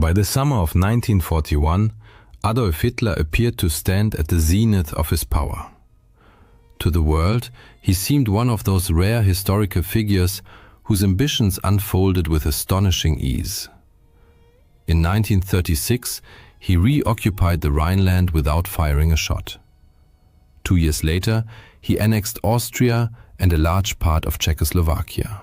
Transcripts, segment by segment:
By the summer of 1941, Adolf Hitler appeared to stand at the zenith of his power. To the world, he seemed one of those rare historical figures whose ambitions unfolded with astonishing ease. In 1936, he reoccupied the Rhineland without firing a shot. 2 years later, he annexed Austria and a large part of Czechoslovakia.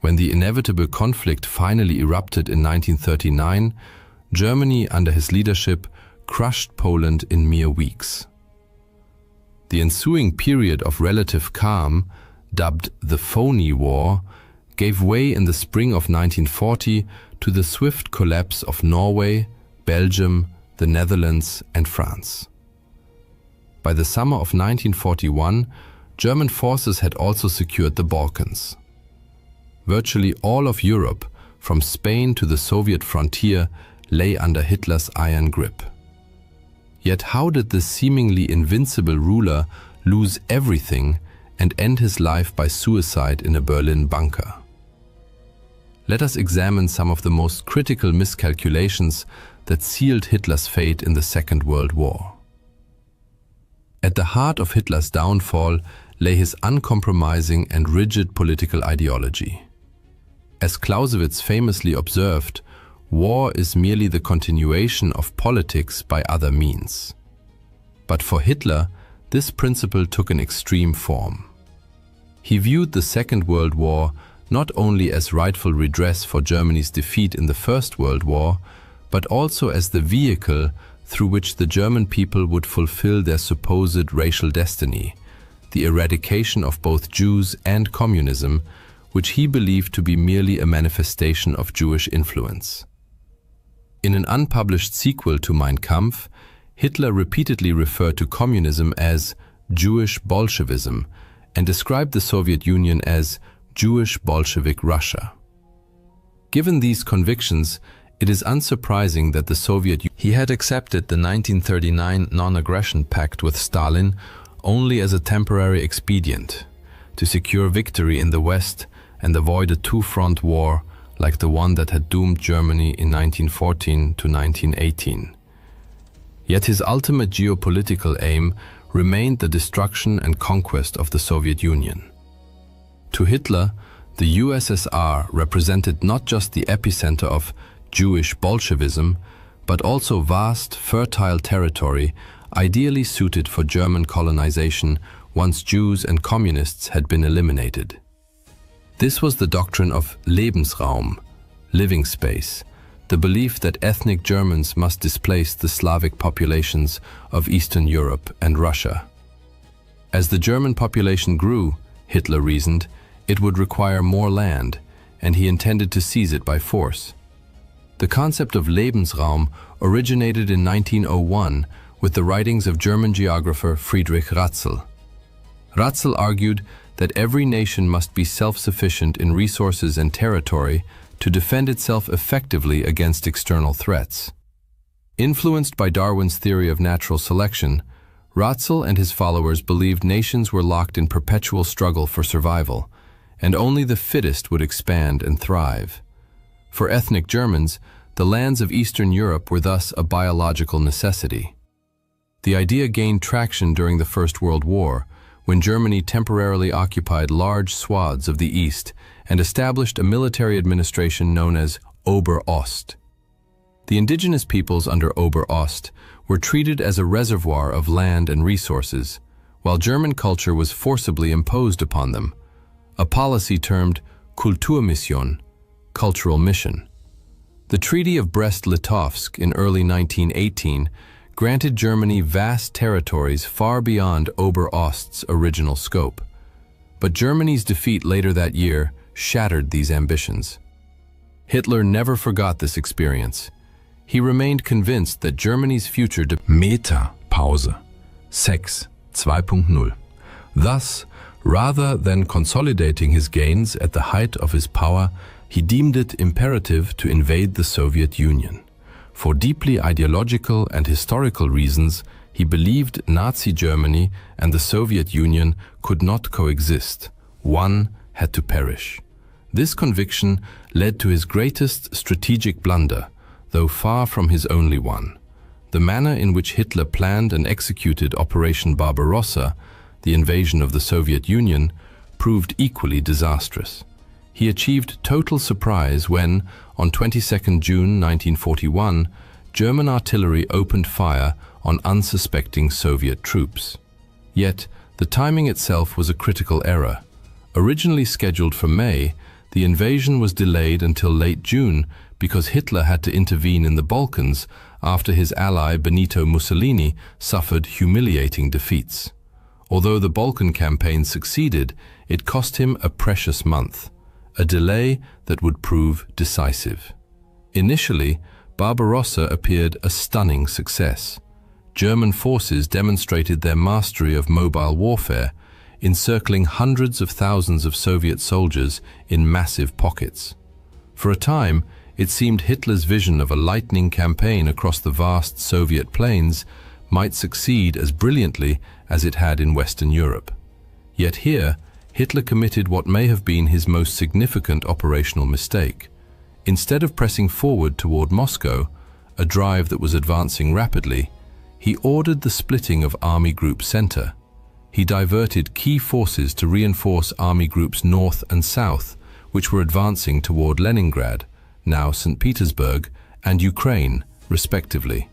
When the inevitable conflict finally erupted in 1939, Germany, under his leadership, crushed Poland in mere weeks. The ensuing period of relative calm, dubbed the Phony War, gave way in the spring of 1940 to the swift collapse of Norway, Belgium, the Netherlands, and France. By the summer of 1941, German forces had also secured the Balkans. Virtually all of Europe, from Spain to the Soviet frontier, lay under Hitler's iron grip. Yet how did this seemingly invincible ruler lose everything and end his life by suicide in a Berlin bunker? Let us examine some of the most critical miscalculations that sealed Hitler's fate in the Second World War. At the heart of Hitler's downfall lay his uncompromising and rigid political ideology. As Clausewitz famously observed, war is merely the continuation of politics by other means. But for Hitler, this principle took an extreme form. He viewed the Second World War not only as rightful redress for Germany's defeat in the First World War, but also as the vehicle through which the German people would fulfill their supposed racial destiny, the eradication of both Jews and communism, which he believed to be merely a manifestation of Jewish influence. In an unpublished sequel to Mein Kampf, Hitler repeatedly referred to communism as Jewish Bolshevism and described the Soviet Union as Jewish Bolshevik Russia. Given these convictions, it is unsurprising that the Soviet Union had accepted the 1939 non-aggression pact with Stalin only as a temporary expedient to secure victory in the West and avoid a two-front war like the one that had doomed Germany in 1914 to 1918. Yet his ultimate geopolitical aim remained the destruction and conquest of the Soviet Union. To Hitler, the USSR represented not just the epicenter of Jewish Bolshevism, but also vast, fertile territory ideally suited for German colonization once Jews and communists had been eliminated. This was the doctrine of Lebensraum, living space, the belief that ethnic Germans must displace the Slavic populations of Eastern Europe and Russia. As the German population grew, Hitler reasoned, it would require more land, and he intended to seize it by force. The concept of Lebensraum originated in 1901 with the writings of German geographer Friedrich Ratzel. Ratzel argued that every nation must be self-sufficient in resources and territory to defend itself effectively against external threats. Influenced by Darwin's theory of natural selection, Ratzel and his followers believed nations were locked in perpetual struggle for survival, and only the fittest would expand and thrive. For ethnic Germans, the lands of Eastern Europe were thus a biological necessity. The idea gained traction during the First World War, when Germany temporarily occupied large swaths of the East and established a military administration known as Ober-Ost. The indigenous peoples under Ober-Ost were treated as a reservoir of land and resources, while German culture was forcibly imposed upon them, a policy termed Kulturmission, cultural mission. The Treaty of Brest-Litovsk in early 1918 granted Germany vast territories far beyond Ober-Ost's original scope. But Germany's defeat later that year shattered these ambitions. Hitler never forgot this experience. He remained convinced that Germany's future Meta-Pause 6 2.0. Thus, rather than consolidating his gains at the height of his power, he deemed it imperative to invade the Soviet Union. For deeply ideological and historical reasons, he believed Nazi Germany and the Soviet Union could not coexist. One had to perish. This conviction led to his greatest strategic blunder, though far from his only one. The manner in which Hitler planned and executed Operation Barbarossa, the invasion of the Soviet Union, proved equally disastrous. He achieved total surprise when, on 22 June 1941, German artillery opened fire on unsuspecting Soviet troops. Yet, the timing itself was a critical error. Originally scheduled for May, the invasion was delayed until late June because Hitler had to intervene in the Balkans after his ally Benito Mussolini suffered humiliating defeats. Although the Balkan campaign succeeded, it cost him a precious month, a delay that would prove decisive. Initially, Barbarossa appeared a stunning success. German forces demonstrated their mastery of mobile warfare, encircling hundreds of thousands of Soviet soldiers in massive pockets. For a time, it seemed Hitler's vision of a lightning campaign across the vast Soviet plains might succeed as brilliantly as it had in Western Europe. Yet here, Hitler committed what may have been his most significant operational mistake. Instead of pressing forward toward Moscow, a drive that was advancing rapidly, he ordered the splitting of Army Group Center. He diverted key forces to reinforce Army Groups North and South, which were advancing toward Leningrad, now St. Petersburg, and Ukraine, respectively.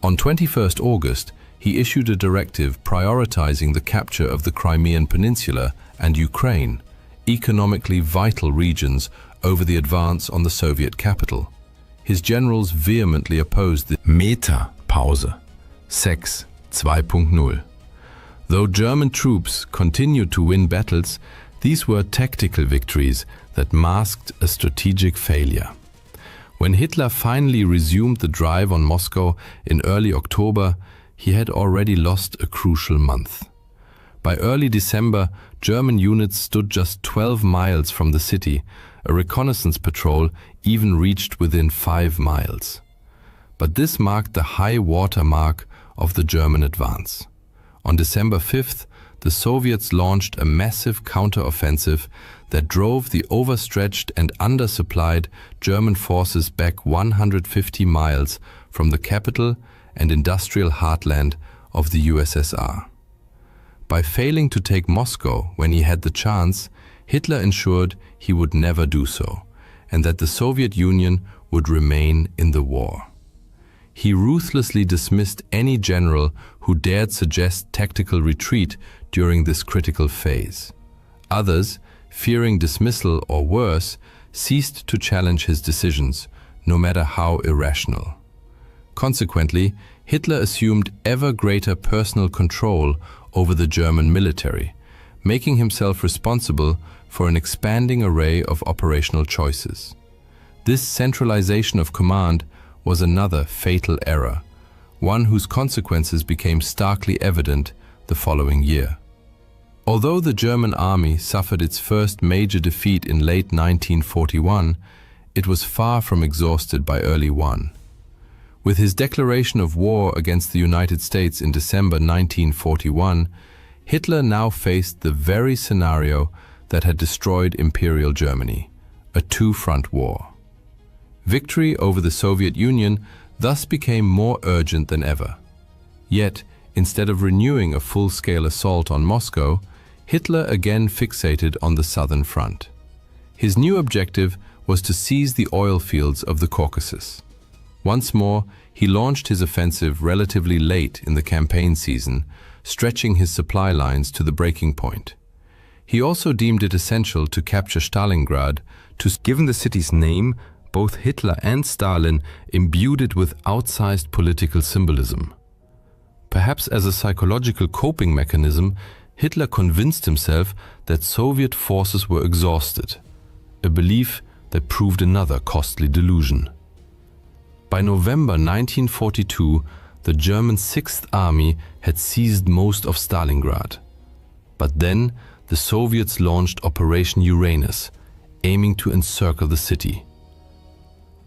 On 21 August, he issued a directive prioritizing the capture of the Crimean Peninsula and Ukraine, economically vital regions, over the advance on the Soviet capital. His generals vehemently opposed the Meta-Pause, Sex 2.0. Though German troops continued to win battles, these were tactical victories that masked a strategic failure. When Hitler finally resumed the drive on Moscow in early October, he had already lost a crucial month. By early December, German units stood just 12 miles from the city. A reconnaissance patrol even reached within 5 miles. But this marked the high water mark of the German advance. On December 5th, the Soviets launched a massive counteroffensive that drove the overstretched and undersupplied German forces back 150 miles from the capital and industrial heartland of the USSR. By failing to take Moscow when he had the chance, Hitler ensured he would never do so, and that the Soviet Union would remain in the war. He ruthlessly dismissed any general who dared suggest tactical retreat during this critical phase. Others, fearing dismissal or worse, ceased to challenge his decisions, no matter how irrational. Consequently, Hitler assumed ever greater personal control over the German military, making himself responsible for an expanding array of operational choices. This centralization of command was another fatal error, one whose consequences became starkly evident the following year. Although the German army suffered its first major defeat in late 1941, it was far from exhausted by early one. With his declaration of war against the United States in December 1941, Hitler now faced the very scenario that had destroyed Imperial Germany, a two-front war. Victory over the Soviet Union thus became more urgent than ever. Yet, instead of renewing a full-scale assault on Moscow, Hitler again fixated on the southern front. His new objective was to seize the oil fields of the Caucasus. Once more, he launched his offensive relatively late in the campaign season, stretching his supply lines to the breaking point. He also deemed it essential to capture Stalingrad. Given the city's name, both Hitler and Stalin imbued it with outsized political symbolism. Perhaps as a psychological coping mechanism, Hitler convinced himself that Soviet forces were exhausted, a belief that proved another costly delusion. By November 1942, the German Sixth Army had seized most of Stalingrad. But then, the Soviets launched Operation Uranus, aiming to encircle the city.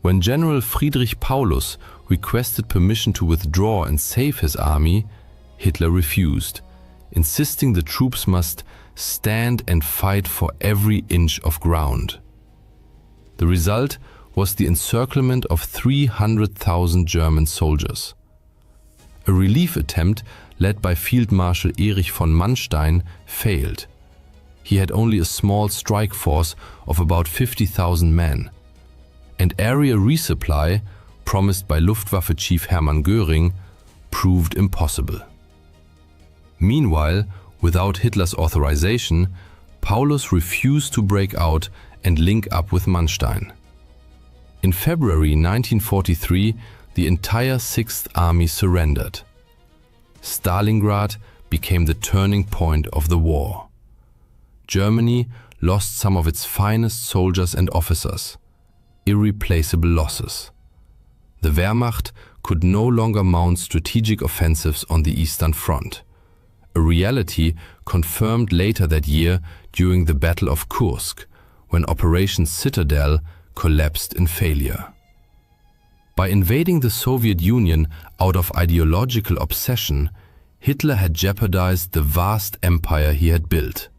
When General Friedrich Paulus requested permission to withdraw and save his army, Hitler refused, insisting the troops must stand and fight for every inch of ground. The result was the encirclement of 300,000 German soldiers. A relief attempt led by Field Marshal Erich von Manstein failed. He had only a small strike force of about 50,000 men. And area resupply, promised by Luftwaffe Chief Hermann Göring, proved impossible. Meanwhile, without Hitler's authorization, Paulus refused to break out and link up with Manstein. In February 1943, the entire Sixth Army surrendered. Stalingrad became the turning point of the war. Germany lost some of its finest soldiers and officers, irreplaceable losses. The Wehrmacht could no longer mount strategic offensives on the Eastern Front, a reality confirmed later that year during the Battle of Kursk, when Operation Citadel collapsed in failure. By invading the Soviet Union out of ideological obsession, Hitler had jeopardized the vast empire he had built.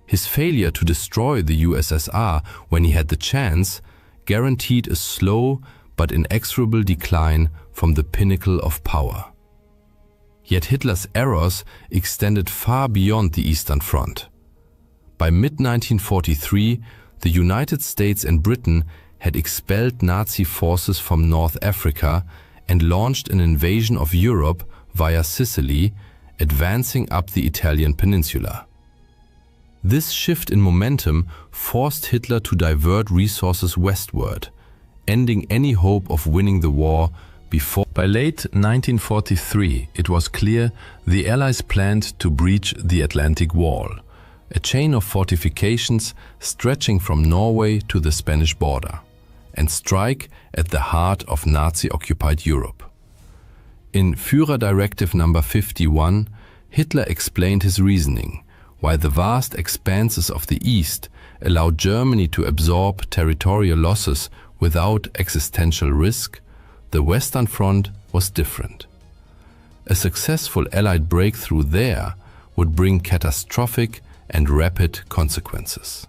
His failure to destroy the USSR when he had the chance guaranteed a slow but inexorable decline from the pinnacle of power. Yet Hitler's errors extended far beyond the Eastern Front. By mid-1943, the United States and Britain had expelled Nazi forces from North Africa and launched an invasion of Europe via Sicily, advancing up the Italian peninsula. This shift in momentum forced Hitler to divert resources westward, ending any hope of winning the war before. By late 1943, it was clear the Allies planned to breach the Atlantic Wall, a chain of fortifications stretching from Norway to the Spanish border, and strike at the heart of Nazi-occupied Europe. In Führer Directive No. 51, Hitler explained his reasoning: while the vast expanses of the East allowed Germany to absorb territorial losses without existential risk, the Western Front was different. A successful Allied breakthrough there would bring catastrophic and rapid consequences.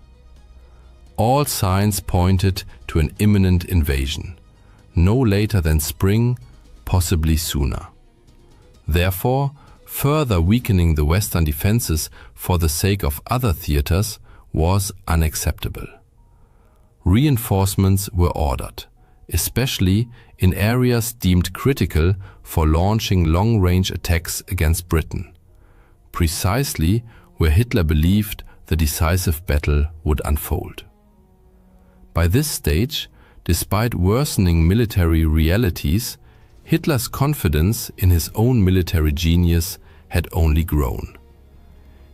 All signs pointed to an imminent invasion, no later than spring, possibly sooner. Therefore, further weakening the Western defenses for the sake of other theaters was unacceptable. Reinforcements were ordered, especially in areas deemed critical for launching long-range attacks against Britain, precisely where Hitler believed the decisive battle would unfold. By this stage, despite worsening military realities, Hitler's confidence in his own military genius had only grown.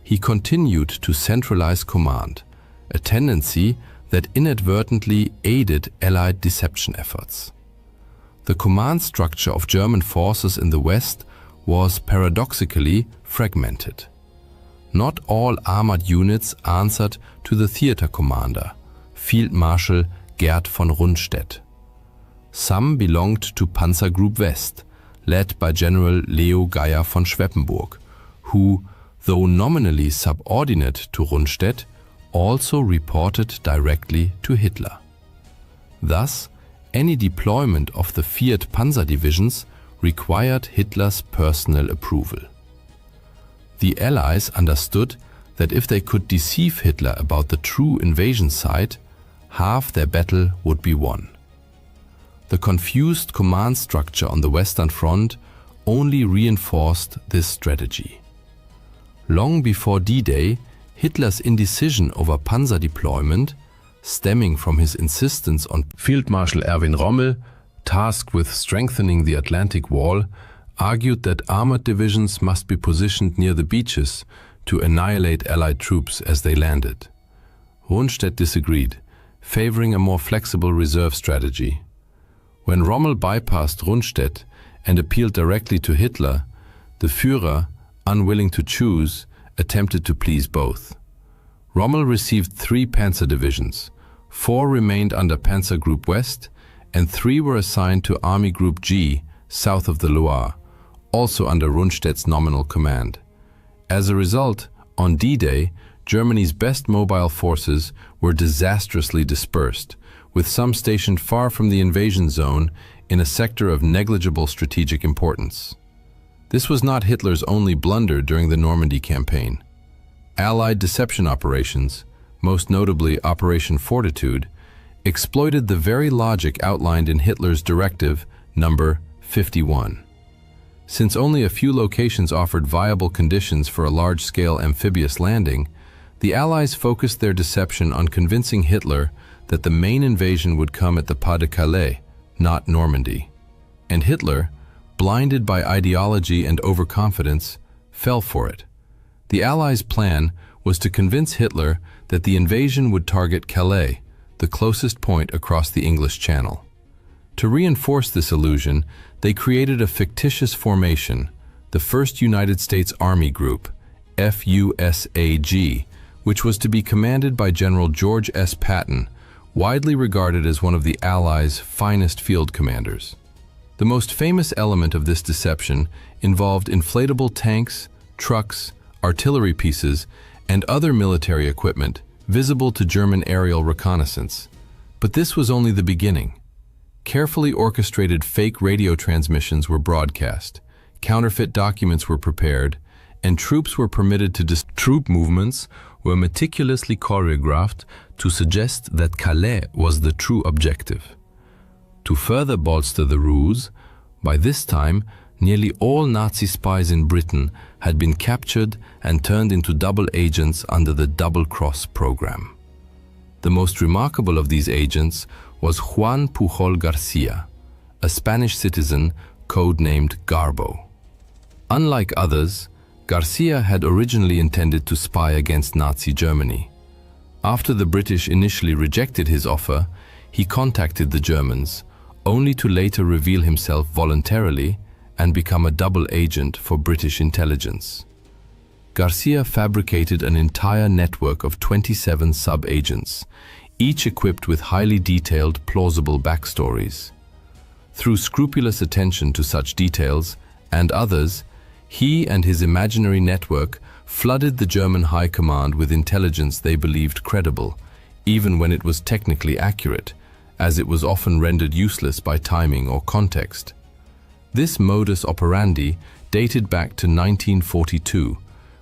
He continued to centralize command, a tendency that inadvertently aided Allied deception efforts. The command structure of German forces in the West was paradoxically fragmented. Not all armored units answered to the theater commander, Field Marshal Gerd von Rundstedt. Some belonged to Panzergroup West, led by General Leo Geier von Schweppenburg, who, though nominally subordinate to Rundstedt, also reported directly to Hitler. Thus, any deployment of the Fiat Panzer divisions required Hitler's personal approval. The Allies understood that if they could deceive Hitler about the true invasion site, half their battle would be won. The confused command structure on the Western Front only reinforced this strategy. Long before D-Day, Hitler's indecision over panzer deployment, stemming from his insistence on Field Marshal Erwin Rommel, tasked with strengthening the Atlantic Wall, argued that armored divisions must be positioned near the beaches to annihilate Allied troops as they landed. Rundstedt disagreed, favoring a more flexible reserve strategy. When Rommel bypassed Rundstedt and appealed directly to Hitler, the Führer, unwilling to choose, attempted to please both. Rommel received 3 panzer divisions, 4 remained under Panzer Group West, and 3 were assigned to Army Group G, south of the Loire, also under Rundstedt's nominal command. As a result, on D-Day, Germany's best mobile forces were disastrously dispersed, with some stationed far from the invasion zone in a sector of negligible strategic importance. This was not Hitler's only blunder during the Normandy campaign. Allied deception operations, most notably Operation Fortitude, exploited the very logic outlined in Hitler's Directive Number 51. Since only a few locations offered viable conditions for a large-scale amphibious landing, the Allies focused their deception on convincing Hitler that the main invasion would come at the Pas de Calais, not Normandy. And Hitler, blinded by ideology and overconfidence, fell for it. The Allies' plan was to convince Hitler that the invasion would target Calais, the closest point across the English Channel. To reinforce this illusion, they created a fictitious formation, the 1st United States Army Group, FUSAG, which was to be commanded by General George S. Patton, widely regarded as one of the Allies' finest field commanders. The most famous element of this deception involved inflatable tanks, trucks, artillery pieces, and other military equipment visible to German aerial reconnaissance. But this was only the beginning. Carefully orchestrated fake radio transmissions were broadcast, counterfeit documents were prepared, and troops were permitted to troop movements were meticulously choreographed to suggest that Calais was the true objective. To further bolster the ruse, by this time, nearly all Nazi spies in Britain had been captured and turned into double agents under the Double Cross program. The most remarkable of these agents was Juan Pujol Garcia, a Spanish citizen codenamed Garbo. Unlike others, Garcia had originally intended to spy against Nazi Germany. After the British initially rejected his offer, he contacted the Germans, only to later reveal himself voluntarily and become a double agent for British intelligence. Garcia fabricated an entire network of 27 sub-agents, each equipped with highly detailed, plausible backstories. Through scrupulous attention to such details, and others, he and his imaginary network flooded the German high command with intelligence they believed credible, even when it was technically accurate, as it was often rendered useless by timing or context. This modus operandi dated back to 1942,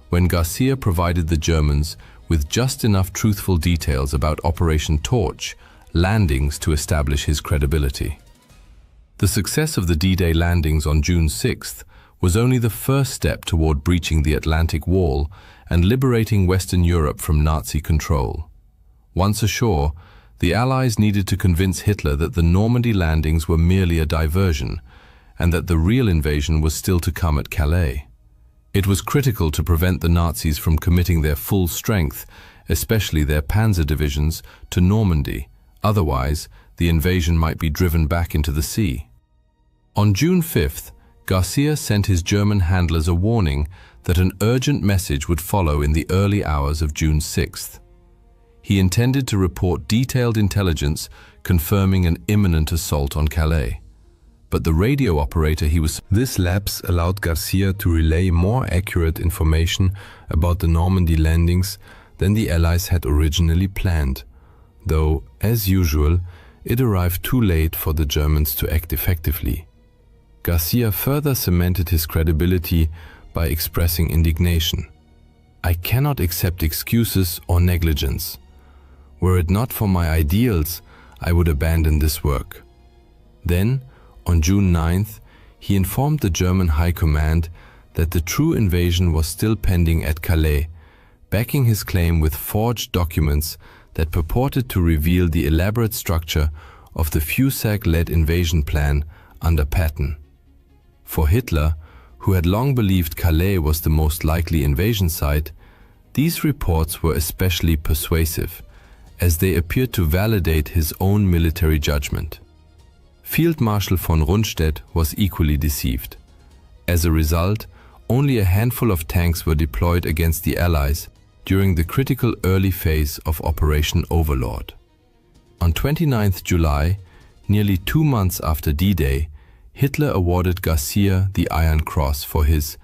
when Garcia provided the Germans with just enough truthful details about Operation Torch landings to establish his credibility. The success of the D-Day landings on June 6th was only the first step toward breaching the Atlantic Wall and liberating Western Europe from Nazi control. Once ashore, the Allies needed to convince Hitler that the Normandy landings were merely a diversion, and that the real invasion was still to come at Calais. It was critical to prevent the Nazis from committing their full strength, especially their panzer divisions, to Normandy. Otherwise, the invasion might be driven back into the sea. On June 5th, Garcia sent his German handlers a warning that an urgent message would follow in the early hours of June 6th. He intended to report detailed intelligence confirming an imminent assault on Calais. But the radio operator This lapse allowed Garcia to relay more accurate information about the Normandy landings than the Allies had originally planned, though, as usual, it arrived too late for the Germans to act effectively. Garcia further cemented his credibility by expressing indignation. "I cannot accept excuses or negligence. Were it not for my ideals, I would abandon this work." Then, on June 9th, he informed the German High Command that the true invasion was still pending at Calais, backing his claim with forged documents that purported to reveal the elaborate structure of the FUSAG-led invasion plan under Patton. For Hitler, who had long believed Calais was the most likely invasion site, these reports were especially persuasive, as they appeared to validate his own military judgment. Field Marshal von Rundstedt was equally deceived. As a result, only a handful of tanks were deployed against the Allies during the critical early phase of Operation Overlord. On 29 July, nearly 2 months after D-Day, Hitler awarded Garcia the Iron Cross for his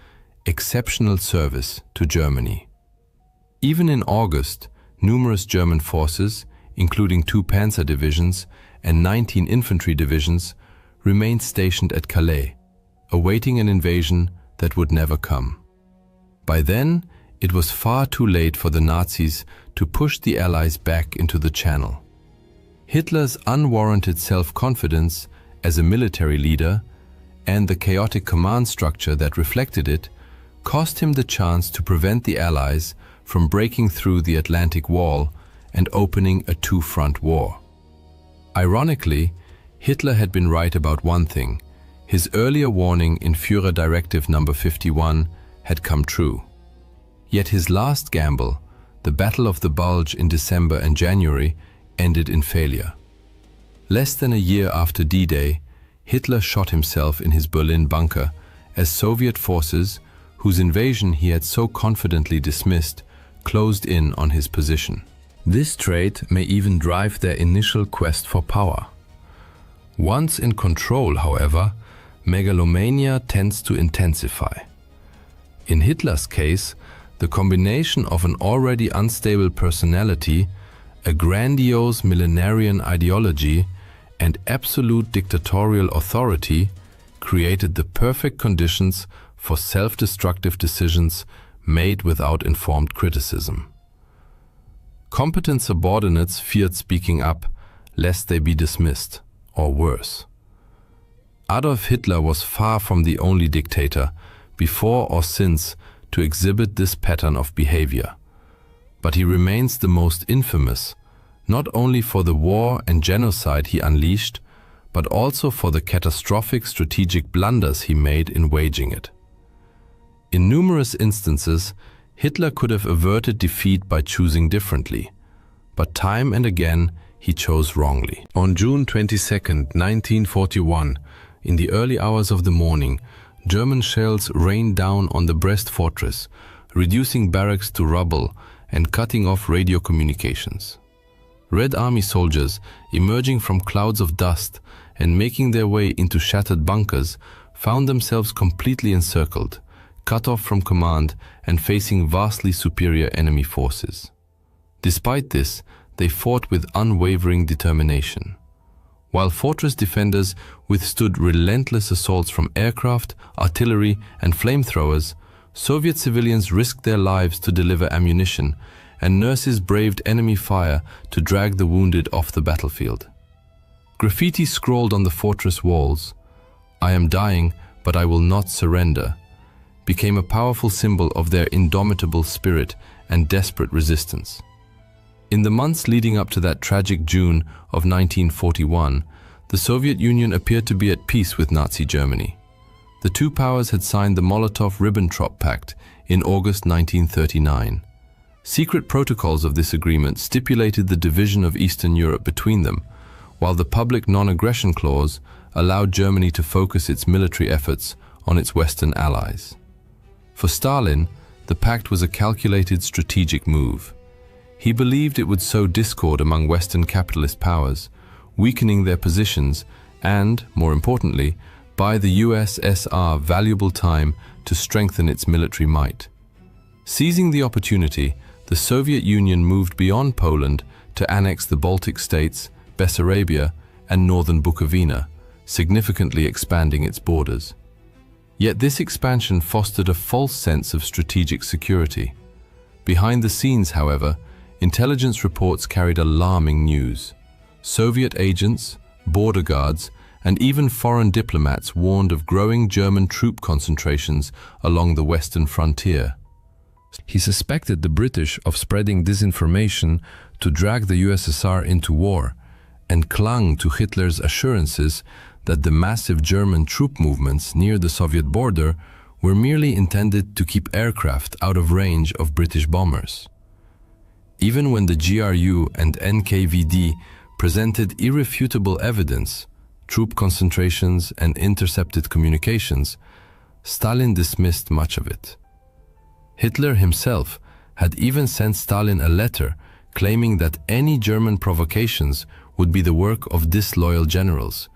exceptional service to Germany. Even in August, numerous German forces, including 2 panzer divisions and 19 infantry divisions, remained stationed at Calais, awaiting an invasion that would never come. By then, it was far too late for the Nazis to push the Allies back into the Channel. Hitler's unwarranted self-confidence as a military leader and the chaotic command structure that reflected it cost him the chance to prevent the Allies from breaking through the Atlantic Wall and opening a 2-front war. Ironically, Hitler had been right about one thing. His earlier warning in Führer Directive No. 51 had come true. Yet his last gamble, the Battle of the Bulge in December and January, ended in failure. Less than a year after D-Day, Hitler shot himself in his Berlin bunker as Soviet forces, whose invasion he had so confidently dismissed, closed in on his position. This trait may even drive their initial quest for power. Once in control, however, megalomania tends to intensify. In Hitler's case, the combination of an already unstable personality, a grandiose millenarian ideology, and absolute dictatorial authority created the perfect conditions for self-destructive decisions made without informed criticism. Competent subordinates feared speaking up, lest they be dismissed, or worse. Adolf Hitler was far from the only dictator, before or since, to exhibit this pattern of behavior. But he remains the most infamous, not only for the war and genocide he unleashed, but also for the catastrophic strategic blunders he made in waging it. In numerous instances, Hitler could have averted defeat by choosing differently, but time and again he chose wrongly. On June 22, 1941, in the early hours of the morning, German shells rained down on the Brest fortress, reducing barracks to rubble and cutting off radio communications. Red Army soldiers, emerging from clouds of dust and making their way into shattered bunkers, found themselves completely encircled, cut off from command and facing vastly superior enemy forces. Despite this, they fought with unwavering determination. While fortress defenders withstood relentless assaults from aircraft, artillery, and flamethrowers, Soviet civilians risked their lives to deliver ammunition, and nurses braved enemy fire to drag the wounded off the battlefield. Graffiti scrawled on the fortress walls, "I am dying, but I will not surrender," became a powerful symbol of their indomitable spirit and desperate resistance. In the months leading up to that tragic June of 1941, the Soviet Union appeared to be at peace with Nazi Germany. The two powers had signed the Molotov-Ribbentrop Pact in August 1939. Secret protocols of this agreement stipulated the division of Eastern Europe between them, while the public non-aggression clause allowed Germany to focus its military efforts on its Western allies. For Stalin, the pact was a calculated strategic move. He believed it would sow discord among Western capitalist powers, weakening their positions and, more importantly, buy the USSR valuable time to strengthen its military might. Seizing the opportunity, the Soviet Union moved beyond Poland to annex the Baltic states, Bessarabia, and northern Bukovina, significantly expanding its borders. Yet this expansion fostered a false sense of strategic security. Behind the scenes, however, intelligence reports carried alarming news. Soviet agents, border guards, and even foreign diplomats warned of growing German troop concentrations along the western frontier. He suspected the British of spreading disinformation to drag the USSR into war, and clung to Hitler's assurances that the massive German troop movements near the Soviet border were merely intended to keep aircraft out of range of British bombers. Even when the GRU and NKVD presented irrefutable evidence, troop concentrations and intercepted communications, Stalin dismissed much of it. Hitler himself had even sent Stalin a letter claiming that any German provocations would be the work of disloyal generals,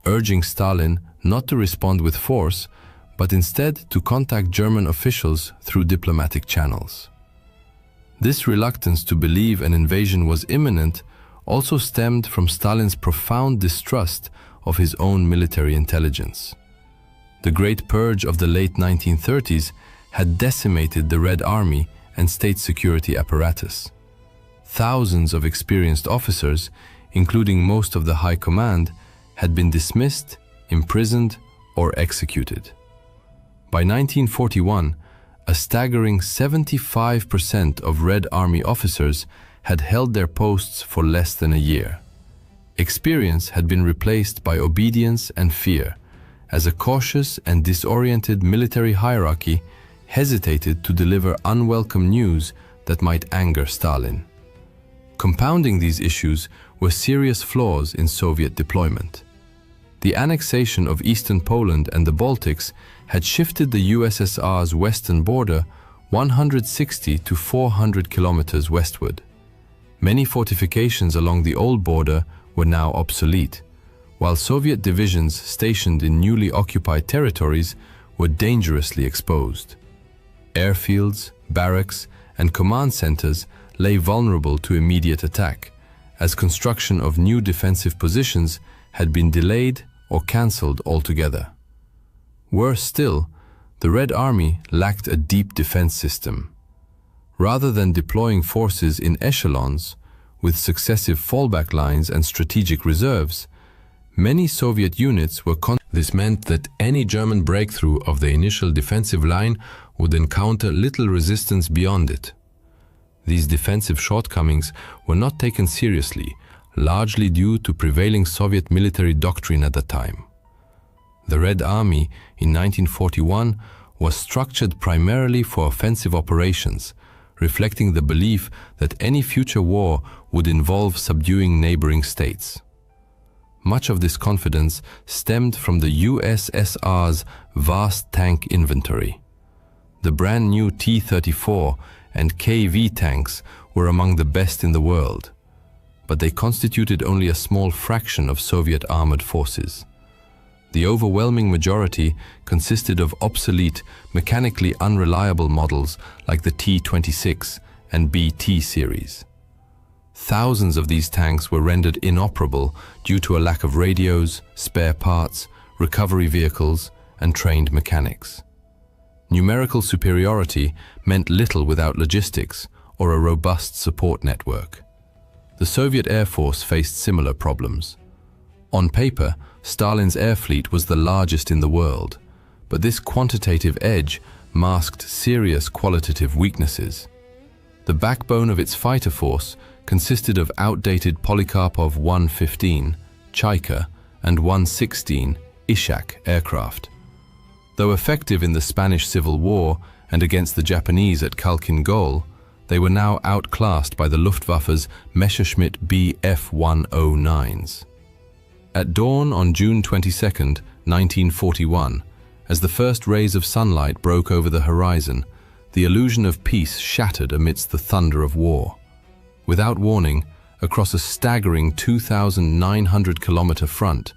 urging Stalin not to respond with force, but instead to contact German officials through diplomatic channels. This reluctance to believe an invasion was imminent also stemmed from Stalin's profound distrust of his own military intelligence. The Great Purge of the late 1930s had decimated the Red Army and state security apparatus. Thousands of experienced officers, including most of the high command, had been dismissed, imprisoned, or executed. By 1941, a staggering 75% of Red Army officers had held their posts for less than a year. Experience had been replaced by obedience and fear, as a cautious and disoriented military hierarchy hesitated to deliver unwelcome news that might anger Stalin. Compounding these issues were serious flaws in Soviet deployment. The annexation of eastern Poland and the Baltics had shifted the USSR's western border 160 to 400 kilometers westward. Many fortifications along the old border were now obsolete, while Soviet divisions stationed in newly occupied territories were dangerously exposed. Airfields, barracks, and command centers lay vulnerable to immediate attack, as construction of new defensive positions had been delayed or cancelled altogether. Worse still, the Red Army lacked a deep defense system. Rather than deploying forces in echelons, with successive fallback lines and strategic reserves, many Soviet units were This meant that any German breakthrough of the initial defensive line would encounter little resistance beyond it. These defensive shortcomings were not taken seriously, largely due to prevailing Soviet military doctrine at the time. The Red Army in 1941 was structured primarily for offensive operations, reflecting the belief that any future war would involve subduing neighboring states. Much of this confidence stemmed from the USSR's vast tank inventory. The brand new T-34 and KV tanks were among the best in the world, but they constituted only a small fraction of Soviet armored forces. The overwhelming majority consisted of obsolete, mechanically unreliable models like the T-26 and BT series. Thousands of these tanks were rendered inoperable due to a lack of radios, spare parts, recovery vehicles, and trained mechanics. Numerical superiority meant little without logistics or a robust support network. The Soviet Air Force faced similar problems. On paper, Stalin's air fleet was the largest in the world, but this quantitative edge masked serious qualitative weaknesses. The backbone of its fighter force consisted of outdated Polikarpov 115, Chaika, and 116 Ishak aircraft. Though effective in the Spanish Civil War and against the Japanese at Khalkhin Gol, they were now outclassed by the Luftwaffe's Messerschmitt Bf-109s. At dawn on June 22, 1941, as the first rays of sunlight broke over the horizon, the illusion of peace shattered amidst the thunder of war. Without warning, across a staggering 2,900-kilometer front,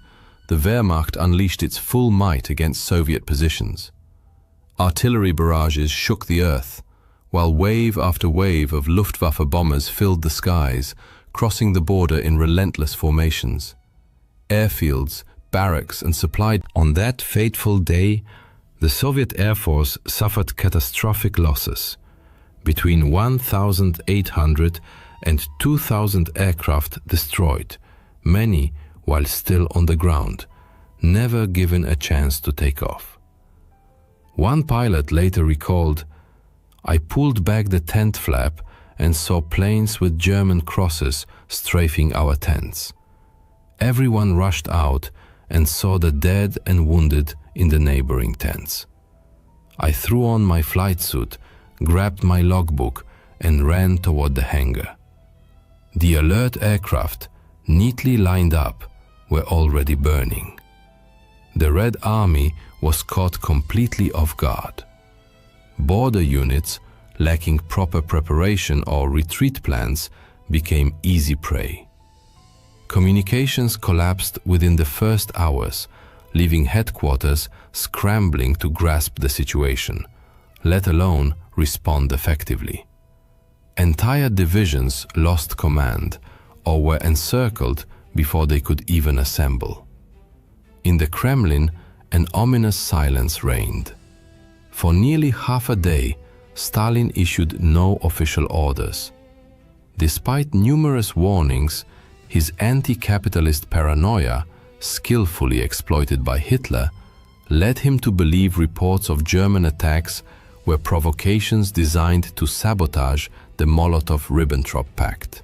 the Wehrmacht unleashed its full might against Soviet positions. Artillery barrages shook the earth, while wave after wave of Luftwaffe bombers filled the skies, crossing the border in relentless formations. Airfields, barracks, and supply. On that fateful day, the Soviet Air Force suffered catastrophic losses. Between 1,800 and 2,000 aircraft destroyed, many while still on the ground, never given a chance to take off. One pilot later recalled, "I pulled back the tent flap and saw planes with German crosses strafing our tents. Everyone rushed out and saw the dead and wounded in the neighboring tents. I threw on my flight suit, grabbed my logbook, and ran toward the hangar. The alert aircraft, neatly lined up, were already burning. The Red Army was caught completely off guard. Border units, lacking proper preparation or retreat plans, became easy prey. Communications collapsed within the first hours, leaving headquarters scrambling to grasp the situation, let alone respond effectively. Entire divisions lost command, or were encircled before they could even assemble. In the Kremlin, an ominous silence reigned. For nearly half a day, Stalin issued no official orders. Despite numerous warnings, his anti-capitalist paranoia, skillfully exploited by Hitler, led him to believe reports of German attacks were provocations designed to sabotage the Molotov-Ribbentrop Pact.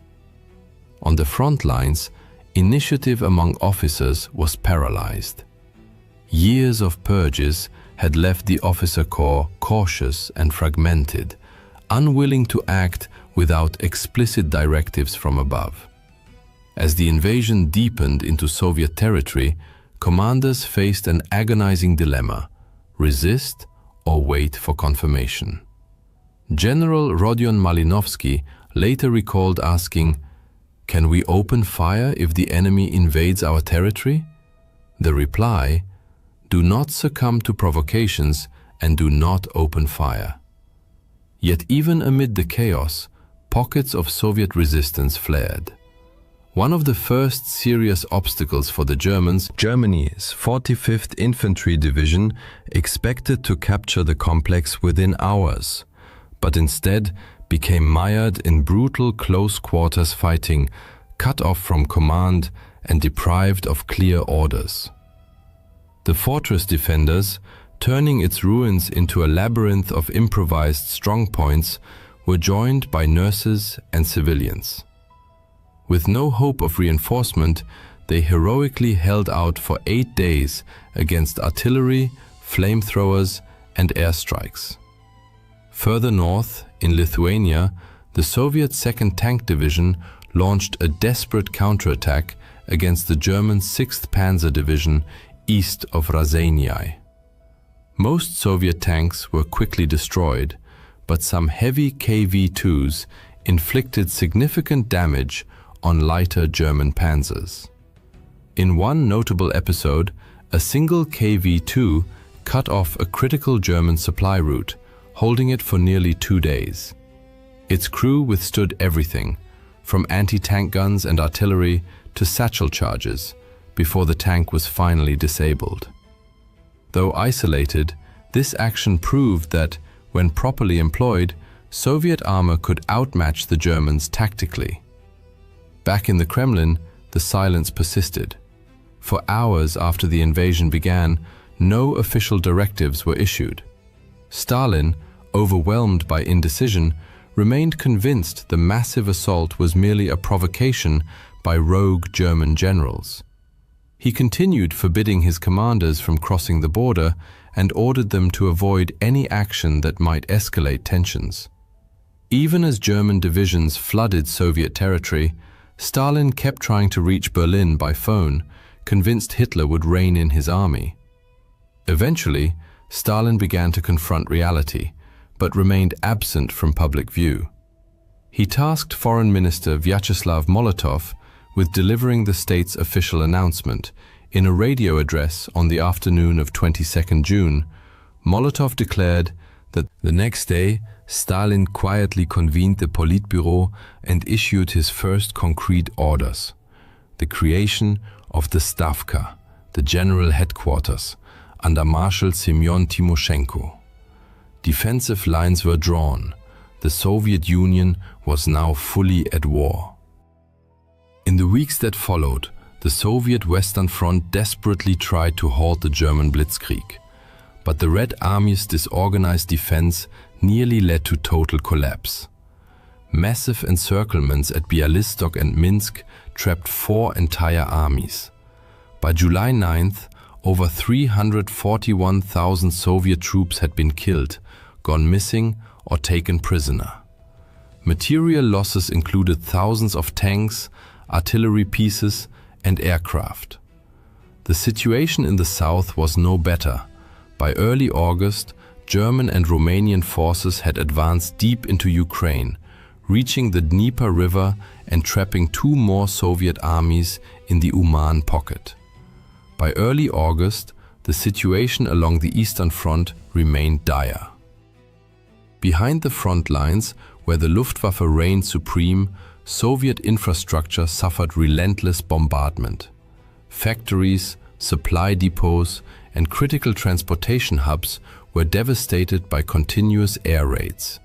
On the front lines, initiative among officers was paralyzed. Years of purges had left the officer corps cautious and fragmented, unwilling to act without explicit directives from above. As the invasion deepened into Soviet territory, commanders faced an agonizing dilemma: resist or wait for confirmation. General Rodion Malinovsky later recalled asking, "Can we open fire if the enemy invades our territory?" The reply, "Do not succumb to provocations and do not open fire." Yet even amid the chaos, pockets of Soviet resistance flared. One of the first serious obstacles for the Germans, Germany's 45th Infantry Division, expected to capture the complex within hours, but instead became mired in brutal close-quarters fighting, cut off from command and deprived of clear orders. The fortress defenders, turning its ruins into a labyrinth of improvised strongpoints, were joined by nurses and civilians. With no hope of reinforcement, they heroically held out for 8 days against artillery, flamethrowers, and airstrikes. Further north, in Lithuania, the Soviet 2nd Tank Division launched a desperate counterattack against the German 6th Panzer Division east of Raseiniai. Most Soviet tanks were quickly destroyed, but some heavy KV-2s inflicted significant damage on lighter German panzers. In one notable episode, a single KV-2 cut off a critical German supply route, holding it for nearly 2 days. Its crew withstood everything, from anti-tank guns and artillery to satchel charges, before the tank was finally disabled. Though isolated, this action proved that, when properly employed, Soviet armor could outmatch the Germans tactically. Back in the Kremlin, the silence persisted. For hours after the invasion began, no official directives were issued. Stalin, overwhelmed by indecision, remained convinced the massive assault was merely a provocation by rogue German generals. He continued forbidding his commanders from crossing the border and ordered them to avoid any action that might escalate tensions. Even as German divisions flooded Soviet territory, Stalin kept trying to reach Berlin by phone, convinced Hitler would rein in his army. Eventually, Stalin began to confront reality, but remained absent from public view. He tasked Foreign Minister Vyacheslav Molotov with delivering the state's official announcement. In a radio address on the afternoon of 22nd June, Molotov declared that the next day, Stalin quietly convened the Politburo and issued his first concrete orders: the creation of the Stavka, the general headquarters, under Marshal Semyon Timoshenko. Defensive lines were drawn. The Soviet Union was now fully at war. In the weeks that followed, the Soviet Western Front desperately tried to halt the German blitzkrieg, but the Red Army's disorganized defense nearly led to total collapse. Massive encirclements at Bialystok and Minsk trapped 4 entire armies. By July 9th, over 341,000 Soviet troops had been killed, gone missing, or taken prisoner. Material losses included thousands of tanks, artillery pieces, and aircraft. The situation in the south was no better. By early August, German and Romanian forces had advanced deep into Ukraine, reaching the Dnieper River and trapping 2 more Soviet armies in the Uman pocket. By early August, the situation along the Eastern Front remained dire. Behind the front lines, where the Luftwaffe reigned supreme, Soviet infrastructure suffered relentless bombardment. Factories, supply depots, and critical transportation hubs were devastated by continuous air raids.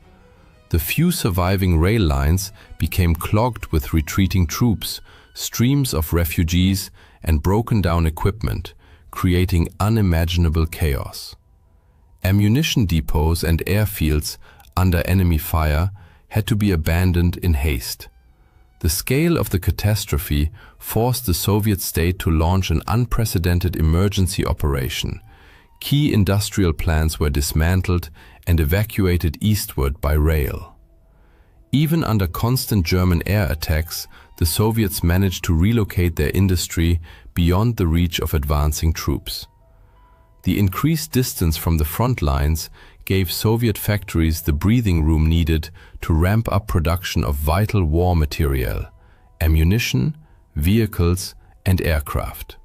The few surviving rail lines became clogged with retreating troops, streams of refugees, and broken-down equipment, creating unimaginable chaos. Ammunition depots and airfields under enemy fire had to be abandoned in haste. The scale of the catastrophe forced the Soviet state to launch an unprecedented emergency operation. Key industrial plants were dismantled and evacuated eastward by rail. Even under constant German air attacks, the Soviets managed to relocate their industry beyond the reach of advancing troops. The increased distance from the front lines gave Soviet factories the breathing room needed to ramp up production of vital war material, ammunition, vehicles, and aircraft.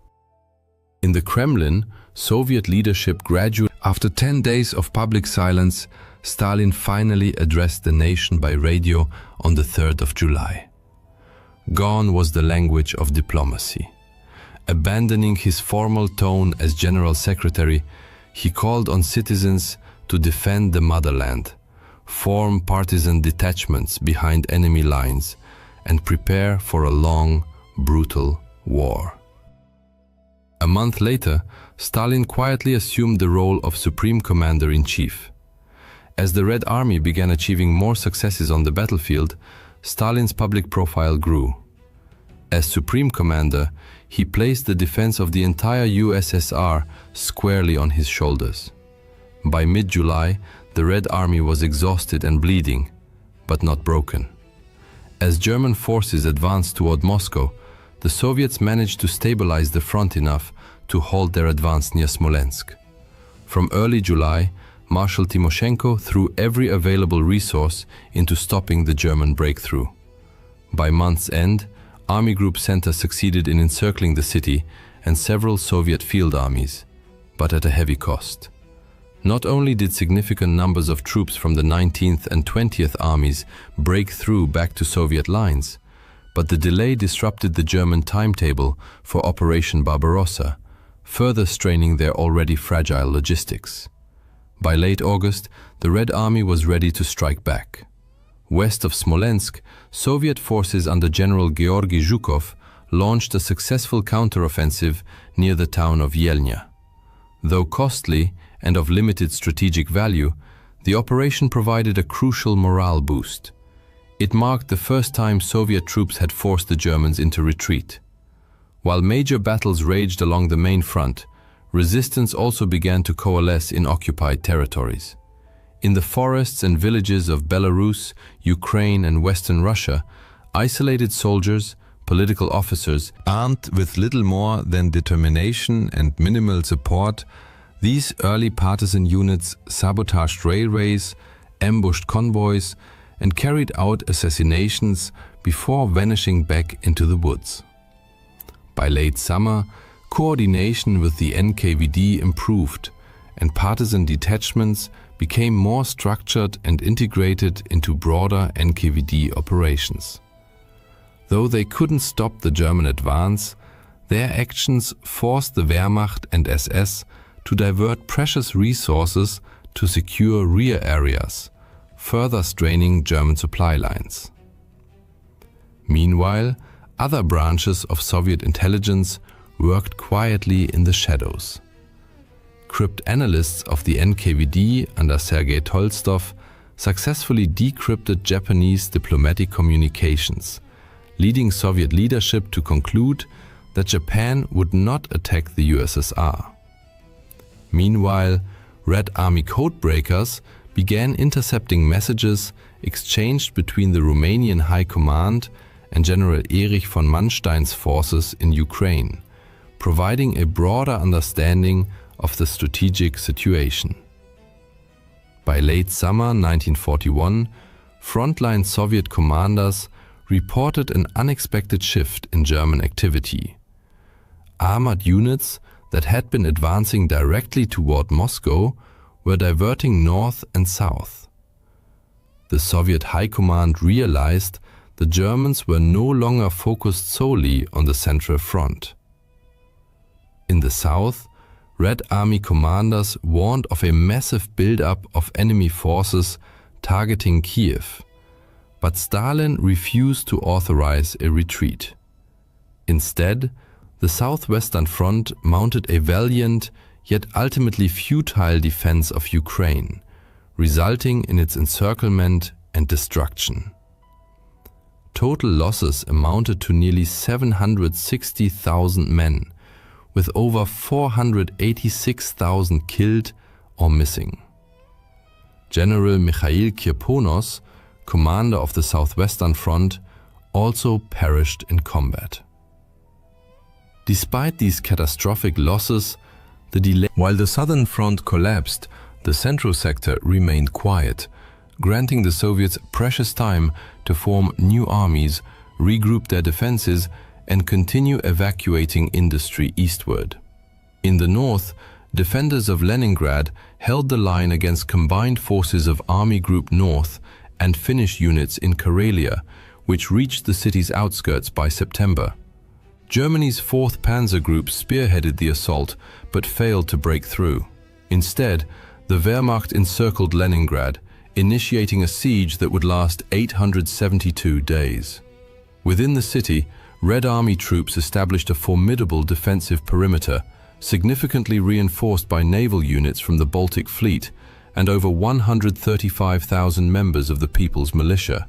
In the Kremlin, Soviet leadership gradually. After 10 days of public silence, Stalin finally addressed the nation by radio on the 3rd of July. Gone was the language of diplomacy. Abandoning his formal tone as General Secretary, he called on citizens to defend the motherland, form partisan detachments behind enemy lines, and prepare for a long, brutal war. A month later, Stalin quietly assumed the role of Supreme Commander-in-Chief. As the Red Army began achieving more successes on the battlefield, Stalin's public profile grew. As Supreme Commander, he placed the defense of the entire USSR squarely on his shoulders. By mid-July, the Red Army was exhausted and bleeding, but not broken. As German forces advanced toward Moscow, the Soviets managed to stabilize the front enough to halt their advance near Smolensk. From early July, Marshal Timoshenko threw every available resource into stopping the German breakthrough. By month's end, Army Group Center succeeded in encircling the city and several Soviet field armies, but at a heavy cost. Not only did significant numbers of troops from the 19th and 20th armies break through back to Soviet lines, but the delay disrupted the German timetable for Operation Barbarossa, further straining their already fragile logistics. By late August, the Red Army was ready to strike back. West of Smolensk, Soviet forces under General Georgy Zhukov launched a successful counteroffensive near the town of Yelnya. Though costly and of limited strategic value, the operation provided a crucial morale boost. It marked the first time Soviet troops had forced the Germans into retreat. While major battles raged along the main front, resistance also began to coalesce in occupied territories. In the forests and villages of Belarus, Ukraine, and Western Russia, isolated soldiers, political officers, armed with little more than determination and minimal support, these early partisan units sabotaged railways, ambushed convoys, and carried out assassinations before vanishing back into the woods. By late summer, coordination with the NKVD improved, and partisan detachments became more structured and integrated into broader NKVD operations. Though they couldn't stop the German advance, their actions forced the Wehrmacht and SS to divert precious resources to secure rear areas, further straining German supply lines. Meanwhile, other branches of Soviet intelligence worked quietly in the shadows. Cryptanalysts of the NKVD under Sergei Tolstov successfully decrypted Japanese diplomatic communications, leading Soviet leadership to conclude that Japan would not attack the USSR. Meanwhile, Red Army codebreakers began intercepting messages exchanged between the Romanian High Command and General Erich von Manstein's forces in Ukraine, providing a broader understanding of the strategic situation. By late summer 1941, frontline Soviet commanders reported an unexpected shift in German activity. Armored units that had been advancing directly toward Moscow were diverting north and south. The Soviet High Command realized the Germans were no longer focused solely on the Central Front. In the south, Red Army commanders warned of a massive buildup of enemy forces targeting Kiev, but Stalin refused to authorize a retreat. Instead, the Southwestern Front mounted a valiant yet ultimately futile defense of Ukraine, resulting in its encirclement and destruction. Total losses amounted to nearly 760,000 men, with over 486,000 killed or missing. General Mikhail Kirponos, commander of the Southwestern Front, also perished in combat. Despite these catastrophic losses, while the Southern Front collapsed, the Central Sector remained quiet, granting the Soviets precious time to form new armies, regroup their defenses, and continue evacuating industry eastward. In the north, defenders of Leningrad held the line against combined forces of Army Group North and Finnish units in Karelia, which reached the city's outskirts by September. Germany's 4th Panzer Group spearheaded the assault but failed to break through. Instead, the Wehrmacht encircled Leningrad, initiating a siege that would last 872 days. Within the city, Red Army troops established a formidable defensive perimeter, significantly reinforced by naval units from the Baltic Fleet and over 135,000 members of the People's Militia.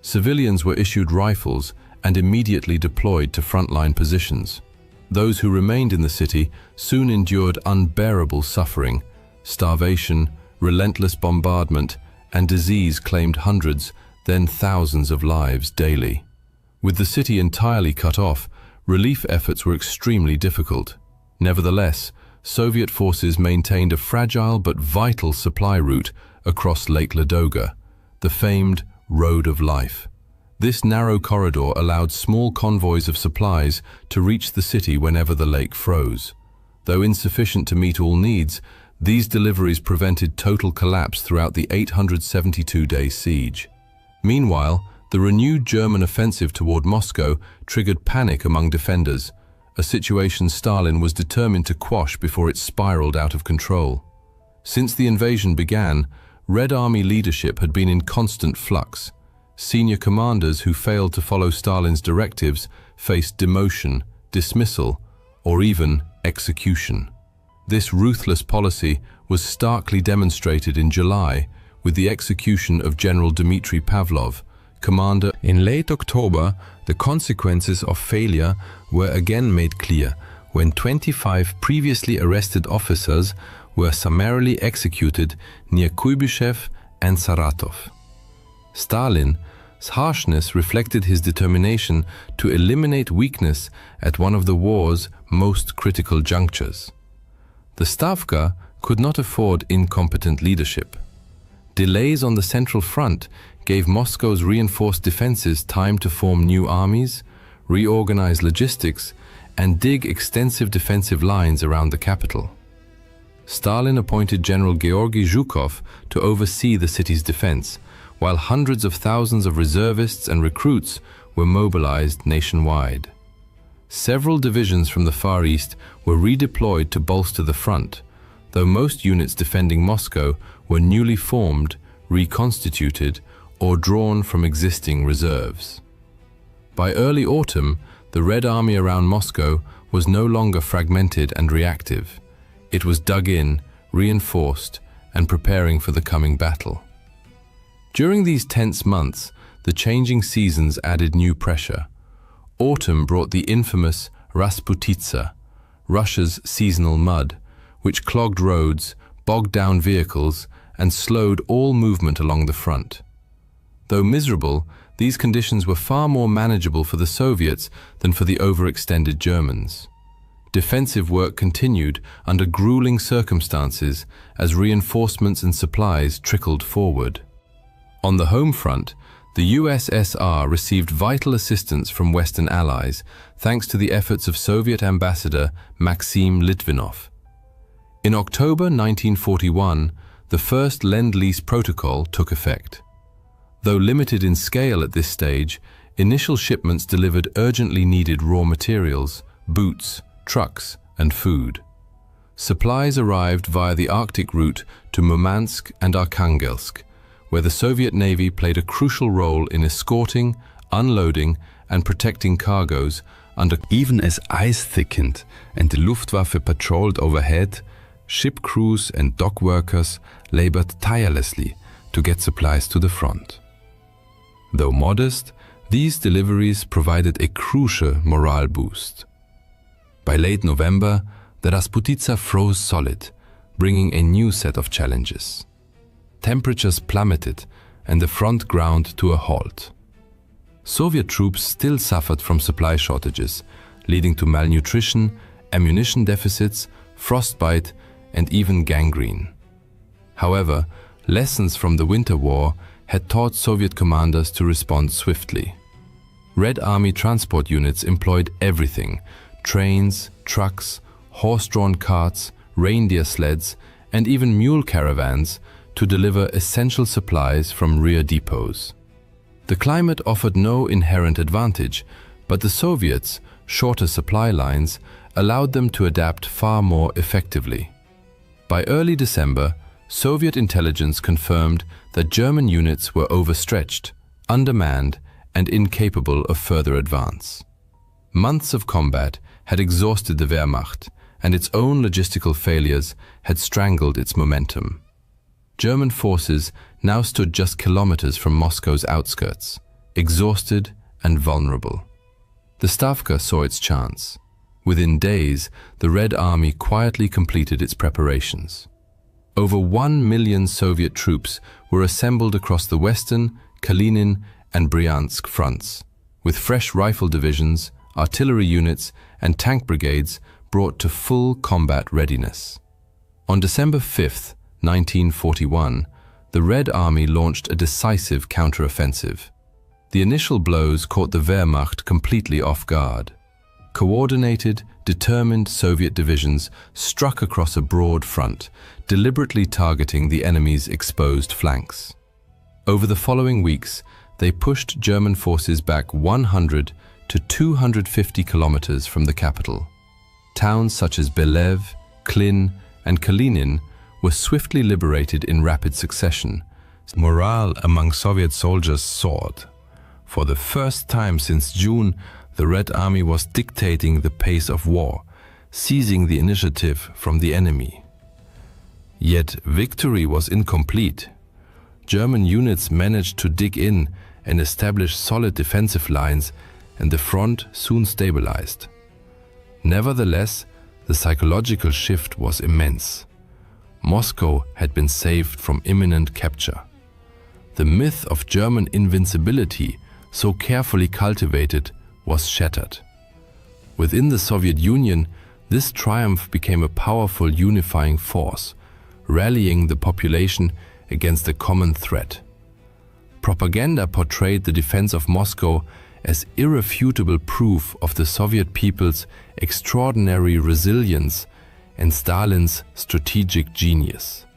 Civilians were issued rifles and immediately deployed to frontline positions. Those who remained in the city soon endured unbearable suffering. Starvation, relentless bombardment, and disease claimed hundreds, then thousands of lives daily. With the city entirely cut off, relief efforts were extremely difficult. Nevertheless, Soviet forces maintained a fragile but vital supply route across Lake Ladoga, the famed Road of Life. This narrow corridor allowed small convoys of supplies to reach the city whenever the lake froze. Though insufficient to meet all needs, these deliveries prevented total collapse throughout the 872-day siege. Meanwhile, the renewed German offensive toward Moscow triggered panic among defenders, a situation Stalin was determined to quash before it spiraled out of control. Since the invasion began, Red Army leadership had been in constant flux. Senior commanders who failed to follow Stalin's directives faced demotion, dismissal, or even execution. This ruthless policy was starkly demonstrated in July with the execution of General Dmitry Pavlov, commander. In late October, the consequences of failure were again made clear when 25 previously arrested officers were summarily executed near Kuybyshev and Saratov. Stalin's harshness reflected his determination to eliminate weakness at one of the war's most critical junctures. The Stavka could not afford incompetent leadership. Delays on the Central Front gave Moscow's reinforced defenses time to form new armies, reorganize logistics, and dig extensive defensive lines around the capital. Stalin appointed General Georgy Zhukov to oversee the city's defense, while hundreds of thousands of reservists and recruits were mobilized nationwide. Several divisions from the Far East were redeployed to bolster the front, though most units defending Moscow were newly formed, reconstituted, or drawn from existing reserves. By early autumn, the Red Army around Moscow was no longer fragmented and reactive. It was dug in, reinforced, and preparing for the coming battle. During these tense months, the changing seasons added new pressure. Autumn brought the infamous Rasputitsa, Russia's seasonal mud, which clogged roads, bogged down vehicles, and slowed all movement along the front. Though miserable, these conditions were far more manageable for the Soviets than for the overextended Germans. Defensive work continued under grueling circumstances as reinforcements and supplies trickled forward. On the home front, the USSR received vital assistance from Western allies thanks to the efforts of Soviet ambassador Maxim Litvinov. In October 1941, the first Lend-Lease Protocol took effect. Though limited in scale at this stage, Initial shipments delivered urgently needed raw materials, boots, trucks, and food. Supplies arrived via the Arctic route to Murmansk and Arkhangelsk, where the Soviet Navy played a crucial role in escorting, unloading, and protecting cargoes under. Even as ice thickened and the Luftwaffe patrolled overhead, ship crews and dock workers labored tirelessly to get supplies to the front. Though modest, these deliveries provided a crucial morale boost. By late November, the Rasputitsa froze solid, bringing a new set of challenges. Temperatures plummeted and the front ground to a halt. Soviet troops still suffered from supply shortages, leading to malnutrition, ammunition deficits, frostbite, and even gangrene. However, lessons from the Winter War had taught Soviet commanders to respond swiftly. Red Army transport units employed everything: trains, trucks, horse-drawn carts, reindeer sleds, and even mule caravans to deliver essential supplies from rear depots. The climate offered no inherent advantage, but the Soviets' shorter supply lines allowed them to adapt far more effectively. By early December, Soviet intelligence confirmed that German units were overstretched, undermanned, and incapable of further advance. Months of combat had exhausted the Wehrmacht, and its own logistical failures had strangled its momentum. German forces now stood just kilometers from Moscow's outskirts, exhausted and vulnerable. The Stavka saw its chance. Within days, the Red Army quietly completed its preparations. Over 1 million Soviet troops were assembled across the Western, Kalinin, and Bryansk fronts, with fresh rifle divisions, artillery units, and tank brigades brought to full combat readiness. On December 5, 1941, the Red Army launched a decisive counteroffensive. The initial blows caught the Wehrmacht completely off guard. Coordinated, determined Soviet divisions struck across a broad front, deliberately targeting the enemy's exposed flanks. Over the following weeks, they pushed German forces back 100 to 250 kilometers from the capital. Towns such as Belev, Klin, and Kalinin were swiftly liberated in rapid succession. Morale among Soviet soldiers soared. For the first time since June, the Red Army was dictating the pace of war, seizing the initiative from the enemy. Yet victory was incomplete. German units managed to dig in and establish solid defensive lines, and the front soon stabilized. Nevertheless, the psychological shift was immense. Moscow had been saved from imminent capture. The myth of German invincibility, so carefully cultivated, was shattered. Within the Soviet Union, this triumph became a powerful unifying force, rallying the population against a common threat. Propaganda portrayed the defense of Moscow as irrefutable proof of the Soviet people's extraordinary resilience and Stalin's strategic genius.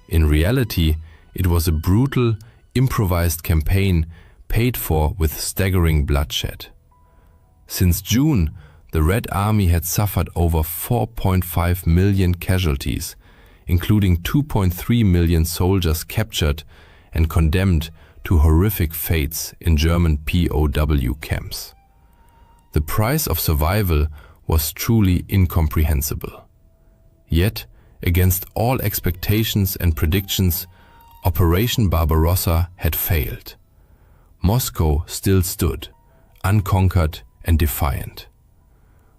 In reality, it was a brutal, improvised campaign paid for with staggering bloodshed. Since June, the Red Army had suffered over 4.5 million casualties, including 2.3 million soldiers captured and condemned to horrific fates in German POW camps. The price of survival was truly incomprehensible. Yet, against all expectations and predictions, Operation Barbarossa had failed. Moscow still stood, unconquered and defiant.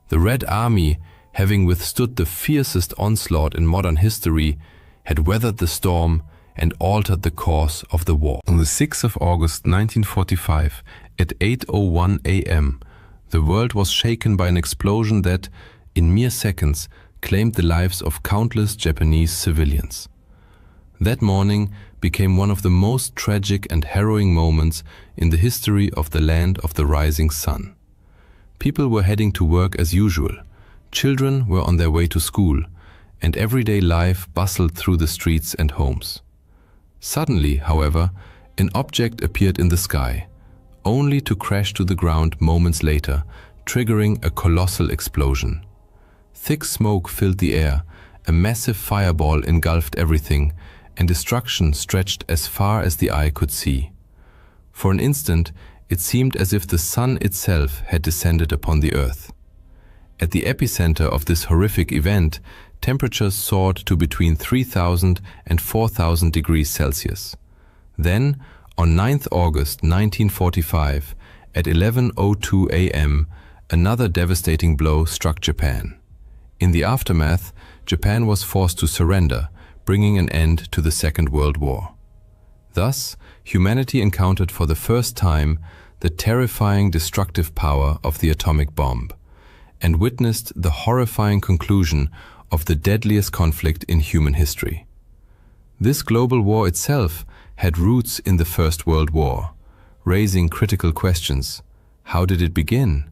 The Red Army, having withstood the fiercest onslaught in modern history, had weathered the storm and altered the course of the war. On the 6th of August 1945, at 8:01 a.m., the world was shaken by an explosion that, in mere seconds, claimed the lives of countless Japanese civilians. That morning became one of the most tragic and harrowing moments in the history of the land of the rising sun. People were heading to work as usual, children were on their way to school, and everyday life bustled through the streets and homes. Suddenly, however, an object appeared in the sky, only to crash to the ground moments later, triggering a colossal explosion. Thick smoke filled the air, a massive fireball engulfed everything, and destruction stretched as far as the eye could see. For an instant, it seemed as if the sun itself had descended upon the earth. At the epicenter of this horrific event, temperatures soared to between 3,000 and 4,000 degrees Celsius. Then, on 9th August 1945, at 11:02 a.m., another devastating blow struck Japan. In the aftermath, Japan was forced to surrender, bringing an end to the Second World War. Thus, humanity encountered for the first time the terrifying destructive power of the atomic bomb, and witnessed the horrifying conclusion of the deadliest conflict in human history. This global war itself had roots in the First World War, raising critical questions. How did it begin?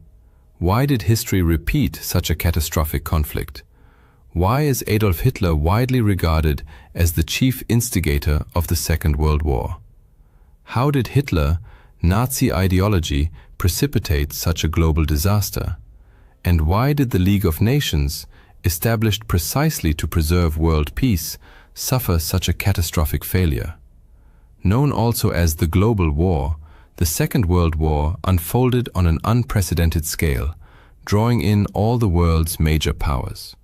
Why did history repeat such a catastrophic conflict? Why is Adolf Hitler widely regarded as the chief instigator of the Second World War? How did Hitler, Nazi ideology, precipitate such a global disaster? And why did the League of Nations, established precisely to preserve world peace, suffer such a catastrophic failure? Known also as the Global War, the Second World War unfolded on an unprecedented scale, drawing in all the world's major powers.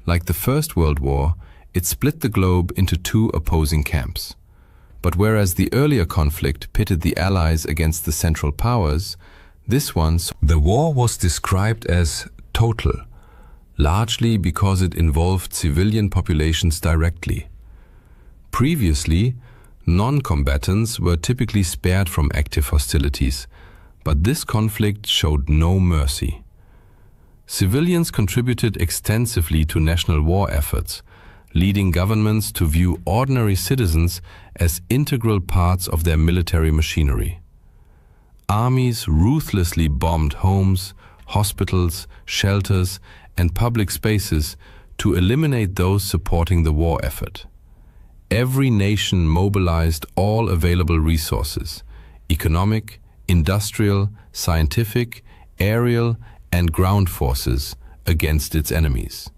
Like the First World War, it split the globe into two opposing camps. But whereas the earlier conflict pitted the Allies against the Central Powers, this one, the war was described as total, largely because it involved civilian populations directly. Previously, non-combatants were typically spared from active hostilities, but this conflict showed no mercy. Civilians contributed extensively to national war efforts, leading governments to view ordinary citizens as integral parts of their military machinery. Armies ruthlessly bombed homes, hospitals, shelters, and public spaces to eliminate those supporting the war effort. Every nation mobilized all available resources: economic, industrial, scientific, aerial, and ground forces against its enemies.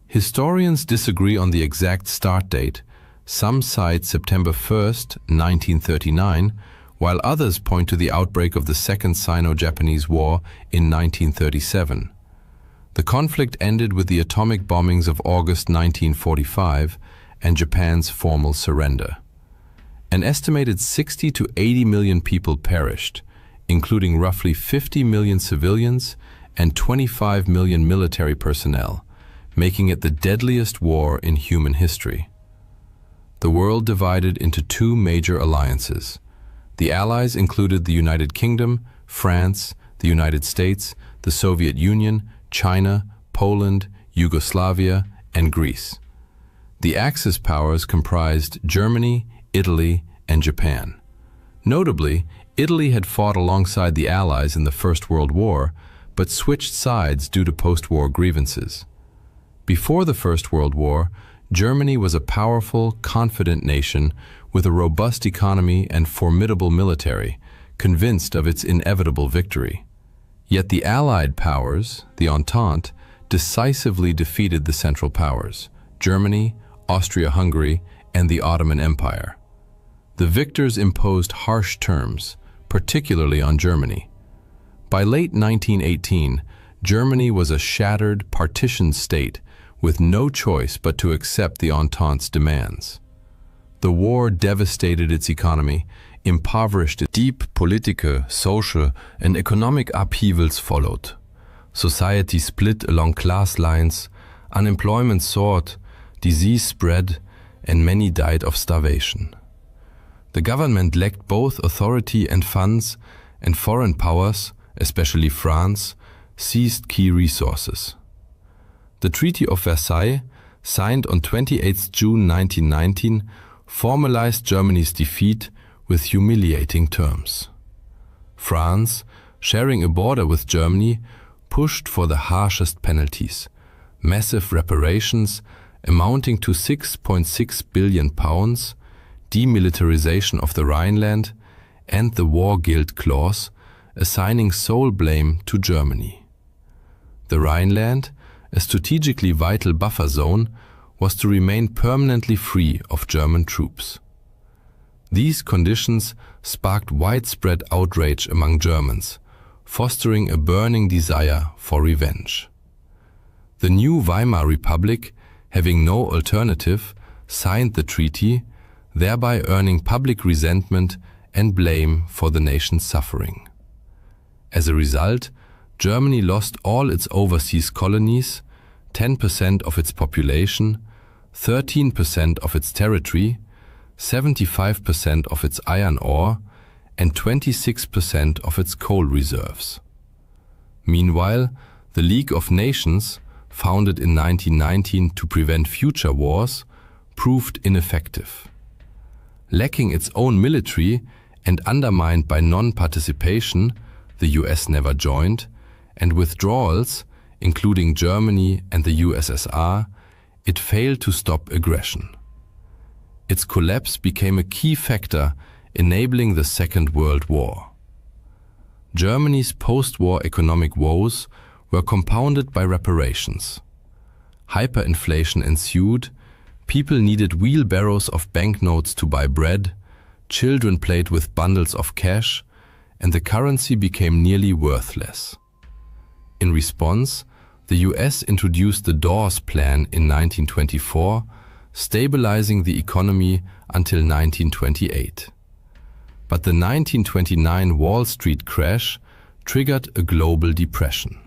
Historians disagree on the exact start date. Some cite September 1st, 1939, while others point to the outbreak of the Second Sino-Japanese War in 1937. The conflict ended with the atomic bombings of August 1945 and Japan's formal surrender. An estimated 60 to 80 million people perished, including roughly 50 million civilians and 25 million military personnel, making it the deadliest war in human history. The world divided into two major alliances. The Allies included the United Kingdom, France, the United States, the Soviet Union, China, Poland, Yugoslavia, and Greece. The Axis powers comprised Germany, Italy, and Japan. Notably, Italy had fought alongside the Allies in the First World War, but switched sides due to post-war grievances. Before the First World War, Germany was a powerful, confident nation with a robust economy and formidable military, convinced of its inevitable victory. Yet the Allied powers, the Entente, decisively defeated the Central Powers, Germany, Austria-Hungary, and the Ottoman Empire. The victors imposed harsh terms, particularly on Germany. By late 1918, Germany was a shattered, partitioned state with no choice but to accept the Entente's demands. The war devastated its economy, impoverished it. Deep political, social, and economic upheavals followed. Society split along class lines, unemployment soared, disease spread, and many died of starvation. The government lacked both authority and funds, and foreign powers, especially France, seized key resources. The Treaty of Versailles, signed on 28 June 1919, formalized Germany's defeat with humiliating terms. France, sharing a border with Germany, pushed for the harshest penalties, massive reparations amounting to £6.6 billion, demilitarization of the Rhineland, and the War Guilt Clause, assigning sole blame to Germany. The Rhineland, a strategically vital buffer zone, was to remain permanently free of German troops. These conditions sparked widespread outrage among Germans, fostering a burning desire for revenge. The new Weimar Republic, having no alternative, signed the treaty, thereby earning public resentment and blame for the nation's suffering. As a result, Germany lost all its overseas colonies, 10% of its population, 13% of its territory, 75% of its iron ore, and 26% of its coal reserves. Meanwhile, the League of Nations, founded in 1919 to prevent future wars, proved ineffective. Lacking its own military and undermined by non-participation, the US never joined, and withdrawals, including Germany and the USSR, it failed to stop aggression. Its collapse became a key factor enabling the Second World War. Germany's post-war economic woes were compounded by reparations. Hyperinflation ensued, people needed wheelbarrows of banknotes to buy bread, children played with bundles of cash, and the currency became nearly worthless. In response, the US introduced the Dawes Plan in 1924, stabilizing the economy until 1928. But the 1929 Wall Street crash triggered a global depression.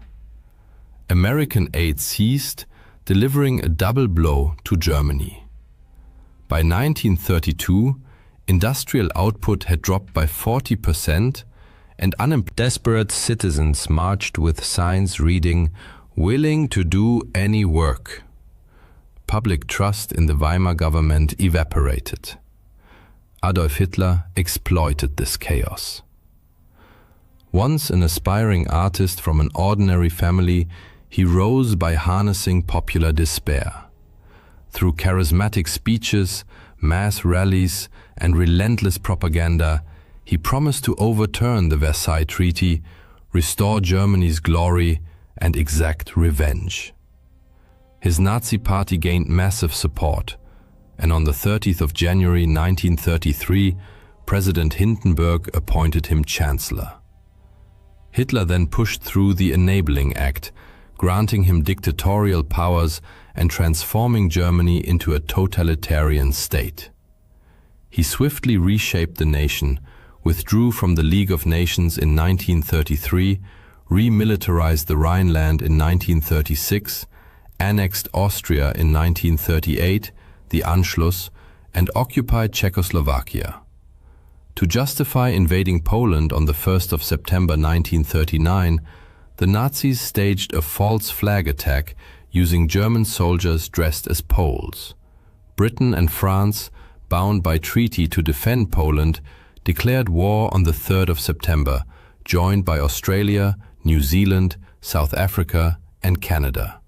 American aid ceased, delivering a double blow to Germany. By 1932, industrial output had dropped by 40%, and desperate citizens marched with signs reading, "Willing to do any work." Public trust in the Weimar government evaporated. Adolf Hitler exploited this chaos. Once an aspiring artist from an ordinary family, he rose by harnessing popular despair. Through charismatic speeches, mass rallies, and relentless propaganda, he promised to overturn the Versailles Treaty, restore Germany's glory, and exact revenge. His Nazi party gained massive support, and on the 30th of January 1933, President Hindenburg appointed him Chancellor. Hitler then pushed through the Enabling Act, granting him dictatorial powers and transforming Germany into a totalitarian state. He swiftly reshaped the nation, withdrew from the League of Nations in 1933, remilitarized the Rhineland in 1936, annexed Austria in 1938, the Anschluss, and occupied Czechoslovakia. To justify invading Poland on the 1st of September 1939, the Nazis staged a false flag attack using German soldiers dressed as Poles. Britain and France, bound by treaty to defend Poland, declared war on the 3rd of September, joined by Australia, New Zealand, South Africa, and Canada.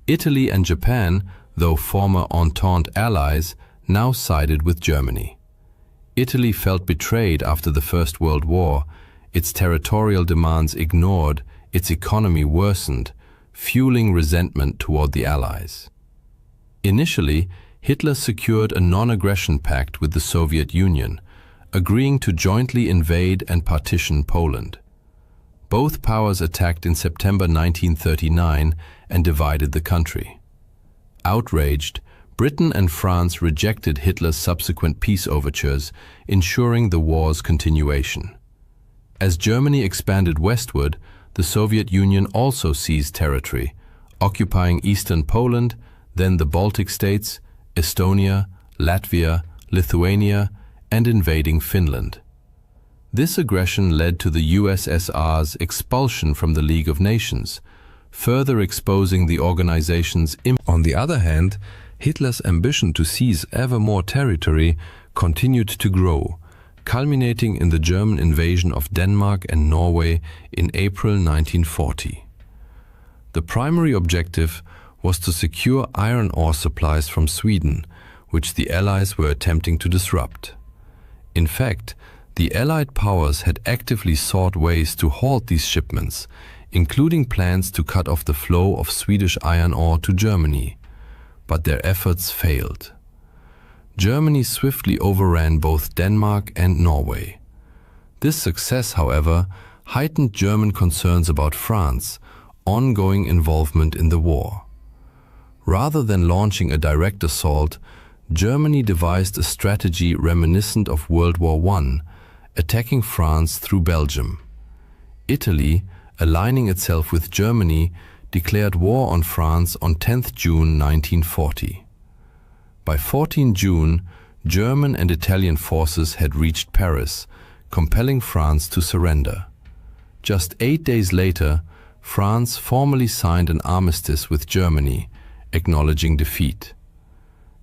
Italy and Japan, though former Entente allies, now sided with Germany. Italy felt betrayed after the First World War, its territorial demands ignored, its economy worsened, fueling resentment toward the Allies. Initially, Hitler secured a non-aggression pact with the Soviet Union, agreeing to jointly invade and partition Poland. Both powers attacked in September 1939 and divided the country. Outraged, Britain and France rejected Hitler's subsequent peace overtures, ensuring the war's continuation. As Germany expanded westward, the Soviet Union also seized territory, occupying eastern Poland, then the Baltic states, Estonia, Latvia, Lithuania, and invading Finland. This aggression led to the USSR's expulsion from the League of Nations, further exposing the organization's impact. On the other hand, Hitler's ambition to seize ever more territory continued to grow, culminating in the German invasion of Denmark and Norway in April 1940. The primary objective was to secure iron ore supplies from Sweden, which the Allies were attempting to disrupt. In fact, The Allied powers had actively sought ways to halt these shipments, including plans to cut off the flow of Swedish iron ore to Germany, but their efforts failed. Germany swiftly overran both Denmark and Norway. This success, however, heightened German concerns about France's ongoing involvement in the war. Rather than launching a direct assault, Germany devised a strategy reminiscent of World War I, attacking France through Belgium. Italy, aligning itself with Germany, declared war on France on 10 June 1940. By 14 June, German and Italian forces had reached Paris, compelling France to surrender. Just 8 days later, France formally signed an armistice with Germany, acknowledging defeat.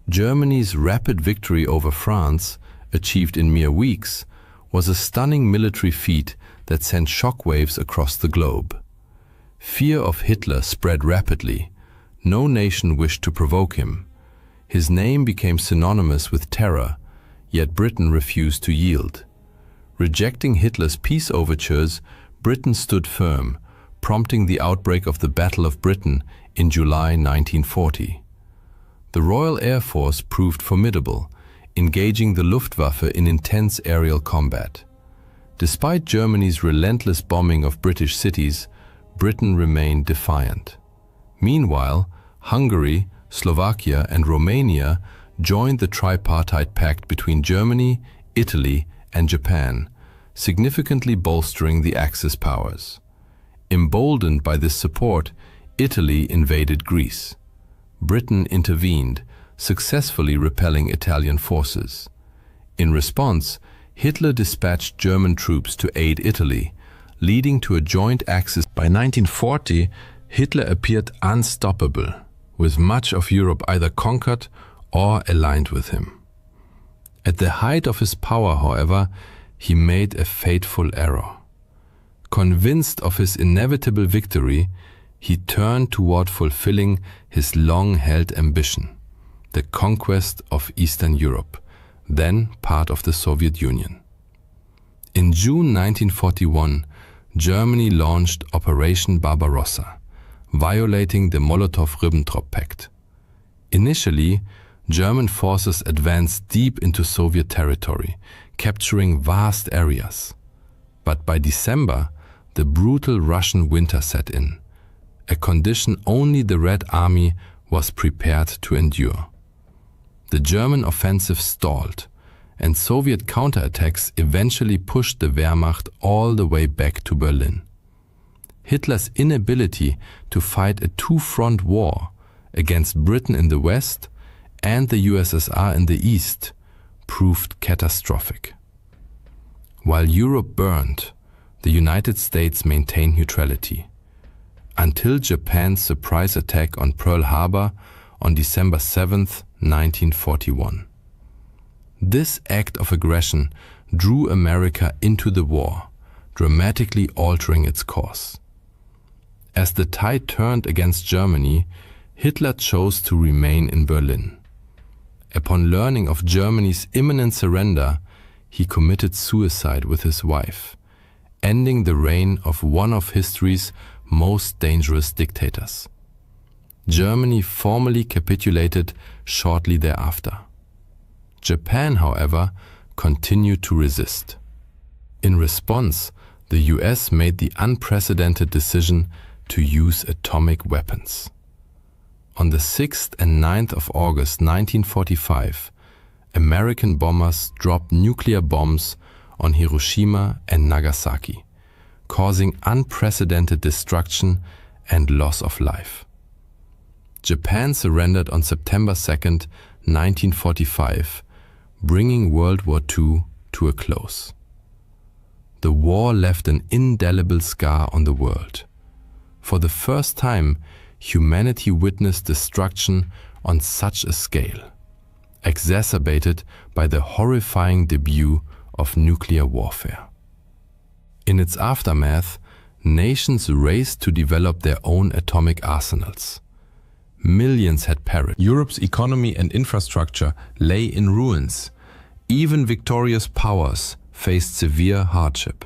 Germany's rapid victory over France, achieved in mere weeks, was a stunning military feat that sent shockwaves across the globe. Fear of Hitler spread rapidly. No nation wished to provoke him. His name became synonymous with terror, yet Britain refused to yield. Rejecting Hitler's peace overtures, Britain stood firm, prompting the outbreak of the Battle of Britain in July 1940. The Royal Air Force proved formidable, engaging the Luftwaffe in intense aerial combat. Despite Germany's relentless bombing of British cities, Britain remained defiant. Meanwhile, Hungary, Slovakia, and Romania joined the tripartite pact between Germany, Italy, and Japan, significantly bolstering the Axis powers. Emboldened by this support, Italy invaded Greece. Britain intervened, successfully repelling Italian forces. In response, Hitler dispatched German troops to aid Italy, leading to a joint Axis. By 1940, Hitler appeared unstoppable, with much of Europe either conquered or aligned with him. At the height of his power, however, he made a fateful error. Convinced of his inevitable victory, he turned toward fulfilling his long-held ambition, the conquest of Eastern Europe, then part of the Soviet Union. In June 1941, Germany launched Operation Barbarossa, violating the Molotov-Ribbentrop Pact. Initially, German forces advanced deep into Soviet territory, capturing vast areas. But by December, the brutal Russian winter set in, a condition only the Red Army was prepared to endure. The German offensive stalled, and Soviet counterattacks eventually pushed the Wehrmacht all the way back to Berlin. Hitler's inability to fight a two-front war against Britain in the west and the USSR in the east proved catastrophic. While Europe burned, the United States maintained neutrality, until Japan's surprise attack on Pearl Harbor on December 7, 1941. This act of aggression drew America into the war, dramatically altering its course. As the tide turned against Germany, Hitler chose to remain in Berlin. Upon learning of Germany's imminent surrender, he committed suicide with his wife, ending the reign of one of history's most dangerous dictators. Germany formally capitulated shortly thereafter. Japan, however, continued to resist. In response, the US made the unprecedented decision to use atomic weapons. On the 6th and 9th of August 1945, American bombers dropped nuclear bombs on Hiroshima and Nagasaki, causing unprecedented destruction and loss of life. Japan surrendered on September 2, 1945, bringing World War II to a close. The war left an indelible scar on the world. For the first time, humanity witnessed destruction on such a scale, exacerbated by the horrifying debut of nuclear warfare. In its aftermath, nations raced to develop their own atomic arsenals. Millions had perished. Europe's economy and infrastructure lay in ruins. Even victorious powers faced severe hardship.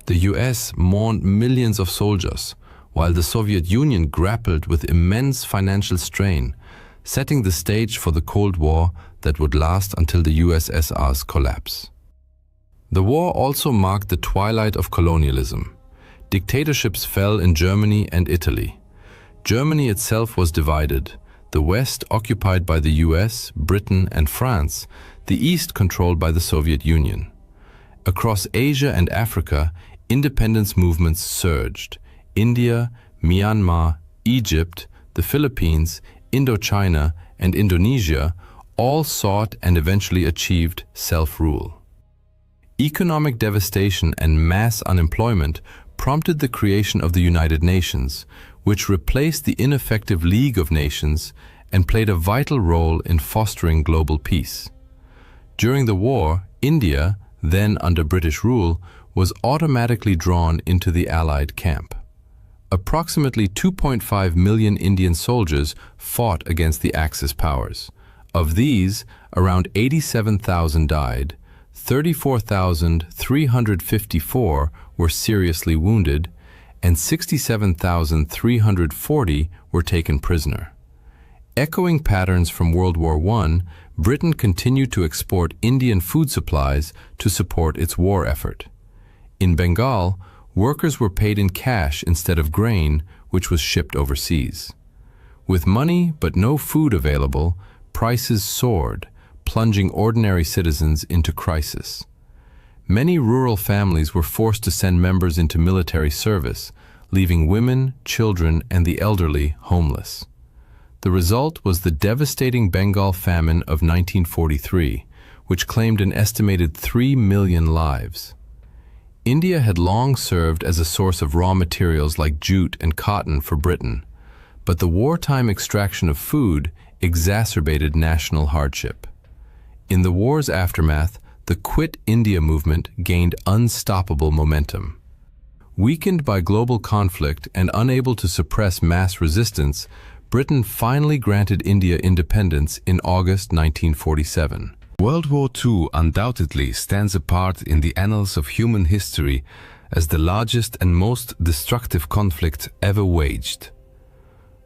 The US mourned millions of soldiers, while the Soviet Union grappled with immense financial strain, setting the stage for the Cold War that would last until the USSR's collapse. The war also marked the twilight of colonialism. Dictatorships fell in Germany and Italy. Germany itself was divided, the West occupied by the US, Britain, and France, the East controlled by the Soviet Union. Across Asia and Africa, independence movements surged. India, Myanmar, Egypt, the Philippines, Indochina, and Indonesia all sought and eventually achieved self-rule. Economic devastation and mass unemployment prompted the creation of the United Nations, which replaced the ineffective League of Nations and played a vital role in fostering global peace. During the war, India, then under British rule, was automatically drawn into the Allied camp. Approximately 2.5 million Indian soldiers fought against the Axis powers. Of these, around 87,000 died, 34,354 were seriously wounded, and 67,340 were taken prisoner. Echoing patterns from World War I, Britain continued to export Indian food supplies to support its war effort. In Bengal, workers were paid in cash instead of grain, which was shipped overseas. With money but no food available, prices soared, plunging ordinary citizens into crisis. Many rural families were forced to send members into military service, leaving women, children, and the elderly homeless. The result was the devastating Bengal famine of 1943, which claimed an estimated 3 million lives. India had long served as a source of raw materials like jute and cotton for Britain, but the wartime extraction of food exacerbated national hardship. In the war's aftermath, the Quit India movement gained unstoppable momentum. Weakened by global conflict and unable to suppress mass resistance, Britain finally granted India independence in August 1947. World War II undoubtedly stands apart in the annals of human history as the largest and most destructive conflict ever waged.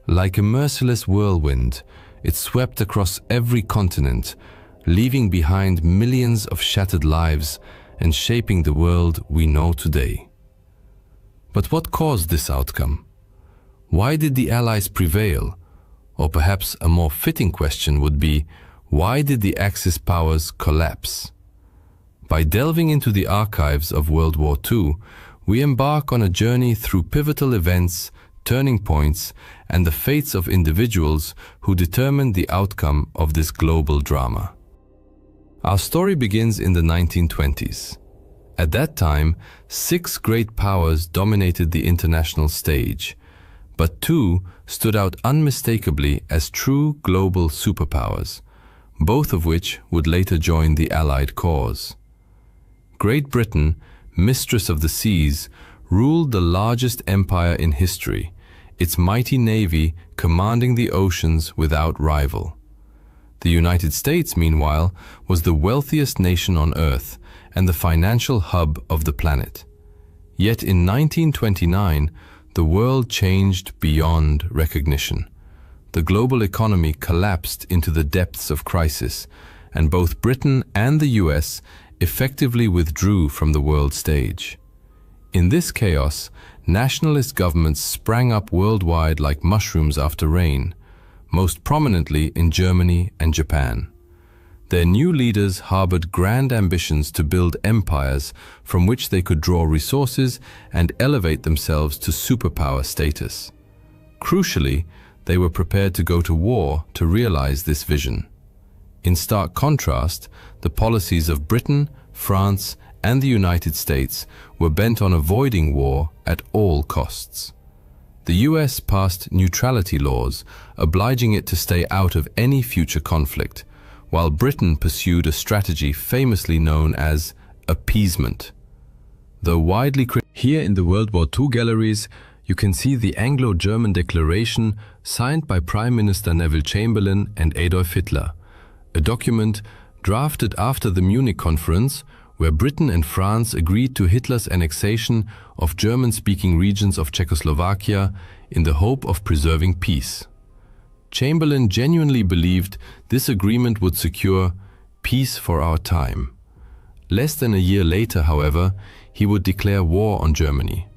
Like a merciless whirlwind, it swept across every continent, leaving behind millions of shattered lives and shaping the world we know today. But what caused this outcome? Why did the Allies prevail? Or perhaps a more fitting question would be, why did the Axis powers collapse? By delving into the archives of World War II, we embark on a journey through pivotal events, turning points, and the fates of individuals who determined the outcome of this global drama. Our story begins in the 1920s. At that time, 6 great powers dominated the international stage, but 2 stood out unmistakably as true global superpowers, both of which would later join the Allied cause. Great Britain, mistress of the seas, ruled the largest empire in history, its mighty navy commanding the oceans without rival. The United States, meanwhile, was the wealthiest nation on Earth and the financial hub of the planet. Yet in 1929, the world changed beyond recognition. The global economy collapsed into the depths of crisis, and both Britain and the US effectively withdrew from the world stage. In this chaos, nationalist governments sprang up worldwide like mushrooms after rain, most prominently in Germany and Japan. Their new leaders harbored grand ambitions to build empires from which they could draw resources and elevate themselves to superpower status. Crucially, they were prepared to go to war to realize this vision. In stark contrast, the policies of Britain, France, and the United States were bent on avoiding war at all costs. The US passed neutrality laws, obliging it to stay out of any future conflict, while Britain pursued a strategy famously known as appeasement. Though widely criticized, here in the World War II galleries, you can see the Anglo-German Declaration signed by Prime Minister Neville Chamberlain and Adolf Hitler, a document drafted after the Munich Conference, where Britain and France agreed to Hitler's annexation of German-speaking regions of Czechoslovakia in the hope of preserving peace. Chamberlain genuinely believed this agreement would secure peace for our time. Less than a year later, however, he would declare war on Germany.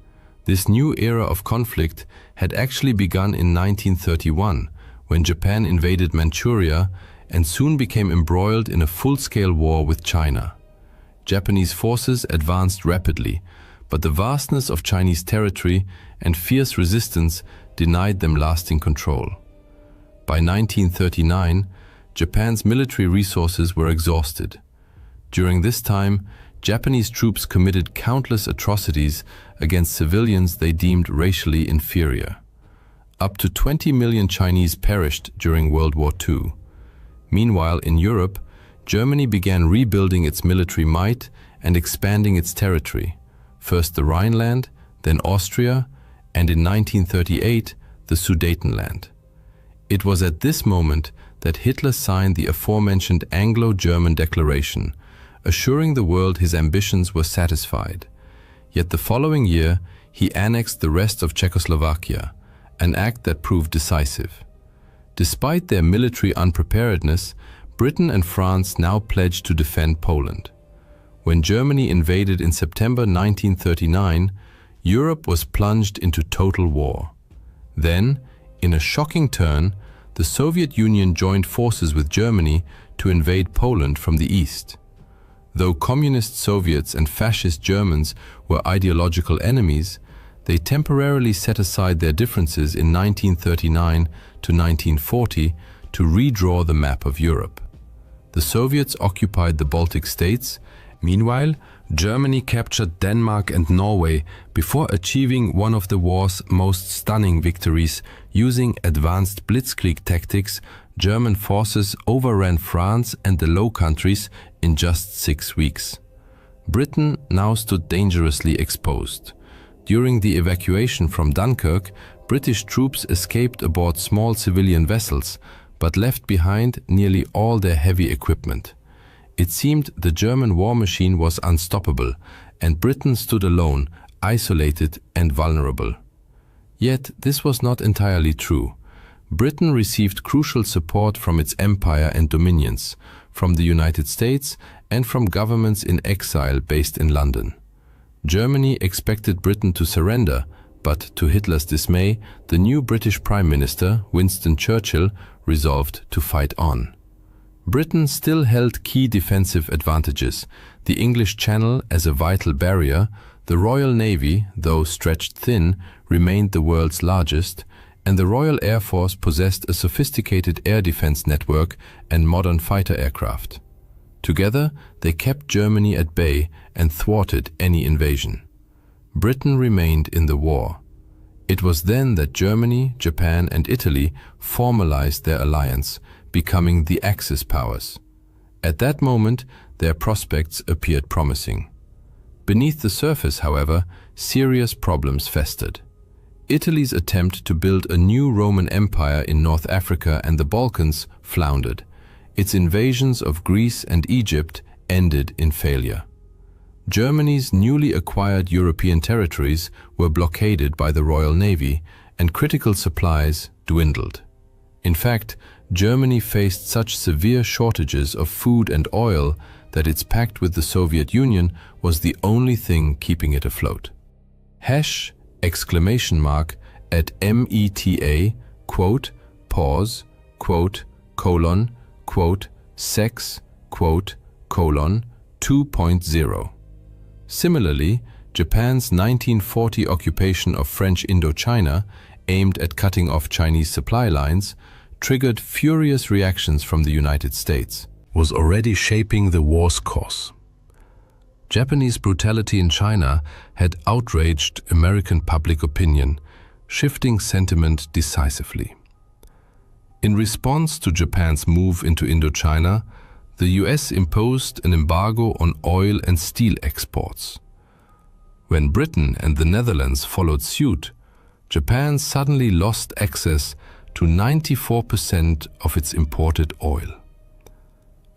This new era of conflict had actually begun in 1931, when Japan invaded Manchuria and soon became embroiled in a full-scale war with China. Japanese forces advanced rapidly, but the vastness of Chinese territory and fierce resistance denied them lasting control. By 1939, Japan's military resources were exhausted. During this time, Japanese troops committed countless atrocities against civilians they deemed racially inferior. Up to 20 million Chinese perished during World War II. Meanwhile, in Europe, Germany began rebuilding its military might and expanding its territory, first the Rhineland, then Austria, and in 1938, the Sudetenland. It was at this moment that Hitler signed the aforementioned Anglo-German Declaration, assuring the world his ambitions were satisfied. Yet the following year, he annexed the rest of Czechoslovakia, an act that proved decisive. Despite their military unpreparedness, Britain and France now pledged to defend Poland. When Germany invaded in September 1939, Europe was plunged into total war. Then, in a shocking turn, the Soviet Union joined forces with Germany to invade Poland from the east. Though communist Soviets and fascist Germans were ideological enemies, they temporarily set aside their differences in 1939 to 1940 to redraw the map of Europe. The Soviets occupied the Baltic states. Meanwhile, Germany captured Denmark and Norway before achieving one of the war's most stunning victories. Using advanced blitzkrieg tactics, German forces overran France and the Low Countries in just 6 weeks. Britain now stood dangerously exposed. During the evacuation from Dunkirk, British troops escaped aboard small civilian vessels, but left behind nearly all their heavy equipment. It seemed the German war machine was unstoppable, and Britain stood alone, isolated and vulnerable. Yet this was not entirely true. Britain received crucial support from its empire and dominions, from the United States and from governments in exile based in London. Germany expected Britain to surrender, but to Hitler's dismay, the new British Prime Minister, Winston Churchill, resolved to fight on. Britain still held key defensive advantages: the English Channel as a vital barrier, the Royal Navy, though stretched thin, remained the world's largest, and the Royal Air Force possessed a sophisticated air defense network and modern fighter aircraft. Together, they kept Germany at bay and thwarted any invasion. Britain remained in the war. It was then that Germany, Japan, and Italy formalized their alliance, becoming the Axis powers. At that moment, their prospects appeared promising. Beneath the surface, however, serious problems festered. Italy's attempt to build a new Roman Empire in North Africa and the Balkans floundered. Its invasions of Greece and Egypt ended in failure. Germany's newly acquired European territories were blockaded by the Royal Navy, and critical supplies dwindled. In fact, Germany faced such severe shortages of food and oil that its pact with the Soviet Union was the only thing keeping it afloat. !@META, pause, sex, 2.0. Similarly, Japan's 1940 occupation of French Indochina, aimed at cutting off Chinese supply lines, triggered furious reactions from the United States, was already shaping the war's course. Japanese brutality in China had outraged American public opinion, shifting sentiment decisively. In response to Japan's move into Indochina, the US imposed an embargo on oil and steel exports. When Britain and the Netherlands followed suit, Japan suddenly lost access to 94% of its imported oil.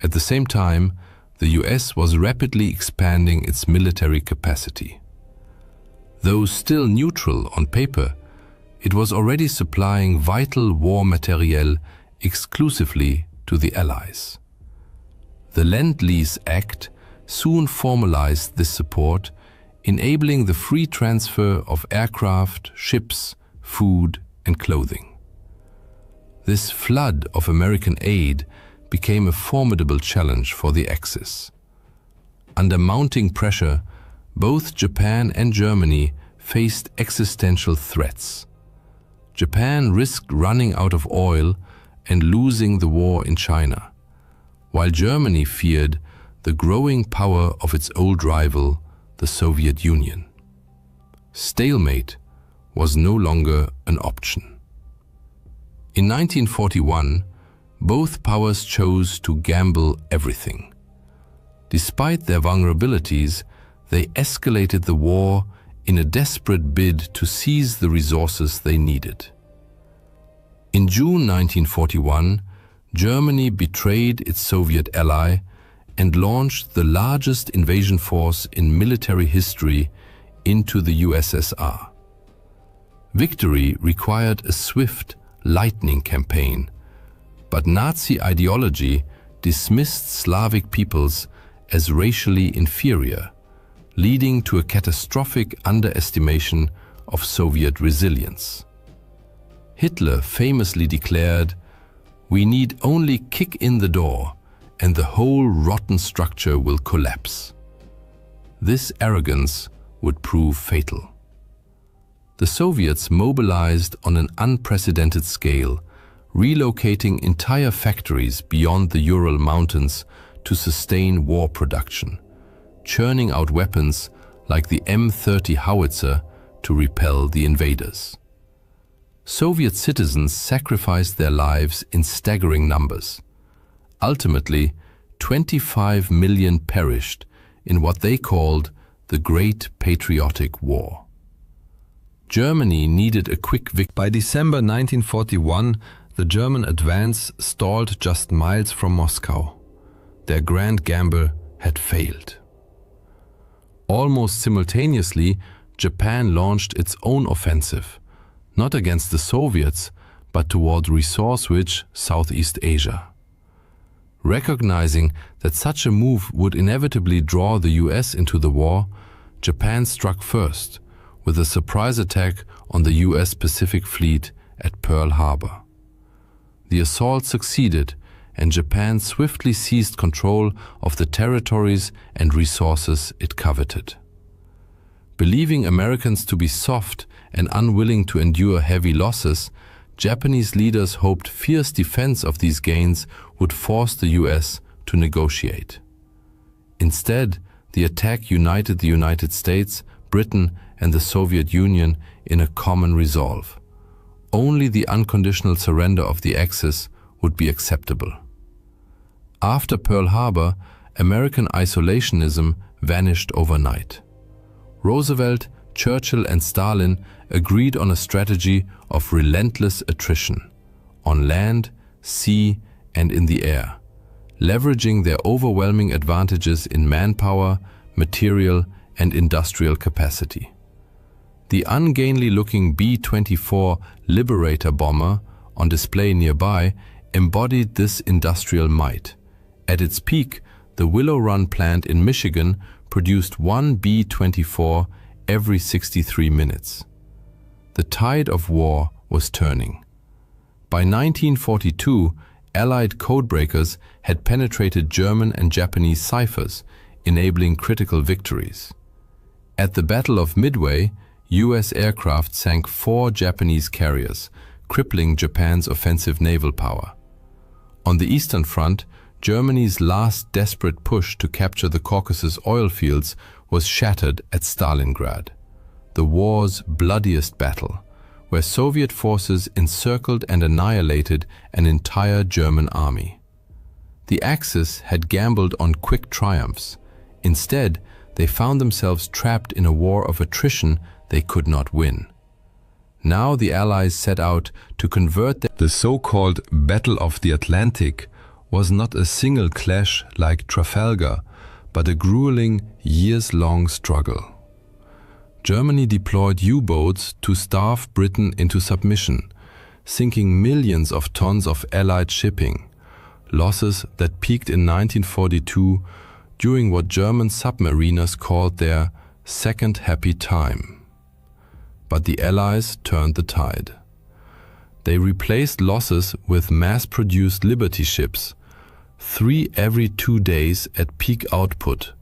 At the same time, the US was rapidly expanding its military capacity. Though still neutral on paper, it was already supplying vital war materiel exclusively to the Allies. The Lend-Lease Act soon formalized this support, enabling the free transfer of aircraft, ships, food, and clothing. This flood of American aid became a formidable challenge for the Axis. Under mounting pressure, both Japan and Germany faced existential threats. Japan risked running out of oil and losing the war in China, while Germany feared the growing power of its old rival, the Soviet Union. Stalemate was no longer an option. In 1941, both powers chose to gamble everything. Despite their vulnerabilities, they escalated the war in a desperate bid to seize the resources they needed. In June 1941, Germany betrayed its Soviet ally and launched the largest invasion force in military history into the USSR. Victory required a swift, lightning campaign, but Nazi ideology dismissed Slavic peoples as racially inferior, leading to a catastrophic underestimation of Soviet resilience. Hitler famously declared, "We need only kick in the door and the whole rotten structure will collapse." This arrogance would prove fatal. The Soviets mobilized on an unprecedented scale, relocating entire factories beyond the Ural Mountains to sustain war production, churning out weapons like the M30 howitzer to repel the invaders. Soviet citizens sacrificed their lives in staggering numbers. Ultimately, 25 million perished in what they called the Great Patriotic War. Germany needed a quick victory. By December 1941, the German advance stalled just miles from Moscow. Their grand gamble had failed. Almost simultaneously, Japan launched its own offensive, not against the Soviets, but toward resource-rich Southeast Asia. Recognizing that such a move would inevitably draw the US into the war, Japan struck first, with a surprise attack on the US Pacific Fleet at Pearl Harbor. The assault succeeded, and Japan swiftly seized control of the territories and resources it coveted. Believing Americans to be soft and unwilling to endure heavy losses, Japanese leaders hoped fierce defense of these gains would force the US to negotiate. Instead, the attack united the United States, Britain, and the Soviet Union in a common resolve. Only the unconditional surrender of the Axis would be acceptable. After Pearl Harbor, American isolationism vanished overnight. Roosevelt, Churchill, and Stalin agreed on a strategy of relentless attrition, on land, sea, and in the air, leveraging their overwhelming advantages in manpower, material, and industrial capacity. The ungainly-looking B-24 Liberator bomber, on display nearby, embodied this industrial might. At its peak, the Willow Run plant in Michigan produced one B-24 every 63 minutes. The tide of war was turning. By 1942, Allied codebreakers had penetrated German and Japanese ciphers, enabling critical victories. At the Battle of Midway, US aircraft sank 4 Japanese carriers, crippling Japan's offensive naval power. On the Eastern Front, Germany's last desperate push to capture the Caucasus oil fields was shattered at Stalingrad, the war's bloodiest battle, where Soviet forces encircled and annihilated an entire German army. The Axis had gambled on quick triumphs. Instead, they found themselves trapped in a war of attrition they could not win. Now the Allies set out to convert the so-called Battle of the Atlantic was not a single clash like Trafalgar, but a grueling, years-long struggle. Germany deployed U-boats to starve Britain into submission, sinking millions of tons of Allied shipping, losses that peaked in 1942 during what German submariners called their second happy time. But the Allies turned the tide. They replaced losses with mass-produced Liberty ships, 3 every 2 days at peak output,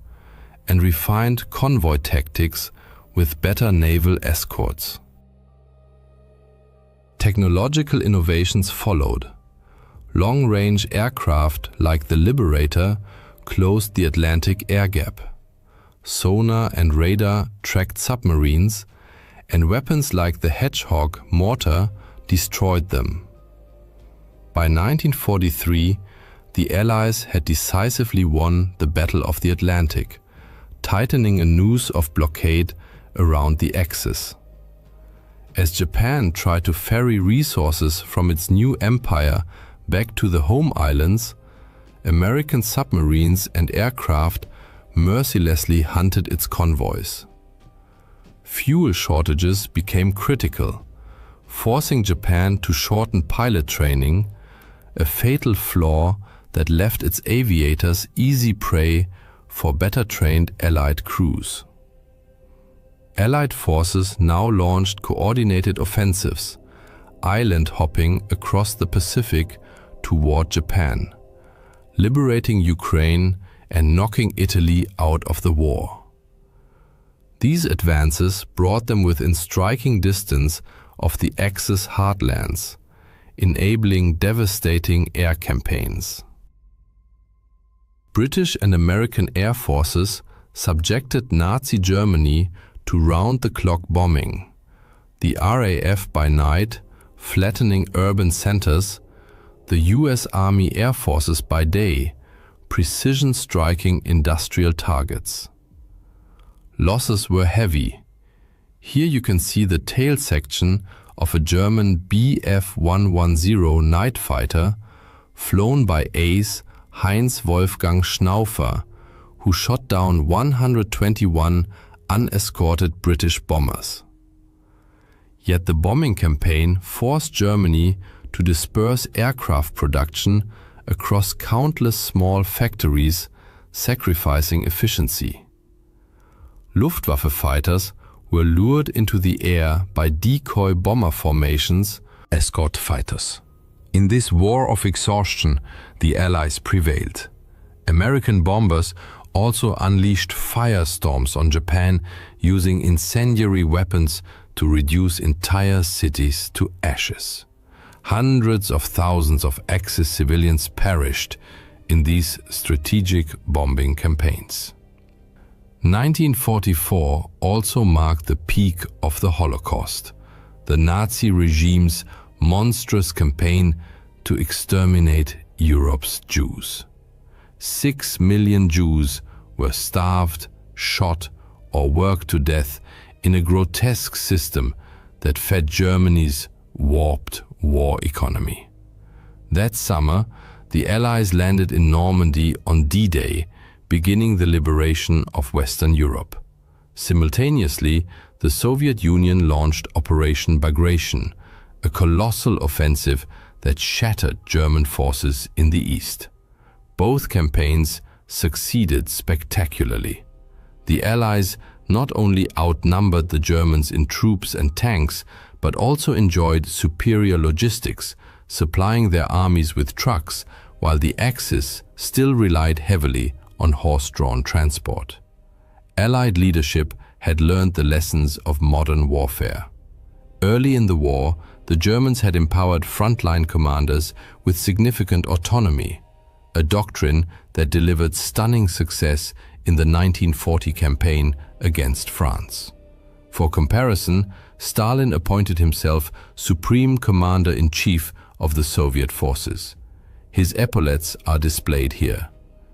and refined convoy tactics with better naval escorts. Technological innovations followed. Long-range aircraft like the Liberator closed the Atlantic air gap. Sonar and radar tracked submarines, and weapons like the Hedgehog mortar destroyed them. By 1943, the Allies had decisively won the Battle of the Atlantic, tightening a noose of blockade around the Axis. As Japan tried to ferry resources from its new empire back to the home islands, American submarines and aircraft mercilessly hunted its convoys. Fuel shortages became critical, forcing Japan to shorten pilot training, a fatal flaw that left its aviators easy prey for better-trained Allied crews. Allied forces now launched coordinated offensives, island hopping across the Pacific toward Japan, liberating Ukraine and knocking Italy out of the war. These advances brought them within striking distance of the Axis heartlands, enabling devastating air campaigns. British and American air forces subjected Nazi Germany to round-the-clock bombing, the RAF by night flattening urban centers, the US Army Air Forces by day precision striking industrial targets. Losses were heavy. Here you can see the tail section of a German Bf-110 night fighter flown by ace Heinz Wolfgang Schnaufer, who shot down 121 unescorted British bombers. Yet the bombing campaign forced Germany to disperse aircraft production across countless small factories, sacrificing efficiency. Luftwaffe fighters were lured into the air by decoy bomber formations, escort fighters. In this war of exhaustion, the Allies prevailed. American bombers also unleashed firestorms on Japan, using incendiary weapons to reduce entire cities to ashes. Hundreds of thousands of Axis civilians perished in these strategic bombing campaigns. 1944 also marked the peak of the Holocaust, the Nazi regime's monstrous campaign to exterminate Europe's Jews. 6 million Jews were starved, shot, or worked to death in a grotesque system that fed Germany's warped war economy. That summer, the Allies landed in Normandy on D-Day, beginning the liberation of Western Europe. Simultaneously, the Soviet Union launched Operation Bagration, a colossal offensive that shattered German forces in the east. Both campaigns succeeded spectacularly. The Allies not only outnumbered the Germans in troops and tanks, but also enjoyed superior logistics, supplying their armies with trucks, while the Axis still relied heavily on horse-drawn transport. Allied leadership had learned the lessons of modern warfare. Early in the war, the Germans had empowered frontline commanders with significant autonomy, a doctrine that delivered stunning success in the 1940 campaign against France. For comparison, Stalin appointed himself Supreme Commander-in-Chief of the Soviet forces. His epaulets are displayed here.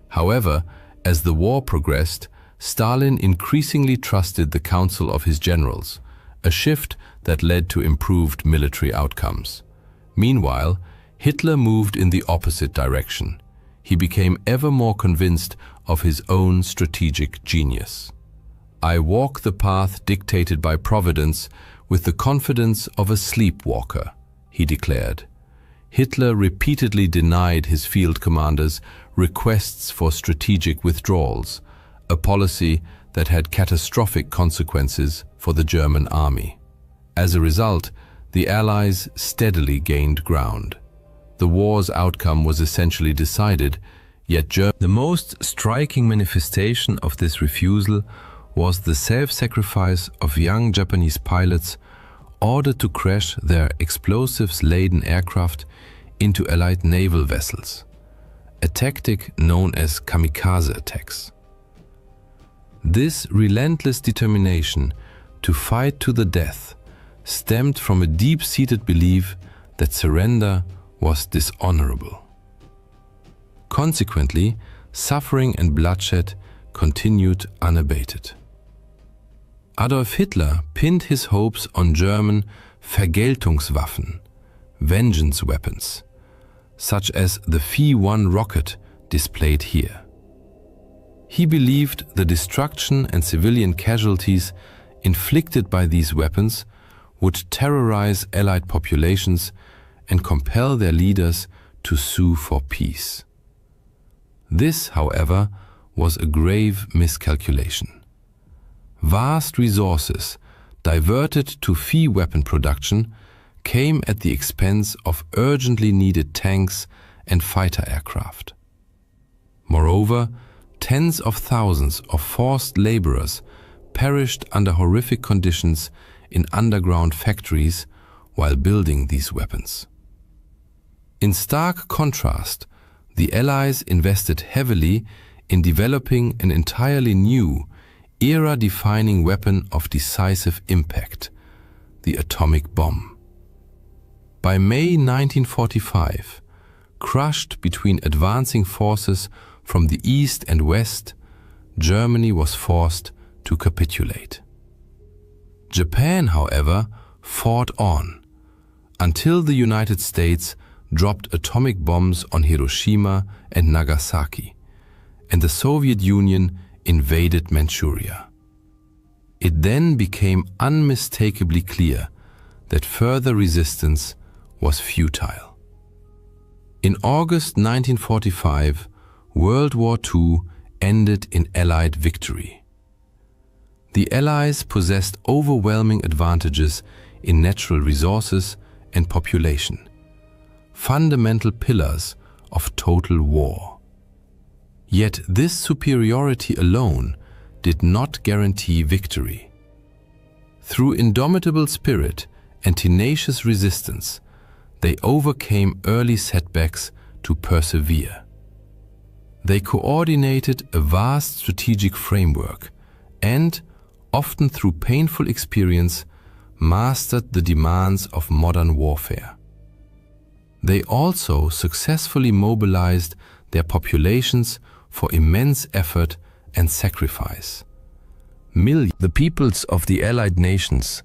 However, as the war progressed, Stalin increasingly trusted the counsel of his generals, a shift that led to improved military outcomes. Meanwhile, Hitler moved in the opposite direction. He became ever more convinced of his own strategic genius. "I walk the path dictated by Providence with the confidence of a sleepwalker," he declared. Hitler repeatedly denied his field commanders requests for strategic withdrawals, a policy that had catastrophic consequences for the German army. As a result, the Allies steadily gained ground. The war's outcome was essentially decided, yet the most striking manifestation of this refusal was the self-sacrifice of young Japanese pilots ordered to crash their explosives-laden aircraft into Allied naval vessels, a tactic known as kamikaze attacks. This relentless determination to fight to the death stemmed from a deep-seated belief that surrender was dishonorable. Consequently, suffering and bloodshed continued unabated. Adolf Hitler pinned his hopes on German Vergeltungswaffen, vengeance weapons, such as the Phi-1 rocket displayed here. He believed the destruction and civilian casualties inflicted by these weapons would terrorize Allied populations and compel their leaders to sue for peace. This, however, was a grave miscalculation. Vast resources diverted to Phi weapon production came at the expense of urgently needed tanks and fighter aircraft. Moreover, tens of thousands of forced laborers perished under horrific conditions in underground factories while building these weapons. In stark contrast, the Allies invested heavily in developing an entirely new, era-defining weapon of decisive impact, the atomic bomb. By May 1945, crushed between advancing forces from the east and west, Germany was forced to capitulate. Japan, however, fought on, until the United States dropped atomic bombs on Hiroshima and Nagasaki, and the Soviet Union invaded Manchuria. It then became unmistakably clear that further resistance was futile. In August 1945, World War II ended in Allied victory. The Allies possessed overwhelming advantages in natural resources and population, fundamental pillars of total war. Yet this superiority alone did not guarantee victory. Through indomitable spirit and tenacious resistance, they overcame early setbacks to persevere. They coordinated a vast strategic framework and, often through painful experience, mastered the demands of modern warfare. They also successfully mobilized their populations for immense effort and sacrifice. The peoples of the Allied nations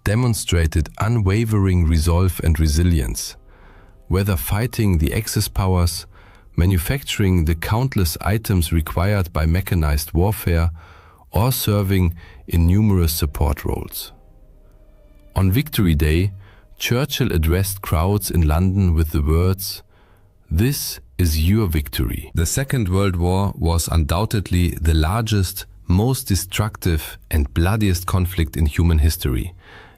demonstrated unwavering resolve and resilience, whether fighting the Axis powers, manufacturing the countless items required by mechanized warfare, or serving in numerous support roles. On Victory Day, Churchill addressed crowds in London with the words, "This is your victory." The Second World War was undoubtedly the largest, most destructive and bloodiest conflict in human history,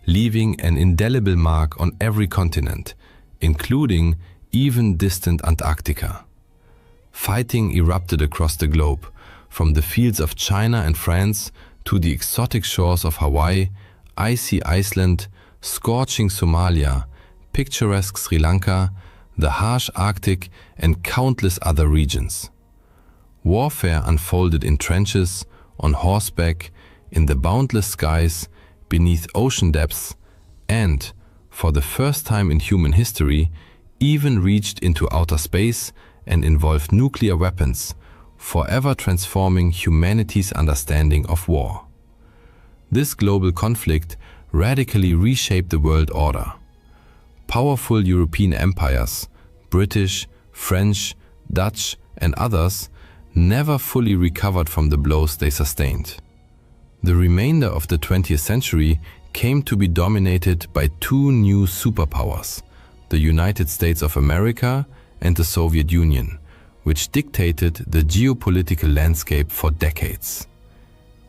leaving an indelible mark on every continent, including even distant Antarctica. Fighting erupted across the globe, from the fields of China and France to the exotic shores of Hawaii, icy Iceland, scorching Somalia, picturesque Sri Lanka, the harsh Arctic, and countless other regions. Warfare unfolded in trenches, on horseback, in the boundless skies, beneath ocean depths, and, for the first time in human history, even reached into outer space and involved nuclear weapons, forever transforming humanity's understanding of war. This global conflict radically reshaped the world order. Powerful European empires, British, French, Dutch, and others, never fully recovered from the blows they sustained. The remainder of the 20th century came to be dominated by two new superpowers, the United States of America and the Soviet Union, which dictated the geopolitical landscape for decades.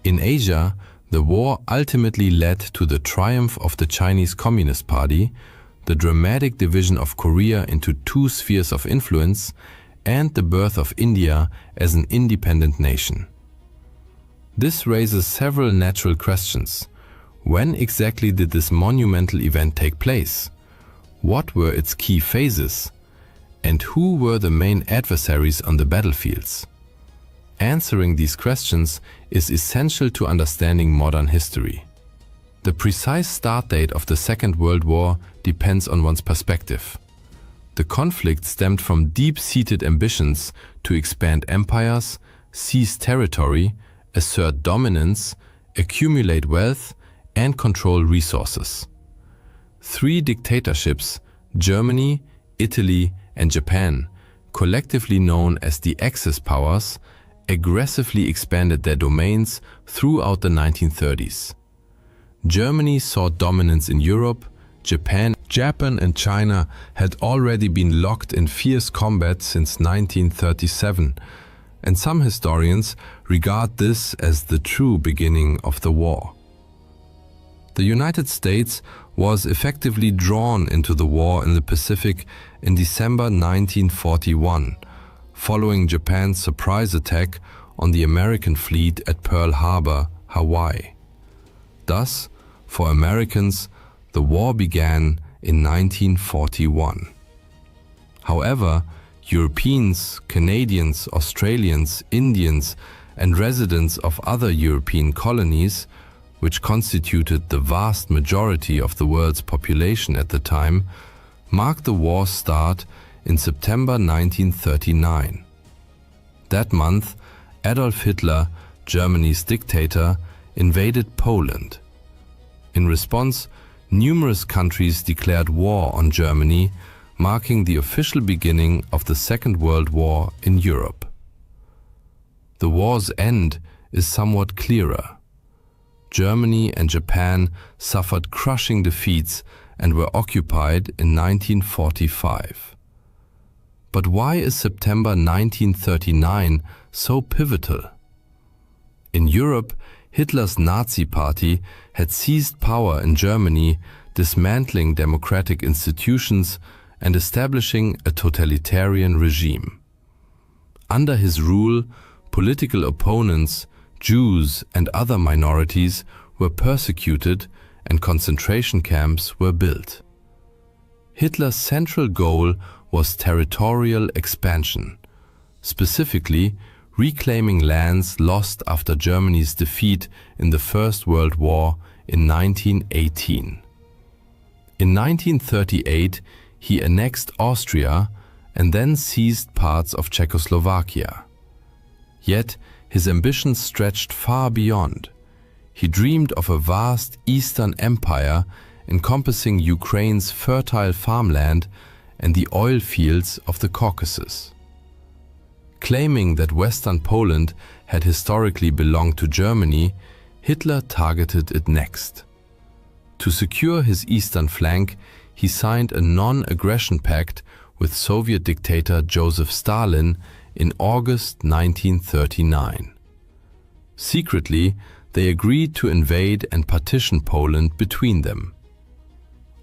In Asia, the war ultimately led to the triumph of the Chinese Communist Party, the dramatic division of Korea into two spheres of influence, and the birth of India as an independent nation. This raises several natural questions. When exactly did this monumental event take place? What were its key phases? And who were the main adversaries on the battlefields? Answering these questions is essential to understanding modern history. The precise start date of the Second World War depends on one's perspective. The conflict stemmed from deep-seated ambitions to expand empires, seize territory, assert dominance, accumulate wealth, and control resources. Three dictatorships, Germany, Italy, and Japan, collectively known as the Axis powers, aggressively expanded their domains throughout the 1930s. Germany saw dominance in Europe. Japan and China had already been locked in fierce combat since 1937, and some historians regard this as the true beginning of the war. The United States was effectively drawn into the war in the Pacific in December 1941, following Japan's surprise attack on the American fleet at Pearl Harbor, Hawaii. Thus, for Americans, the war began in 1941. However, Europeans, Canadians, Australians, Indians, and residents of other European colonies, which constituted the vast majority of the world's population at the time, marked the war's start in September 1939. That month, Adolf Hitler, Germany's dictator, invaded Poland. In response, numerous countries declared war on Germany, marking the official beginning of the Second World War in Europe. The war's end is somewhat clearer. Germany and Japan suffered crushing defeats and were occupied in 1945. But why is September 1939 so pivotal? In Europe, Hitler's Nazi Party had seized power in Germany, dismantling democratic institutions and establishing a totalitarian regime. Under his rule, political opponents, Jews and other minorities were persecuted and concentration camps were built. Hitler's central goal was territorial expansion, specifically reclaiming lands lost after Germany's defeat in the First World War in 1918. In 1938, he annexed Austria and then seized parts of Czechoslovakia. Yet, his ambitions stretched far beyond. He dreamed of a vast Eastern Empire encompassing Ukraine's fertile farmland and the oil fields of the Caucasus. Claiming that Western Poland had historically belonged to Germany, Hitler targeted it next. To secure his eastern flank, he signed a non-aggression pact with Soviet dictator Joseph Stalin in August 1939. Secretly, they agreed to invade and partition Poland between them.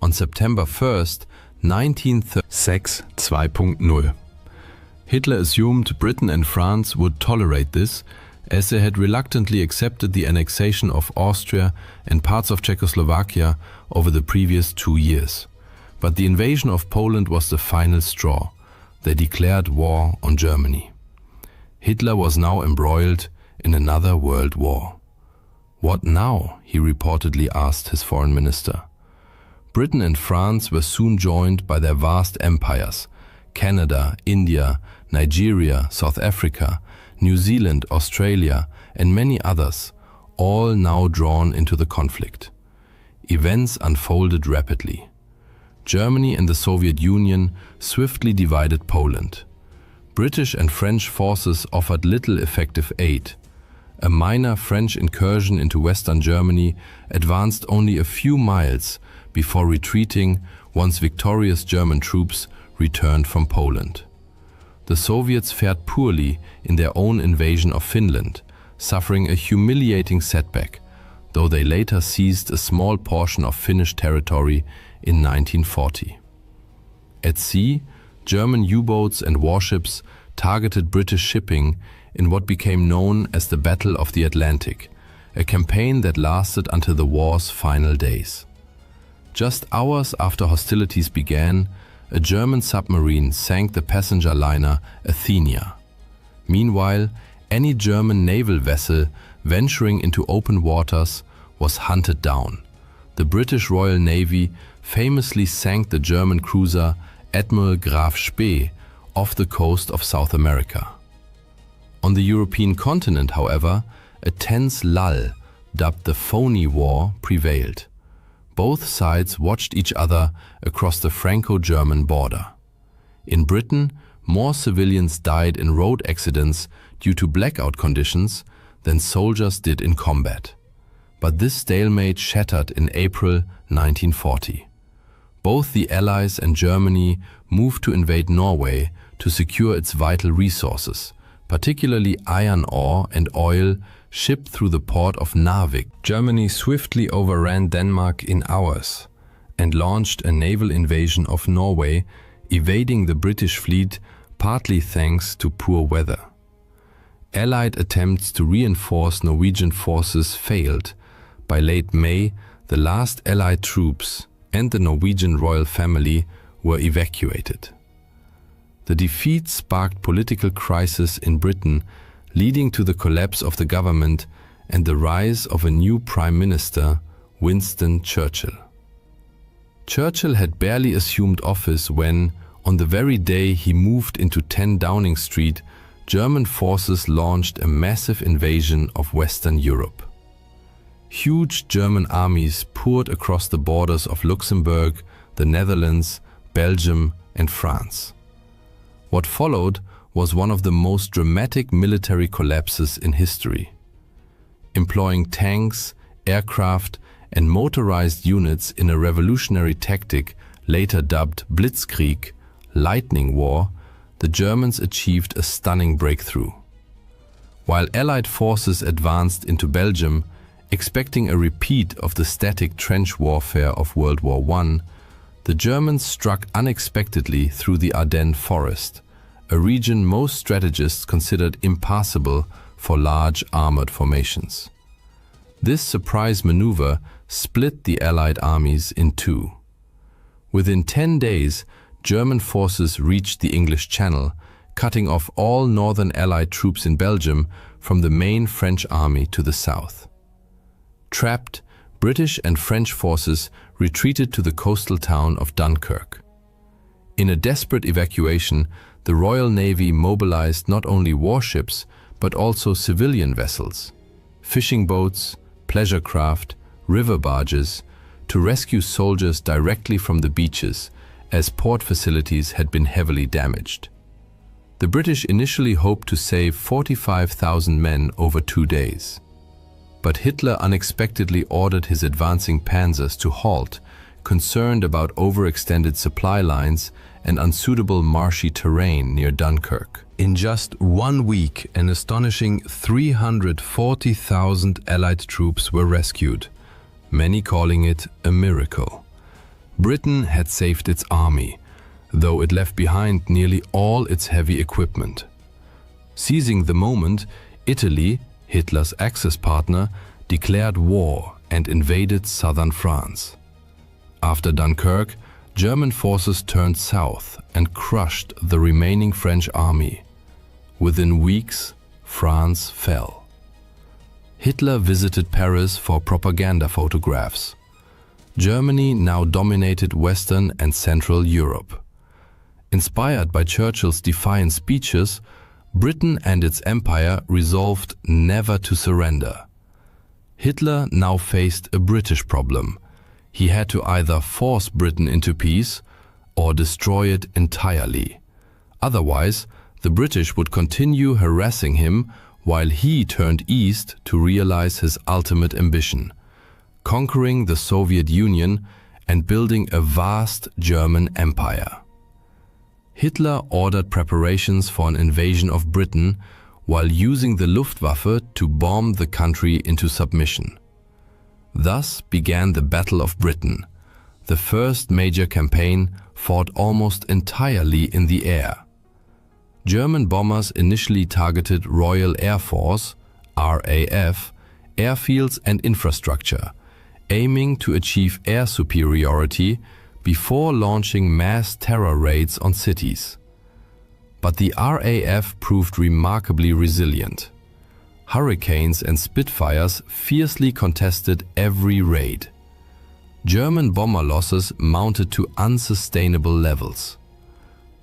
On September 1st, 1936 2.0, Hitler assumed Britain and France would tolerate this, as they had reluctantly accepted the annexation of Austria and parts of Czechoslovakia over the previous 2 years. But the invasion of Poland was the final straw. They declared war on Germany. Hitler was now embroiled in another world war. What now? He reportedly asked his foreign minister. Britain and France were soon joined by their vast empires: Canada, India, Nigeria, South Africa, New Zealand, Australia, and many others, all now drawn into the conflict. Events unfolded rapidly. Germany and the Soviet Union swiftly divided Poland. British and French forces offered little effective aid. A minor French incursion into Western Germany advanced only a few miles before retreating once victorious German troops returned from Poland. The Soviets fared poorly in their own invasion of Finland, suffering a humiliating setback, though they later seized a small portion of Finnish territory in 1940. At sea, German U-boats and warships targeted British shipping in what became known as the Battle of the Atlantic, a campaign that lasted until the war's final days. Just hours after hostilities began, a German submarine sank the passenger liner Athenia. Meanwhile, any German naval vessel venturing into open waters was hunted down. The British Royal Navy famously sank the German cruiser Admiral Graf Spee off the coast of South America. On the European continent, however, a tense lull, dubbed the Phony War, prevailed. Both sides watched each other across the Franco-German border. In Britain, more civilians died in road accidents due to blackout conditions than soldiers did in combat. But this stalemate shattered in April 1940. Both the Allies and Germany moved to invade Norway to secure its vital resources, particularly iron ore and oil shipped through the port of Narvik. Germany swiftly overran Denmark in hours and launched a naval invasion of Norway, evading the British fleet partly thanks to poor weather. Allied attempts to reinforce Norwegian forces failed. By late May, the last Allied troops and the Norwegian royal family were evacuated. The defeat sparked political crisis in Britain, leading to the collapse of the government and the rise of a new Prime Minister, Winston Churchill. Churchill had barely assumed office when, on the very day he moved into 10 Downing Street, German forces launched a massive invasion of Western Europe. Huge German armies poured across the borders of Luxembourg, the Netherlands, Belgium, and France. What followed was one of the most dramatic military collapses in history. Employing tanks, aircraft, and motorized units in a revolutionary tactic later dubbed Blitzkrieg, Lightning War, the Germans achieved a stunning breakthrough. While Allied forces advanced into Belgium, expecting a repeat of the static trench warfare of World War I, the Germans struck unexpectedly through the Ardennes forest, a region most strategists considered impassable for large armored formations. This surprise maneuver split the Allied armies in two. Within 10 days, German forces reached the English Channel, cutting off all northern Allied troops in Belgium from the main French army to the south. Trapped, British and French forces retreated to the coastal town of Dunkirk. In a desperate evacuation, the Royal Navy mobilized not only warships but also civilian vessels, fishing boats, pleasure craft, river barges, to rescue soldiers directly from the beaches, as port facilities had been heavily damaged. The British initially hoped to save 45,000 men over 2 days. But Hitler unexpectedly ordered his advancing panzers to halt, concerned about overextended supply lines and unsuitable marshy terrain near Dunkirk. In just 1 week, an astonishing 340,000 Allied troops were rescued, many calling it a miracle. Britain had saved its army, though it left behind nearly all its heavy equipment. Seizing the moment, Italy, Hitler's Axis partner, declared war and invaded southern France. After Dunkirk, German forces turned south and crushed the remaining French army. Within weeks, France fell. Hitler visited Paris for propaganda photographs. Germany now dominated Western and Central Europe. Inspired by Churchill's defiant speeches, Britain and its empire resolved never to surrender. Hitler now faced a British problem. He had to either force Britain into peace or destroy it entirely. Otherwise, The British would continue harassing him while he turned east to realize his ultimate ambition, conquering the Soviet Union and building a vast German empire. Hitler ordered preparations for an invasion of Britain while using the Luftwaffe to bomb the country into submission. Thus began the Battle of Britain, the first major campaign fought almost entirely in the air. German bombers initially targeted Royal Air Force, RAF, airfields and infrastructure, aiming to achieve air superiority before launching mass terror raids on cities. But the RAF proved remarkably resilient. Hurricanes and Spitfires fiercely contested every raid. German bomber losses mounted to unsustainable levels.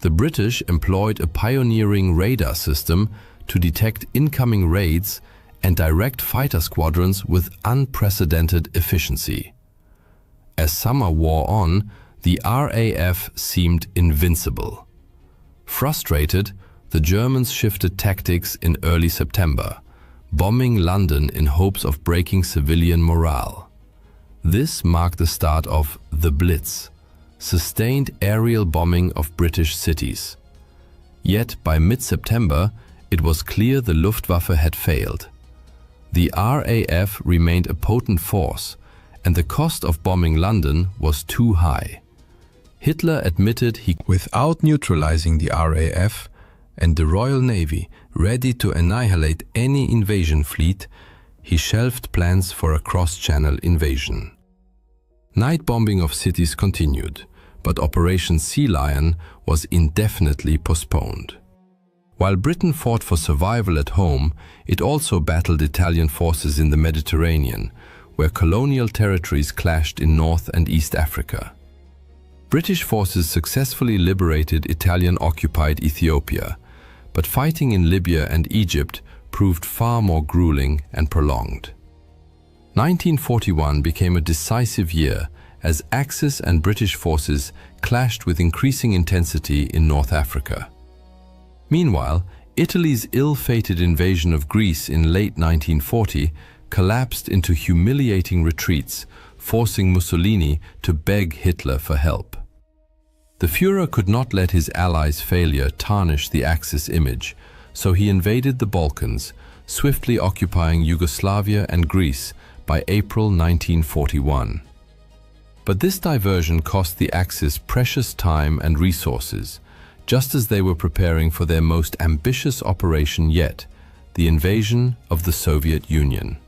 The British employed a pioneering radar system to detect incoming raids and direct fighter squadrons with unprecedented efficiency. As summer wore on, the RAF seemed invincible. Frustrated, the Germans shifted tactics in early September, bombing London in hopes of breaking civilian morale. This marked the start of the Blitz, sustained aerial bombing of British cities. Yet by mid-September, it was clear the Luftwaffe had failed. The RAF remained a potent force, and the cost of bombing London was too high. Hitler admitted he, without neutralizing the RAF and the Royal Navy ready to annihilate any invasion fleet, he shelved plans for a cross-channel invasion. Night bombing of cities continued, but Operation Sea Lion was indefinitely postponed. While Britain fought for survival at home, it also battled Italian forces in the Mediterranean, where colonial territories clashed in North and East Africa. British forces successfully liberated Italian-occupied Ethiopia, but fighting in Libya and Egypt proved far more grueling and prolonged. 1941 became a decisive year as Axis and British forces clashed with increasing intensity in North Africa. Meanwhile, Italy's ill-fated invasion of Greece in late 1940 collapsed into humiliating retreats, forcing Mussolini to beg Hitler for help. The Führer could not let his allies' failure tarnish the Axis image, so he invaded the Balkans, swiftly occupying Yugoslavia and Greece by April 1941. But this diversion cost the Axis precious time and resources, just as they were preparing for their most ambitious operation yet, the invasion of the Soviet Union.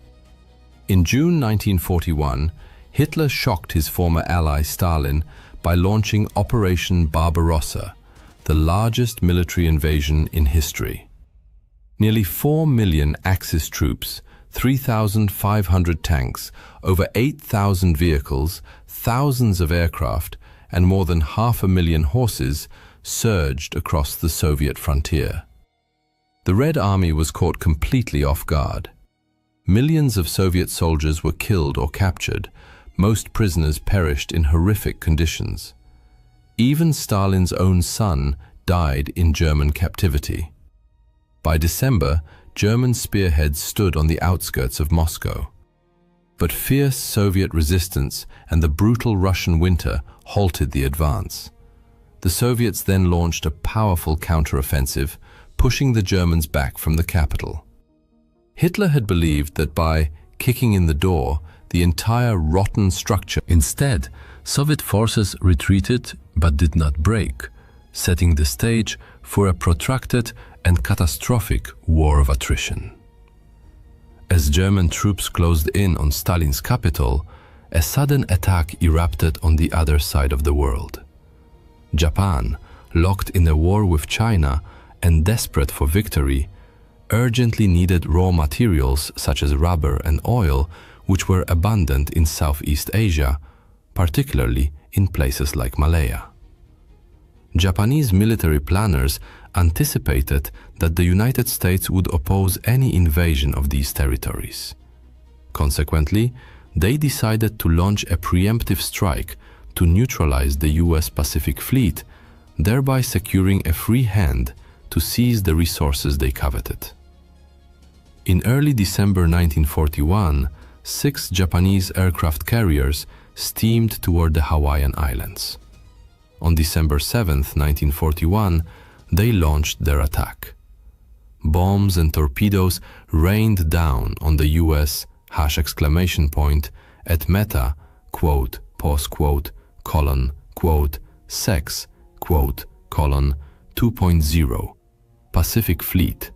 In June 1941, Hitler shocked his former ally Stalin by launching Operation Barbarossa, the largest military invasion in history. Nearly 4 million Axis troops, 3,500 tanks, over 8,000 vehicles, thousands of aircraft, and more than 500,000 horses surged across the Soviet frontier. The Red Army was caught completely off guard. Millions of Soviet soldiers were killed or captured. Most prisoners perished in horrific conditions. Even Stalin's own son died in German captivity. By December, German spearheads stood on the outskirts of Moscow. But fierce Soviet resistance and the brutal Russian winter halted the advance. The Soviets then launched a powerful counteroffensive, pushing the Germans back from the capital. Hitler had believed that by kicking in the door, the entire rotten structure. Instead, Soviet forces retreated but did not break, setting the stage for a protracted and catastrophic war of attrition. As German troops closed in on Stalin's capital, a sudden attack erupted on the other side of the world. Japan, locked in a war with China and desperate for victory, urgently needed raw materials such as rubber and oil, which were abundant in Southeast Asia, particularly in places like Malaya. Japanese military planners anticipated that the United States would oppose any invasion of these territories. Consequently, they decided to launch a preemptive strike to neutralize the US Pacific Fleet, thereby securing a free hand to seize the resources they coveted. In early December 1941, 6 Japanese aircraft carriers steamed toward the Hawaiian Islands. On December 7, 1941, they launched their attack. Bombs and torpedoes rained down on the US at Meta, quote, pause quote, colon, quote, sex, quote, colon, 2.0, Pacific Fleet,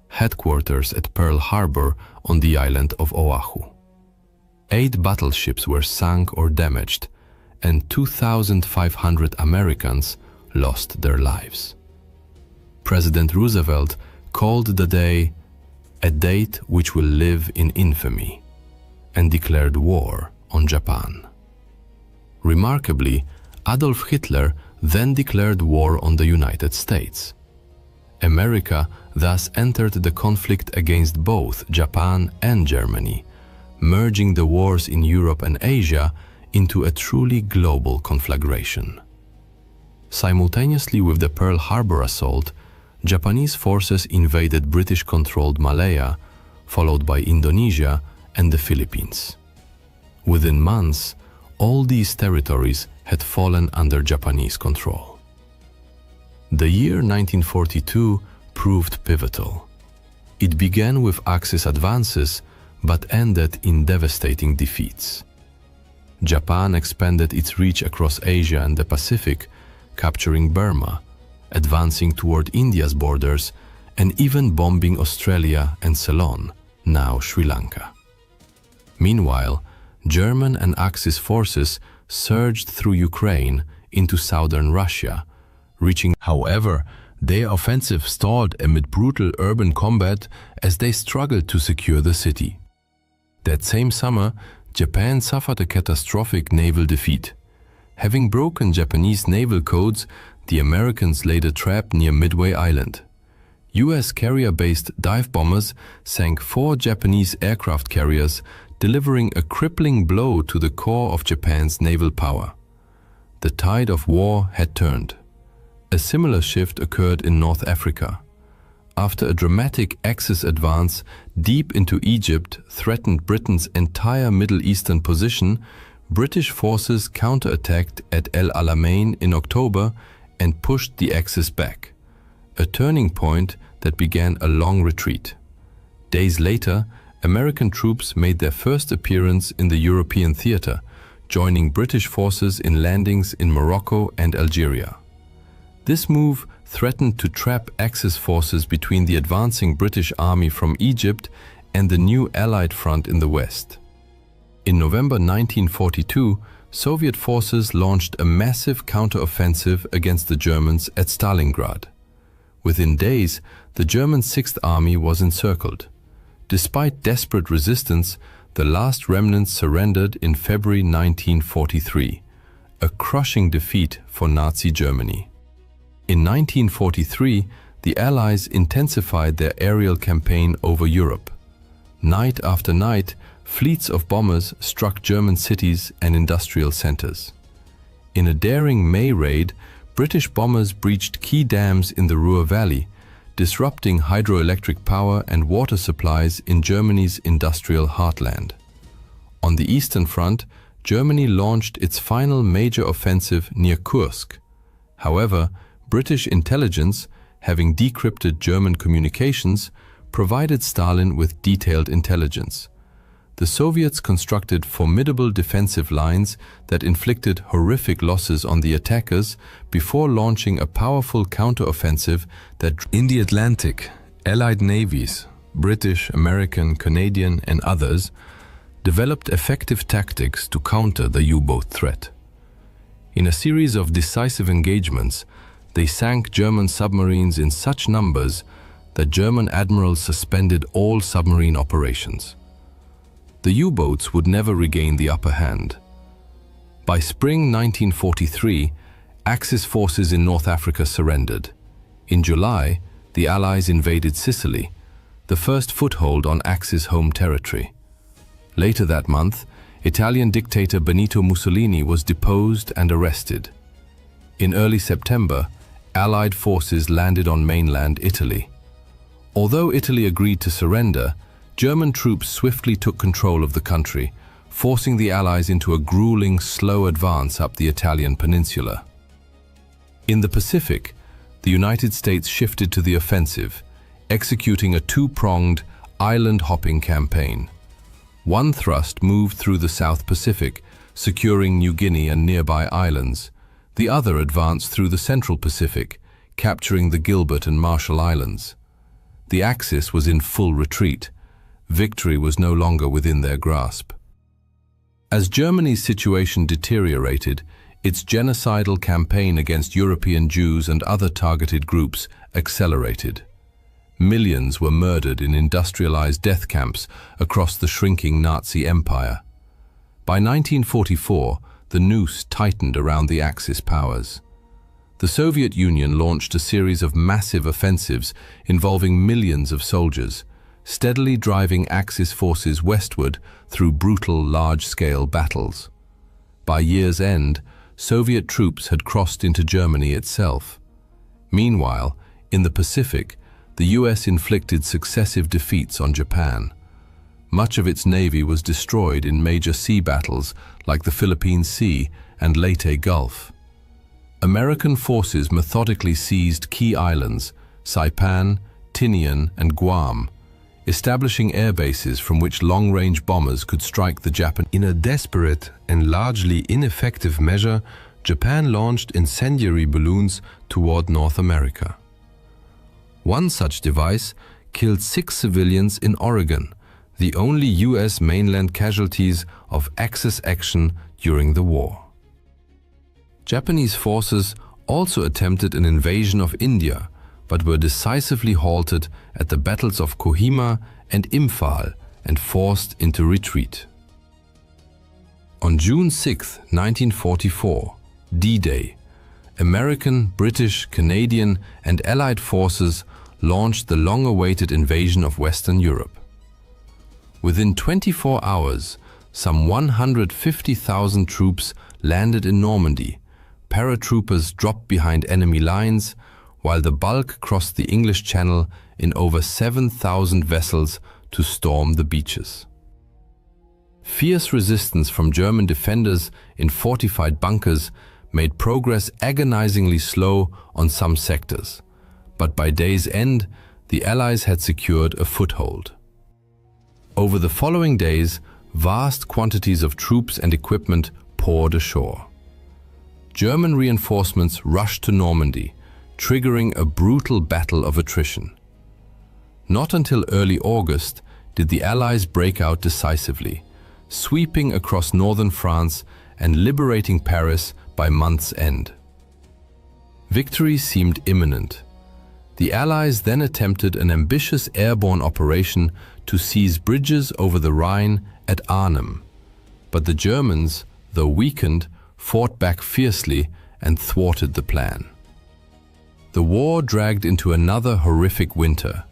headquarters at Pearl Harbor on the island of Oahu. 8 battleships were sunk or damaged, and 2,500 Americans lost their lives. President Roosevelt called the day a date which will live in infamy, and declared war on Japan. Remarkably, Adolf Hitler then declared war on the United States. America thus entered the conflict against both Japan and Germany, merging the wars in Europe and Asia into a truly global conflagration. Simultaneously with the Pearl Harbor assault, Japanese forces invaded British-controlled Malaya, followed by Indonesia and the Philippines. Within months, all these territories had fallen under Japanese control. The year 1942 proved pivotal. It began with Axis advances, but ended in devastating defeats. Japan expanded its reach across Asia and the Pacific, capturing Burma, advancing toward India's borders, and even bombing Australia and Ceylon, now Sri Lanka. Meanwhile, German and Axis forces surged through Ukraine into southern Russia, reaching. However, their offensive stalled amid brutal urban combat as they struggled to secure the city. That same summer, Japan suffered a catastrophic naval defeat. Having broken Japanese naval codes, the Americans laid a trap near Midway Island. US carrier-based dive bombers sank 4 Japanese aircraft carriers, delivering a crippling blow to the core of Japan's naval power. The tide of war had turned. A similar shift occurred in North Africa. After a dramatic Axis advance deep into Egypt threatened Britain's entire Middle Eastern position, British forces counterattacked at El Alamein in October and pushed the Axis back, a turning point that began a long retreat. Days later, American troops made their first appearance in the European theater, joining British forces in landings in Morocco and Algeria. This move threatened to trap Axis forces between the advancing British army from Egypt and the new Allied front in the west. In November 1942, Soviet forces launched a massive counteroffensive against the Germans at Stalingrad. Within days, the German Sixth Army was encircled. Despite desperate resistance, the last remnants surrendered in February 1943, a crushing defeat for Nazi Germany. In 1943, the Allies intensified their aerial campaign over Europe. Night after night, fleets of bombers struck German cities and industrial centers. In a daring May raid, British bombers breached key dams in the Ruhr Valley, disrupting hydroelectric power and water supplies in Germany's industrial heartland. On the Eastern Front, Germany launched its final major offensive near Kursk. However, British intelligence, having decrypted German communications, provided Stalin with detailed intelligence. The Soviets constructed formidable defensive lines that inflicted horrific losses on the attackers before launching a powerful counteroffensive that in the Atlantic, Allied navies, British, American, Canadian, and others, developed effective tactics to counter the U-boat threat. In a series of decisive engagements, they sank German submarines in such numbers that German admirals suspended all submarine operations. The U-boats would never regain the upper hand. By spring 1943, Axis forces in North Africa surrendered. In July, the Allies invaded Sicily, the first foothold on Axis home territory. Later that month, Italian dictator Benito Mussolini was deposed and arrested. In early September, Allied forces landed on mainland Italy. Although Italy agreed to surrender, German troops swiftly took control of the country, forcing the Allies into a grueling, slow advance up the Italian peninsula. In the Pacific, the United States shifted to the offensive, executing a two-pronged, island-hopping campaign. One thrust moved through the South Pacific, securing New Guinea and nearby islands. The other advanced through the Central Pacific, capturing the Gilbert and Marshall Islands. The Axis was in full retreat. Victory was no longer within their grasp. As Germany's situation deteriorated, its genocidal campaign against European Jews and other targeted groups accelerated. Millions were murdered in industrialized death camps across the shrinking Nazi empire. By 1944, the noose tightened around the Axis powers. The Soviet Union launched a series of massive offensives involving millions of soldiers, steadily driving Axis forces westward through brutal, large-scale battles. By year's end, Soviet troops had crossed into Germany itself. Meanwhile, in the Pacific, the US inflicted successive defeats on Japan. Much of its navy was destroyed in major sea battles like the Philippine Sea and Leyte Gulf. American forces methodically seized key islands, Saipan, Tinian, and Guam, establishing air bases from which long-range bombers could strike the Japanese. In a desperate and largely ineffective measure, Japan launched incendiary balloons toward North America. One such device killed 6 civilians in Oregon, the only US mainland casualties of Axis action during the war. Japanese forces also attempted an invasion of India, but were decisively halted at the battles of Kohima and Imphal and forced into retreat. On June 6, 1944, D-Day, American, British, Canadian, and Allied forces launched the long-awaited invasion of Western Europe. Within 24 hours, some 150,000 troops landed in Normandy. Paratroopers dropped behind enemy lines, while the bulk crossed the English Channel in over 7,000 vessels to storm the beaches. Fierce resistance from German defenders in fortified bunkers made progress agonizingly slow on some sectors, but by day's end, the Allies had secured a foothold. Over the following days, vast quantities of troops and equipment poured ashore. German reinforcements rushed to Normandy, triggering a brutal battle of attrition. Not until early August did the Allies break out decisively, sweeping across northern France and liberating Paris by month's end. Victory seemed imminent. The Allies then attempted an ambitious airborne operation to seize bridges over the Rhine at Arnhem, but the Germans, though weakened, fought back fiercely and thwarted the plan. The war dragged into another horrific winter.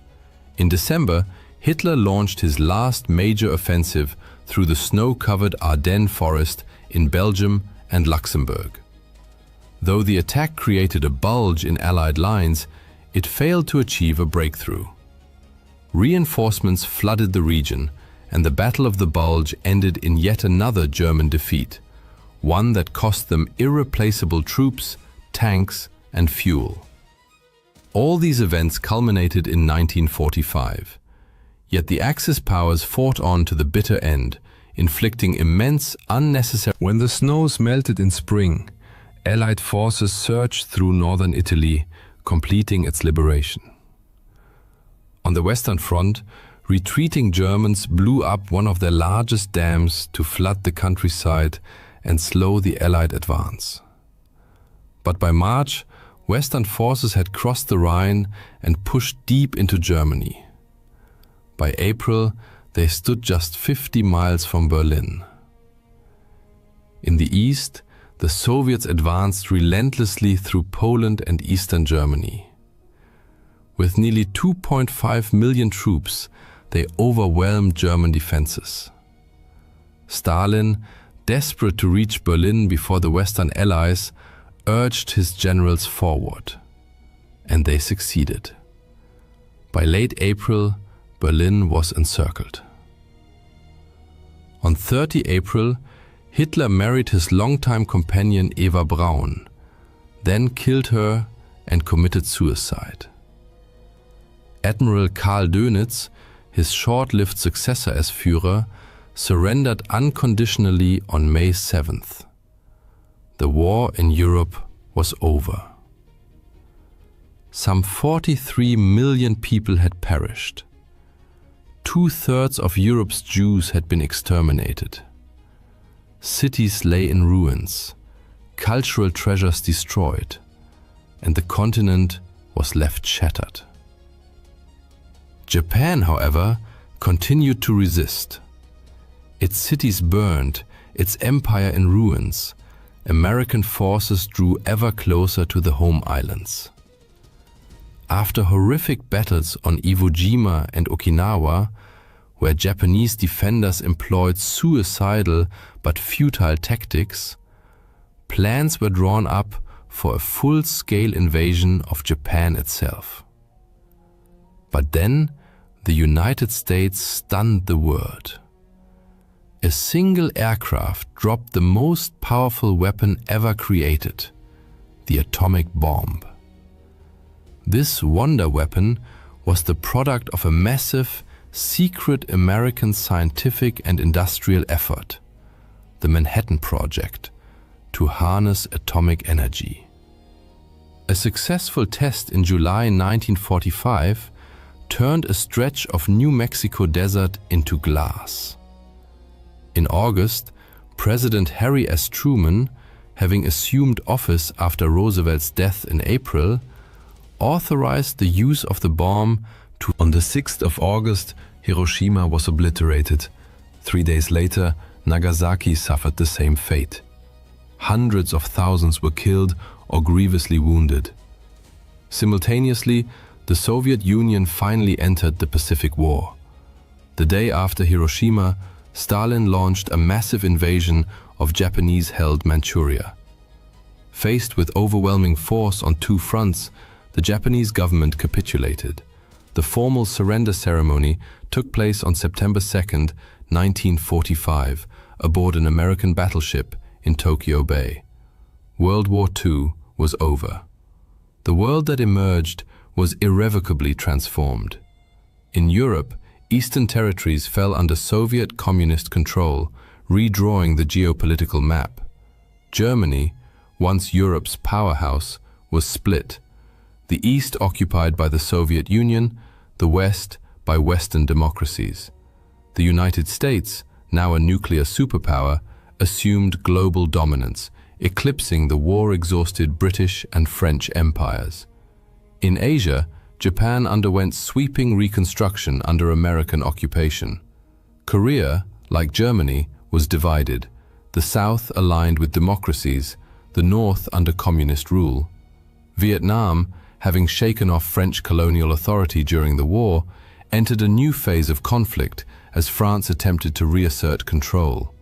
In December, Hitler launched his last major offensive through the snow-covered Ardennes forest in Belgium and Luxembourg. Though the attack created a bulge in Allied lines, it failed to achieve a breakthrough. Reinforcements flooded the region, and the Battle of the Bulge ended in yet another German defeat, one that cost them irreplaceable troops, tanks, and fuel. All these events culminated in 1945. Yet the Axis powers fought on to the bitter end, inflicting immense, unnecessary... When the snows melted in spring, Allied forces surged through northern Italy, completing its liberation. On the Western Front, retreating Germans blew up one of their largest dams to flood the countryside and slow the Allied advance. But by March, Western forces had crossed the Rhine and pushed deep into Germany. By April, they stood just 50 miles from Berlin. In the east, the Soviets advanced relentlessly through Poland and eastern Germany. With nearly 2.5 million troops, they overwhelmed German defenses. Stalin, desperate to reach Berlin before the Western Allies, urged his generals forward. and they succeeded. By late April, Berlin was encircled. On 30 April, Hitler married his longtime companion Eva Braun, then killed her and committed suicide. Admiral Karl Dönitz, his short-lived successor as Führer, surrendered unconditionally on May 7th. The war in Europe was over. Some 43 million people had perished. 2/3 of Europe's Jews had been exterminated. Cities lay in ruins, cultural treasures destroyed, and the continent was left shattered. Japan, however, continued to resist. Its cities burned, its empire in ruins. American forces drew ever closer to the home islands. After horrific battles on Iwo Jima and Okinawa, where Japanese defenders employed suicidal but futile tactics, plans were drawn up for a full-scale invasion of Japan itself. But then, the United States stunned the world. A single aircraft dropped the most powerful weapon ever created, the atomic bomb. This wonder weapon was the product of a massive, secret American scientific and industrial effort, the Manhattan Project, to harness atomic energy. A successful test in July 1945 turned a stretch of New Mexico desert into glass. In August, President Harry S. Truman, having assumed office after Roosevelt's death in April, authorized the use of the bomb to. On the 6th of August, Hiroshima was obliterated. 3 days later, Nagasaki suffered the same fate. Hundreds of thousands were killed or grievously wounded. Simultaneously, the Soviet Union finally entered the Pacific War. The day after Hiroshima, Stalin launched a massive invasion of Japanese-held Manchuria. Faced with overwhelming force on two fronts, the Japanese government capitulated. The formal surrender ceremony took place on September 2, 1945, aboard an American battleship in Tokyo Bay. World War II was over. The world that emerged was irrevocably transformed. In Europe, Eastern territories fell under Soviet communist control, redrawing the geopolitical map. Germany, once Europe's powerhouse, was split. The East occupied by the Soviet Union, the West by Western democracies. The United States, now a nuclear superpower, assumed global dominance, eclipsing the war-exhausted British and French empires. In Asia, Japan underwent sweeping reconstruction under American occupation. Korea, like Germany, was divided, the South aligned with democracies, the North under communist rule. Vietnam, having shaken off French colonial authority during the war, entered a new phase of conflict as France attempted to reassert control.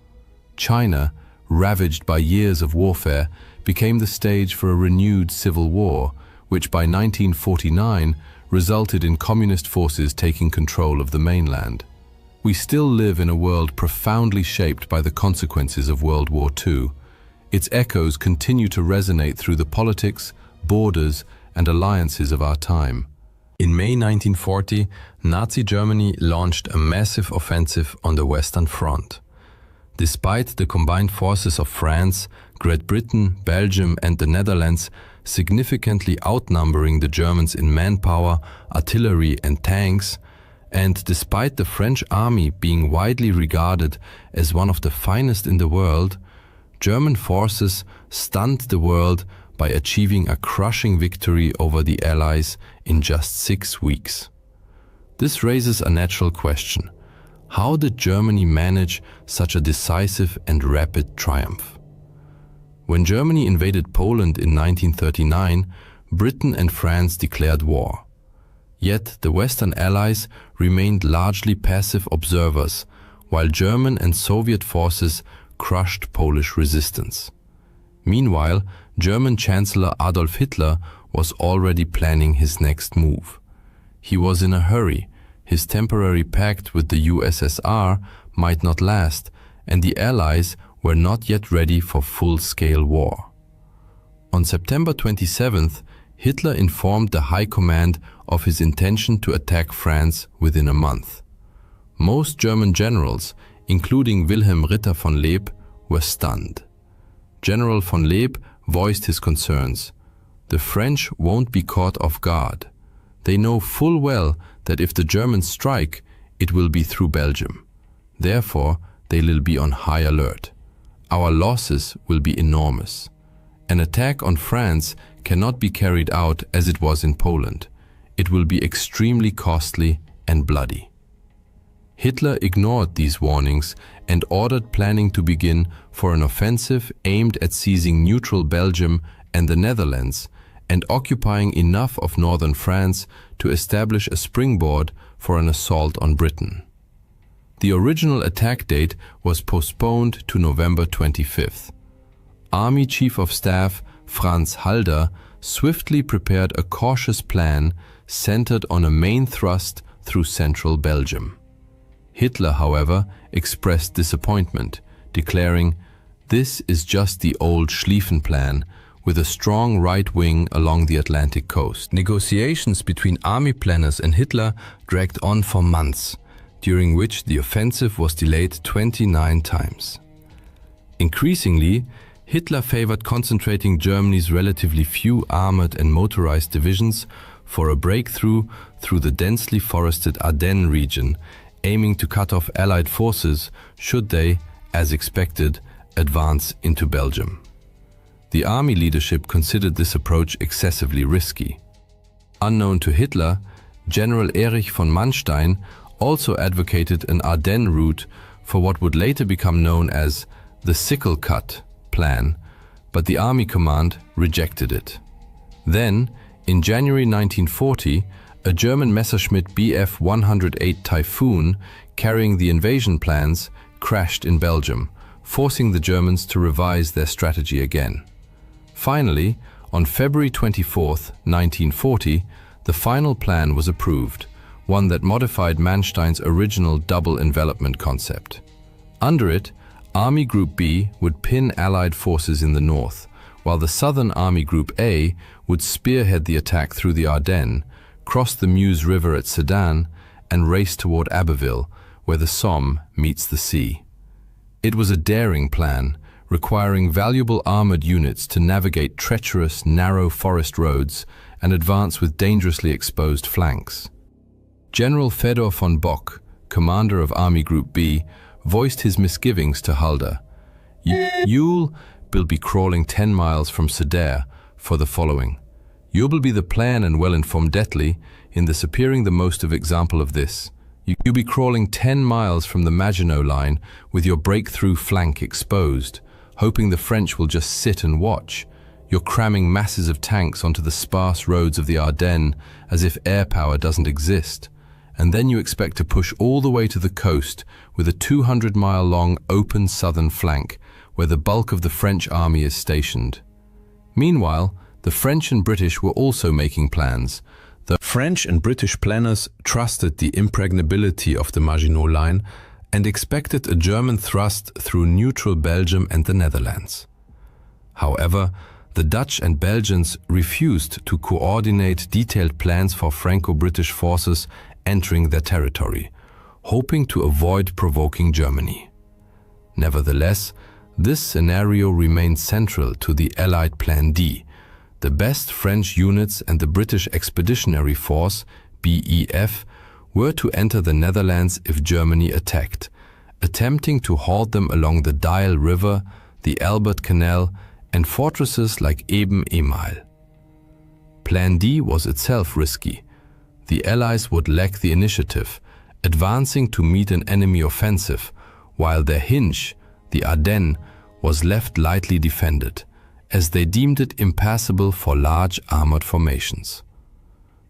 China, ravaged by years of warfare, became the stage for a renewed civil war, which by 1949 resulted in communist forces taking control of the mainland. We still live in a world profoundly shaped by the consequences of World War II. Its echoes continue to resonate through the politics, borders, and alliances of our time. In May 1940, Nazi Germany launched a massive offensive on the Western Front. Despite the combined forces of France, Great Britain, Belgium, and the Netherlands significantly outnumbering the Germans in manpower, artillery, and tanks, and despite the French army being widely regarded as one of the finest in the world, German forces stunned the world by achieving a crushing victory over the Allies in just 6 weeks. This raises a natural question. How did Germany manage such a decisive and rapid triumph? When Germany invaded Poland in 1939, Britain and France declared war. Yet the Western Allies remained largely passive observers, while German and Soviet forces crushed Polish resistance. Meanwhile, German Chancellor Adolf Hitler was already planning his next move. He was in a hurry. His temporary pact with the USSR might not last, and the Allies were not yet ready for full-scale war. On September 27th, Hitler informed the High Command of his intention to attack France within a month. Most German generals, including Wilhelm Ritter von Leeb, were stunned. General von Leeb voiced his concerns. The French won't be caught off guard. They know full well that if the Germans strike, it will be through Belgium. Therefore, they will be on high alert. Our losses will be enormous. An attack on France cannot be carried out as it was in Poland. It will be extremely costly and bloody. Hitler ignored these warnings and ordered planning to begin for an offensive aimed at seizing neutral Belgium and the Netherlands and occupying enough of northern France to establish a springboard for an assault on Britain. The original attack date was postponed to November 25th. Army Chief of Staff Franz Halder swiftly prepared a cautious plan centered on a main thrust through central Belgium. Hitler, however, expressed disappointment, declaring, "This is just the old Schlieffen plan, with a strong right wing along the Atlantic coast." Negotiations between army planners and Hitler dragged on for months, during which the offensive was delayed 29 times. Increasingly, Hitler favored concentrating Germany's relatively few armored and motorized divisions for a breakthrough through the densely forested Ardennes region, aiming to cut off Allied forces should they, as expected, advance into Belgium. The army leadership considered this approach excessively risky. Unknown to Hitler, General Erich von Manstein also advocated an Ardennes route for what would later become known as the Sickle Cut plan, but the army command rejected it. Then, in January 1940, a German Messerschmitt Bf 108 Typhoon carrying the invasion plans crashed in Belgium, forcing the Germans to revise their strategy again. Finally, on February 24, 1940, the final plan was approved, one that modified Manstein's original double envelopment concept. Under it, Army Group B would pin Allied forces in the north, while the Southern Army Group A would spearhead the attack through the Ardennes, cross the Meuse River at Sedan, and race toward Abbeville, where the Somme meets the sea. It was a daring plan, requiring valuable armored units to navigate treacherous, narrow forest roads and advance with dangerously exposed flanks. General Fedor von Bock, commander of Army Group B, voiced his misgivings to Halder. "You'll be crawling 10 miles from Sedan for the following. You'll be the plan and well-informed Detli in this appearing the most of example of this. You'll be crawling 10 miles from the Maginot Line with your breakthrough flank exposed, hoping the French will just sit and watch. You're cramming masses of tanks onto the sparse roads of the Ardennes as if air power doesn't exist. And then you expect to push all the way to the coast with a 200-mile-long open southern flank where the bulk of the French army is stationed." Meanwhile, the French and British were also making plans. The French and British planners trusted the impregnability of the Maginot Line and expected a German thrust through neutral Belgium and the Netherlands. However, the Dutch and Belgians refused to coordinate detailed plans for Franco-British forces entering their territory, hoping to avoid provoking Germany. Nevertheless, this scenario remained central to the Allied Plan D. The best French units and the British Expeditionary Force, BEF, were to enter the Netherlands if Germany attacked, attempting to halt them along the Dyle River, the Albert Canal, and fortresses like Eben-Emael. Plan D was itself risky. The Allies would lack the initiative, advancing to meet an enemy offensive, while their hinge, the Ardennes, was left lightly defended, as they deemed it impassable for large armored formations.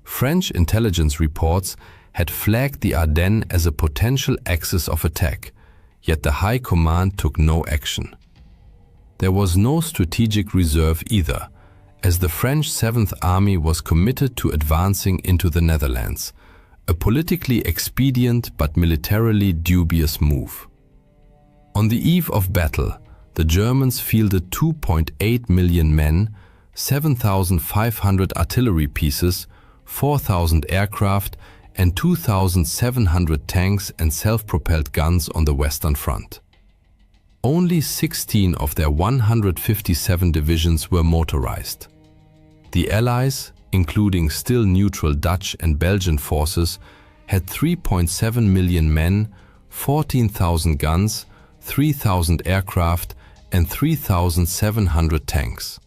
French intelligence reports had flagged the Ardennes as a potential axis of attack, yet the High Command took no action. There was no strategic reserve either, as the French 7th Army was committed to advancing into the Netherlands, a politically expedient but militarily dubious move. On the eve of battle, the Germans fielded 2.8 million men, 7,500 artillery pieces, 4,000 aircraft, and 2,700 tanks and self-propelled guns on the Western Front. Only 16 of their 157 divisions were motorized. The Allies, including still neutral Dutch and Belgian forces, had 3.7 million men, 14,000 guns, 3,000 aircraft, and 3,700 tanks.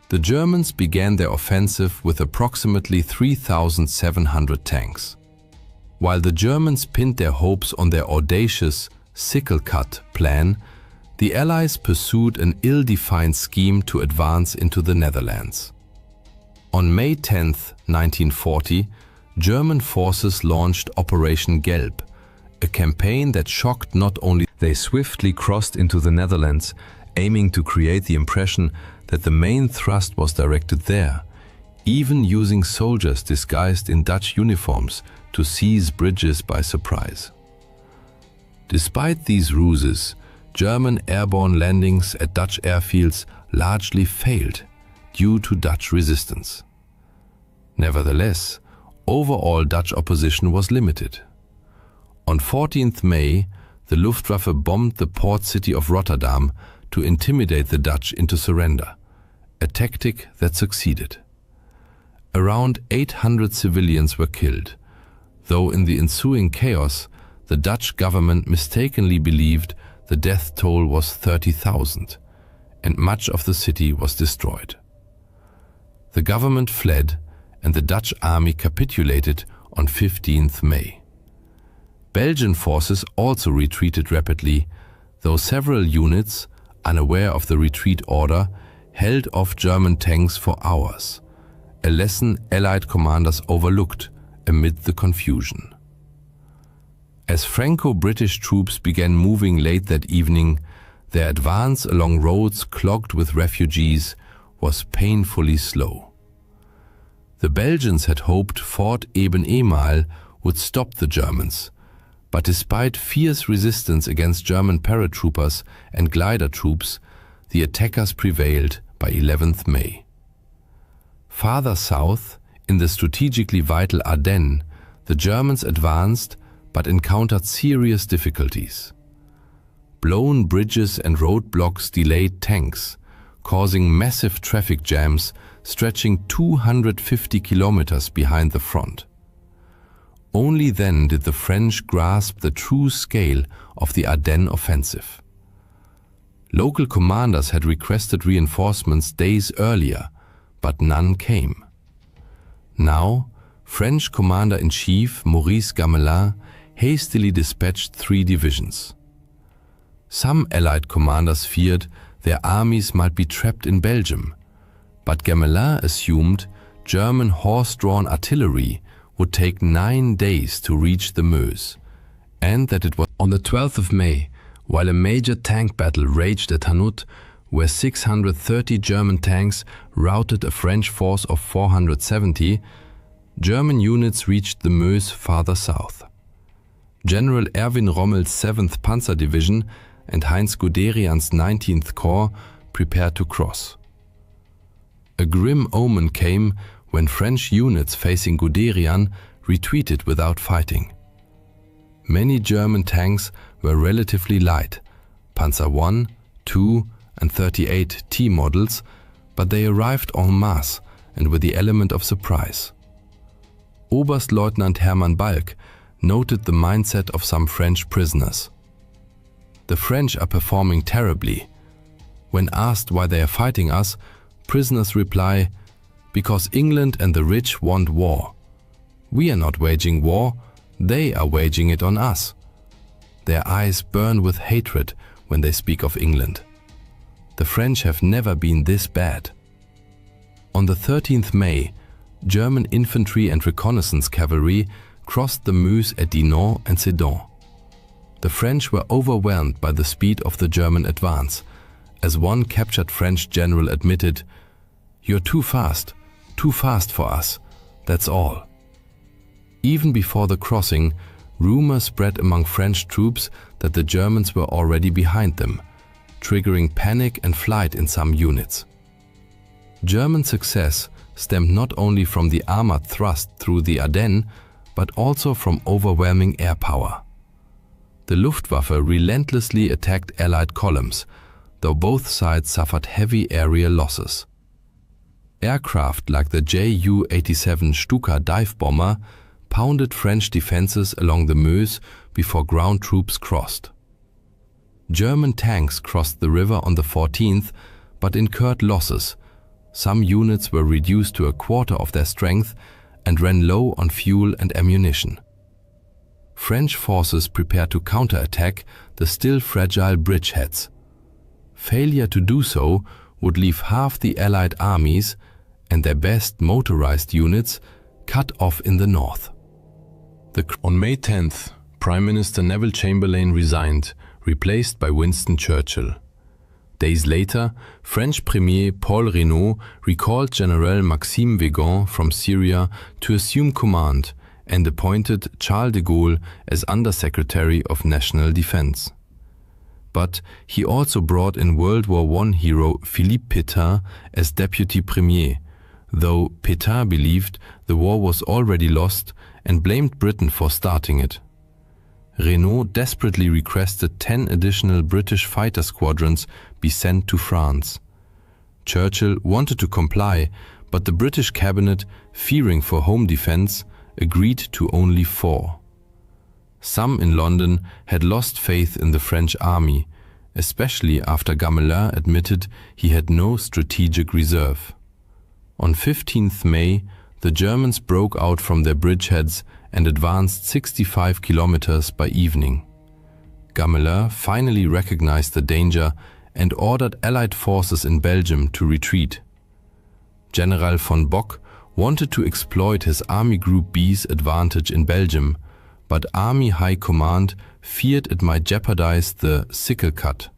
The Germans began their offensive with approximately 3,700 tanks. While the Germans pinned their hopes on their audacious sickle-cut plan, the Allies pursued an ill-defined scheme to advance into the Netherlands. On May 10, 1940, German forces launched Operation Gelb, a campaign that shocked not only. They swiftly crossed into the Netherlands, aiming to create the impression that the main thrust was directed there, even using soldiers disguised in Dutch uniforms to seize bridges by surprise. Despite these ruses, German airborne landings at Dutch airfields largely failed due to Dutch resistance. Nevertheless, overall Dutch opposition was limited. On 14th May, the Luftwaffe bombed the port city of Rotterdam to intimidate the Dutch into surrender, a tactic that succeeded. Around 800 civilians were killed, though in the ensuing chaos, the Dutch government mistakenly believed the death toll was 30,000, and much of the city was destroyed. The government fled, and the Dutch army capitulated on 15th May. Belgian forces also retreated rapidly, though several units, unaware of the retreat order, held off German tanks for hours, a lesson Allied commanders overlooked amid the confusion. As Franco-British troops began moving late that evening, their advance along roads clogged with refugees was painfully slow. The Belgians had hoped Fort Eben-Emael would stop the Germans, but despite fierce resistance against German paratroopers and glider troops, the attackers prevailed by 11th May. Farther south, in the strategically vital Ardennes, the Germans advanced but encountered serious difficulties. Blown bridges and roadblocks delayed tanks, causing massive traffic jams stretching 250 kilometers behind the front. Only then did the French grasp the true scale of the Ardennes offensive. Local commanders had requested reinforcements days earlier, but none came. Now, French Commander-in-Chief Maurice Gamelin hastily dispatched 3 divisions. Some Allied commanders feared their armies might be trapped in Belgium, but Gamelin assumed German horse-drawn artillery would take 9 days to reach the Meuse, and that it was on the 12th of May, while a major tank battle raged at Hanout, where 630 German tanks routed a French force of 470, German units reached the Meuse farther south. General Erwin Rommel's 7th Panzer Division and Heinz Guderian's 19th Corps prepared to cross. A grim omen came when French units facing Guderian retreated without fighting. Many German tanks were relatively light, Panzer I, II, and 38T models, but they arrived en masse and with the element of surprise. Oberstleutnant Hermann Balck noted the mindset of some French prisoners. The French are performing terribly. When asked why they are fighting us, prisoners reply, because England and the rich want war. We are not waging war, they are waging it on us. Their eyes burn with hatred when they speak of England. The French have never been this bad. On the 13th May, German infantry and reconnaissance cavalry crossed the Meuse at Dinant and Sedan. The French were overwhelmed by the speed of the German advance. As one captured French general admitted, "You're too fast for us, that's all." Even before the crossing, rumors spread among French troops that the Germans were already behind them, triggering panic and flight in some units. German success stemmed not only from the armored thrust through the Ardennes, but also from overwhelming air power. The Luftwaffe relentlessly attacked Allied columns, though both sides suffered heavy aerial losses. Aircraft like the Ju-87 Stuka dive bomber pounded French defenses along the Meuse before ground troops crossed. German tanks crossed the river on the 14th, but incurred losses. Some units were reduced to a quarter of their strength and ran low on fuel and ammunition. French forces prepared to counterattack the still fragile bridgeheads. Failure to do so would leave half the Allied armies and their best motorized units cut off in the north. On May 10th, Prime Minister Neville Chamberlain resigned, replaced by Winston Churchill. Days later, French Premier Paul Reynaud recalled General Maxime Weygand from Syria to assume command and appointed Charles de Gaulle as Undersecretary of National Defense. But he also brought in World War I hero Philippe Pétain as Deputy Premier, though Pétain believed the war was already lost and blamed Britain for starting it. Reynaud desperately requested 10 additional British fighter squadrons be sent to France. Churchill wanted to comply, but the British cabinet, fearing for home defense, agreed to only 4. Some in London had lost faith in the French army, especially after Gamelin admitted he had no strategic reserve. On 15th May, the Germans broke out from their bridgeheads and advanced 65 kilometers by evening. Gamelin finally recognized the danger and ordered Allied forces in Belgium to retreat. General von Bock wanted to exploit his Army Group B's advantage in Belgium, but Army High Command feared it might jeopardize the sickle cut.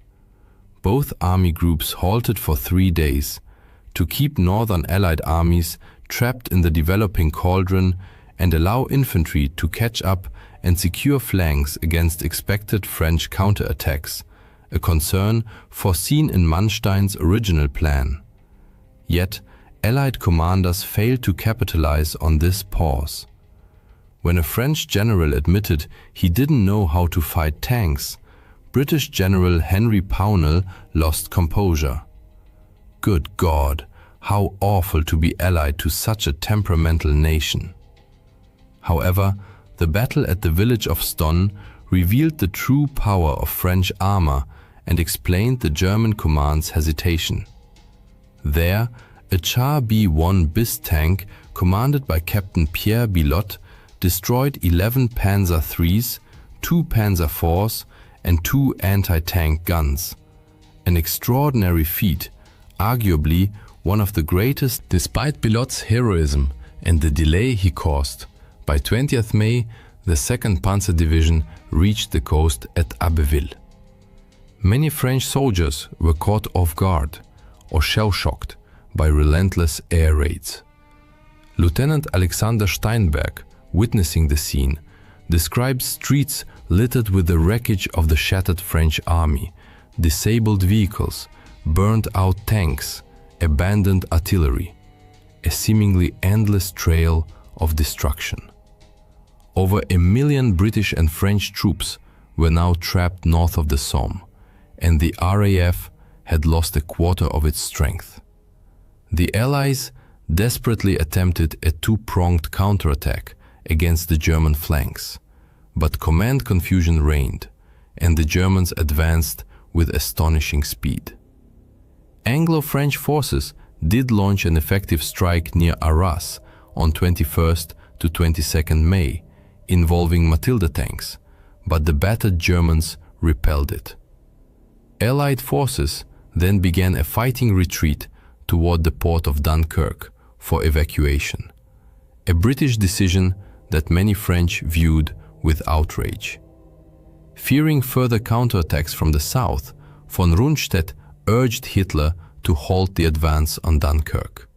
Both army groups halted for 3 days to keep northern Allied armies trapped in the developing cauldron and allow infantry to catch up and secure flanks against expected French counterattacks, a concern foreseen in Manstein's original plan. Yet, Allied commanders failed to capitalize on this pause. When a French general admitted he didn't know how to fight tanks, British General Henry Pownall lost composure. Good God, how awful to be allied to such a temperamental nation. However, the battle at the village of Stonne revealed the true power of French armor and explained the German command's hesitation. There, a Char B-1 BIS tank commanded by Captain Pierre Bilotte destroyed 11 Panzer IIIs, 2 Panzer IVs and 2 anti-tank guns. An extraordinary feat, arguably one of the greatest despite Bilotte's heroism and the delay he caused. By 20th May, the 2nd Panzer Division reached the coast at Abbeville. Many French soldiers were caught off guard or shell-shocked by relentless air raids. Lieutenant Alexander Steinberg, witnessing the scene, describes streets littered with the wreckage of the shattered French army, disabled vehicles, burned-out tanks, abandoned artillery, a seemingly endless trail of destruction. Over 1 million British and French troops were now trapped north of the Somme, and the RAF had lost a quarter of its strength. The Allies desperately attempted a two-pronged counterattack against the German flanks, but command confusion reigned, and the Germans advanced with astonishing speed. Anglo-French forces did launch an effective strike near Arras on 21st to 22nd May, involving Matilda tanks, but the battered Germans repelled it. Allied forces then began a fighting retreat toward the port of Dunkirk for evacuation, a British decision that many French viewed with outrage. Fearing further counterattacks from the south, von Rundstedt urged Hitler to halt the advance on Dunkirk.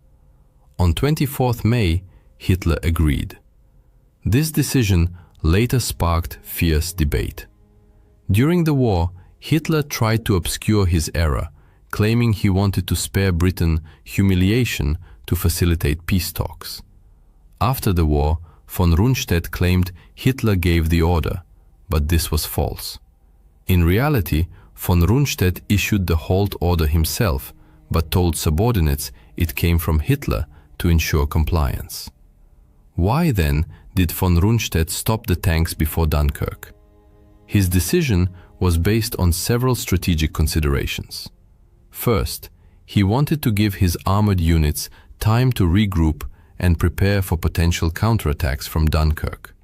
On 24th May, Hitler agreed. This decision later sparked fierce debate. During the war, Hitler tried to obscure his error, claiming he wanted to spare Britain humiliation to facilitate peace talks. After the war, von Rundstedt claimed Hitler gave the order, but this was false. In reality, von Rundstedt issued the halt order himself, but told subordinates it came from Hitler to ensure compliance. Why then did von Rundstedt stop the tanks before Dunkirk? His decision was based on several strategic considerations. First, he wanted to give his armored units time to regroup and prepare for potential counterattacks from Dunkirk.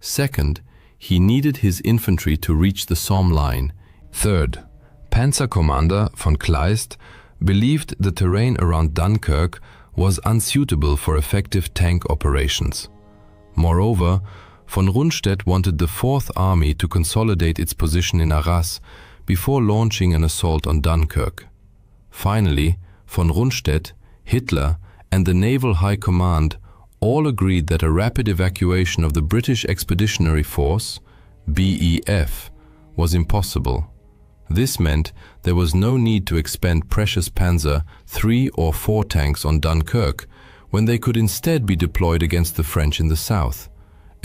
Second, he needed his infantry to reach the Somme line. Third, Panzer Commander von Kleist believed the terrain around Dunkirk was unsuitable for effective tank operations. Moreover, von Rundstedt wanted the Fourth Army to consolidate its position in Arras before launching an assault on Dunkirk. Finally, von Rundstedt, Hitler, and the Naval High Command all agreed that a rapid evacuation of the British Expeditionary Force, BEF, was impossible. This meant there was no need to expend precious Panzer III or IV tanks on Dunkirk when they could instead be deployed against the French in the south,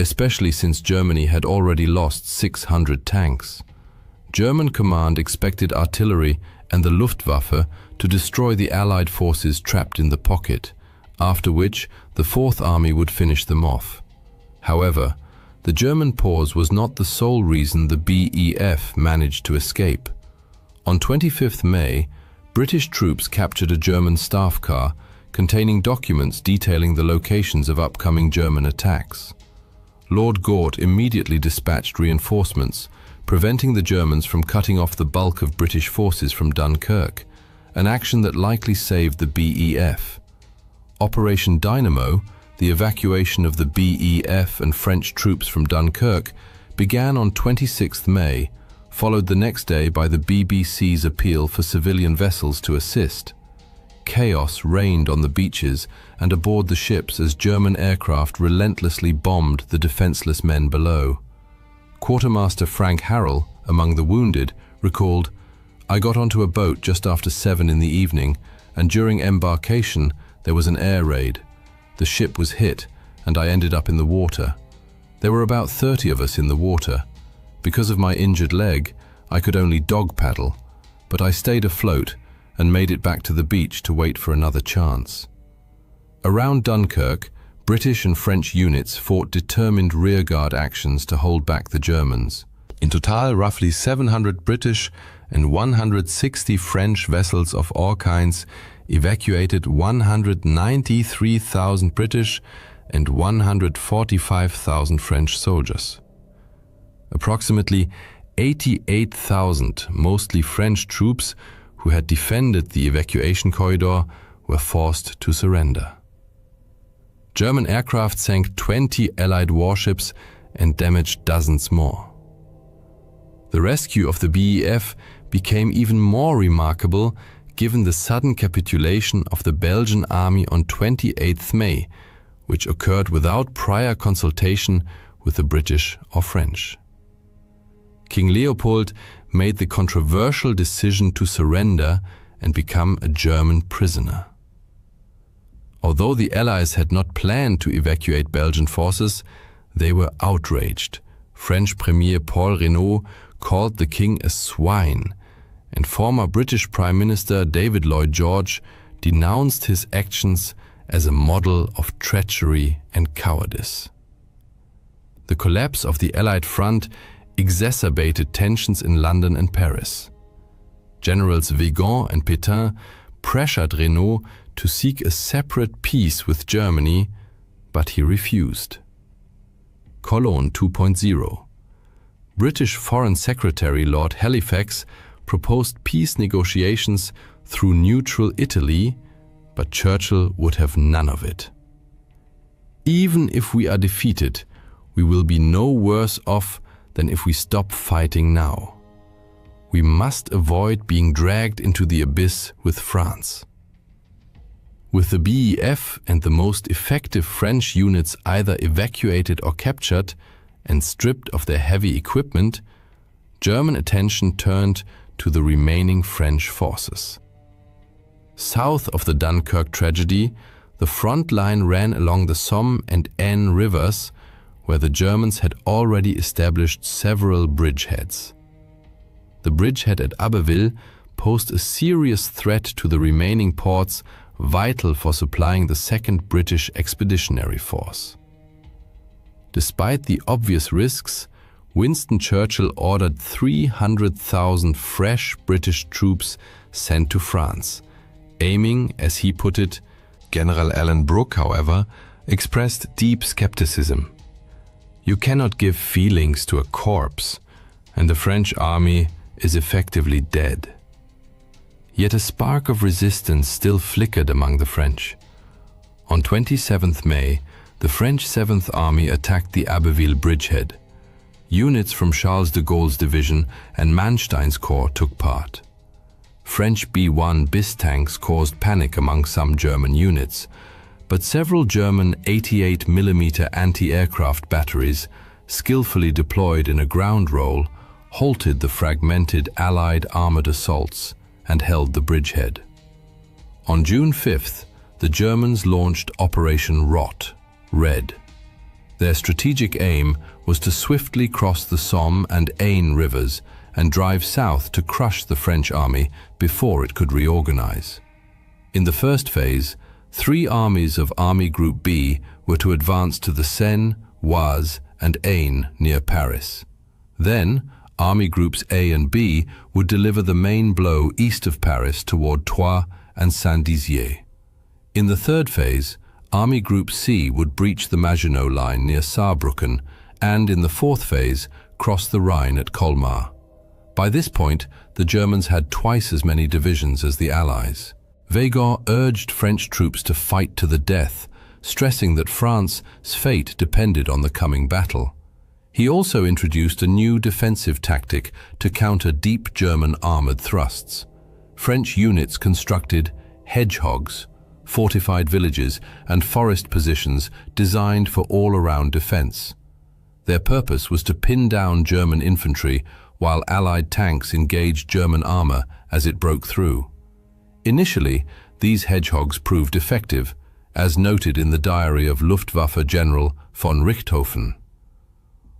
especially since Germany had already lost 600 tanks. German command expected artillery and the Luftwaffe to destroy the Allied forces trapped in the pocket, after which the Fourth Army would finish them off. However, the German pause was not the sole reason the BEF managed to escape. On 25th May, British troops captured a German staff car containing documents detailing the locations of upcoming German attacks. Lord Gort immediately dispatched reinforcements, preventing the Germans from cutting off the bulk of British forces from Dunkirk, an action that likely saved the BEF. Operation Dynamo, the evacuation of the BEF and French troops from Dunkirk, began on 26th May, followed the next day by the BBC's appeal for civilian vessels to assist. Chaos reigned on the beaches and aboard the ships as German aircraft relentlessly bombed the defenseless men below. Quartermaster Frank Harrell, among the wounded, recalled, "I got onto a boat just after 7 in the evening, and during embarkation there was an air raid. The ship was hit, and I ended up in the water. There were about 30 of us in the water. Because of my injured leg, I could only dog paddle, but I stayed afloat and made it back to the beach to wait for another chance." Around Dunkirk, British and French units fought determined rearguard actions to hold back the Germans. In total, roughly 700 British and 160 French vessels of all kinds evacuated 193,000 British and 145,000 French soldiers. Approximately 88,000, mostly French troops who had defended the evacuation corridor, were forced to surrender. German aircraft sank 20 Allied warships and damaged dozens more. The rescue of the BEF became even more remarkable given the sudden capitulation of the Belgian army on 28th May, which occurred without prior consultation with the British or French. King Leopold made the controversial decision to surrender and become a German prisoner. Although the Allies had not planned to evacuate Belgian forces, they were outraged. French Premier Paul Reynaud called the king a swine, and former British Prime Minister David Lloyd George denounced his actions as a model of treachery and cowardice. The collapse of the Allied front exacerbated tensions in London and Paris. Generals Weygand and Pétain pressured Reynaud to seek a separate peace with Germany, but he refused. Cologne 2.0. British Foreign Secretary Lord Halifax proposed peace negotiations through neutral Italy, but Churchill would have none of it. "Even if we are defeated, we will be no worse off than if we stop fighting now. We must avoid being dragged into the abyss with France." With the BEF and the most effective French units either evacuated or captured and stripped of their heavy equipment, German attention turned to the remaining French forces. South of the Dunkirk tragedy, the front line ran along the Somme and Aisne rivers, where the Germans had already established several bridgeheads. The bridgehead at Abbeville posed a serious threat to the remaining ports, vital for supplying the Second British Expeditionary Force. Despite the obvious risks, Winston Churchill ordered 300,000 fresh British troops sent to France, aiming, as he put it. General Alan Brooke, however, expressed deep skepticism. You cannot give feelings to a corpse, and the French army is effectively dead. Yet a spark of resistance still flickered among the French. On 27th May, the French 7th Army attacked the Abbeville bridgehead. Units from Charles de Gaulle's division and Manstein's corps took part. French B-1 BIS tanks caused panic among some German units, but several German 88mm anti-aircraft batteries, skillfully deployed in a ground role, halted the fragmented Allied armored assaults and held the bridgehead. On June 5th, the Germans launched Operation Rot, Red. Their strategic aim was to swiftly cross the Somme and Aisne rivers and drive south to crush the French army before it could reorganize. In the first phase, 3 armies of Army Group B were to advance to the Seine, Oise, and Aisne near Paris. Then, Army Groups A and B would deliver the main blow east of Paris toward Troyes and Saint-Dizier. In the third phase, Army Group C would breach the Maginot Line near Saarbrücken and, in the fourth phase, cross the Rhine at Colmar. By this point, the Germans had twice as many divisions as the Allies. Weygand urged French troops to fight to the death, stressing that France's fate depended on the coming battle. He also introduced a new defensive tactic to counter deep German armored thrusts. French units constructed hedgehogs, fortified villages, and forest positions designed for all-around defense. Their purpose was to pin down German infantry while Allied tanks engaged German armor as it broke through. Initially, these hedgehogs proved effective, as noted in the diary of Luftwaffe General von Richthofen.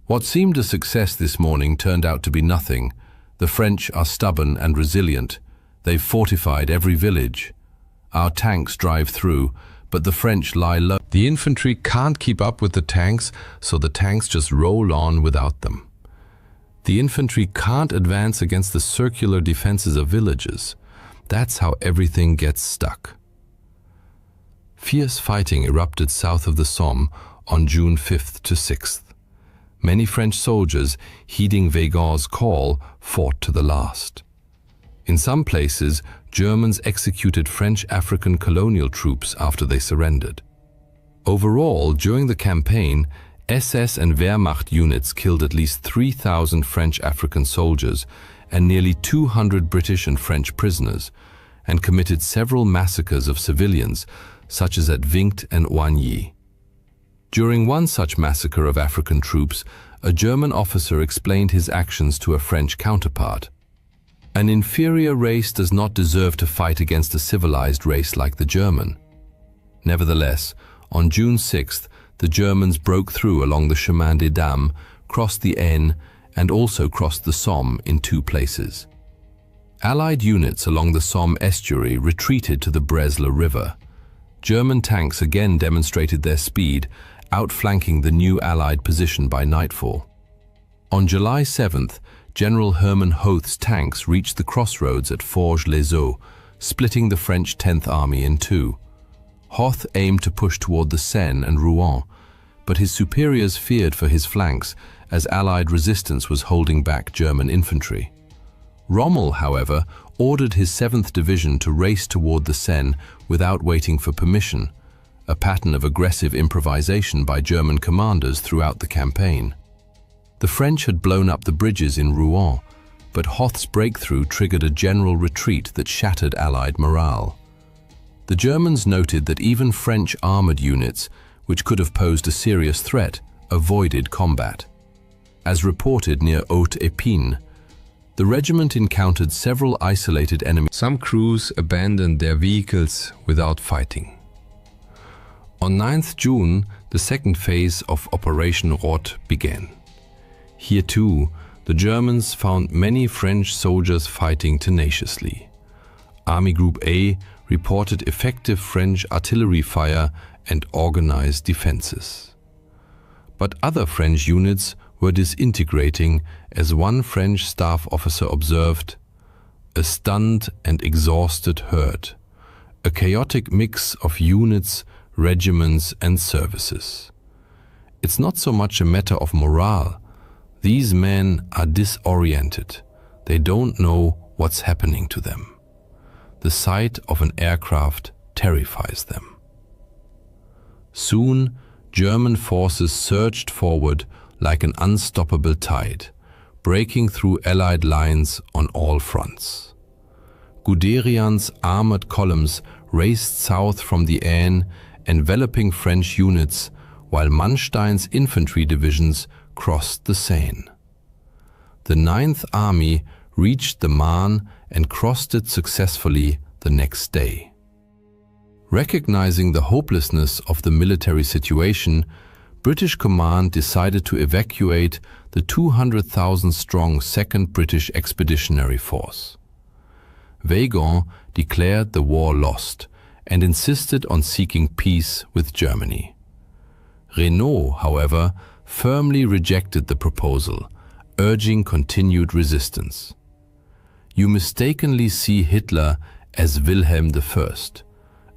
What seemed a success this morning turned out to be nothing. The French are stubborn and resilient. They've fortified every village. Our tanks drive through, but the French lie low. The infantry can't keep up with the tanks, so the tanks just roll on without them. The infantry can't advance against the circular defenses of villages. That's how everything gets stuck. Fierce fighting erupted south of the Somme on June 5th to 6th. Many French soldiers, heeding Weygand's call, fought to the last. In some places, Germans executed French African colonial troops after they surrendered. Overall, during the campaign, SS and Wehrmacht units killed at least 3,000 French African soldiers and nearly 200 British and French prisoners, and committed several massacres of civilians, such as at Vingt and Oigny. During one such massacre of African troops, a German officer explained his actions to a French counterpart. An inferior race does not deserve to fight against a civilized race like the German. Nevertheless, on June 6th, the Germans broke through along the Chemin des Dames, crossed the Aisne, and also crossed the Somme in 2 places. Allied units along the Somme estuary retreated to the Bresle River. German tanks again demonstrated their speed, outflanking the new Allied position by nightfall. On July 7th, General Hermann Hoth's tanks reached the crossroads at Forges-les-Eaux, splitting the French 10th Army in 2. Hoth aimed to push toward the Seine and Rouen, but his superiors feared for his flanks as Allied resistance was holding back German infantry. Rommel, however, ordered his 7th Division to race toward the Seine without waiting for permission, a pattern of aggressive improvisation by German commanders throughout the campaign. The French had blown up the bridges in Rouen, but Hoth's breakthrough triggered a general retreat that shattered Allied morale. The Germans noted that even French armored units, which could have posed a serious threat, avoided combat. As reported near Haute-Épine, the regiment encountered several isolated enemies. Some crews abandoned their vehicles without fighting. On 9th June, the second phase of Operation Rot began. Here too, the Germans found many French soldiers fighting tenaciously. Army Group A reported effective French artillery fire and organized defenses. But other French units were disintegrating, as one French staff officer observed, "A stunned and exhausted herd, a chaotic mix of units, regiments and services. It's not so much a matter of morale. These men are disoriented. They don't know what's happening to them. The sight of an aircraft terrifies them." Soon, German forces surged forward like an unstoppable tide, breaking through Allied lines on all fronts. Guderian's armored columns raced south from the Aisne, enveloping French units, while Manstein's infantry divisions crossed the Seine. The 9th Army reached the Marne and crossed it successfully the next day. Recognizing the hopelessness of the military situation, British command decided to evacuate the 200,000-strong 2nd British Expeditionary Force. Weygand declared the war lost and insisted on seeking peace with Germany. Renaud, however, firmly rejected the proposal, urging continued resistance. "You mistakenly see Hitler as Wilhelm I,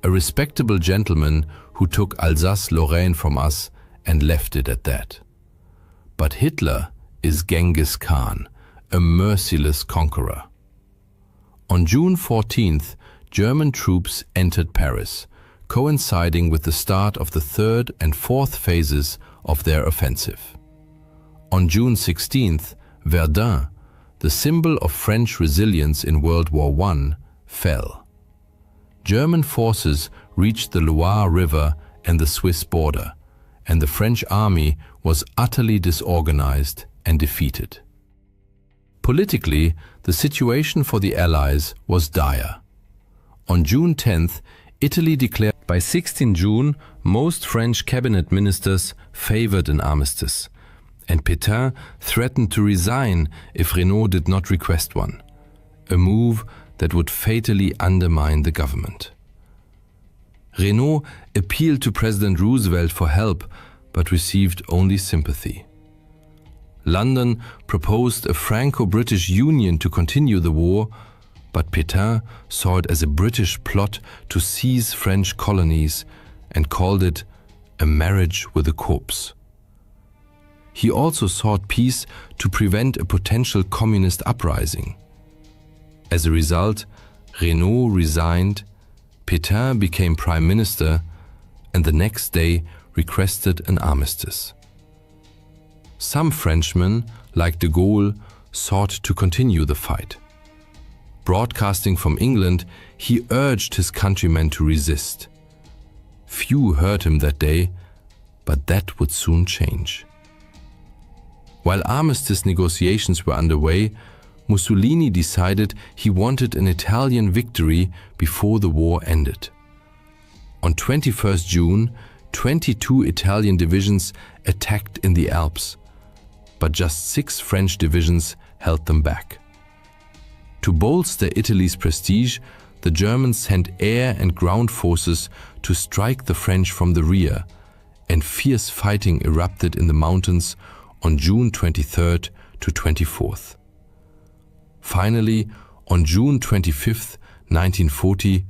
a respectable gentleman who took Alsace-Lorraine from us and left it at that. But Hitler is Genghis Khan, a merciless conqueror." On June 14th, German troops entered Paris, coinciding with the start of the 3rd and 4th phases of their offensive. On June 16th, Verdun, the symbol of French resilience in World War I, fell. German forces reached the Loire River and the Swiss border, and the French army was utterly disorganized and defeated. Politically, the situation for the Allies was dire. On June 10th, Italy declared. By 16 June, most French cabinet ministers favored an armistice, and Pétain threatened to resign if Renaud did not request one, a move that would fatally undermine the government. Renaud appealed to President Roosevelt for help, but received only sympathy. London proposed a Franco-British union to continue the war, but Pétain saw it as a British plot to seize French colonies and called it a marriage with a corpse. He also sought peace to prevent a potential communist uprising. As a result, Renaud resigned, Pétain became prime minister, and the next day requested an armistice. Some Frenchmen, like de Gaulle, sought to continue the fight. Broadcasting from England, he urged his countrymen to resist. Few heard him that day, but that would soon change. While armistice negotiations were underway, Mussolini decided he wanted an Italian victory before the war ended. On 21st June, 22 Italian divisions attacked in the Alps, but just 6 French divisions held them back. To bolster Italy's prestige, the Germans sent air and ground forces to strike the French from the rear, and fierce fighting erupted in the mountains on June 23rd to 24th. Finally, on June 25, 1940,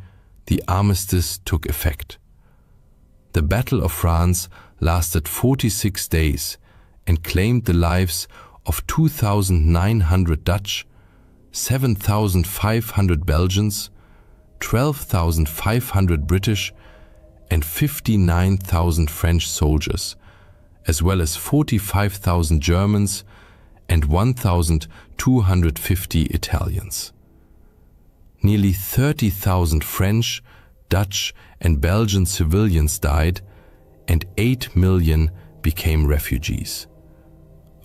the armistice took effect. The Battle of France lasted 46 days and claimed the lives of 2,900 Dutch, 7,500 Belgians, 12,500 British, and 59,000 French soldiers, as well as 45,000 Germans and 1,250 Italians. Nearly 30,000 French, Dutch, and Belgian civilians died, and 8 million became refugees.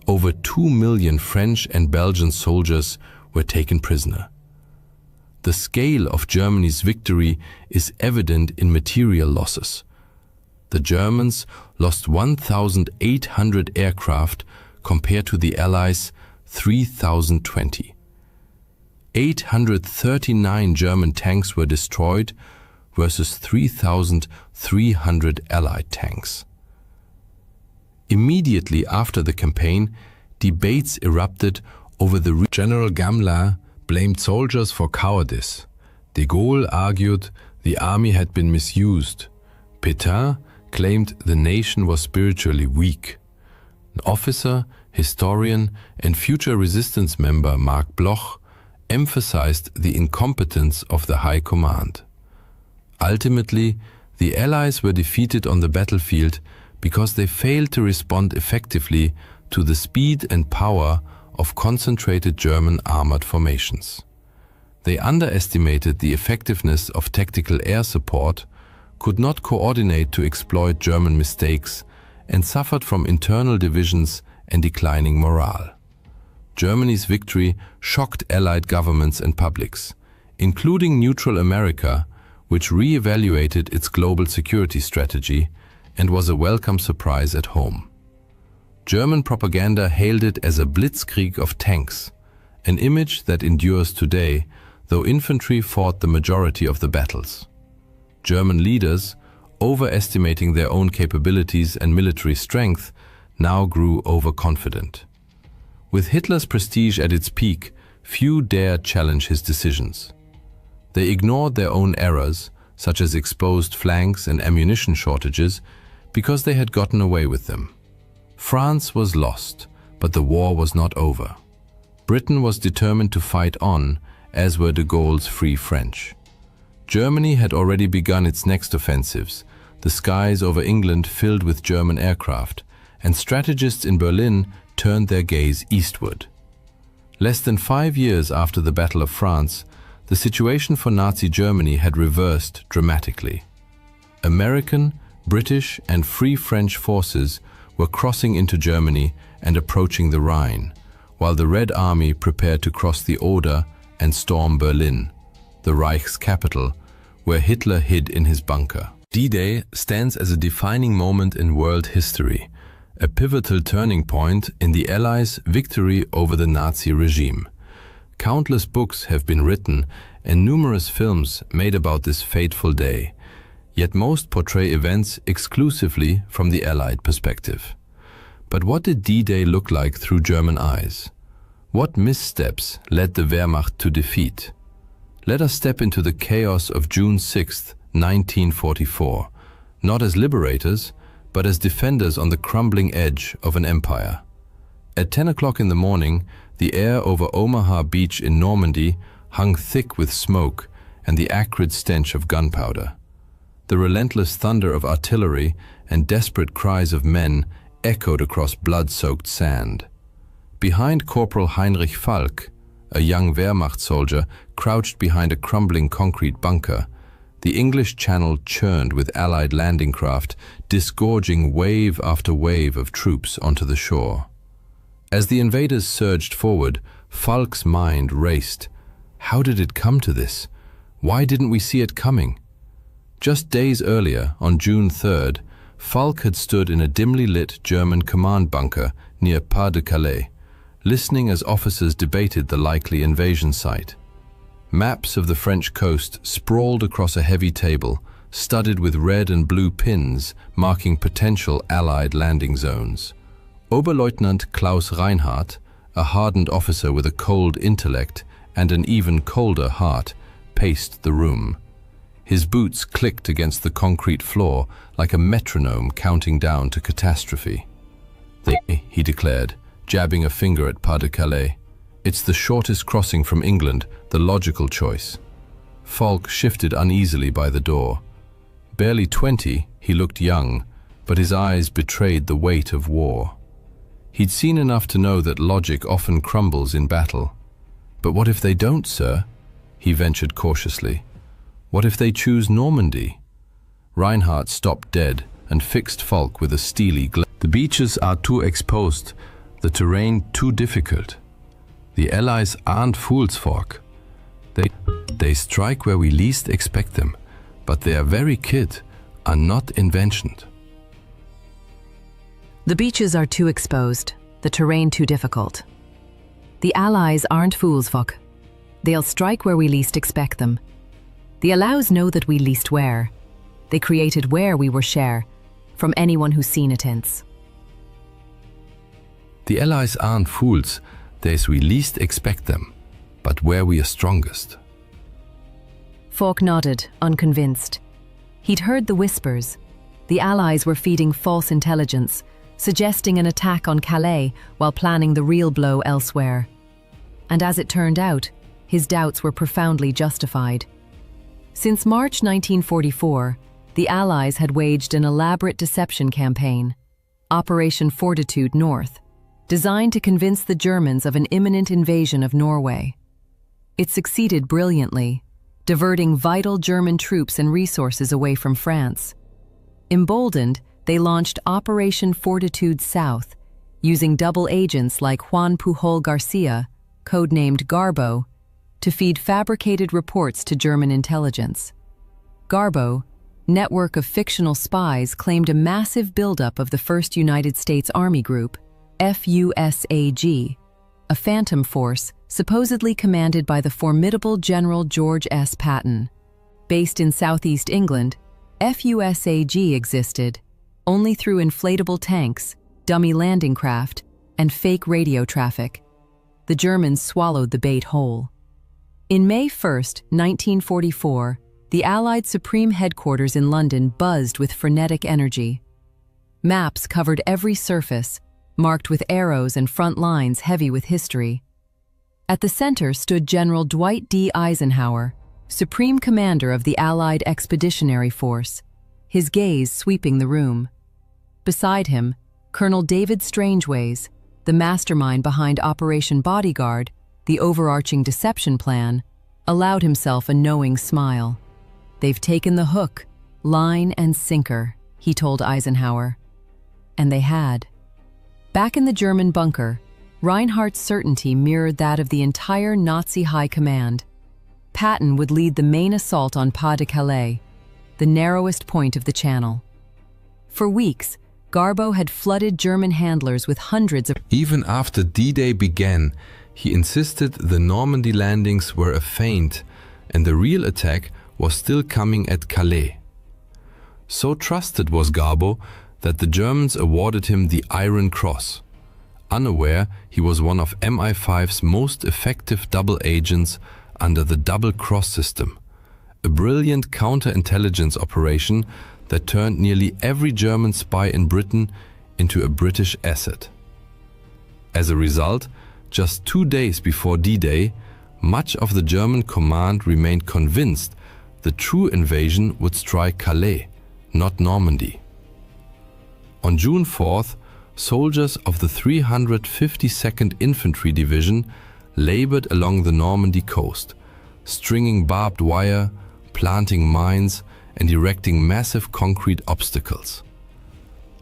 Over 2 million French and Belgian soldiers were taken prisoner. The scale of Germany's victory is evident in material losses. The Germans lost 1,800 aircraft compared to the Allies' 3,020. 839 German tanks were destroyed versus 3,300 Allied tanks. Immediately after the campaign, debates erupted over the General Gamelin blamed soldiers for cowardice. De Gaulle argued the army had been misused. Pétain claimed the nation was spiritually weak. An officer, historian, and future resistance member Marc Bloch emphasized the incompetence of the High Command. Ultimately, the Allies were defeated on the battlefield because they failed to respond effectively to the speed and power of concentrated German armored formations. They underestimated the effectiveness of tactical air support, could not coordinate to exploit German mistakes, and suffered from internal divisions and declining morale. Germany's victory shocked Allied governments and publics, including neutral America, which re-evaluated its global security strategy and was a welcome surprise at home. German propaganda hailed it as a blitzkrieg of tanks, an image that endures today, though infantry fought the majority of the battles. German leaders, overestimating their own capabilities and military strength, now grew overconfident. With Hitler's prestige at its peak, few dared challenge his decisions. They ignored their own errors, such as exposed flanks and ammunition shortages, because they had gotten away with them. France was lost, but the war was not over. Britain was determined to fight on, as were de Gaulle's Free French. Germany had already begun its next offensives, the skies over England filled with German aircraft, and strategists in Berlin turned their gaze eastward. Less than 5 years after the Battle of France, the situation for Nazi Germany had reversed dramatically. American, British, and Free French forces were crossing into Germany and approaching the Rhine, while the Red Army prepared to cross the Oder and storm Berlin, the Reich's capital, where Hitler hid in his bunker. D-Day stands as a defining moment in world history, a pivotal turning point in the Allies' victory over the Nazi regime. Countless books have been written and numerous films made about this fateful day, yet most portray events exclusively from the Allied perspective. But what did D-Day look like through German eyes? What missteps led the Wehrmacht to defeat? Let us step into the chaos of June 6, 1944, not as liberators, but as defenders on the crumbling edge of an empire. At 10 o'clock in the morning, the air over Omaha Beach in Normandy hung thick with smoke and the acrid stench of gunpowder. The relentless thunder of artillery and desperate cries of men echoed across blood-soaked sand. Behind Corporal Heinrich Falk, a young Wehrmacht soldier crouched behind a crumbling concrete bunker, the English Channel churned with Allied landing craft, disgorging wave after wave of troops onto the shore. As the invaders surged forward, Falk's mind raced. How did it come to this? Why didn't we see it coming? Just days earlier, on June 3rd, Falk had stood in a dimly lit German command bunker near Pas-de-Calais, listening as officers debated the likely invasion site. Maps of the French coast sprawled across a heavy table, studded with red and blue pins marking potential Allied landing zones. Oberleutnant Klaus Reinhardt, a hardened officer with a cold intellect and an even colder heart, paced the room. His boots clicked against the concrete floor like a metronome counting down to catastrophe. He declared, jabbing a finger at Pas-de-Calais. It's the shortest crossing from England, the logical choice. Falk shifted uneasily by the door. Barely 20, he looked young, but his eyes betrayed the weight of war. He'd seen enough to know that logic often crumbles in battle. But what if they don't, sir? He ventured cautiously. What if they choose Normandy? Reinhardt stopped dead and fixed Falk with a steely glare. The beaches are too exposed, the terrain too difficult. The Allies aren't fools, Falk. They strike where we least expect them, but their very kit are not inventions. The beaches are too exposed, the terrain too difficult. The Allies aren't fools, Falk. They'll strike where we least expect them. The Allies know that we least where. They created where we were share, from anyone who's seen it hence. The Allies aren't fools, there's we least expect them, but where we are strongest. Falk nodded, unconvinced. He'd heard the whispers. The Allies were feeding false intelligence, suggesting an attack on Calais while planning the real blow elsewhere. And as it turned out, his doubts were profoundly justified. Since March 1944, the Allies had waged an elaborate deception campaign, Operation Fortitude North, designed to convince the Germans of an imminent invasion of Norway. It succeeded brilliantly, diverting vital German troops and resources away from France. Emboldened, they launched Operation Fortitude South, using double agents like Juan Pujol Garcia, codenamed Garbo, to feed fabricated reports to German intelligence. Garbo, network of fictional spies, claimed a massive buildup of the 1st United States Army Group, FUSAG, a phantom force supposedly commanded by the formidable General George S. Patton. Based in southeast England, FUSAG existed only through inflatable tanks, dummy landing craft, and fake radio traffic. The Germans swallowed the bait whole. In May 1, 1944, the Allied Supreme Headquarters in London buzzed with frenetic energy. Maps covered every surface, marked with arrows and front lines heavy with history. At the center stood General Dwight D. Eisenhower, Supreme Commander of the Allied Expeditionary Force, his gaze sweeping the room. Beside him, Colonel David Strangeways, the mastermind behind Operation Bodyguard, the overarching deception plan, allowed himself a knowing smile. "They've taken the hook, line and sinker," he told Eisenhower. And they had. Back in the German bunker, Reinhardt's certainty mirrored that of the entire Nazi high command. Patton would lead the main assault on Pas de Calais, the narrowest point of the Channel. For weeks, Garbo had flooded German handlers with hundreds of... Even after D-Day began, he insisted the Normandy landings were a feint and the real attack was still coming at Calais. So trusted was Garbo that the Germans awarded him the Iron Cross. Unaware, he was one of MI5's most effective double agents under the Double Cross system, a brilliant counterintelligence operation that turned nearly every German spy in Britain into a British asset. As a result, just 2 days before D-Day, much of the German command remained convinced the true invasion would strike Calais, not Normandy. On June 4th, soldiers of the 352nd Infantry Division labored along the Normandy coast, stringing barbed wire, planting mines, and erecting massive concrete obstacles.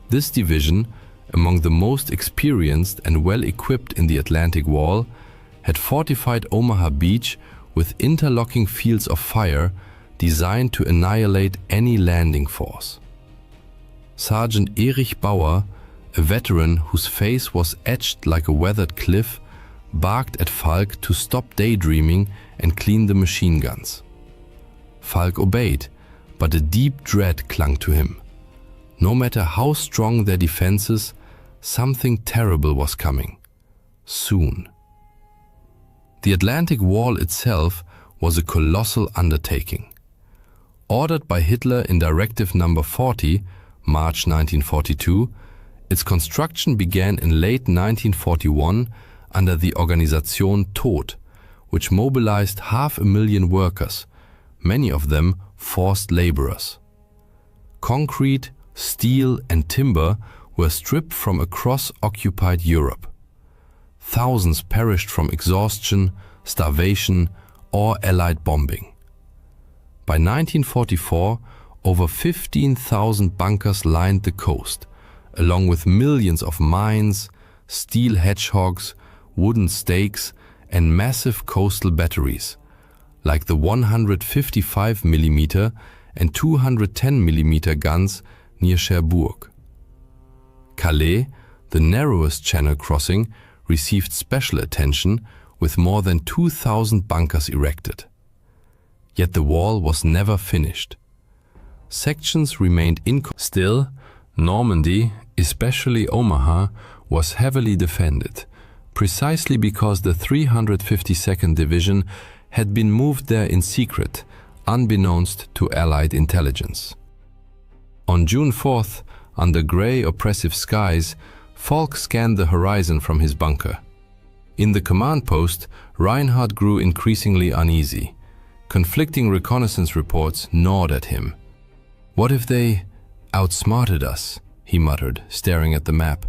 This division, among the most experienced and well-equipped in the Atlantic Wall, had fortified Omaha Beach with interlocking fields of fire designed to annihilate any landing force. Sergeant Erich Bauer, a veteran whose face was etched like a weathered cliff, barked at Falk to stop daydreaming and clean the machine guns. Falk obeyed, but a deep dread clung to him. No matter how strong their defenses, something terrible was coming. Soon. The Atlantic Wall itself was a colossal undertaking. Ordered by Hitler in Directive No. 40, March 1942, its construction began in late 1941 under the Organisation Tod, which mobilized 500,000 workers, many of them forced laborers. Concrete, steel and timber were stripped from across occupied Europe. Thousands perished from exhaustion, starvation or Allied bombing. By 1944, over 15,000 bunkers lined the coast, along with millions of mines, steel hedgehogs, wooden stakes, and massive coastal batteries, like the 155mm and 210mm guns near Cherbourg. Calais, the narrowest channel crossing, received special attention with more than 2,000 bunkers erected. Yet the wall was never finished. Sections remained Still, Normandy, especially Omaha, was heavily defended, precisely because the 352nd Division had been moved there in secret, unbeknownst to Allied intelligence. On June 4th, under grey, oppressive skies, Falk scanned the horizon from his bunker. In the command post, Reinhardt grew increasingly uneasy. Conflicting reconnaissance reports gnawed at him. "What if they outsmarted us?" he muttered, staring at the map.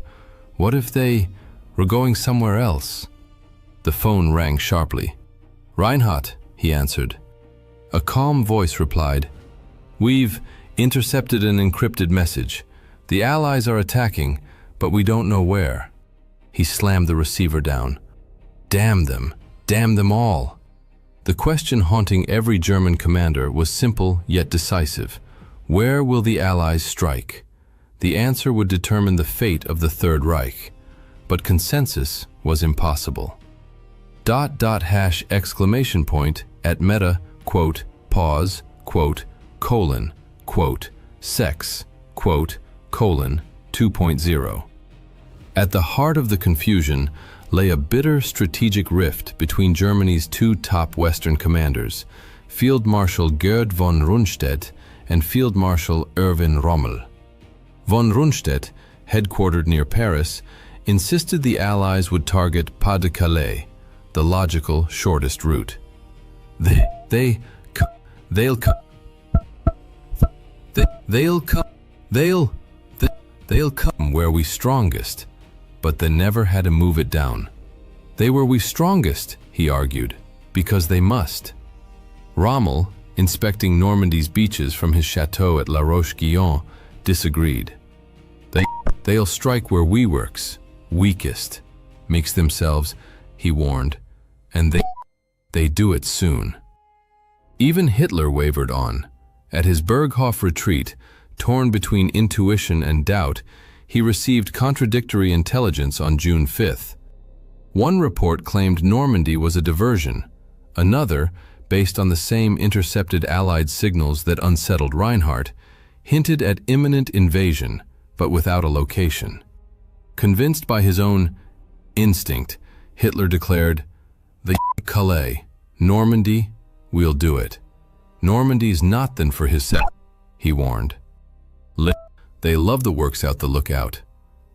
"What if they were going somewhere else?" The phone rang sharply. "Reinhardt," he answered. A calm voice replied, "We've intercepted an encrypted message. The Allies are attacking, but we don't know where." He slammed the receiver down. Damn them all. The question haunting every German commander was simple yet decisive. Where will the Allies strike? The answer would determine the fate of the Third Reich, but consensus was impossible. .. exclamation point at meta, quote, pause, quote, colon, quote, sex, quote, colon, 2.0. At the heart of the confusion lay a bitter strategic rift between Germany's two top Western commanders, Field Marshal Gerd von Rundstedt and Field Marshal Erwin Rommel. Von Rundstedt, headquartered near Paris, insisted the Allies would target Pas-de-Calais, the logical, shortest route. They'll come where we strongest, but they never had to move it down. They were we strongest, he argued, because they must. Rommel, inspecting Normandy's beaches from his chateau at La Roche-Guyon, disagreed. They'll strike where we works, weakest, makes themselves, he warned, and they do it soon. Even Hitler wavered on. At his Berghof retreat, torn between intuition and doubt, he received contradictory intelligence on June 5th. One report claimed Normandy was a diversion. Another, based on the same intercepted Allied signals that unsettled Reinhardt, hinted at imminent invasion, but without a location. Convinced by his own instinct, Hitler declared, "The Calais, Normandy, we'll do it. Normandy's not then for his set," he warned. They love the works out the lookout.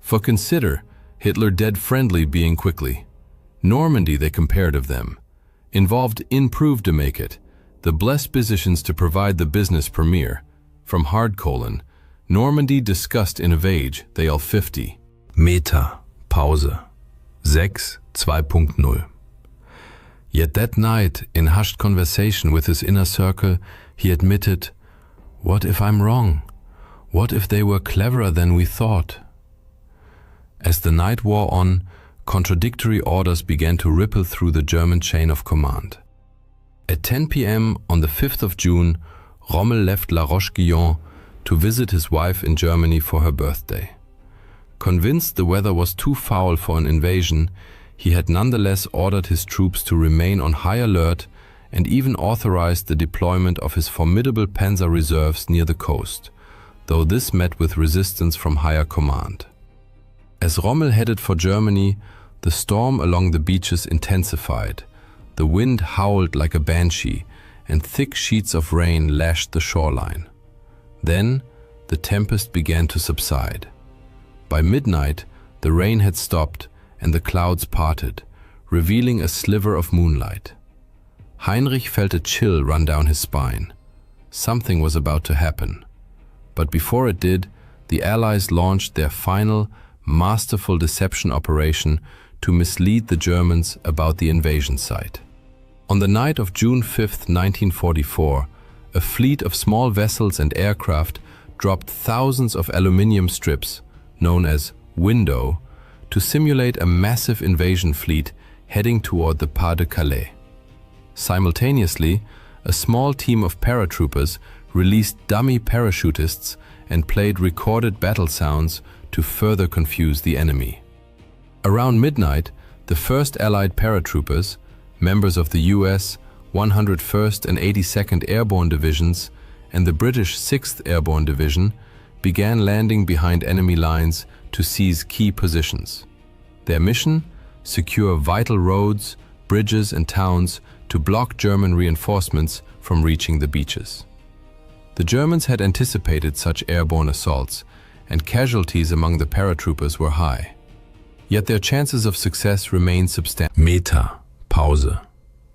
For consider, Hitler dead friendly being quickly. Normandy they compared of them. Involved improved to make it, the blessed positions to provide the business premier. From hard colon, Normandy discussed in a vage, they all 50. Meta, Pause, 6, 2.0. Yet that night, in hushed conversation with his inner circle, he admitted, "What if I'm wrong? What if they were cleverer than we thought?" As the night wore on, contradictory orders began to ripple through the German chain of command. At 10 p.m. on the 5th of June, Rommel left La Roche-Guyon to visit his wife in Germany for her birthday. Convinced the weather was too foul for an invasion, he had nonetheless ordered his troops to remain on high alert and even authorized the deployment of his formidable panzer reserves near the coast, though this met with resistance from higher command. As Rommel headed for Germany, the storm along the beaches intensified. The wind howled like a banshee, and thick sheets of rain lashed the shoreline. Then, the tempest began to subside. By midnight, the rain had stopped and the clouds parted, revealing a sliver of moonlight. Heinrich felt a chill run down his spine. Something was about to happen. But before it did, the Allies launched their final, masterful deception operation to mislead the Germans about the invasion site. On the night of June 5, 1944, a fleet of small vessels and aircraft dropped thousands of aluminium strips, known as window, to simulate a massive invasion fleet heading toward the Pas de Calais. Simultaneously, a small team of paratroopers released dummy parachutists and played recorded battle sounds to further confuse the enemy. Around midnight, the 1st Allied paratroopers, members of the US 101st and 82nd Airborne Divisions and the British 6th Airborne Division, began landing behind enemy lines to seize key positions. Their mission? Secure vital roads, bridges and towns to block German reinforcements from reaching the beaches. The Germans had anticipated such airborne assaults, and casualties among the paratroopers were high. Yet their chances of success remained substantial. Meta. Pause.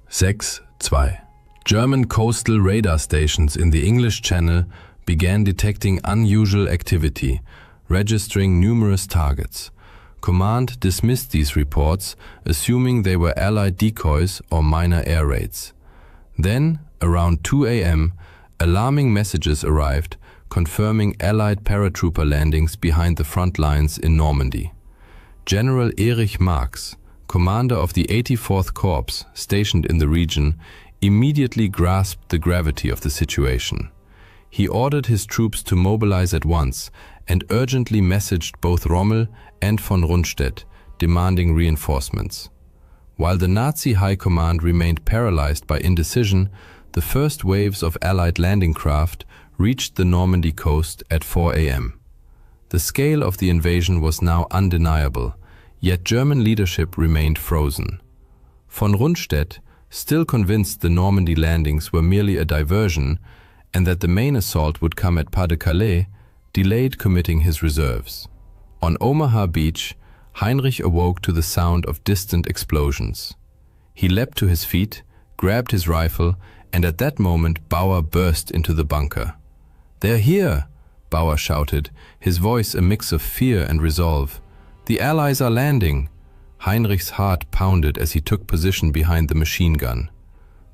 6.2. German coastal radar stations in the English Channel began detecting unusual activity, registering numerous targets. Command dismissed these reports, assuming they were Allied decoys or minor air raids. Then, around 2 a.m., alarming messages arrived, confirming Allied paratrooper landings behind the front lines in Normandy. General Erich Marx, commander of the 84th Corps stationed in the region, immediately grasped the gravity of the situation. He ordered his troops to mobilize at once and urgently messaged both Rommel and von Rundstedt, demanding reinforcements. While the Nazi High Command remained paralyzed by indecision, the first waves of Allied landing craft reached the Normandy coast at 4 a.m. The scale of the invasion was now undeniable, yet German leadership remained frozen. Von Rundstedt, still convinced the Normandy landings were merely a diversion and that the main assault would come at Pas de Calais, delayed committing his reserves. On Omaha Beach, Heinrich awoke to the sound of distant explosions. He leapt to his feet, grabbed his rifle, and at that moment Bauer burst into the bunker. "They're here!" Bauer shouted, his voice a mix of fear and resolve. "The Allies are landing!" Heinrich's heart pounded as he took position behind the machine gun.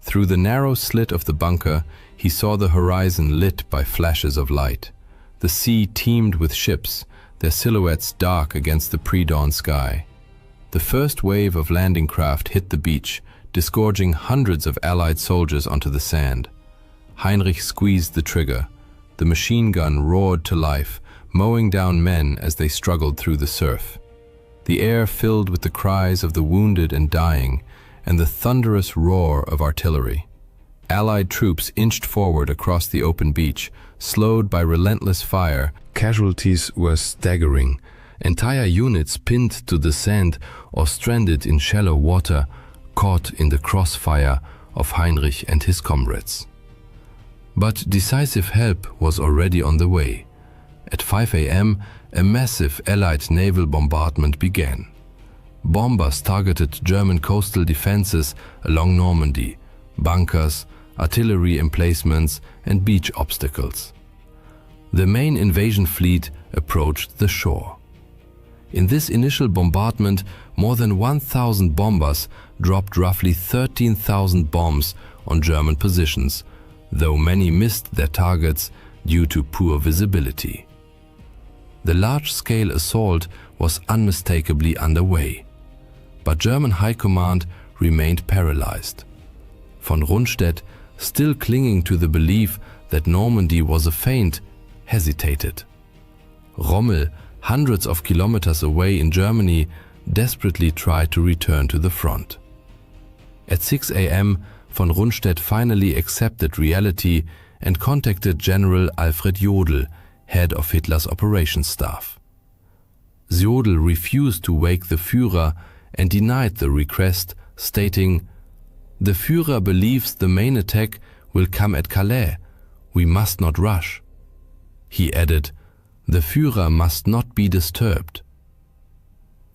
Through the narrow slit of the bunker, he saw the horizon lit by flashes of light. The sea teemed with ships, their silhouettes dark against the pre-dawn sky. The first wave of landing craft hit the beach, disgorging hundreds of Allied soldiers onto the sand. Heinrich squeezed the trigger. The machine gun roared to life, mowing down men as they struggled through the surf. The air filled with the cries of the wounded and dying, and the thunderous roar of artillery. Allied troops inched forward across the open beach, slowed by relentless fire. Casualties were staggering. Entire units pinned to the sand or stranded in shallow water, caught in the crossfire of Heinrich and his comrades. But decisive help was already on the way. At 5 a.m., a massive Allied naval bombardment began. Bombers targeted German coastal defenses along Normandy, bunkers, artillery emplacements, and beach obstacles. The main invasion fleet approached the shore. In this initial bombardment, more than 1,000 bombers dropped roughly 13,000 bombs on German positions, though many missed their targets due to poor visibility. The large-scale assault was unmistakably underway, but German High Command remained paralyzed. Von Rundstedt, still clinging to the belief that Normandy was a feint, hesitated. Rommel, hundreds of kilometers away in Germany, desperately tried to return to the front. At 6 a.m., von Rundstedt finally accepted reality and contacted General Alfred Jodl, head of Hitler's operations staff. Jodl refused to wake the Führer and denied the request, stating, "The Führer believes the main attack will come at Calais. We must not rush." He added, "The Führer must not be disturbed."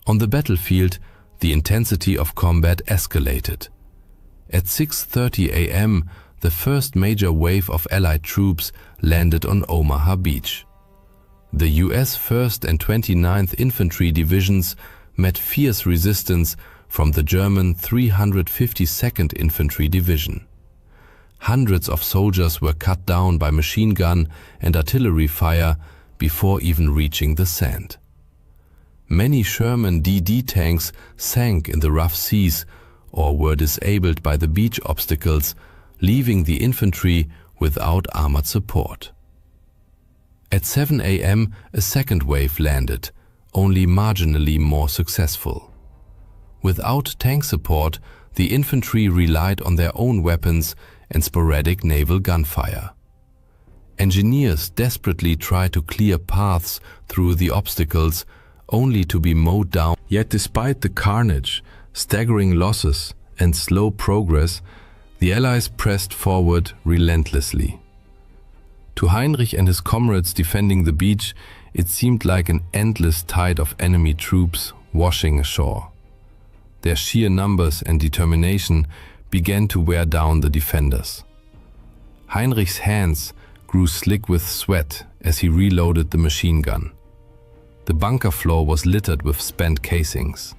On the battlefield, the intensity of combat escalated. At 6:30 a.m., the first major wave of Allied troops landed on Omaha Beach. The US 1st and 29th Infantry Divisions met fierce resistance from the German 352nd Infantry Division. Hundreds of soldiers were cut down by machine gun and artillery fire before even reaching the sand. Many Sherman DD tanks sank in the rough seas or were disabled by the beach obstacles, leaving the infantry without armored support. At 7 a.m., a second wave landed, only marginally more successful. Without tank support, the infantry relied on their own weapons and sporadic naval gunfire. Engineers desperately tried to clear paths through the obstacles, only to be mowed down. Yet despite the carnage, staggering losses, and slow progress, the Allies pressed forward relentlessly. To Heinrich and his comrades defending the beach, it seemed like an endless tide of enemy troops washing ashore. Their sheer numbers and determination began to wear down the defenders. Heinrich's hands grew slick with sweat as he reloaded the machine gun. The bunker floor was littered with spent casings.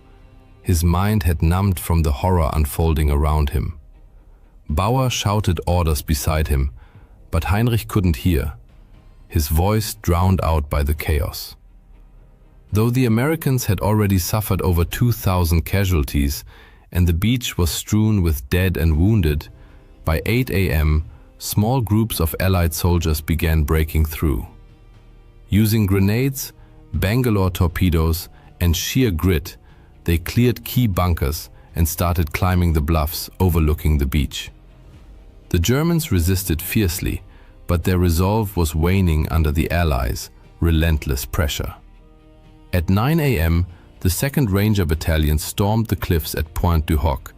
His mind had numbed from the horror unfolding around him. Bauer shouted orders beside him, but Heinrich couldn't hear, his voice drowned out by the chaos. Though the Americans had already suffered over 2,000 casualties and the beach was strewn with dead and wounded, by 8 a.m., small groups of Allied soldiers began breaking through. Using grenades, Bangalore torpedoes, and sheer grit, they cleared key bunkers and started climbing the bluffs overlooking the beach. The Germans resisted fiercely, but their resolve was waning under the Allies' relentless pressure. At 9 a.m., the 2nd Ranger Battalion stormed the cliffs at Pointe du Hoc,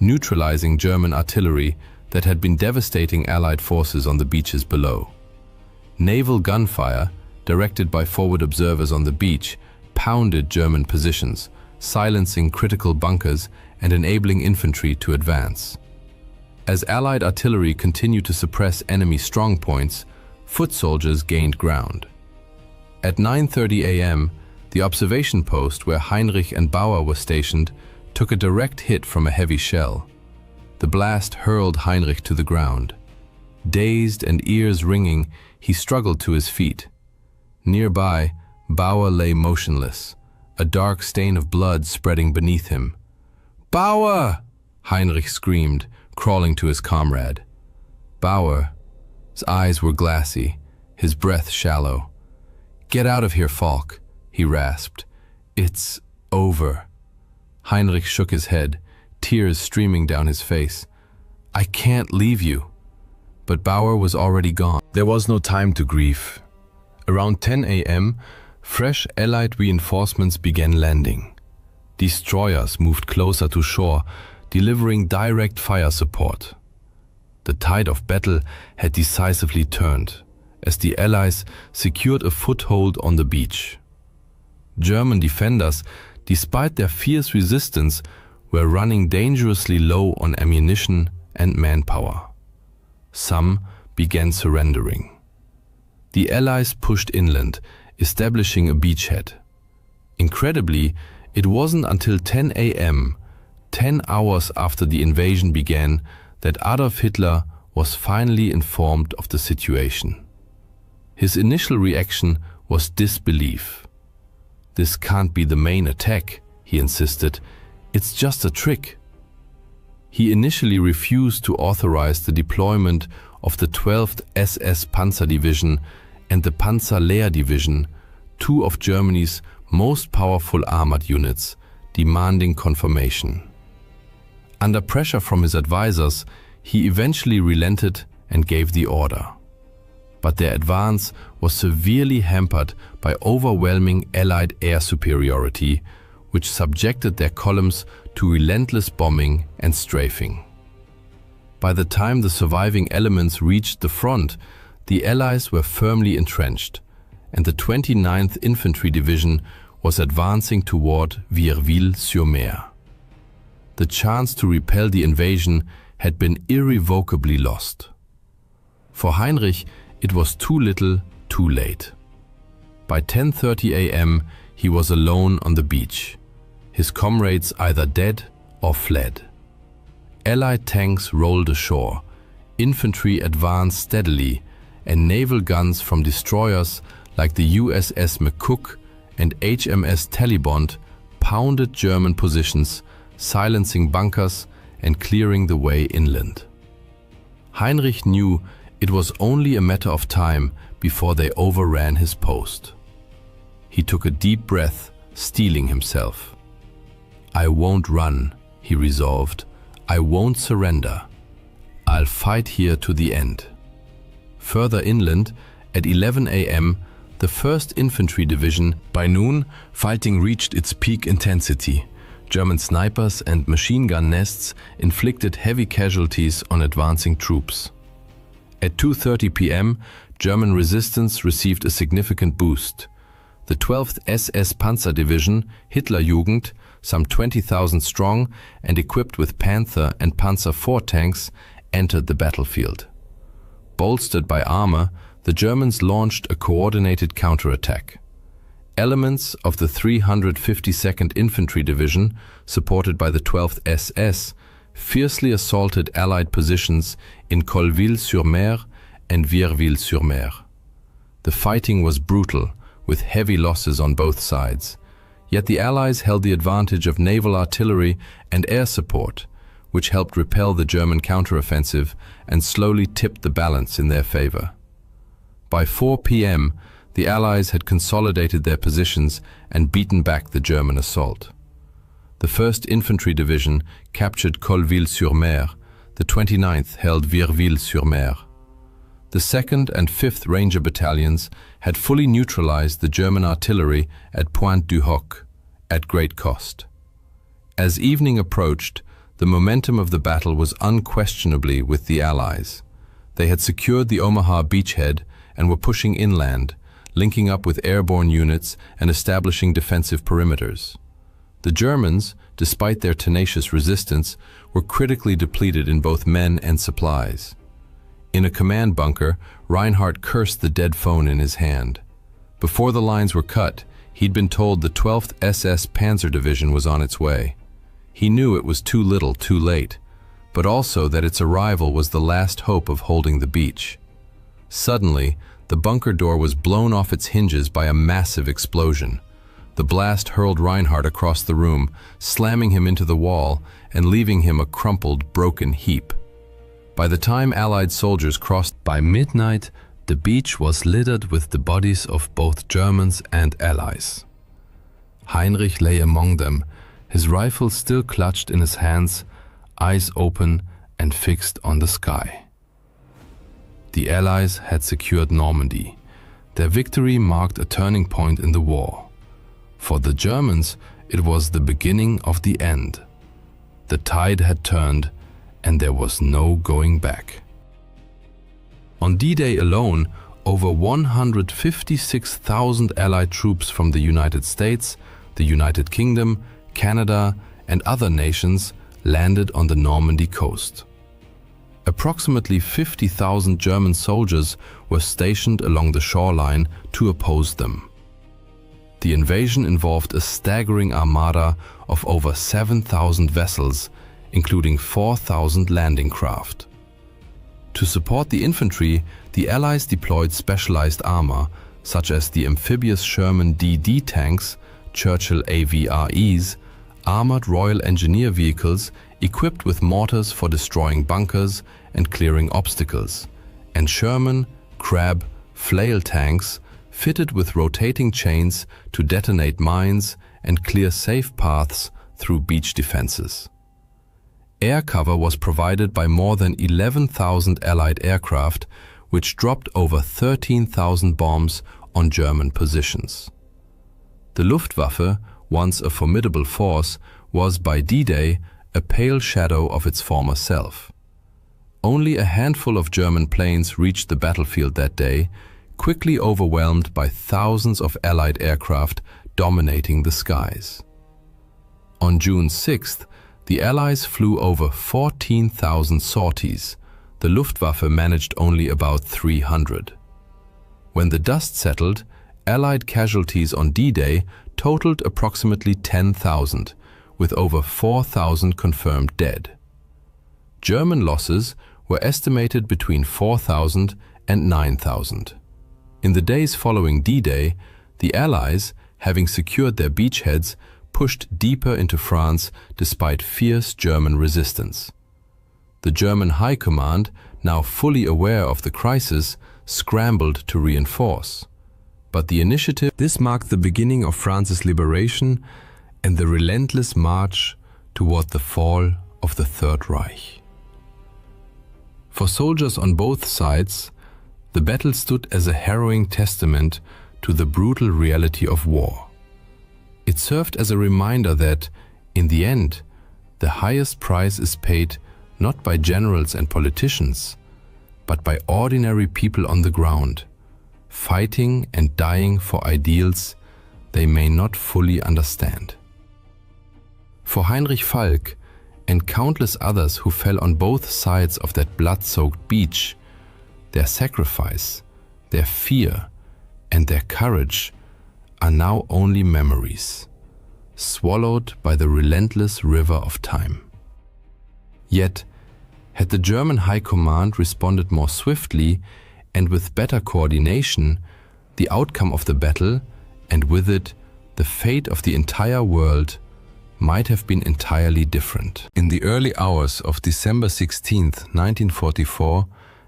neutralizing German artillery that had been devastating Allied forces on the beaches below. Naval gunfire, directed by forward observers on the beach, pounded German positions, silencing critical bunkers and enabling infantry to advance. As Allied artillery continued to suppress enemy strongpoints, foot soldiers gained ground. At 9:30 a.m., the observation post where Heinrich and Bauer were stationed took a direct hit from a heavy shell. The blast hurled Heinrich to the ground. Dazed and ears ringing, he struggled to his feet. Nearby, Bauer lay motionless, a dark stain of blood spreading beneath him. "Bauer!" Heinrich screamed, crawling to his comrade. Bauer's eyes were glassy, his breath shallow. "Get out of here, Falk," he rasped. "It's over." Heinrich shook his head, tears streaming down his face. "I can't leave you." But Bauer was already gone. There was no time to grieve. Around 10 a.m., fresh Allied reinforcements began landing. Destroyers moved closer to shore, delivering direct fire support. The tide of battle had decisively turned, as the Allies secured a foothold on the beach. German defenders, despite their fierce resistance, were running dangerously low on ammunition and manpower. Some began surrendering. The Allies pushed inland, establishing a beachhead. Incredibly, it wasn't until 10 a.m., 10 hours after the invasion began, that Adolf Hitler was finally informed of the situation. His initial reaction was disbelief. "This can't be the main attack," he insisted. "It's just a trick." He initially refused to authorize the deployment of the 12th SS Panzer Division and the Panzerlehr Division, two of Germany's most powerful armored units, demanding confirmation. Under pressure from his advisors, he eventually relented and gave the order. But their advance was severely hampered by overwhelming Allied air superiority, which subjected their columns to relentless bombing and strafing. By the time the surviving elements reached the front, the Allies were firmly entrenched, and the 29th Infantry Division was advancing toward Vierville-sur-Mer. The chance to repel the invasion had been irrevocably lost. For Heinrich, it was too little, too late. By 10:30 a.m., he was alone on the beach, his comrades either dead or fled. Allied tanks rolled ashore, infantry advanced steadily, and naval guns from destroyers like the USS McCook and HMS Talibond pounded German positions, silencing bunkers and clearing the way inland. Heinrich knew it was only a matter of time before they overran his post. He took a deep breath, steeling himself. "I won't run," he resolved. "I won't surrender. I'll fight here to the end." Further inland, at 11 a.m., the 1st Infantry Division, by noon, fighting reached its peak intensity. German snipers and machine gun nests inflicted heavy casualties on advancing troops. At 2:30 p.m., German resistance received a significant boost. The 12th SS Panzer Division, Hitlerjugend, some 20,000 strong and equipped with Panther and Panzer IV tanks, entered the battlefield. Bolstered by armor, the Germans launched a coordinated counterattack. Elements of the 352nd Infantry Division, supported by the 12th SS, fiercely assaulted Allied positions in Colleville-sur-Mer and Vierville-sur-Mer. The fighting was brutal, with heavy losses on both sides. Yet the Allies held the advantage of naval artillery and air support, which helped repel the German counteroffensive and slowly tipped the balance in their favor. By 4 p.m., the Allies had consolidated their positions and beaten back the German assault. The 1st Infantry Division captured Colleville-sur-Mer, the 29th held Vierville-sur-Mer. The 2nd and 5th Ranger Battalions had fully neutralized the German artillery at Pointe du Hoc, at great cost. As evening approached, the momentum of the battle was unquestionably with the Allies. They had secured the Omaha beachhead and were pushing inland, linking up with airborne units and establishing defensive perimeters. The Germans, despite their tenacious resistance, were critically depleted in both men and supplies. In a command bunker, Reinhardt cursed the dead phone in his hand. Before the lines were cut, he'd been told the 12th SS Panzer Division was on its way. He knew it was too little, too late, but also that its arrival was the last hope of holding the beach. Suddenly, the bunker door was blown off its hinges by a massive explosion. The blast hurled Reinhardt across the room, slamming him into the wall and leaving him a crumpled, broken heap. By the time Allied soldiers crossed by midnight, the beach was littered with the bodies of both Germans and Allies. Heinrich lay among them, his rifle still clutched in his hands, eyes open and fixed on the sky. The Allies had secured Normandy. Their victory marked a turning point in the war. For the Germans, it was the beginning of the end. The tide had turned, and there was no going back. On D-Day alone, over 156,000 Allied troops from the United States, the United Kingdom, Canada, and other nations landed on the Normandy coast. Approximately 50,000 German soldiers were stationed along the shoreline to oppose them. The invasion involved a staggering armada of over 7,000 vessels, including 4,000 landing craft. To support the infantry, the Allies deployed specialized armor, such as the amphibious Sherman DD tanks, Churchill AVREs, armored Royal Engineer vehicles equipped with mortars for destroying bunkers and clearing obstacles, and Sherman, Crab, flail tanks fitted with rotating chains to detonate mines and clear safe paths through beach defenses. Air cover was provided by more than 11,000 Allied aircraft, which dropped over 13,000 bombs on German positions. The Luftwaffe, once a formidable force, was by D-Day a pale shadow of its former self. Only a handful of German planes reached the battlefield that day, quickly overwhelmed by thousands of Allied aircraft dominating the skies. On June 6th, the Allies flew over 14,000 sorties. The Luftwaffe managed only about 300. When the dust settled, Allied casualties on D-Day totaled approximately 10,000, with over 4,000 confirmed dead. German losses were estimated between 4,000 and 9,000. In the days following D-Day, the Allies, having secured their beachheads, pushed deeper into France despite fierce German resistance. The German High Command, now fully aware of the crisis, scrambled to reinforce. But the initiative... This marked the beginning of France's liberation and the relentless march toward the fall of the Third Reich. For soldiers on both sides, the battle stood as a harrowing testament to the brutal reality of war. It served as a reminder that, in the end, the highest price is paid not by generals and politicians, but by ordinary people on the ground, fighting and dying for ideals they may not fully understand. For Heinrich Falk and countless others who fell on both sides of that blood-soaked beach, their sacrifice, their fear, and their courage are now only memories, swallowed by the relentless river of time. Yet, had the German High Command responded more swiftly and with better coordination, the outcome of the battle, and with it the fate of the entire world, might have been entirely different. In the early hours of December 16, 1944,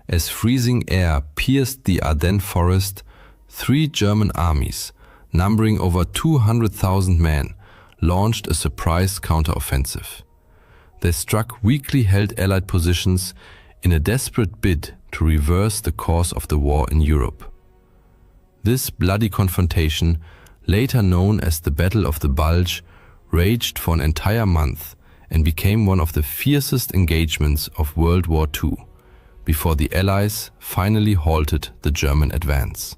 as freezing air pierced the Ardennes forest, 3 German armies, numbering over 200,000 men, launched a surprise counteroffensive. They struck weakly held Allied positions in a desperate bid to reverse the course of the war in Europe. This bloody confrontation, later known as the Battle of the Bulge, raged for an entire month and became one of the fiercest engagements of World War II, before the Allies finally halted the German advance.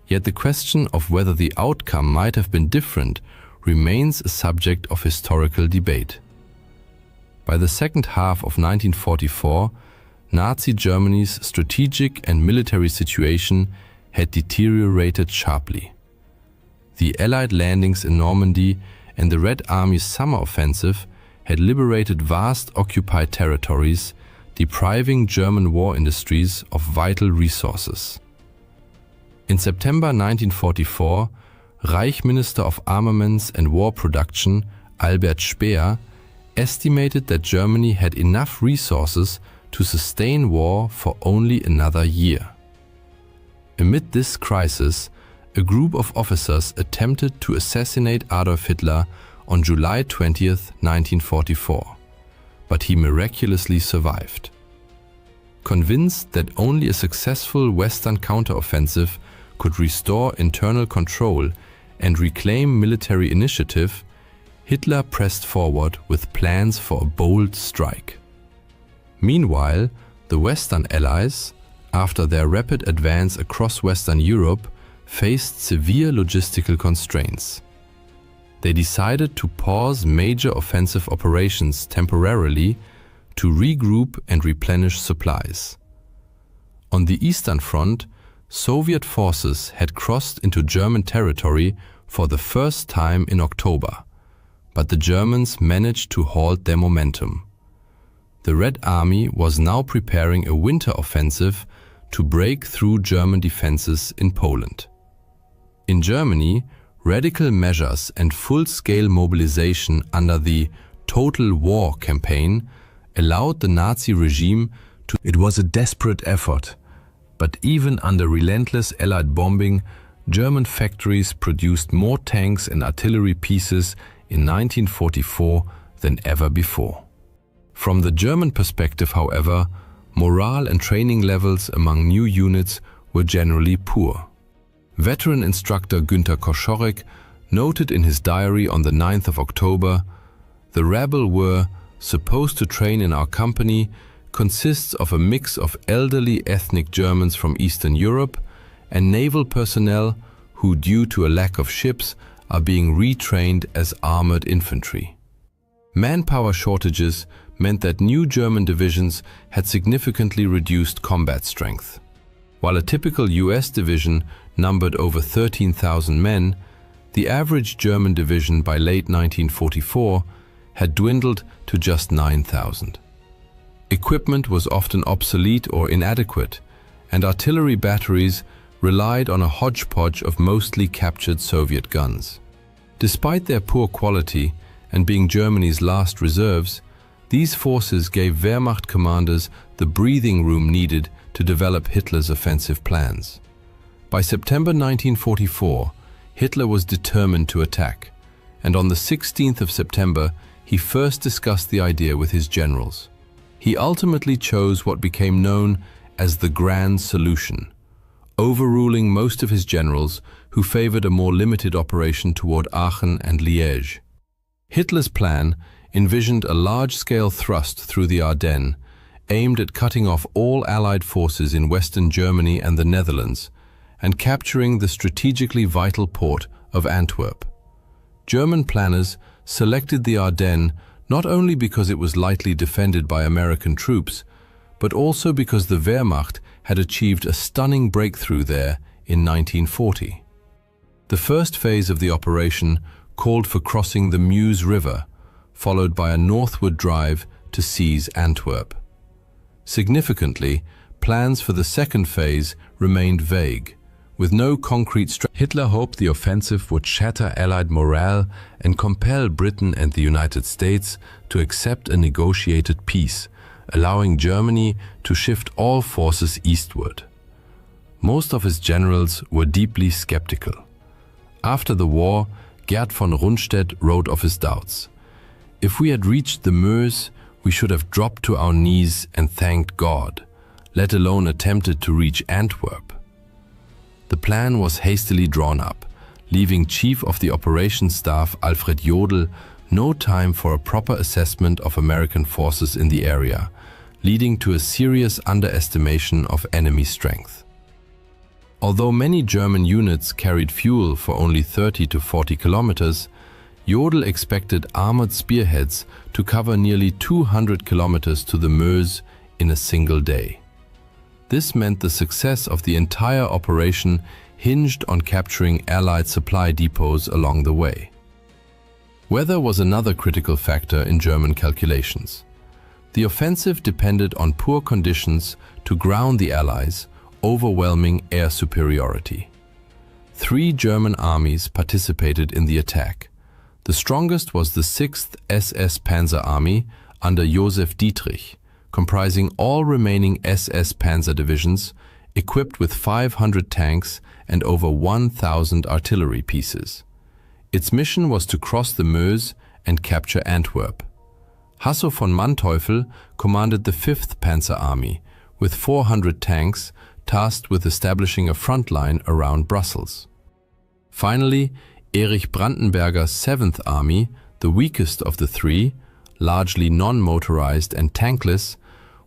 Yet the question of whether the outcome might have been different remains a subject of historical debate. By the second half of 1944, Nazi Germany's strategic and military situation had deteriorated sharply. The Allied landings in Normandy and the Red Army's summer offensive had liberated vast occupied territories, depriving German war industries of vital resources. In September 1944, Reich Minister of Armaments and War Production Albert Speer estimated that Germany had enough resources to sustain war for only another year. Amid this crisis, a group of officers attempted to assassinate Adolf Hitler on July 20, 1944, but he miraculously survived. Convinced that only a successful Western counteroffensive could restore internal control and reclaim military initiative, Hitler pressed forward with plans for a bold strike. Meanwhile, the Western Allies, after their rapid advance across Western Europe, faced severe logistical constraints. They decided to pause major offensive operations temporarily to regroup and replenish supplies. On the Eastern Front, Soviet forces had crossed into German territory for the first time in October, but the Germans managed to halt their momentum. The Red Army was now preparing a winter offensive to break through German defenses in Poland. In Germany, radical measures and full-scale mobilization under the Total War campaign allowed the Nazi regime to... It was a desperate effort, but even under relentless Allied bombing, German factories produced more tanks and artillery pieces in 1944 than ever before. From the German perspective, however, morale and training levels among new units were generally poor. Veteran instructor Günter Koschorek noted in his diary on the 9th of October, "The rabble were supposed to train in our company consists of a mix of elderly ethnic Germans from Eastern Europe and naval personnel who, due to a lack of ships, are being retrained as armored infantry." Manpower shortages meant that new German divisions had significantly reduced combat strength. While a typical US division numbered over 13,000 men, the average German division by late 1944 had dwindled to just 9,000. Equipment was often obsolete or inadequate, and artillery batteries relied on a hodgepodge of mostly captured Soviet guns. Despite their poor quality and being Germany's last reserves, these forces gave Wehrmacht commanders the breathing room needed to develop Hitler's offensive plans. By September 1944, Hitler was determined to attack, and on the 16th of September, he first discussed the idea with his generals. He ultimately chose what became known as the Grand Solution, overruling most of his generals who favored a more limited operation toward Aachen and Liège. Hitler's plan envisioned a large-scale thrust through the Ardennes, aimed at cutting off all Allied forces in Western Germany and the Netherlands, and capturing the strategically vital port of Antwerp. German planners selected the Ardennes not only because it was lightly defended by American troops, but also because the Wehrmacht had achieved a stunning breakthrough there in 1940. The first phase of the operation called for crossing the Meuse River, followed by a northward drive to seize Antwerp. Significantly, plans for the second phase remained vague, with no concrete strategy. Hitler hoped the offensive would shatter Allied morale and compel Britain and the United States to accept a negotiated peace, allowing Germany to shift all forces eastward. Most of his generals were deeply skeptical. After the war, Gerd von Rundstedt wrote of his doubts. "If we had reached the Meuse, we should have dropped to our knees and thanked God, let alone attempted to reach Antwerp." The plan was hastily drawn up, leaving Chief of the Operations Staff Alfred Jodl no time for a proper assessment of American forces in the area, leading to a serious underestimation of enemy strength. Although many German units carried fuel for only 30 to 40 kilometers, Jodl expected armored spearheads to cover nearly 200 kilometers to the Meuse in a single day. This meant the success of the entire operation hinged on capturing Allied supply depots along the way. Weather was another critical factor in German calculations. The offensive depended on poor conditions to ground the Allies, overwhelming air superiority. 3 German armies participated in the attack. The strongest was the 6th SS Panzer Army under Josef Dietrich, comprising all remaining SS Panzer divisions, equipped with 500 tanks and over 1,000 artillery pieces. Its mission was to cross the Meuse and capture Antwerp. Hasso von Manteuffel commanded the 5th Panzer Army, with 400 tanks, tasked with establishing a front line around Brussels. Finally, Erich Brandenberger's 7th Army, the weakest of the 3, largely non-motorized and tankless,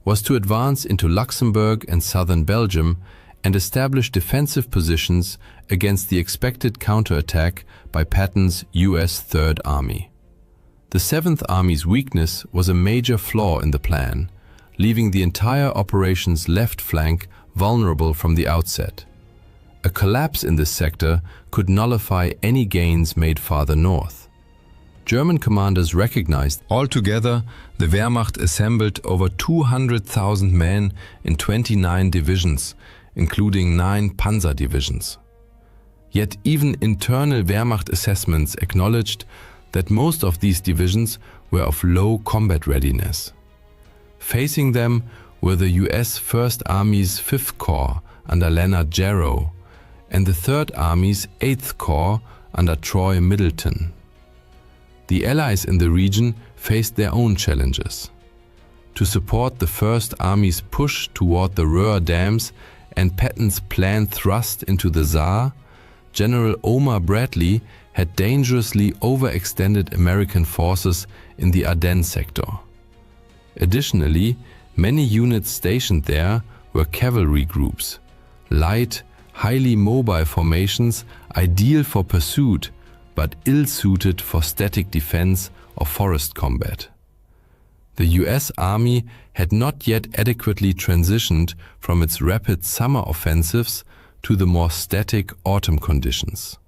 was to advance into Luxembourg and southern Belgium and establish defensive positions against the expected counterattack by Patton's US 3rd Army. The 7th Army's weakness was a major flaw in the plan, leaving the entire operation's left flank vulnerable from the outset. A collapse in this sector could nullify any gains made farther north. German commanders recognized. Altogether, the Wehrmacht assembled over 200,000 men in 29 divisions, including 9 panzer divisions. Yet even internal Wehrmacht assessments acknowledged that most of these divisions were of low combat readiness. Facing them were the US 1st Army's 5th Corps under Leonard Jarrow and the 3rd Army's 8th Corps under Troy Middleton. The Allies in the region faced their own challenges. To support the 1st Army's push toward the Ruhr dams and Patton's planned thrust into the Saar, General Omar Bradley had dangerously overextended American forces in the Ardennes sector. Additionally, many units stationed there were cavalry groups, light, highly mobile formations ideal for pursuit, but ill-suited for static defense or forest combat. The US Army had not yet adequately transitioned from its rapid summer offensives to the more static autumn conditions.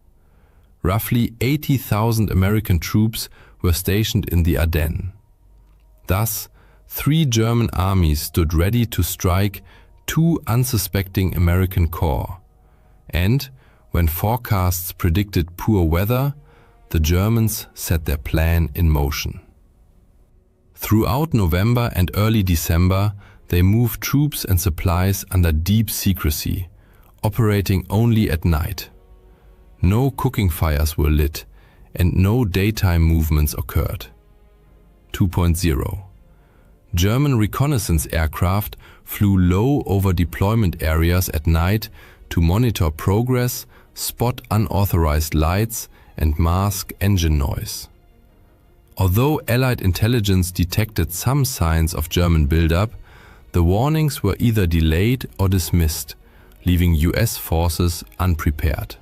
Roughly 80,000 American troops were stationed in the Ardennes. Thus, 3 German armies stood ready to strike 2 unsuspecting American corps. And, when forecasts predicted poor weather, the Germans set their plan in motion. Throughout November and early December, they moved troops and supplies under deep secrecy, operating only at night. No cooking fires were lit, and no daytime movements occurred. 2.0. German reconnaissance aircraft flew low over deployment areas at night to monitor progress, spot unauthorized lights, and mask engine noise. Although Allied intelligence detected some signs of German buildup, the warnings were either delayed or dismissed, leaving US forces unprepared.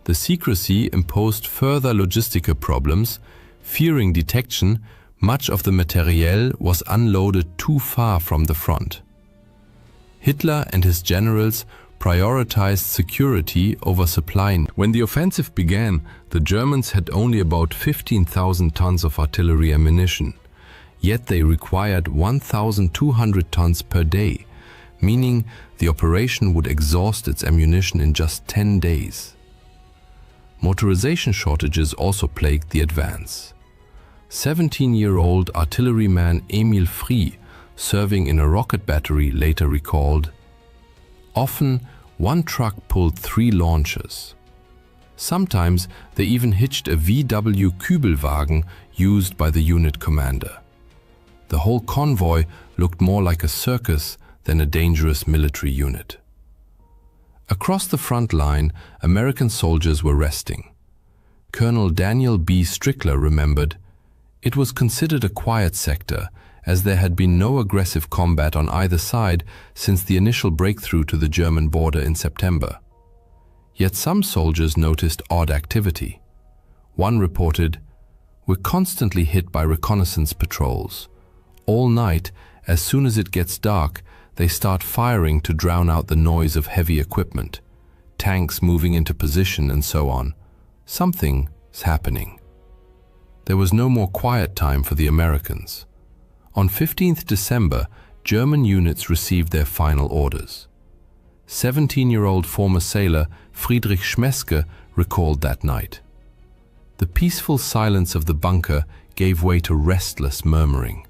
The secrecy imposed further logistical problems. Fearing detection, much of the materiel was unloaded too far from the front. Hitler and his generals prioritized security over supply. When the offensive began, the Germans had only about 15,000 tons of artillery ammunition. Yet they required 1,200 tons per day, meaning the operation would exhaust its ammunition in just 10 days. Motorization shortages also plagued the advance. 17-year-old artilleryman Emil Frie, serving in a rocket battery, later recalled, "Often, one truck pulled 3 launchers. Sometimes they even hitched a WW Kübelwagen used by the unit commander. The whole convoy looked more like a circus than a dangerous military unit." Across the front line, American soldiers were resting. Colonel Daniel B. Strickler remembered, "It was considered a quiet sector, as there had been no aggressive combat on either side since the initial breakthrough to the German border in September. Yet some soldiers noticed odd activity. One reported, "We're constantly hit by reconnaissance patrols. All night, as soon as it gets dark, they start firing to drown out the noise of heavy equipment, tanks moving into position and so on. Something's happening." There was no more quiet time for the Americans. On 15th December, German units received their final orders. 17-year-old former sailor Friedrich Schmeske recalled that night. The peaceful silence of the bunker gave way to restless murmuring.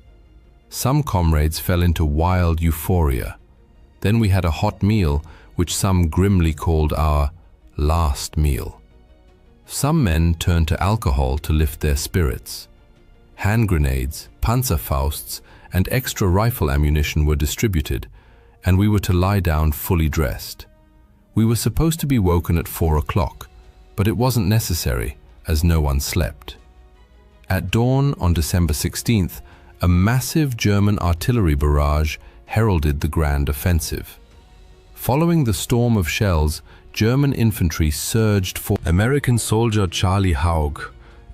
Some comrades fell into wild euphoria. Then we had a hot meal, which some grimly called our last meal. Some men turned to alcohol to lift their spirits. Hand grenades, Panzerfausts, and extra rifle ammunition were distributed, and we were to lie down fully dressed. We were supposed to be woken at 4 o'clock, but it wasn't necessary, as no one slept. At dawn on December 16th, a massive German artillery barrage heralded the grand offensive. Following the storm of shells, German infantry surged for. American soldier Charlie Haug,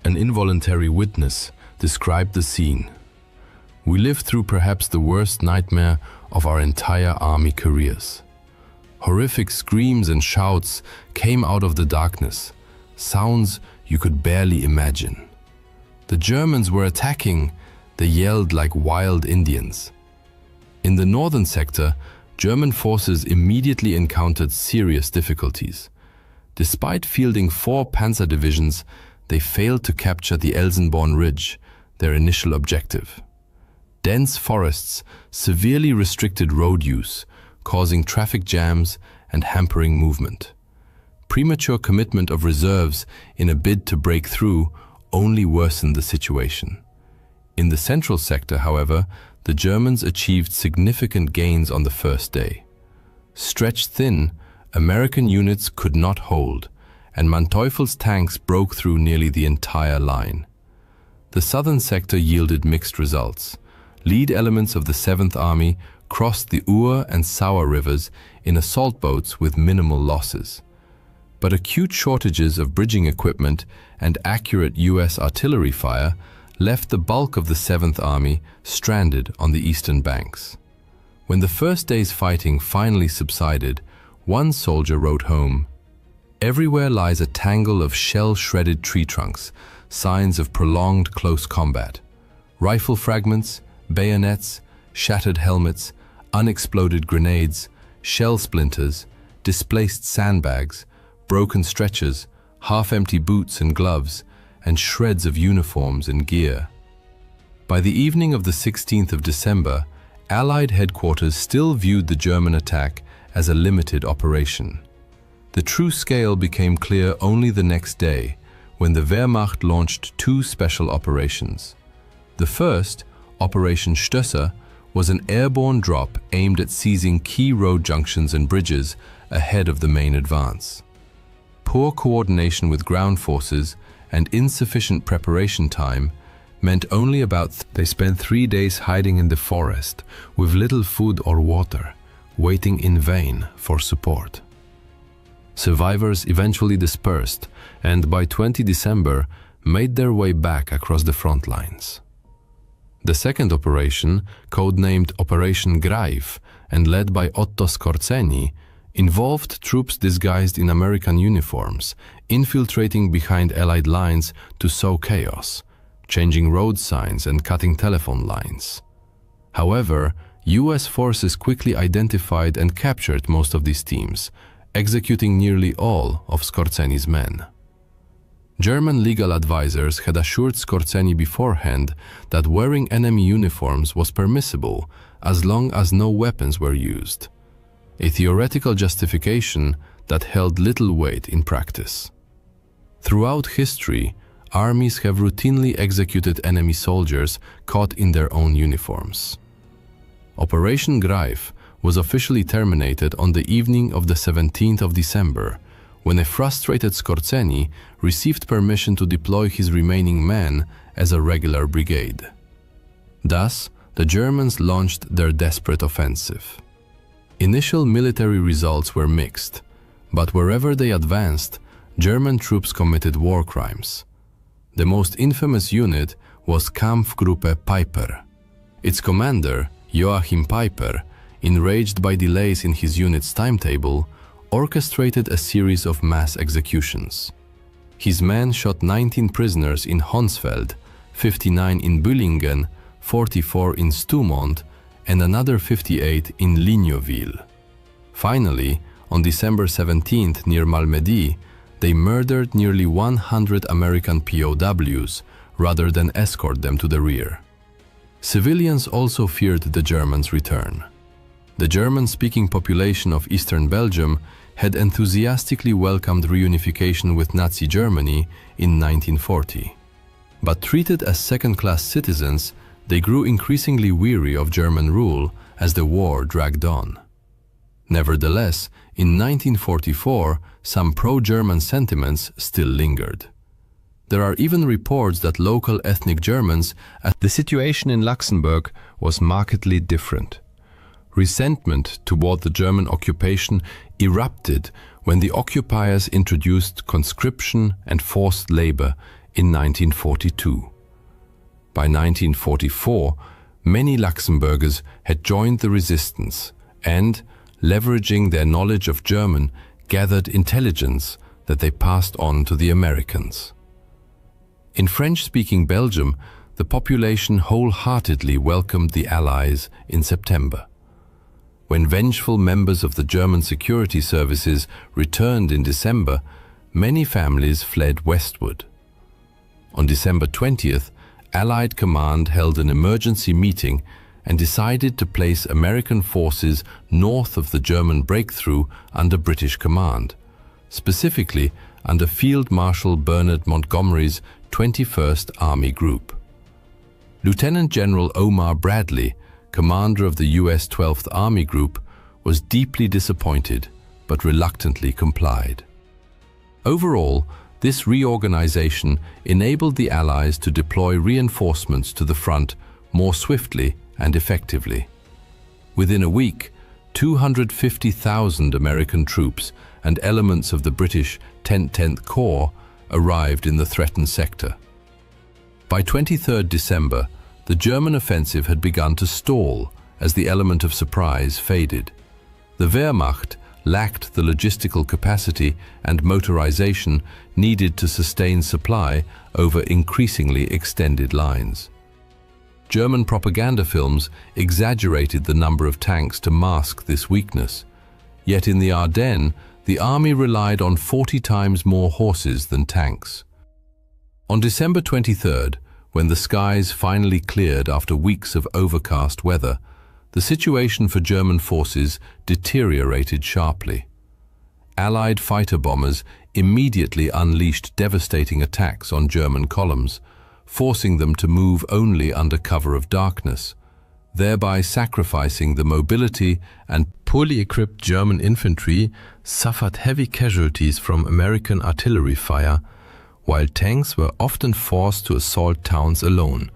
an involuntary witness, described the scene. "We lived through perhaps the worst nightmare of our entire army careers. Horrific screams and shouts came out of the darkness, sounds you could barely imagine. The Germans were attacking, they yelled like wild Indians." In the northern sector, German forces immediately encountered serious difficulties. Despite fielding 4 panzer divisions, they failed to capture the Elsenborn Ridge, their initial objective. Dense forests severely restricted road use, causing traffic jams and hampering movement. Premature commitment of reserves in a bid to break through only worsened the situation. In the central sector, however, the Germans achieved significant gains on the first day. Stretched thin, American units could not hold, and Manteuffel's tanks broke through nearly the entire line. The southern sector yielded mixed results. Lead elements of the 7th Army crossed the Ur and Sauer rivers in assault boats with minimal losses. But acute shortages of bridging equipment and accurate US artillery fire left the bulk of the 7th Army stranded on the eastern banks. When the first day's fighting finally subsided, one soldier wrote home, "Everywhere lies a tangle of shell-shredded tree trunks, signs of prolonged close combat. Rifle fragments, bayonets, shattered helmets, unexploded grenades, shell splinters, displaced sandbags, broken stretchers, half-empty boots and gloves, and shreds of uniforms and gear. By the evening of the 16th of December, Allied headquarters still viewed the German attack as a limited operation. The true scale became clear only the next day, when the Wehrmacht launched two special operations. The first, Operation Stösser, was an airborne drop aimed at seizing key road junctions and bridges ahead of the main advance. Poor coordination with ground forces and insufficient preparation time meant they spent 3 days hiding in the forest with little food or water, waiting in vain for support. Survivors eventually dispersed and by 20 December made their way back across the front lines. The second operation, codenamed Operation Greif and led by Otto Skorzeny, involved troops disguised in American uniforms, infiltrating behind Allied lines to sow chaos, changing road signs and cutting telephone lines. However, US forces quickly identified and captured most of these teams, executing nearly all of Skorzeny's men. German legal advisors had assured Skorzeny beforehand that wearing enemy uniforms was permissible as long as no weapons were used, a theoretical justification that held little weight in practice. Throughout history, armies have routinely executed enemy soldiers caught in their own uniforms. Operation Greif was officially terminated on the evening of the 17th of December, when a frustrated Skorzeny received permission to deploy his remaining men as a regular brigade. Thus, the Germans launched their desperate offensive. Initial military results were mixed, but wherever they advanced, German troops committed war crimes. The most infamous unit was Kampfgruppe Peiper. Its commander, Joachim Peiper, enraged by delays in his unit's timetable, orchestrated a series of mass executions. His men shot 19 prisoners in Honsfeld, 59 in Büllingen, 44 in Stoumont, and another 58 in Lignoville. Finally, on December 17th near Malmedy, they murdered nearly 100 American POWs rather than escort them to the rear. Civilians also feared the Germans' return. The German-speaking population of eastern Belgium had enthusiastically welcomed reunification with Nazi Germany in 1940. But treated as second-class citizens, they grew increasingly weary of German rule as the war dragged on. Nevertheless, in 1944, some pro-German sentiments still lingered. There are even reports that local ethnic Germans, the situation in Luxembourg was markedly different. Resentment toward the German occupation erupted when the occupiers introduced conscription and forced labor in 1942. By 1944, many Luxembourgers had joined the resistance and, leveraging their knowledge of German, gathered intelligence that they passed on to the Americans. In French-speaking Belgium, the population wholeheartedly welcomed the Allies in September. When vengeful members of the German security services returned in December, many families fled westward. On December 20th, Allied Command held an emergency meeting and decided to place American forces north of the German breakthrough under British command, specifically under Field Marshal Bernard Montgomery's 21st Army Group. Lieutenant General Omar Bradley, commander of the US 12th Army Group, was deeply disappointed but reluctantly complied. Overall, this reorganization enabled the Allies to deploy reinforcements to the front more swiftly and effectively. Within a week, 250,000 American troops and elements of the British 10th Corps arrived in the threatened sector. By 23rd December, the German offensive had begun to stall as the element of surprise faded. The Wehrmacht lacked the logistical capacity and motorization needed to sustain supply over increasingly extended lines. German propaganda films exaggerated the number of tanks to mask this weakness. Yet in the Ardennes, the army relied on 40 times more horses than tanks. On December 23rd, when the skies finally cleared after weeks of overcast weather, the situation for German forces deteriorated sharply. Allied fighter bombers immediately unleashed devastating attacks on German columns, forcing them to move only under cover of darkness, thereby sacrificing the mobility, and poorly equipped German infantry suffered heavy casualties from American artillery fire, while tanks were often forced to assault towns alone,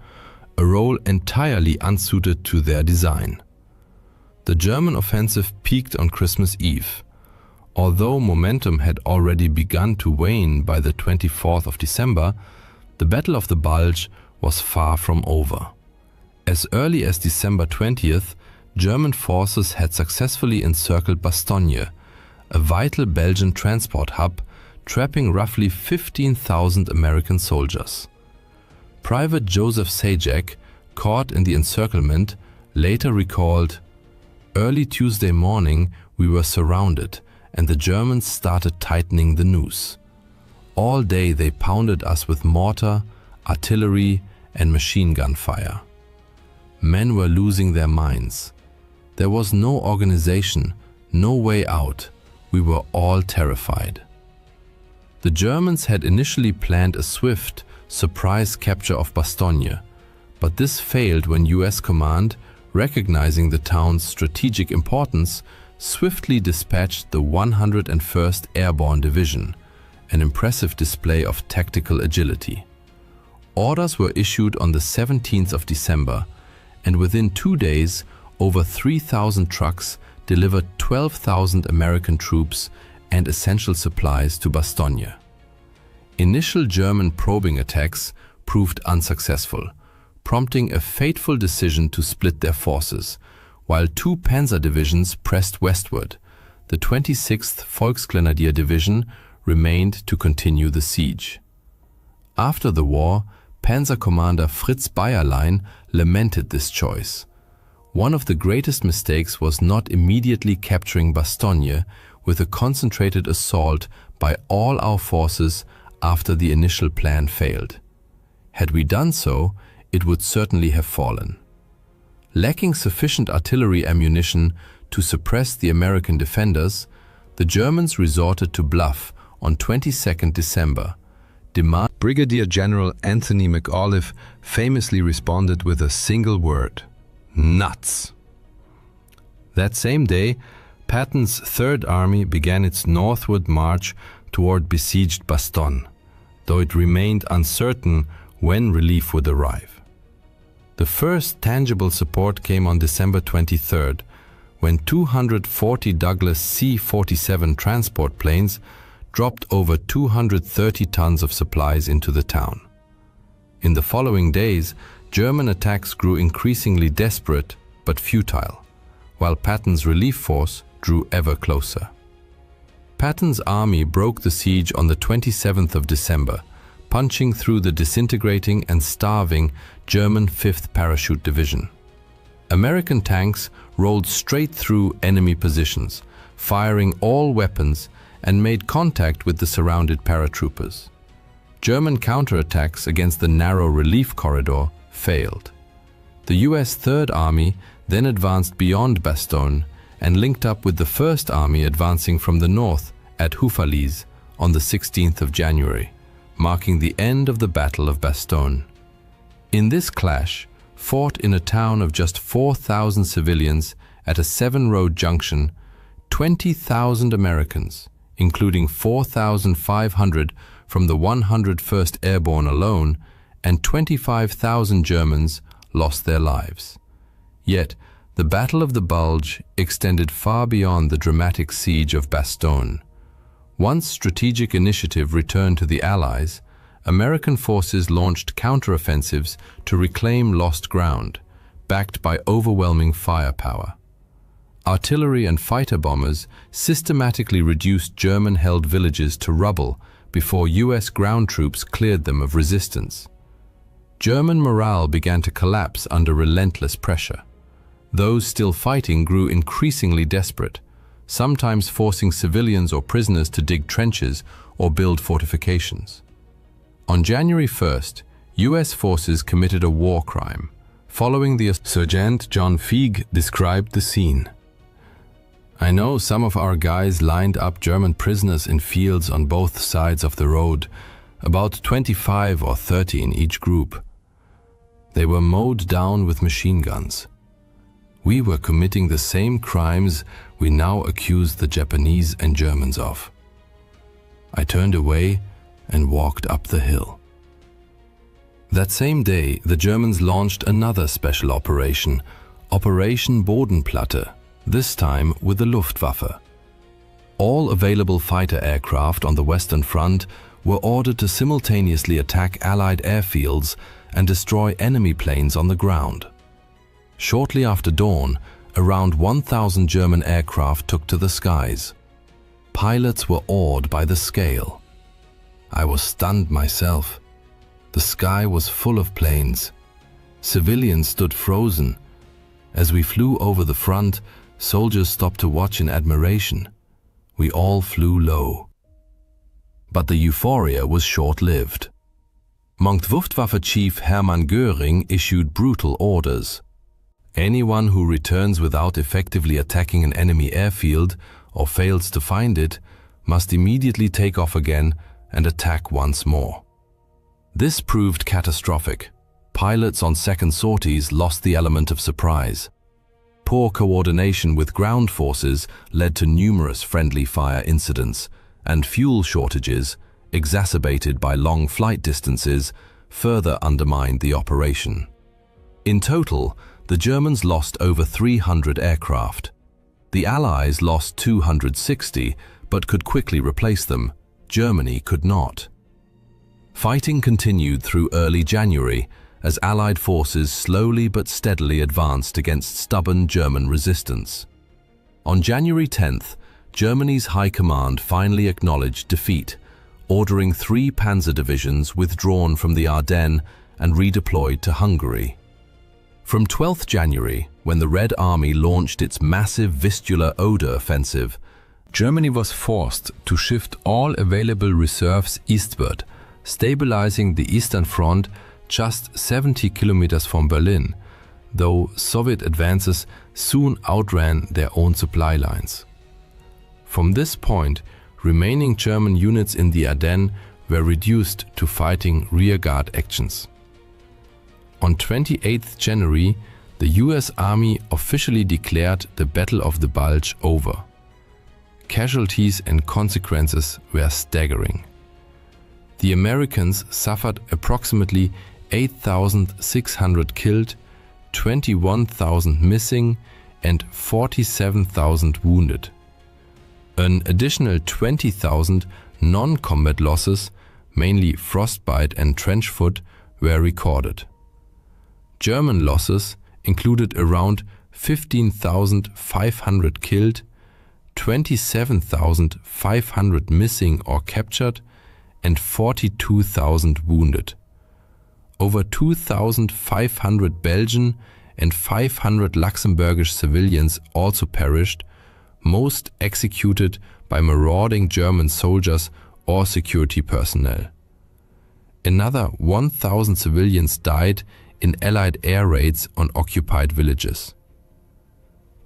a role entirely unsuited to their design. The German offensive peaked on Christmas Eve. Although momentum had already begun to wane by the 24th of December, the Battle of the Bulge was far from over. As early as December 20th, German forces had successfully encircled Bastogne, a vital Belgian transport hub, trapping roughly 15,000 American soldiers. Private Joseph Sajak, caught in the encirclement, later recalled, "Early Tuesday morning we were surrounded and the Germans started tightening the noose. All day they pounded us with mortar, artillery and machine gun fire. Men were losing their minds. There was no organization, no way out. We were all terrified." The Germans had initially planned a swift, surprise capture of Bastogne, but this failed when US command, recognizing the town's strategic importance, swiftly dispatched the 101st Airborne Division, an impressive display of tactical agility. Orders were issued on the 17th of December, and within 2 days, over 3,000 trucks delivered 12,000 American troops and essential supplies to Bastogne. Initial German probing attacks proved unsuccessful, prompting a fateful decision to split their forces, while 2 panzer divisions pressed westward. The 26th Volksgrenadier Division remained to continue the siege. After the war, Panzer Commander Fritz Bayerlein lamented this choice. "One of the greatest mistakes was not immediately capturing Bastogne with a concentrated assault by all our forces after the initial plan failed. Had we done so, it would certainly have fallen." Lacking sufficient artillery ammunition to suppress the American defenders, the Germans resorted to bluff on 22nd December. Brigadier General Anthony McAuliffe famously responded with a single word: nuts. That same day, Patton's Third Army began its northward march toward besieged Bastogne, though it remained uncertain when relief would arrive. The first tangible support came on December 23rd, when 240 Douglas C-47 transport planes dropped over 230 tons of supplies into the town. In the following days, German attacks grew increasingly desperate but futile, while Patton's relief force drew ever closer. Patton's army broke the siege on the 27th of December, punching through the disintegrating and starving German 5th Parachute Division. American tanks rolled straight through enemy positions, firing all weapons, and made contact with the surrounded paratroopers. German counterattacks against the narrow relief corridor failed. The US Third Army then advanced beyond Bastogne and linked up with the First Army advancing from the north at Houffalize on the 16th of January, marking the end of the Battle of Bastogne. In this clash, fought in a town of just 4,000 civilians at a 7-road junction, 20,000 Americans, including 4,500 from the 101st Airborne alone, and 25,000 Germans lost their lives. Yet, the Battle of the Bulge extended far beyond the dramatic siege of Bastogne. Once strategic initiative returned to the Allies, American forces launched counteroffensives to reclaim lost ground, backed by overwhelming firepower. Artillery and fighter bombers systematically reduced German-held villages to rubble before US ground troops cleared them of resistance. German morale began to collapse under relentless pressure. Those still fighting grew increasingly desperate, sometimes forcing civilians or prisoners to dig trenches or build fortifications. On January 1st, US forces committed a war crime. Following the Sergeant John Feig described the scene. "I know some of our guys lined up German prisoners in fields on both sides of the road, about 25 or 30 in each group. They were mowed down with machine guns. We were committing the same crimes we now accuse the Japanese and Germans of. I turned away and walked up the hill." That same day, the Germans launched another special operation, Operation Bodenplatte, this time with the Luftwaffe. All available fighter aircraft on the Western Front were ordered to simultaneously attack Allied airfields and destroy enemy planes on the ground. Shortly after dawn, around 1,000 German aircraft took to the skies. Pilots were awed by the scale. I was stunned myself. The sky was full of planes. Civilians stood frozen. As we flew over the front, soldiers stopped to watch in admiration. We all flew low. But the euphoria was short-lived. Luftwaffe Chief Hermann Göring issued brutal orders. Anyone who returns without effectively attacking an enemy airfield or fails to find it must immediately take off again and attack once more. This proved catastrophic. Pilots on second sorties lost the element of surprise. Poor coordination with ground forces led to numerous friendly fire incidents, and fuel shortages, exacerbated by long flight distances, further undermined the operation. In total, the Germans lost over 300 aircraft. The Allies lost 260, but could quickly replace them. Germany could not. Fighting continued through early January as Allied forces slowly but steadily advanced against stubborn German resistance. On January 10th, Germany's High Command finally acknowledged defeat, ordering 3 panzer divisions withdrawn from the Ardennes and redeployed to Hungary. From 12th January, when the Red Army launched its massive Vistula-Oder offensive, Germany was forced to shift all available reserves eastward, stabilizing the Eastern Front just 70 kilometers from Berlin, though Soviet advances soon outran their own supply lines. From this point, remaining German units in the Ardennes were reduced to fighting rearguard actions. On 28th January, the US Army officially declared the Battle of the Bulge over. Casualties and consequences were staggering. The Americans suffered approximately 8,600 killed, 21,000 missing, and 47,000 wounded. An additional 20,000 non-combat losses, mainly frostbite and trench foot, were recorded. German losses included around 15,500 killed, 27,500 missing or captured, and 42,000 wounded. Over 2,500 Belgian and 500 Luxembourgish civilians also perished, most executed by marauding German soldiers or security personnel. Another 1,000 civilians died in Allied air raids on occupied villages.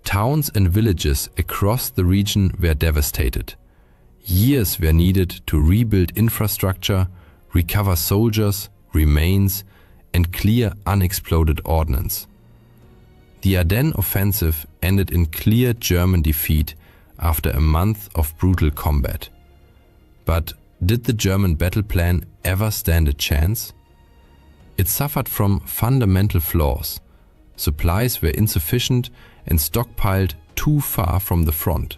Towns and villages across the region were devastated. Years were needed to rebuild infrastructure, recover soldiers, remains, and clear unexploded ordnance. The Ardennes offensive ended in clear German defeat after a month of brutal combat. But did the German battle plan ever stand a chance? It suffered from fundamental flaws. Supplies were insufficient and stockpiled too far from the front.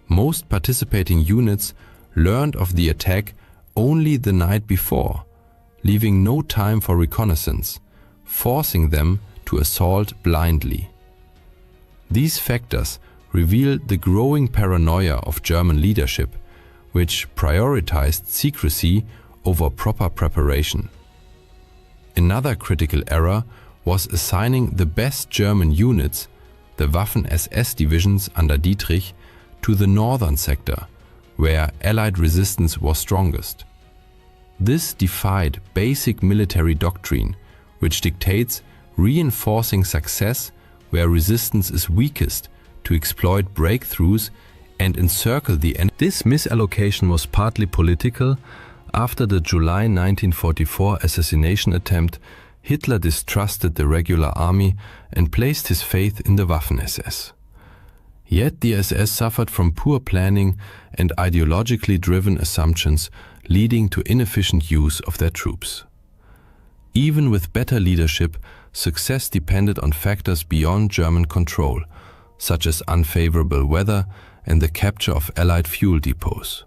Most participating units learned of the attack only the night before, leaving no time for reconnaissance, forcing them to assault blindly. These factors revealed the growing paranoia of German leadership, which prioritized secrecy over proper preparation. Another critical error was assigning the best German units, the Waffen-SS divisions under Dietrich, to the northern sector, where Allied resistance was strongest. This defied basic military doctrine, which dictates reinforcing success where resistance is weakest to exploit breakthroughs and encircle the enemy. This misallocation was partly political. After the July 1944 assassination attempt, Hitler distrusted the regular army and placed his faith in the Waffen-SS. Yet the SS suffered from poor planning and ideologically driven assumptions, leading to inefficient use of their troops. Even with better leadership, success depended on factors beyond German control, such as unfavorable weather and the capture of Allied fuel depots.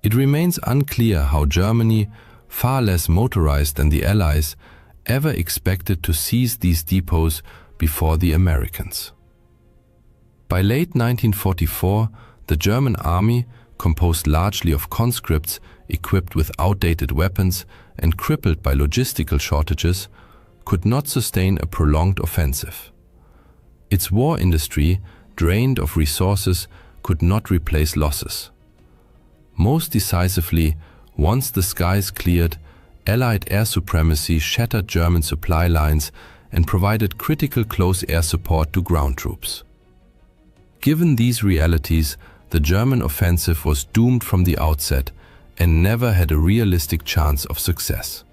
It remains unclear how Germany, far less motorized than the Allies, ever expected to seize these depots before the Americans. By late 1944, the German army, composed largely of conscripts equipped with outdated weapons and crippled by logistical shortages, could not sustain a prolonged offensive. Its war industry, drained of resources, could not replace losses. Most decisively, once the skies cleared, Allied air supremacy shattered German supply lines and provided critical close air support to ground troops. Given these realities, the German offensive was doomed from the outset and never had a realistic chance of success.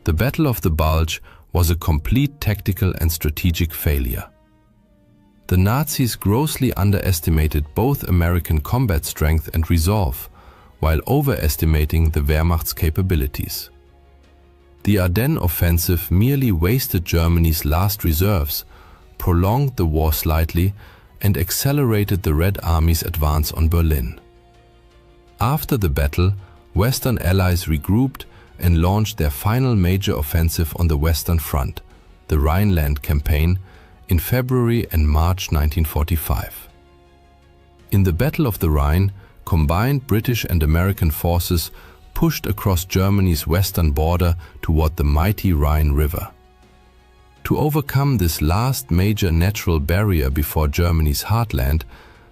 The Battle of the Bulge was a complete tactical and strategic failure. The Nazis grossly underestimated both American combat strength and resolve, while overestimating the Wehrmacht's capabilities. The Ardennes offensive merely wasted Germany's last reserves, prolonged the war slightly, and accelerated the Red Army's advance on Berlin. After the battle, Western Allies regrouped and launched their final major offensive on the Western Front, the Rhineland Campaign, in February and March 1945. In the Battle of the Rhine, combined British and American forces pushed across Germany's western border toward the mighty Rhine River. To overcome this last major natural barrier before Germany's heartland,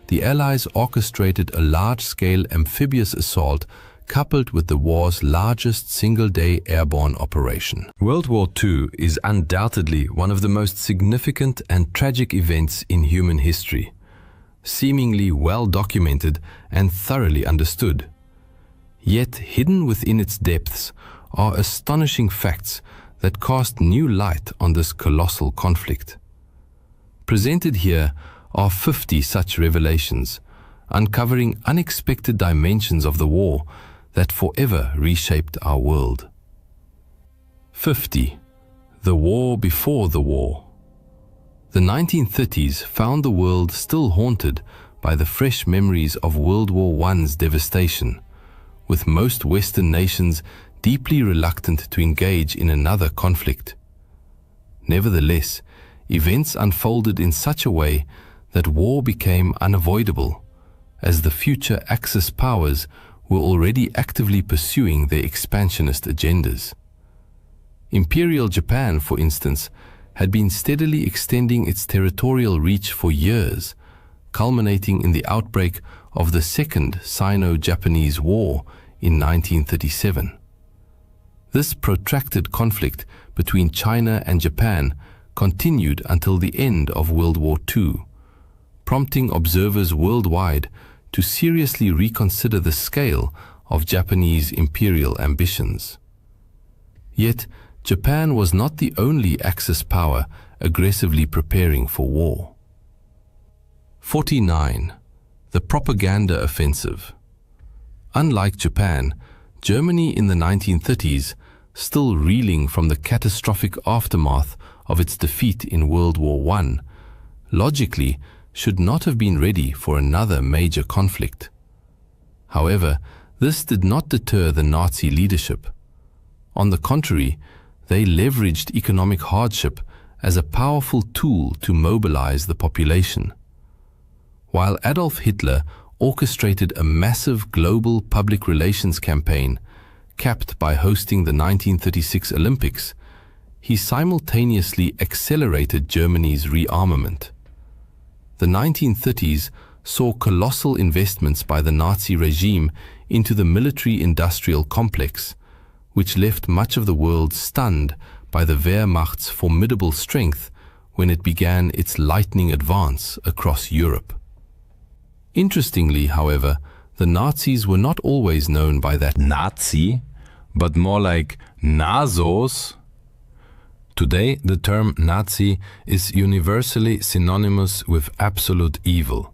the Allies orchestrated a large-scale amphibious assault coupled with the war's largest single-day airborne operation. World War II is undoubtedly one of the most significant and tragic events in human history, seemingly well documented and thoroughly understood. Yet hidden within its depths are astonishing facts that cast new light on this colossal conflict. Presented here are 50 such revelations, uncovering unexpected dimensions of the war that forever reshaped our world. 50. The war before the war. The 1930s found the world still haunted by the fresh memories of World War I's devastation, with most Western nations deeply reluctant to engage in another conflict. Nevertheless, events unfolded in such a way that war became unavoidable, as the future Axis powers were already actively pursuing their expansionist agendas. Imperial Japan, for instance, had been steadily extending its territorial reach for years, culminating in the outbreak of the Second Sino-Japanese War in 1937. This protracted conflict between China and Japan continued until the end of World War II, prompting observers worldwide to seriously reconsider the scale of Japanese imperial ambitions. Yet, Japan was not the only Axis power aggressively preparing for war. 49. The propaganda offensive. Unlike Japan, Germany in the 1930s, still reeling from the catastrophic aftermath of its defeat in World War I, logically should not have been ready for another major conflict. However, this did not deter the Nazi leadership. On the contrary, they leveraged economic hardship as a powerful tool to mobilize the population. While Adolf Hitler orchestrated a massive global public relations campaign, capped by hosting the 1936 Olympics, he simultaneously accelerated Germany's rearmament. The 1930s saw colossal investments by the Nazi regime into the military-industrial complex, which left much of the world stunned by the Wehrmacht's formidable strength when it began its lightning advance across Europe. Interestingly, however, the Nazis were not always known by that Nazi, but more like Nazos. Today, the term Nazi is universally synonymous with absolute evil.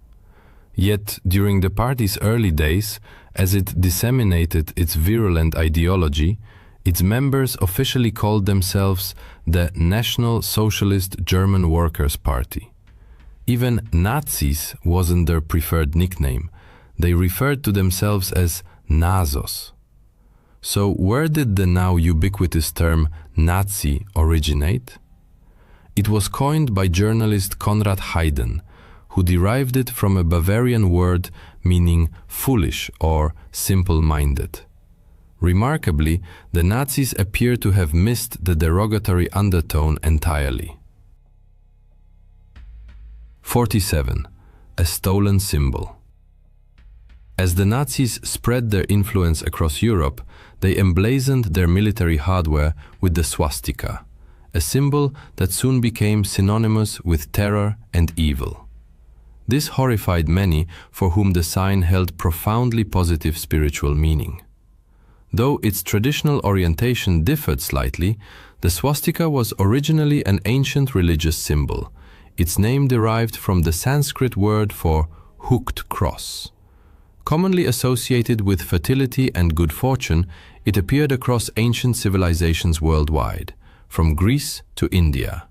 Yet, during the party's early days, as it disseminated its virulent ideology, its members officially called themselves the National Socialist German Workers' Party. Even Nazis wasn't their preferred nickname. They referred to themselves as Nazos. So where did the now ubiquitous term Nazi originate? It was coined by journalist Konrad Haydn, who derived it from a Bavarian word meaning foolish or simple-minded. Remarkably, the Nazis appear to have missed the derogatory undertone entirely. 47. A stolen symbol. As the Nazis spread their influence across Europe, they emblazoned their military hardware with the swastika, a symbol that soon became synonymous with terror and evil. This horrified many for whom the sign held profoundly positive spiritual meaning. Though its traditional orientation differed slightly, the swastika was originally an ancient religious symbol. Its name derived from the Sanskrit word for hooked cross. Commonly associated with fertility and good fortune, it appeared across ancient civilizations worldwide, from Greece to India.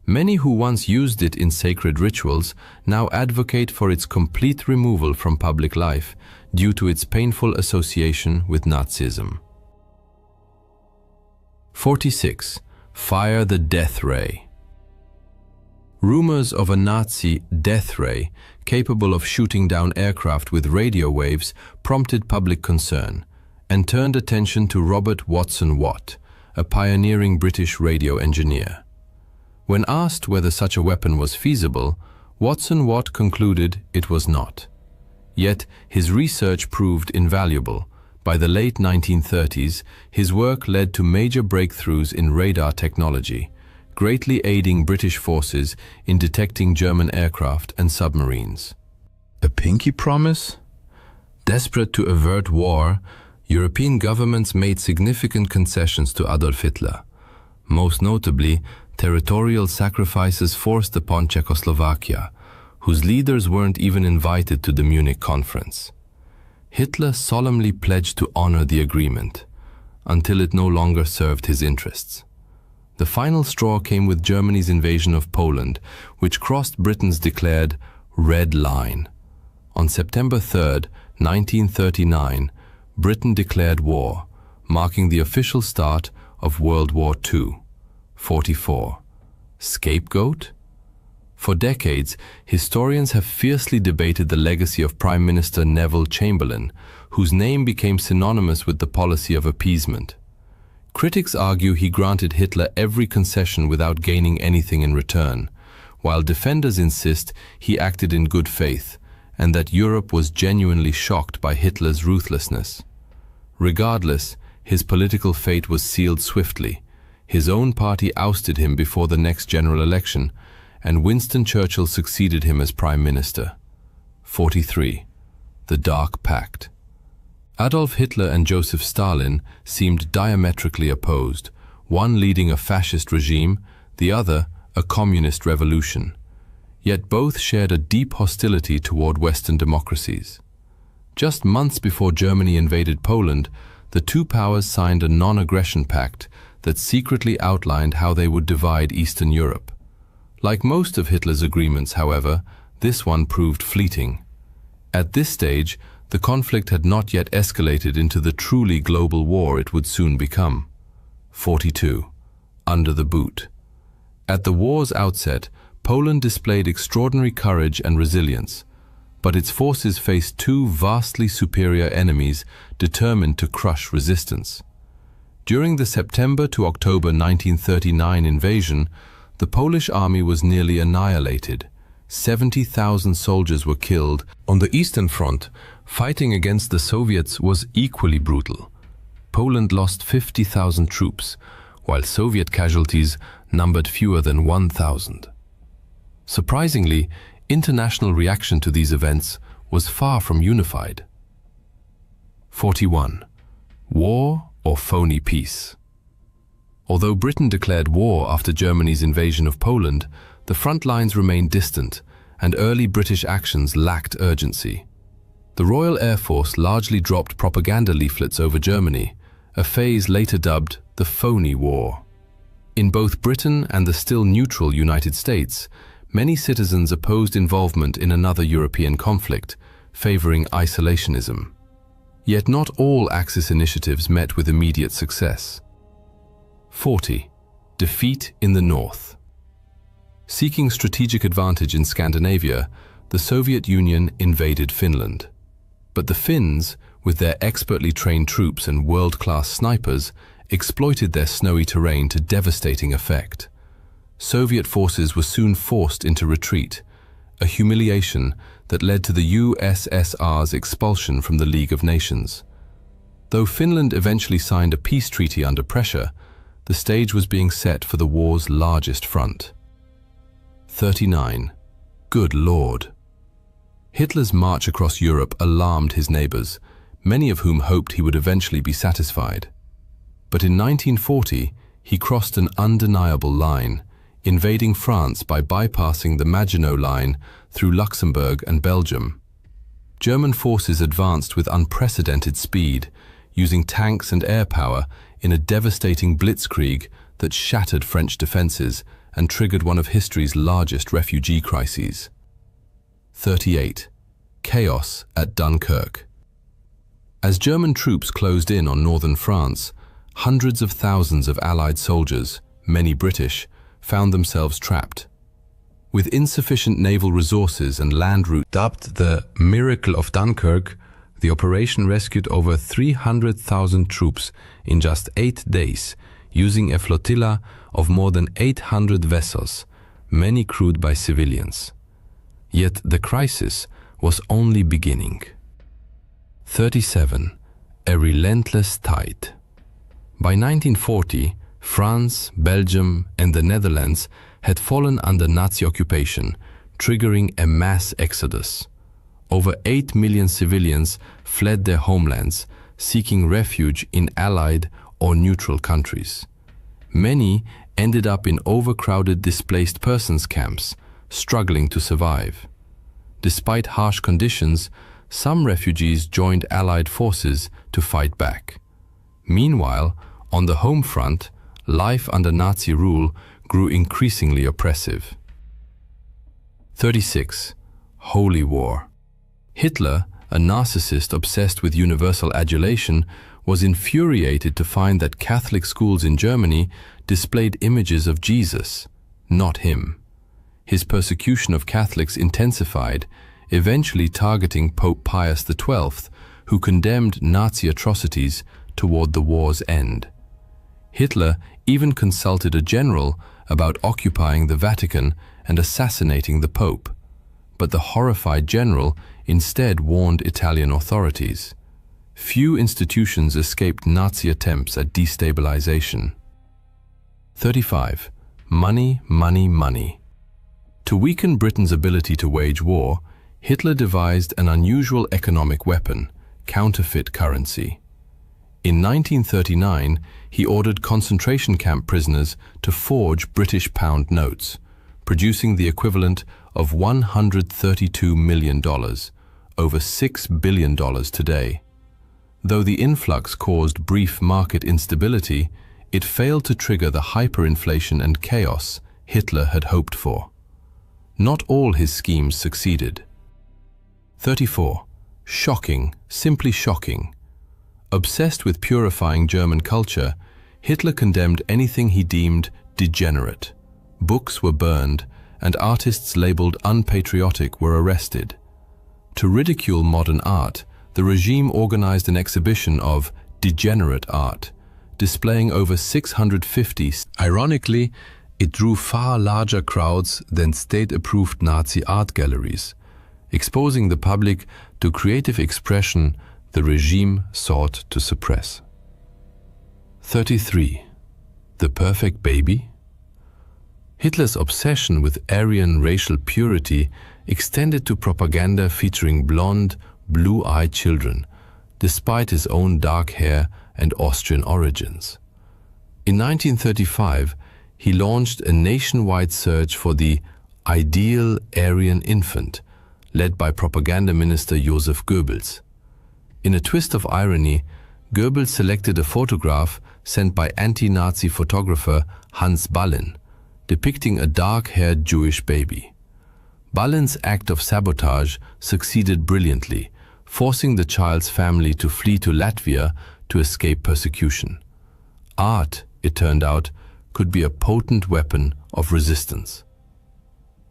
Many who once used it in sacred rituals now advocate for its complete removal from public life due to its painful association with Nazism. 46. Fire the death ray. Rumors of a Nazi death ray capable of shooting down aircraft with radio waves prompted public concern and turned attention to Robert Watson Watt, a pioneering British radio engineer. When asked whether such a weapon was feasible, Watson Watt concluded it was not. Yet his research proved invaluable. By the late 1930s, his work led to major breakthroughs in radar technology, greatly aiding British forces in detecting German aircraft and submarines. A pinky promise? Desperate to avert war, European governments made significant concessions to Adolf Hitler. Most notably, territorial sacrifices forced upon Czechoslovakia, whose leaders weren't even invited to the Munich conference. Hitler solemnly pledged to honor the agreement, until it no longer served his interests. The final straw came with Germany's invasion of Poland, which crossed Britain's declared red line. On September 3, 1939, Britain declared war, marking the official start of World War II. 44. Scapegoat? For decades, historians have fiercely debated the legacy of Prime Minister Neville Chamberlain, whose name became synonymous with the policy of appeasement. Critics argue he granted Hitler every concession without gaining anything in return, while defenders insist he acted in good faith and that Europe was genuinely shocked by Hitler's ruthlessness. Regardless, his political fate was sealed swiftly. His own party ousted him before the next general election, and Winston Churchill succeeded him as Prime Minister. 43. The Dark Pact. Adolf Hitler and Joseph Stalin seemed diametrically opposed, one leading a fascist regime, the other a communist revolution. Yet both shared a deep hostility toward Western democracies. Just months before Germany invaded Poland, the two powers signed a non-aggression pact that secretly outlined how they would divide Eastern Europe. Like most of Hitler's agreements, however, this one proved fleeting. At this stage, the conflict had not yet escalated into the truly global war it would soon become. 42. Under the boot. At the war's outset, Poland displayed extraordinary courage and resilience. but its forces faced two vastly superior enemies determined to crush resistance. During the September to October 1939 invasion, the Polish army was nearly annihilated. 70,000 soldiers were killed. On the Eastern Front, fighting against the Soviets was equally brutal. Poland lost 50,000 troops, while Soviet casualties numbered fewer than 1,000. Surprisingly, international reaction to these events was far from unified. 41. War or phony peace? Although Britain declared war after Germany's invasion of Poland, the front lines remained distant, and early British actions lacked urgency. The Royal Air Force largely dropped propaganda leaflets over Germany, a phase later dubbed the phony war. In both Britain and the still neutral United States, many citizens opposed involvement in another European conflict, favoring isolationism. Yet not all Axis initiatives met with immediate success. 40. Defeat in the North. Seeking strategic advantage in Scandinavia, the Soviet Union invaded Finland. But the Finns, with their expertly trained troops and world-class snipers, exploited their snowy terrain to devastating effect. Soviet forces were soon forced into retreat, a humiliation that led to the USSR's expulsion from the League of Nations. Though Finland eventually signed a peace treaty under pressure, the stage was being set for the war's largest front. 39. Good Lord. Hitler's march across Europe alarmed his neighbors, many of whom hoped he would eventually be satisfied. But in 1940, he crossed an undeniable line, invading France by bypassing the Maginot Line through Luxembourg and Belgium. German forces advanced with unprecedented speed, using tanks and air power in a devastating blitzkrieg that shattered French defenses and triggered one of history's largest refugee crises. 38. Chaos at Dunkirk. As German troops closed in on northern France, hundreds of thousands of Allied soldiers, many British, found themselves trapped. With insufficient naval resources and land routes dubbed the Miracle of Dunkirk, the operation rescued over 300,000 troops in just 8 days, using a flotilla of more than 800 vessels, many crewed by civilians. Yet the crisis was only beginning. 37. A relentless tide. By 1940, France, Belgium, and the Netherlands had fallen under Nazi occupation, triggering a mass exodus. Over 8 million civilians fled their homelands, seeking refuge in Allied or neutral countries. Many ended up in overcrowded displaced persons camps, struggling to survive. Despite harsh conditions, some refugees joined Allied forces to fight back. Meanwhile, on the home front, life under Nazi rule grew increasingly oppressive. 36. Holy War. Hitler, a narcissist obsessed with universal adulation, was infuriated to find that Catholic schools in Germany displayed images of Jesus, not him. His persecution of Catholics intensified, eventually targeting Pope Pius XII, who condemned Nazi atrocities toward the war's end. Hitler even consulted a general about occupying the Vatican and assassinating the Pope, but the horrified general instead warned Italian authorities. Few institutions escaped Nazi attempts at destabilization. 35. Money, money, money. To weaken Britain's ability to wage war, Hitler devised an unusual economic weapon, counterfeit currency. In 1939, he ordered concentration camp prisoners to forge British pound notes, producing the equivalent of $132 million, over $6 billion today. Though the influx caused brief market instability, it failed to trigger the hyperinflation and chaos Hitler had hoped for. Not all his schemes succeeded. 34. Shocking, simply shocking. Obsessed with purifying German culture, Hitler condemned anything he deemed degenerate. Books were burned, and artists labeled unpatriotic were arrested. To ridicule modern art, the regime organized an exhibition of degenerate art, displaying over 650. Ironically, it drew far larger crowds than state-approved Nazi art galleries, exposing the public to creative expression the regime sought to suppress. 33. The perfect baby? Hitler's obsession with Aryan racial purity extended to propaganda featuring blonde, blue-eyed children, despite his own dark hair and Austrian origins. In 1935, he launched a nationwide search for the ideal Aryan infant, led by propaganda minister Joseph Goebbels. In a twist of irony, Goebbels selected a photograph sent by anti-Nazi photographer Hans Ballin, depicting a dark-haired Jewish baby. Ballin's act of sabotage succeeded brilliantly, forcing the child's family to flee to Latvia to escape persecution. Art, it turned out, could be a potent weapon of resistance.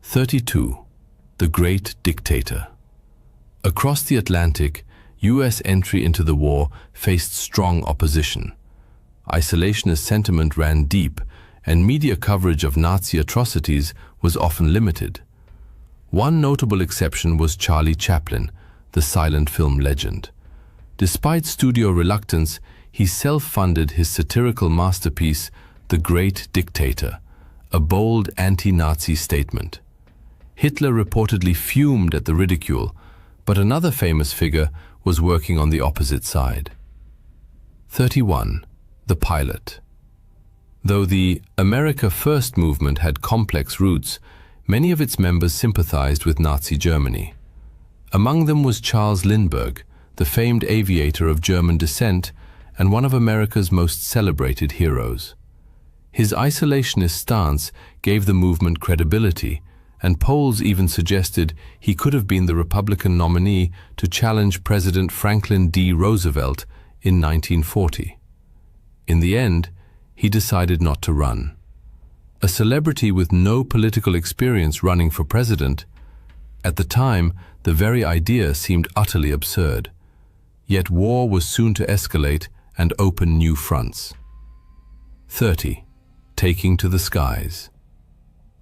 32. The Great Dictator. Across the Atlantic, US entry into the war faced strong opposition. Isolationist sentiment ran deep, and media coverage of Nazi atrocities was often limited. One notable exception was Charlie Chaplin, the silent film legend. Despite studio reluctance, he self-funded his satirical masterpiece, The Great Dictator, a bold anti-Nazi statement. Hitler reportedly fumed at the ridicule, but another famous figure was working on the opposite side. 31. The Pilot. Though the America First movement had complex roots, many of its members sympathized with Nazi Germany. Among them was Charles Lindbergh, the famed aviator of German descent and one of America's most celebrated heroes. His isolationist stance gave the movement credibility, and polls even suggested he could have been the Republican nominee to challenge President Franklin D. Roosevelt in 1940. In the end, he decided not to run. A celebrity with no political experience running for president, at the time, the very idea seemed utterly absurd. Yet war was soon to escalate and open new fronts. 30. Taking to the skies.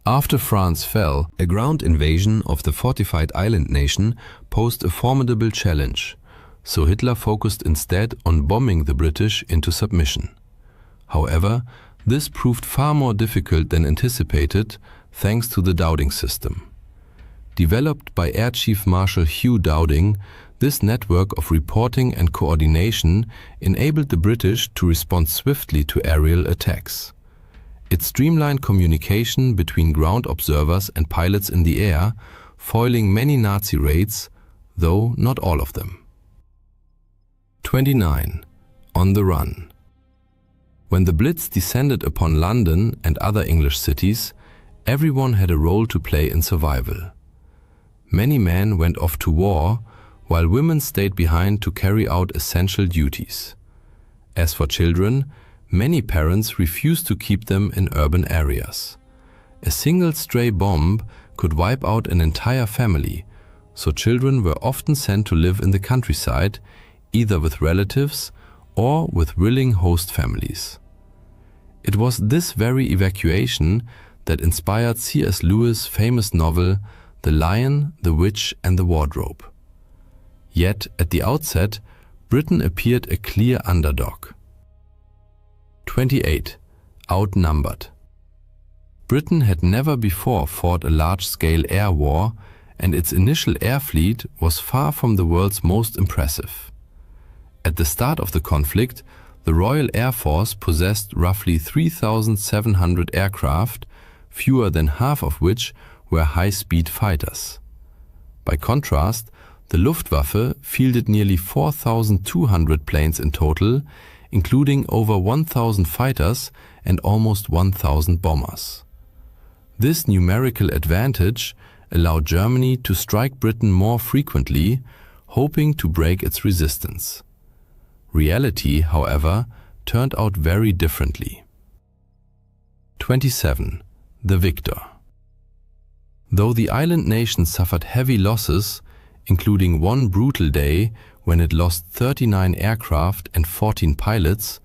After France fell, a ground invasion of the fortified island nation posed a formidable challenge, so Hitler focused instead on bombing the British into submission. However, this proved far more difficult than anticipated thanks to the Dowding system. Developed by Air Chief Marshal Hugh Dowding, this network of reporting and coordination enabled the British to respond swiftly to aerial attacks. It streamlined communication between ground observers and pilots in the air, foiling many Nazi raids, though not all of them. 29. On the run. When the Blitz descended upon London and other English cities, everyone had a role to play in survival. Many men went off to war, while women stayed behind to carry out essential duties. As for children, many parents refused to keep them in urban areas. A single stray bomb could wipe out an entire family, so children were often sent to live in the countryside, either with relatives or with willing host families. It was this very evacuation that inspired C.S. Lewis' famous novel The Lion, the Witch and the Wardrobe. Yet, at the outset, Britain appeared a clear underdog. 28. Outnumbered. Britain had never before fought a large-scale air war, and its initial air fleet was far from the world's most impressive. At the start of the conflict, the Royal Air Force possessed roughly 3,700 aircraft, fewer than half of which were high-speed fighters. By contrast, the Luftwaffe fielded nearly 4,200 planes in total, including over 1,000 fighters and almost 1,000 bombers. This numerical advantage allowed Germany to strike Britain more frequently, hoping to break its resistance. Reality, however, turned out very differently. 27. The Victor. Though the island nation suffered heavy losses, including one brutal day when it lost 39 aircraft and 14 pilots,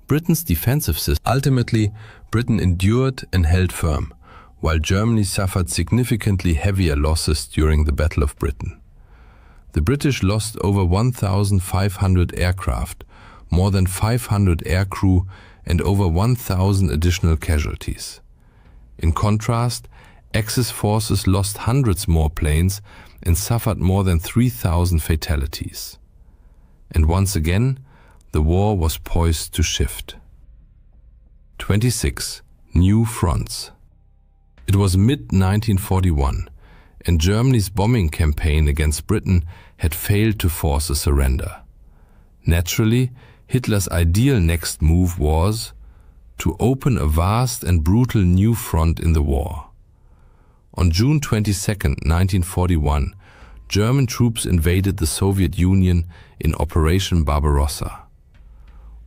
Britain's defensive system. Ultimately, Britain endured and held firm, while Germany suffered significantly heavier losses during the Battle of Britain. The British lost over 1,500 aircraft, more than 500 aircrew, and over 1,000 additional casualties. In contrast, Axis forces lost hundreds more planes and suffered more than 3,000 fatalities. And once again, the war was poised to shift. 26. New fronts. It was mid-1941, and Germany's bombing campaign against Britain had failed to force a surrender. Naturally, Hitler's ideal next move was to open a vast and brutal new front in the war. On June 22, 1941, German troops invaded the Soviet Union in Operation Barbarossa.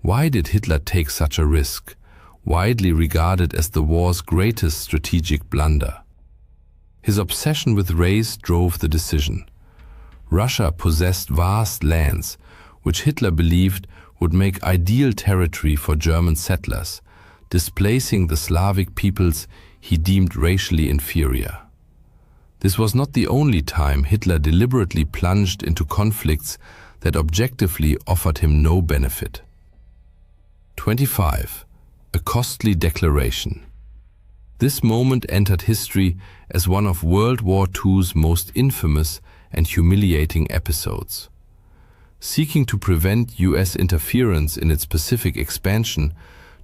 Why did Hitler take such a risk, widely regarded as the war's greatest strategic blunder? His obsession with race drove the decision. Russia possessed vast lands, which Hitler believed would make ideal territory for German settlers, displacing the Slavic peoples he deemed racially inferior. This was not the only time Hitler deliberately plunged into conflicts that objectively offered him no benefit. 25. A costly declaration. This moment entered history as one of World War II's most infamous and humiliating episodes. Seeking to prevent US interference in its Pacific expansion,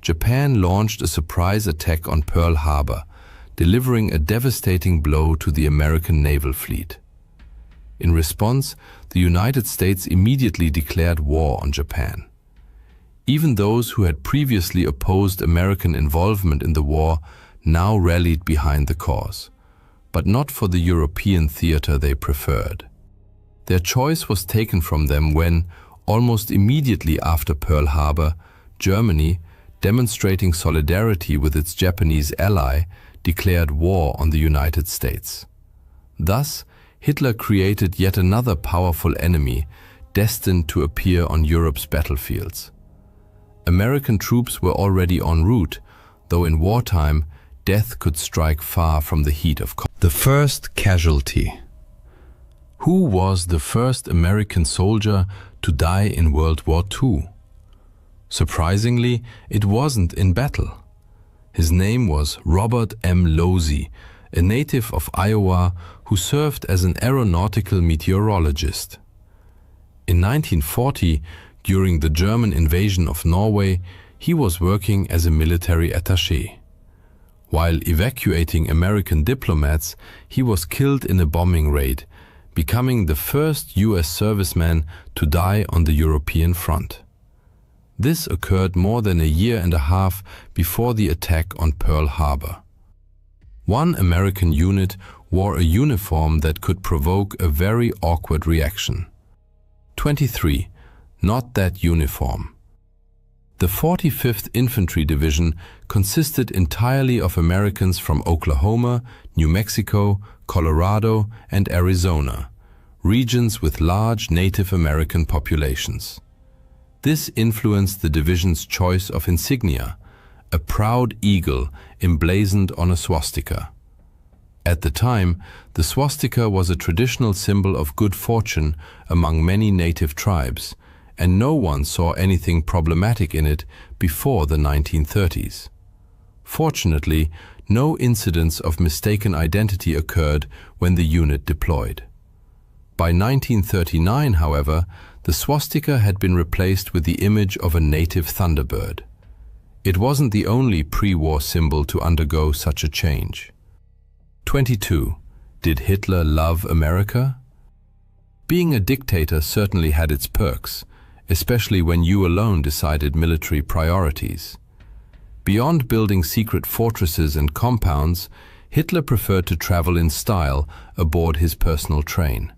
Japan launched a surprise attack on Pearl Harbor, delivering a devastating blow to the American naval fleet. In response, the United States immediately declared war on Japan. Even those who had previously opposed American involvement in the war now rallied behind the cause, but not for the European theater they preferred. Their choice was taken from them when, almost immediately after Pearl Harbor, Germany, demonstrating solidarity with its Japanese ally, declared war on the United States. Thus, Hitler created yet another powerful enemy destined to appear on Europe's battlefields. American troops were already en route, though in wartime, death could strike far from the heat of combat. The first casualty. Who was the first American soldier to die in World War II? Surprisingly, it wasn't in battle. His name was Robert M. Losey, a native of Iowa who served as an aeronautical meteorologist. In 1940, during the German invasion of Norway, he was working as a military attaché. While evacuating American diplomats, he was killed in a bombing raid, becoming the first US serviceman to die on the European front. This occurred more than a year and a half before the attack on Pearl Harbor. One American unit wore a uniform that could provoke a very awkward reaction. 23. Not that uniform. The 45th Infantry Division consisted entirely of Americans from Oklahoma, New Mexico, Colorado, and Arizona, regions with large Native American populations. This influenced the division's choice of insignia, a proud eagle emblazoned on a swastika. At the time, the swastika was a traditional symbol of good fortune among many native tribes, and no one saw anything problematic in it before the 1930s. Fortunately, no incidents of mistaken identity occurred when the unit deployed. By 1939, however, the swastika had been replaced with the image of a native thunderbird. It wasn't the only pre-war symbol to undergo such a change. 22. Did Hitler love America? Being a dictator certainly had its perks, especially when you alone decided military priorities. Beyond building secret fortresses and compounds, Hitler preferred to travel in style aboard his personal train.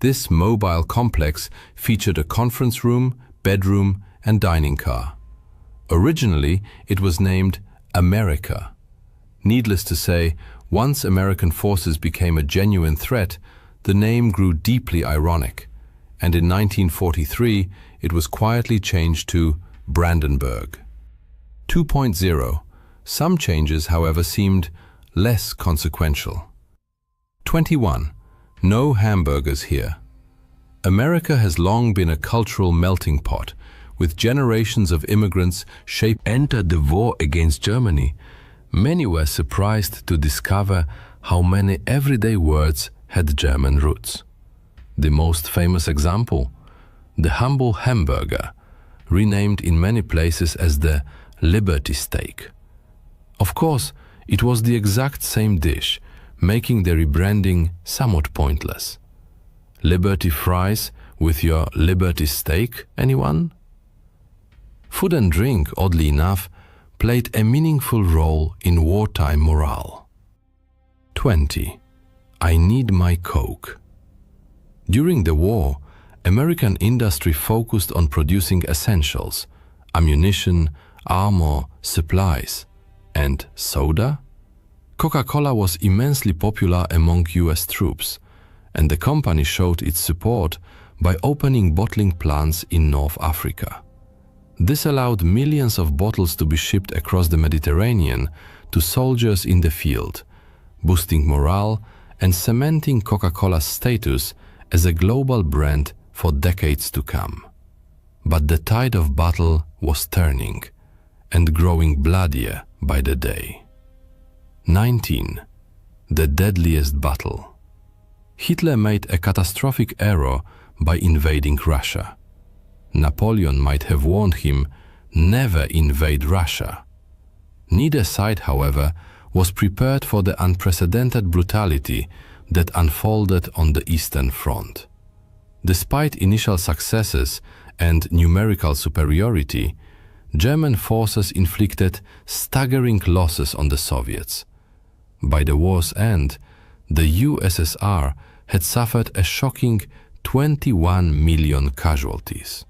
This mobile complex featured a conference room, bedroom, and dining car. Originally, it was named America. Needless to say, once American forces became a genuine threat, the name grew deeply ironic, and in 1943 it was quietly changed to Brandenburg. 2.0. Some changes, however, seemed less consequential. 21. No hamburgers here. America has long been a cultural melting pot, with generations of immigrants entered the war against Germany. Many were surprised to discover how many everyday words had German roots. The most famous example, the humble hamburger, renamed in many places as the Liberty steak. Of course, it was the exact same dish, making the rebranding somewhat pointless. Liberty fries with your Liberty steak, anyone? Food and drink, oddly enough, played a meaningful role in wartime morale. 20. I need my Coke. During the war, American industry focused on producing essentials, ammunition, armor, supplies, and soda? Coca-Cola was immensely popular among US troops, and the company showed its support by opening bottling plants in North Africa. This allowed millions of bottles to be shipped across the Mediterranean to soldiers in the field, boosting morale and cementing Coca-Cola's status as a global brand for decades to come. But the tide of battle was turning and growing bloodier by the day. 19. The deadliest battle. Hitler made a catastrophic error by invading Russia. Napoleon might have warned him, never invade Russia. Neither side, however, was prepared for the unprecedented brutality that unfolded on the Eastern Front. Despite initial successes and numerical superiority, German forces inflicted staggering losses on the Soviets. By the war's end, the USSR had suffered a shocking 21 million casualties.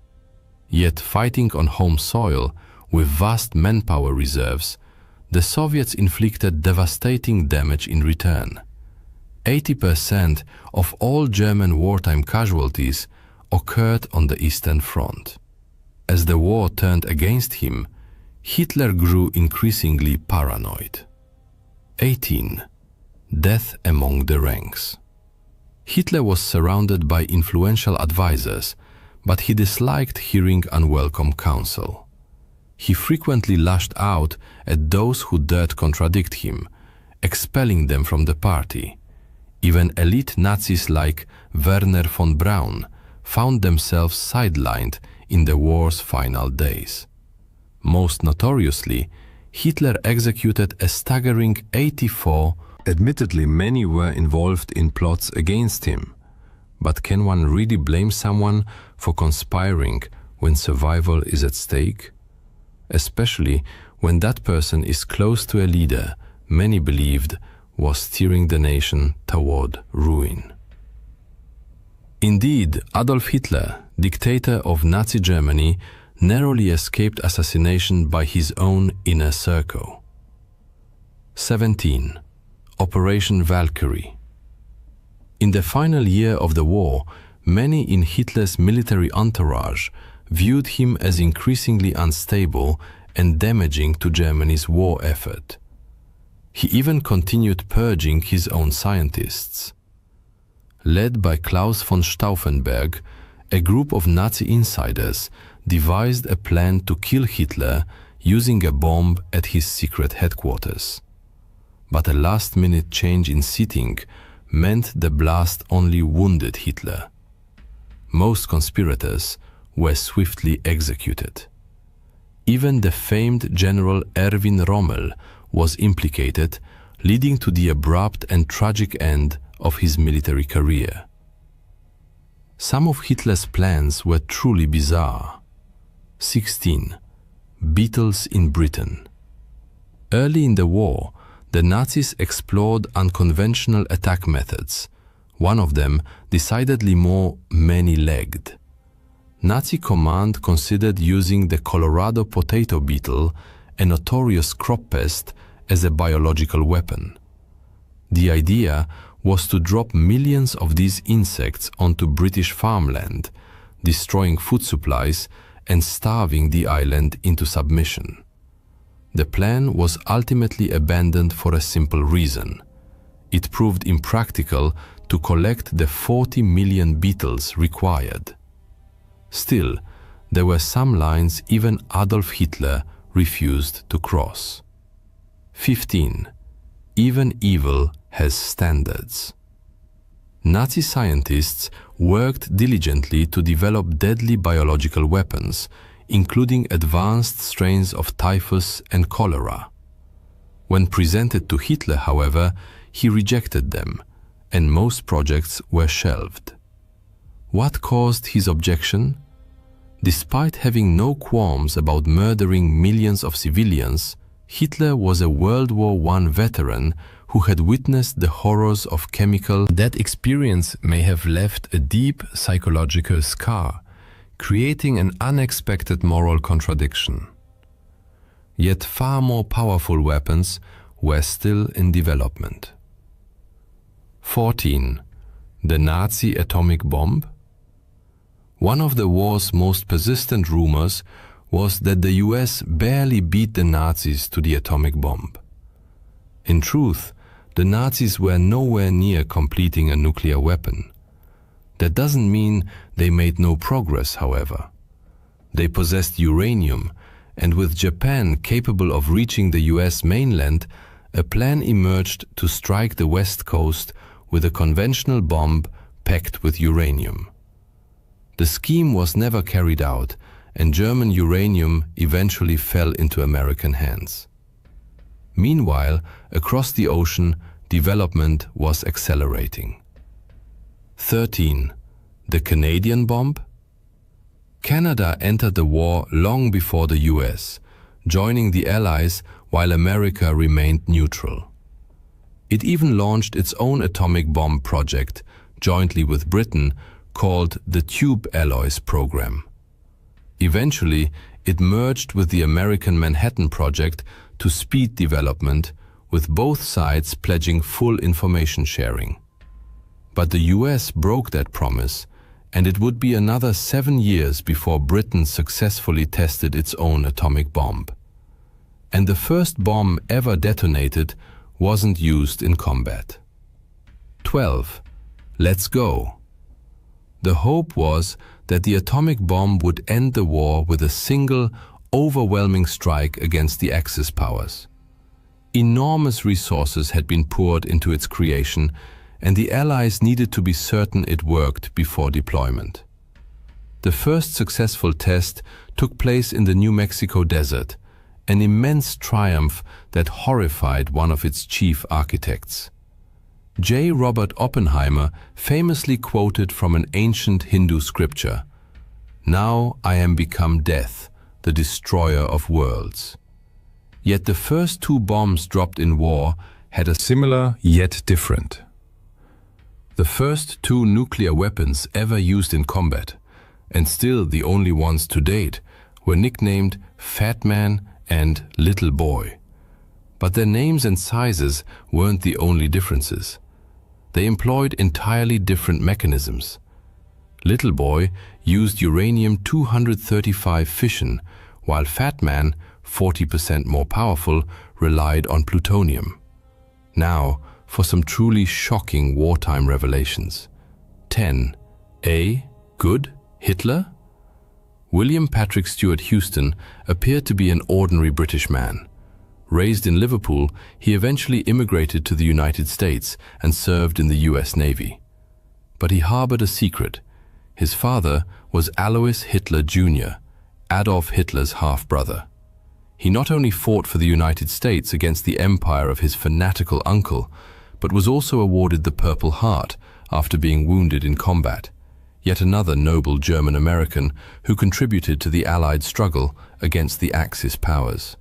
Yet fighting on home soil with vast manpower reserves, the Soviets inflicted devastating damage in return. 80% of all German wartime casualties occurred on the Eastern Front. As the war turned against him, Hitler grew increasingly paranoid. 18. Death among the ranks. Hitler was surrounded by influential advisors, but he disliked hearing unwelcome counsel. He frequently lashed out at those who dared contradict him, expelling them from the party. Even elite Nazis like Werner von Braun found themselves sidelined in the war's final days. Most notoriously, Hitler executed a staggering 84. Admittedly, many were involved in plots against him. But can one really blame someone for conspiring when survival is at stake? Especially when that person is close to a leader many believed was steering the nation toward ruin. Indeed, Adolf Hitler, dictator of Nazi Germany, narrowly escaped assassination by his own inner circle. 17. Operation Valkyrie. In the final year of the war, many in Hitler's military entourage viewed him as increasingly unstable and damaging to Germany's war effort. He even continued purging his own scientists. Led by Klaus von Stauffenberg, a group of Nazi insiders devised a plan to kill Hitler using a bomb at his secret headquarters. But a last-minute change in seating meant the blast only wounded Hitler. Most conspirators were swiftly executed. Even the famed General Erwin Rommel was implicated, leading to the abrupt and tragic end of his military career. Some of Hitler's plans were truly bizarre. 16. Beatles in Britain. Early in the war, the Nazis explored unconventional attack methods, one of them decidedly more many-legged. Nazi command considered using the Colorado potato beetle, a notorious crop pest, as a biological weapon. The idea was to drop millions of these insects onto British farmland, destroying food supplies and starving the island into submission. The plan was ultimately abandoned for a simple reason. It proved impractical to collect the 40 million beetles required. Still, there were some lines even Adolf Hitler refused to cross. 15. Even evil has standards. Nazi scientists worked diligently to develop deadly biological weapons, including advanced strains of typhus and cholera. When presented to Hitler, however, he rejected them, and most projects were shelved. What caused his objection? Despite having no qualms about murdering millions of civilians, Hitler was a World War I veteran who had witnessed the horrors of chemical. That experience may have left a deep psychological scar, creating an unexpected moral contradiction. Yet far more powerful weapons were still in development. 14. The Nazi atomic bomb? One of the war's most persistent rumors was that the US barely beat the Nazis to the atomic bomb. In truth, the Nazis were nowhere near completing a nuclear weapon. That doesn't mean they made no progress, however. They possessed uranium, and with Japan capable of reaching the US mainland, a plan emerged to strike the West Coast with a conventional bomb packed with uranium. The scheme was never carried out, and German uranium eventually fell into American hands. Meanwhile, across the ocean, development was accelerating. 13. The Canadian bomb? Canada entered the war long before the US, joining the Allies while America remained neutral. It even launched its own atomic bomb project, jointly with Britain, called the Tube Alloys Program. Eventually, it merged with the American Manhattan Project to speed development, with both sides pledging full information sharing. But the US broke that promise, and it would be another 7 years before Britain successfully tested its own atomic bomb. And the first bomb ever detonated wasn't used in combat. 12. Let's go. The hope was that the atomic bomb would end the war with a single, overwhelming strike against the Axis powers. Enormous resources had been poured into its creation, and the Allies needed to be certain it worked before deployment. The first successful test took place in the New Mexico desert, an immense triumph that horrified one of its chief architects. J. Robert Oppenheimer famously quoted from an ancient Hindu scripture, "Now I am become death, the destroyer of worlds." Yet the first 2 bombs dropped in war had a similar yet different. The first 2 nuclear weapons ever used in combat, and still the only ones to date, were nicknamed Fat Man and Little Boy. But their names and sizes weren't the only differences. They employed entirely different mechanisms. Little Boy used uranium-235 fission, while Fat Man, 40% more powerful, relied on plutonium. Now, for some truly shocking wartime revelations. 10. A. Good? Hitler? William Patrick Stewart Houston appeared to be an ordinary British man. Raised in Liverpool, he eventually immigrated to the United States and served in the US Navy. But he harbored a secret. His father was Alois Hitler Jr., Adolf Hitler's half-brother. He not only fought for the United States against the empire of his fanatical uncle, but was also awarded the Purple Heart after being wounded in combat, yet another noble German-American who contributed to the Allied struggle against the Axis powers.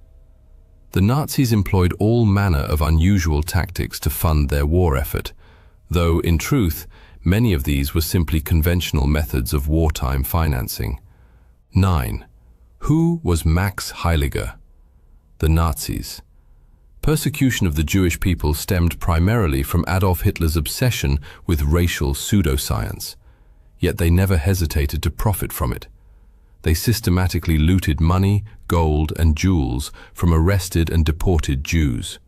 The Nazis employed all manner of unusual tactics to fund their war effort, though, in truth, many of these were simply conventional methods of wartime financing. 9. Who was Max Heiliger? The Nazis. Persecution of the Jewish people stemmed primarily from Adolf Hitler's obsession with racial pseudoscience, yet they never hesitated to profit from it. They systematically looted money, gold, and jewels from arrested and deported Jews.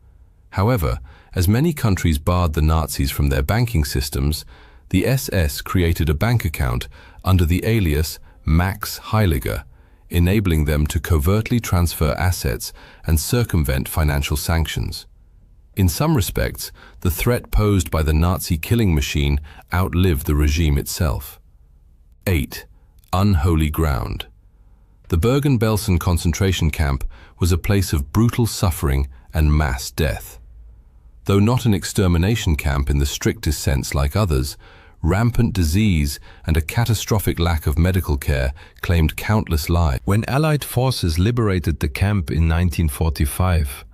However, as many countries barred the Nazis from their banking systems, the SS created a bank account under the alias Max Heiliger, enabling them to covertly transfer assets and circumvent financial sanctions. In some respects, the threat posed by the Nazi killing machine outlived the regime itself. 8. Unholy ground. The Bergen-Belsen concentration camp was a place of brutal suffering and mass death. Though not an extermination camp in the strictest sense like others, rampant disease and a catastrophic lack of medical care claimed countless lives. When Allied forces liberated the camp in 1945,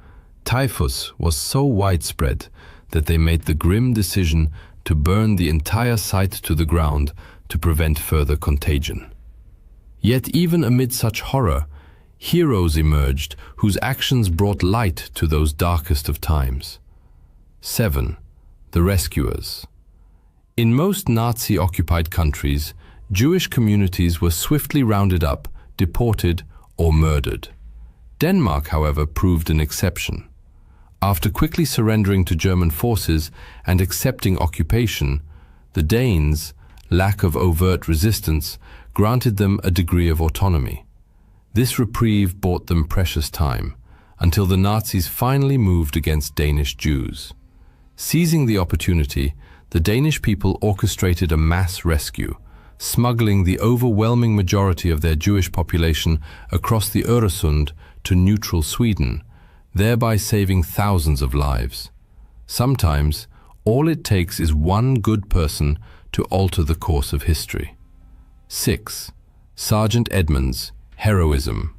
typhus was so widespread that they made the grim decision to burn the entire site to the ground to prevent further contagion. Yet even amid such horror, heroes emerged whose actions brought light to those darkest of times. 7. The rescuers. In most Nazi-occupied countries, Jewish communities were swiftly rounded up, deported, or murdered. Denmark, however, proved an exception. After quickly surrendering to German forces and accepting occupation, the Danes, lack of overt resistance, granted them a degree of autonomy. This reprieve bought them precious time, until the Nazis finally moved against Danish Jews. Seizing the opportunity, the Danish people orchestrated a mass rescue, smuggling the overwhelming majority of their Jewish population across the Öresund to neutral Sweden, thereby saving thousands of lives. Sometimes, all it takes is one good person to alter the course of history. 6. Sergeant Edmunds, heroism.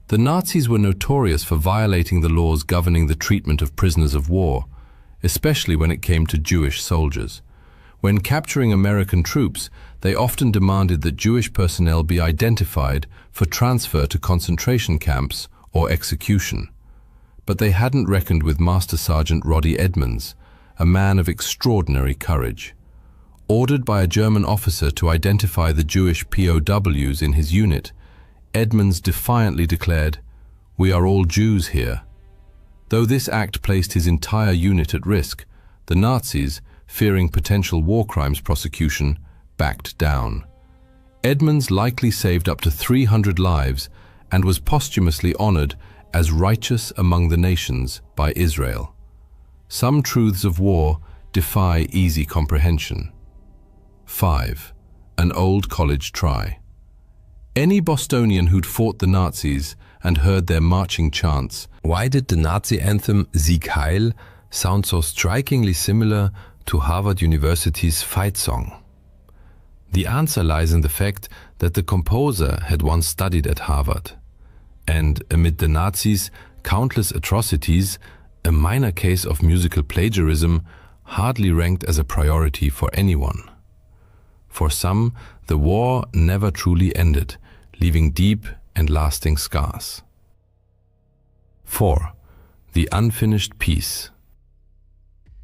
The Nazis were notorious for violating the laws governing the treatment of prisoners of war, especially when it came to Jewish soldiers. When capturing American troops, they often demanded that Jewish personnel be identified for transfer to concentration camps or execution. But they hadn't reckoned with Master Sergeant Roddy Edmunds, a man of extraordinary courage. Ordered by a German officer to identify the Jewish POWs in his unit, Edmunds defiantly declared, "We are all Jews here." Though this act placed his entire unit at risk, the Nazis, fearing potential war crimes prosecution, backed down. Edmunds likely saved up to 300 lives and was posthumously honored as righteous among the nations by Israel. Some truths of war defy easy comprehension. 5. An old college try. Any Bostonian who'd fought the Nazis and heard their marching chants, "Why did the Nazi anthem Sieg Heil sound so strikingly similar to Harvard University's fight song?" The answer lies in the fact that the composer had once studied at Harvard. And amid the Nazis' countless atrocities, a minor case of musical plagiarism hardly ranked as a priority for anyone. For some, the war never truly ended, leaving deep and lasting scars. 4. The unfinished peace.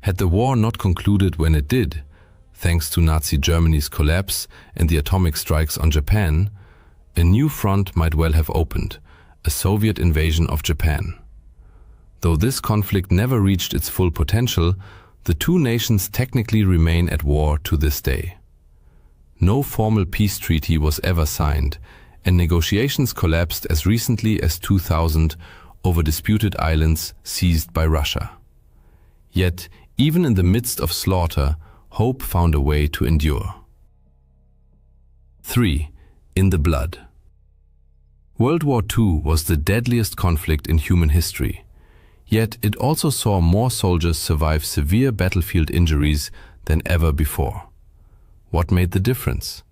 Had the war not concluded when it did, thanks to Nazi Germany's collapse and the atomic strikes on Japan, a new front might well have opened, a Soviet invasion of Japan. Though this conflict never reached its full potential, the two nations technically remain at war to this day. No formal peace treaty was ever signed, and negotiations collapsed as recently as 2000 over disputed islands seized by Russia. Yet, even in the midst of slaughter, hope found a way to endure. 3. In the blood. World War II was the deadliest conflict in human history, yet it also saw more soldiers survive severe battlefield injuries than ever before. What made the difference?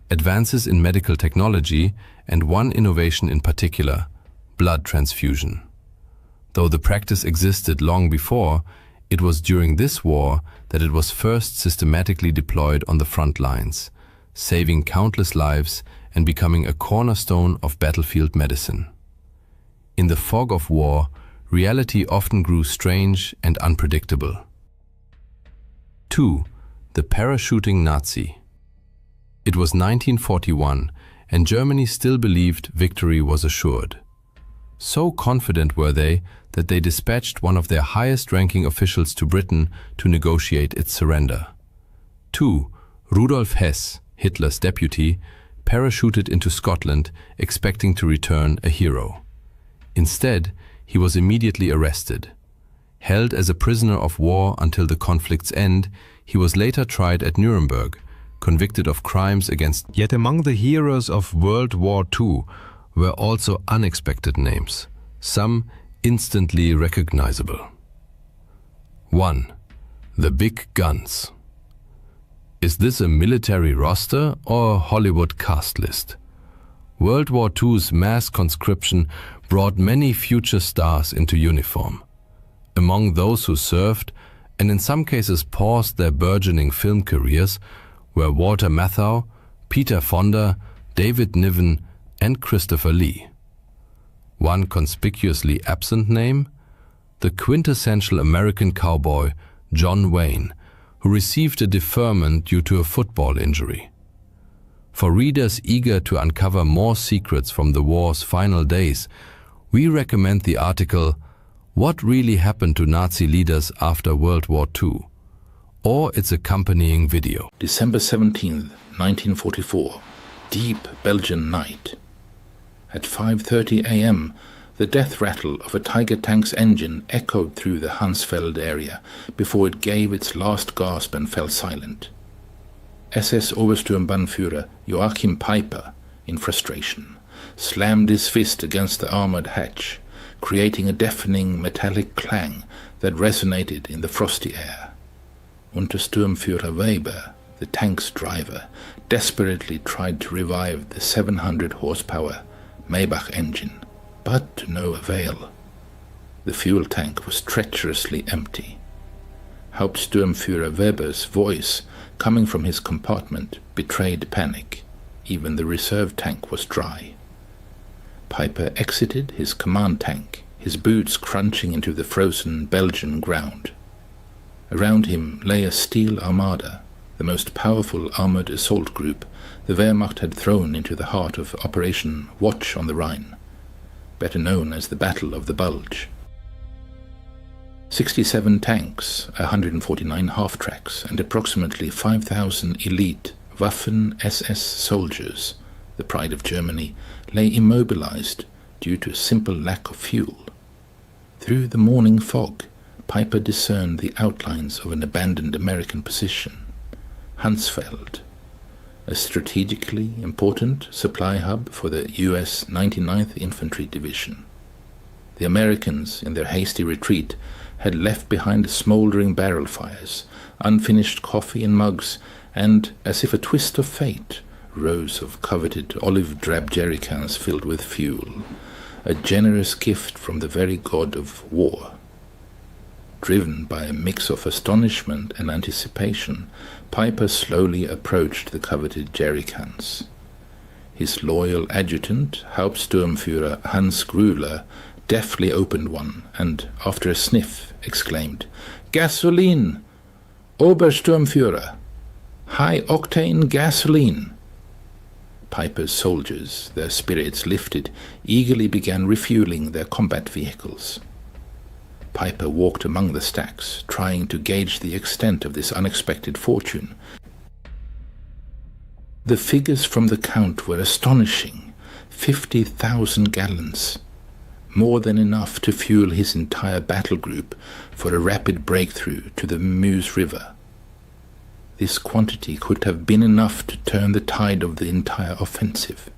Advances in medical technology and one innovation in particular, blood transfusion. Though the practice existed long before, it was during this war that it was first systematically deployed on the front lines, saving countless lives and becoming a cornerstone of battlefield medicine. In the fog of war, reality often grew strange and unpredictable. 2. The parachuting Nazi. It was 1941, and Germany still believed victory was assured. So confident were they that they dispatched one of their highest-ranking officials to Britain to negotiate its surrender. 2. Rudolf Hess, Hitler's deputy, parachuted into Scotland expecting to return a hero. Instead, he was immediately arrested. Held as a prisoner of war until the conflict's end, he was later tried at Nuremberg, convicted of crimes against. Yet among the heroes of World War II were also unexpected names, some instantly recognizable. 1. The Big Guns. Is this a military roster or a Hollywood cast list? World War II's mass conscription brought many future stars into uniform. Among those who served, and in some cases paused their burgeoning film careers, were Walter Matthau, Peter Fonda, David Niven, and Christopher Lee. One conspicuously absent name? The quintessential American cowboy, John Wayne, who received a deferment due to a football injury. For readers eager to uncover more secrets from the war's final days, we recommend the article "What Really Happened to Nazi Leaders After World War II?" or its accompanying video. December 17, 1944, deep Belgian night. At 5:30 a.m., the death rattle of a Tiger tank's engine echoed through the Hansfeld area before it gave its last gasp and fell silent. SS Obersturmbannführer Joachim Peiper, in frustration, slammed his fist against the armored hatch, creating a deafening metallic clang that resonated in the frosty air. Untersturmführer Weber, the tank's driver, desperately tried to revive the 700 horsepower Maybach engine, but to no avail. The fuel tank was treacherously empty. Hauptsturmführer Weber's voice, coming from his compartment, betrayed panic. Even the reserve tank was dry. Peiper exited his command tank, his boots crunching into the frozen Belgian ground. Around him lay a steel armada, the most powerful armored assault group the Wehrmacht had thrown into the heart of Operation Watch on the Rhine, better known as the Battle of the Bulge. 67 tanks, 149 half-tracks, and approximately 5,000 elite Waffen-SS soldiers, the pride of Germany, lay immobilized due to a simple lack of fuel. Through the morning fog, Peiper discerned the outlines of an abandoned American position, Hansfeld, a strategically important supply hub for the US 99th Infantry Division. The Americans, in their hasty retreat, had left behind smoldering barrel fires, unfinished coffee in mugs, and, as if a twist of fate, rows of coveted olive-drab jerrycans filled with fuel, a generous gift from the very god of war. Driven by a mix of astonishment and anticipation, Peiper slowly approached the coveted jerrycans. His loyal adjutant, Hauptsturmführer Hans Grüler, deftly opened one and, after a sniff, exclaimed, "Gasoline! Obersturmführer! High-octane gasoline!" Peiper's soldiers, their spirits lifted, eagerly began refueling their combat vehicles. Peiper walked among the stacks, trying to gauge the extent of this unexpected fortune. The figures from the count were astonishing. 50,000 gallons. More than enough to fuel his entire battle group for a rapid breakthrough to the Meuse River. This quantity could have been enough to turn the tide of the entire offensive.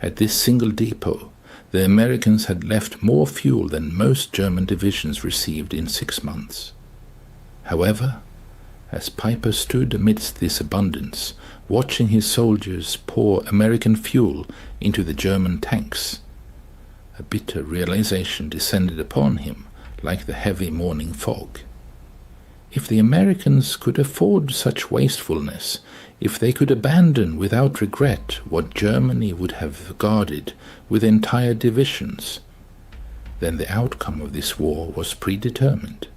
At this single depot, the Americans had left more fuel than most German divisions received in 6 months. However, as Peiper stood amidst this abundance, watching his soldiers pour American fuel into the German tanks, a bitter realization descended upon him like the heavy morning fog. If the Americans could afford such wastefulness, if they could abandon without regret what Germany would have guarded with entire divisions, then the outcome of this war was predetermined.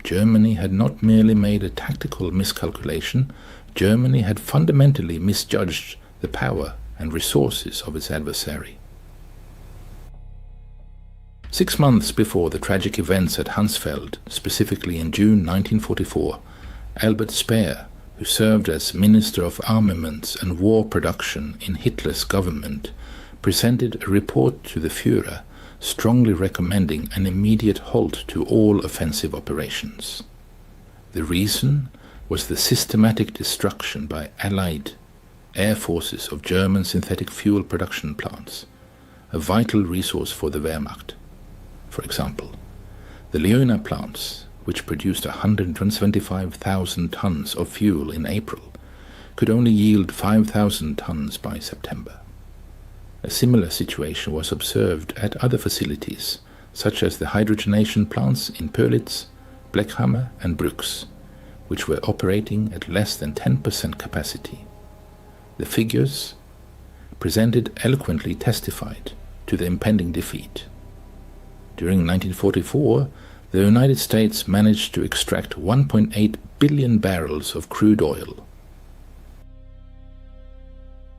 Germany had not merely made a tactical miscalculation, Germany had fundamentally misjudged the power and resources of its adversary. 6 months before the tragic events at Hunsfeld, specifically in June 1944, Albert Speer, who served as Minister of Armaments and War Production in Hitler's government, presented a report to the Führer strongly recommending an immediate halt to all offensive operations. The reason was the systematic destruction by Allied air forces of German synthetic fuel production plants, a vital resource for the Wehrmacht. For example, the Leuna plants, which produced 175,000 tons of fuel in April, could only yield 5,000 tons by September. A similar situation was observed at other facilities, such as the hydrogenation plants in Pörlitz, Blechhammer and Brux, which were operating at less than 10% capacity. The figures presented eloquently testified to the impending defeat. During 1944, the United States managed to extract 1.8 billion barrels of crude oil.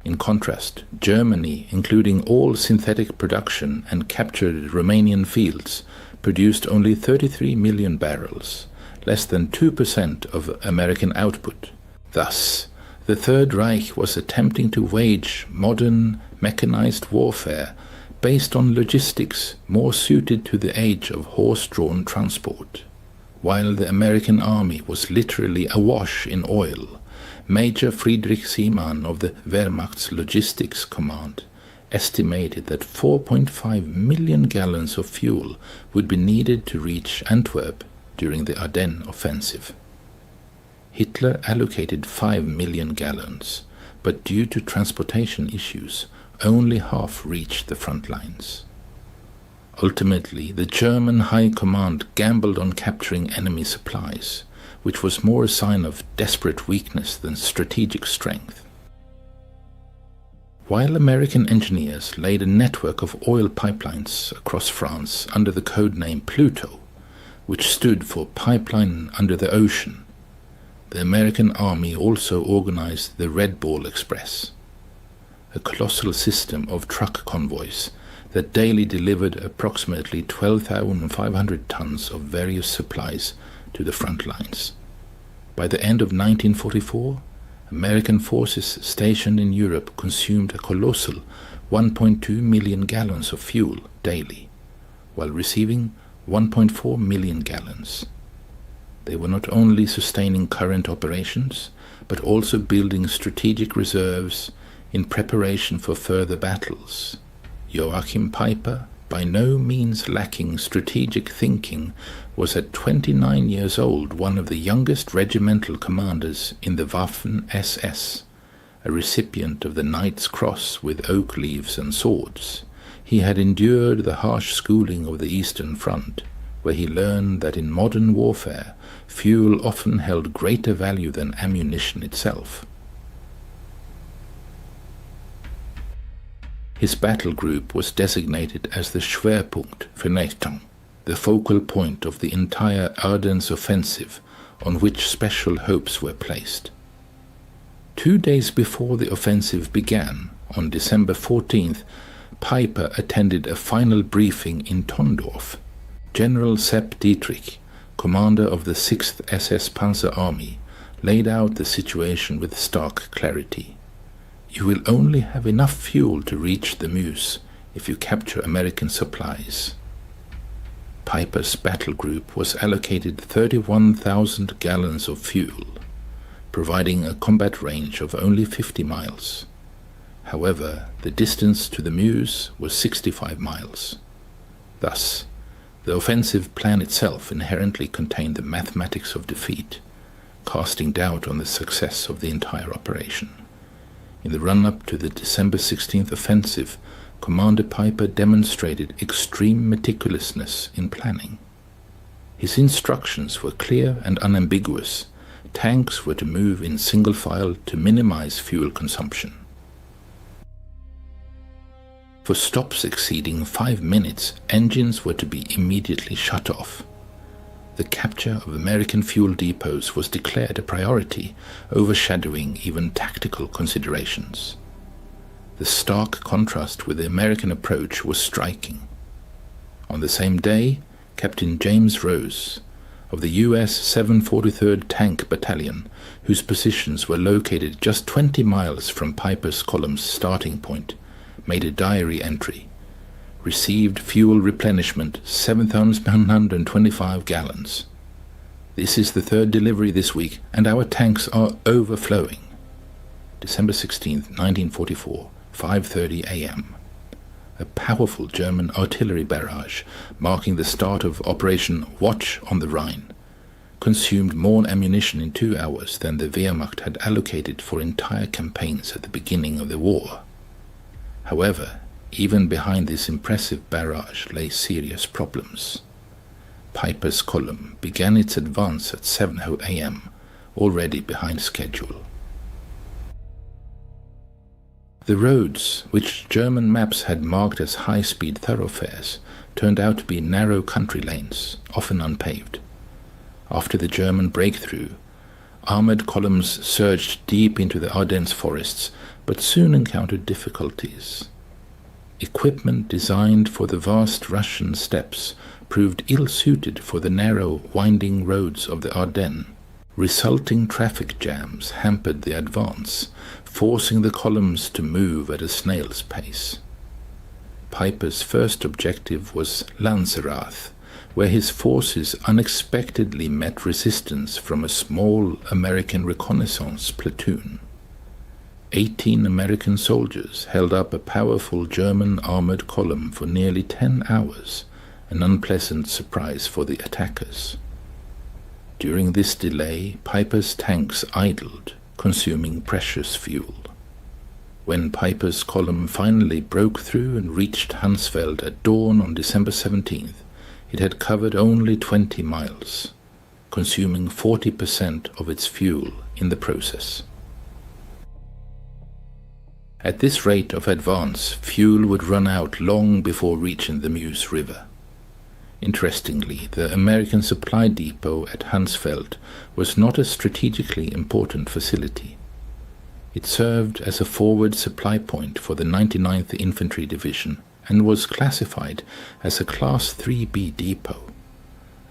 In contrast, Germany, including all synthetic production and captured Romanian fields, produced only 33 million barrels, less than 2% of American output. Thus, the Third Reich was attempting to wage modern, mechanized warfare based on logistics more suited to the age of horse-drawn transport. While the American army was literally awash in oil, Major Friedrich Seemann of the Wehrmacht's Logistics Command estimated that 4.5 million gallons of fuel would be needed to reach Antwerp during the Ardennes offensive. Hitler allocated 5 million gallons, but due to transportation issues, only half reached the front lines. Ultimately, the German High Command gambled on capturing enemy supplies, which was more a sign of desperate weakness than strategic strength. While American engineers laid a network of oil pipelines across France under the code name Pluto, which stood for Pipeline Under the Ocean, the American Army also organized the Red Ball Express, a colossal system of truck convoys that daily delivered approximately 12,500 tons of various supplies to the front lines. By the end of 1944, American forces stationed in Europe consumed a colossal 1.2 million gallons of fuel daily, while receiving 1.4 million gallons. They were not only sustaining current operations, but also building strategic reserves in preparation for further battles. Joachim Peiper, by no means lacking strategic thinking, was at 29 years old one of the youngest regimental commanders in the Waffen-SS, a recipient of the Knight's Cross with oak leaves and swords. He had endured the harsh schooling of the Eastern Front, where he learned that in modern warfare, fuel often held greater value than ammunition itself. His battle group was designated as the Schwerpunkt Vernichtung, the focal point of the entire Ardennes offensive, on which special hopes were placed. 2 days before the offensive began, on December 14th, Peiper attended a final briefing in Tondorf. General Sepp Dietrich, commander of the 6th SS Panzer Army, laid out the situation with stark clarity. You will only have enough fuel to reach the Meuse if you capture American supplies. Peiper's battle group was allocated 31,000 gallons of fuel, providing a combat range of only 50 miles. However, the distance to the Meuse was 65 miles. Thus, the offensive plan itself inherently contained the mathematics of defeat, casting doubt on the success of the entire operation. In the run-up to the December 16th offensive, Commander Peiper demonstrated extreme meticulousness in planning. His instructions were clear and unambiguous. Tanks were to move in single file to minimize fuel consumption. For stops exceeding 5 minutes, engines were to be immediately shut off. The capture of American fuel depots was declared a priority, overshadowing even tactical considerations. The stark contrast with the American approach was striking. On the same day, Captain James Rose, of the U.S. 743rd Tank Battalion, whose positions were located just 20 miles from Piper's Column's starting point, made a diary entry. Received fuel replenishment 7,125 gallons. This is the third delivery this week, and our tanks are overflowing. December 16, 1944, 5:30 a.m. A powerful German artillery barrage, marking the start of Operation Watch on the Rhine, consumed more ammunition in 2 hours than the Wehrmacht had allocated for entire campaigns at the beginning of the war. However, even behind this impressive barrage lay serious problems. Piper's Column began its advance at 7:00 a.m., already behind schedule. The roads, which German maps had marked as high-speed thoroughfares, turned out to be narrow country lanes, often unpaved. After the German breakthrough, armored columns surged deep into the Ardennes forests, but soon encountered difficulties. Equipment designed for the vast Russian steppes proved ill-suited for the narrow, winding roads of the Ardennes. Resulting traffic jams hampered the advance, forcing the columns to move at a snail's pace. Piper's first objective was Lanzerath, where his forces unexpectedly met resistance from a small American reconnaissance platoon. 18 American soldiers held up a powerful German armored column for nearly 10 hours, an unpleasant surprise for the attackers. During this delay, Piper's tanks idled, consuming precious fuel. When Piper's column finally broke through and reached Hansfeld at dawn on December 17th, it had covered only 20 miles, consuming 40% of its fuel in the process. At this rate of advance, fuel would run out long before reaching the Meuse River. Interestingly, the American supply depot at Hansfeld was not a strategically important facility. It served as a forward supply point for the 99th Infantry Division and was classified as a Class 3B depot,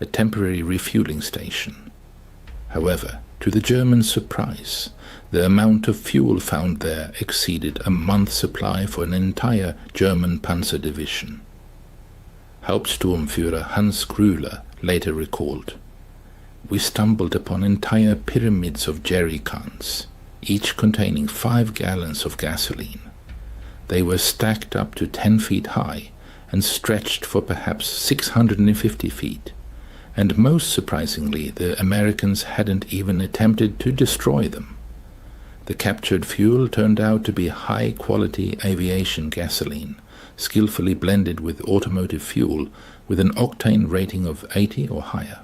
a temporary refueling station. However, to the Germans' surprise, the amount of fuel found there exceeded a month's supply for an entire German panzer division. Hauptsturmführer Hans Grüler later recalled, "We stumbled upon entire pyramids of jerry cans, each containing 5 gallons of gasoline. They were stacked up to 10 feet high and stretched for perhaps 650 feet, and most surprisingly, the Americans hadn't even attempted to destroy them. The captured fuel turned out to be high-quality aviation gasoline, skillfully blended with automotive fuel with an octane rating of 80 or higher."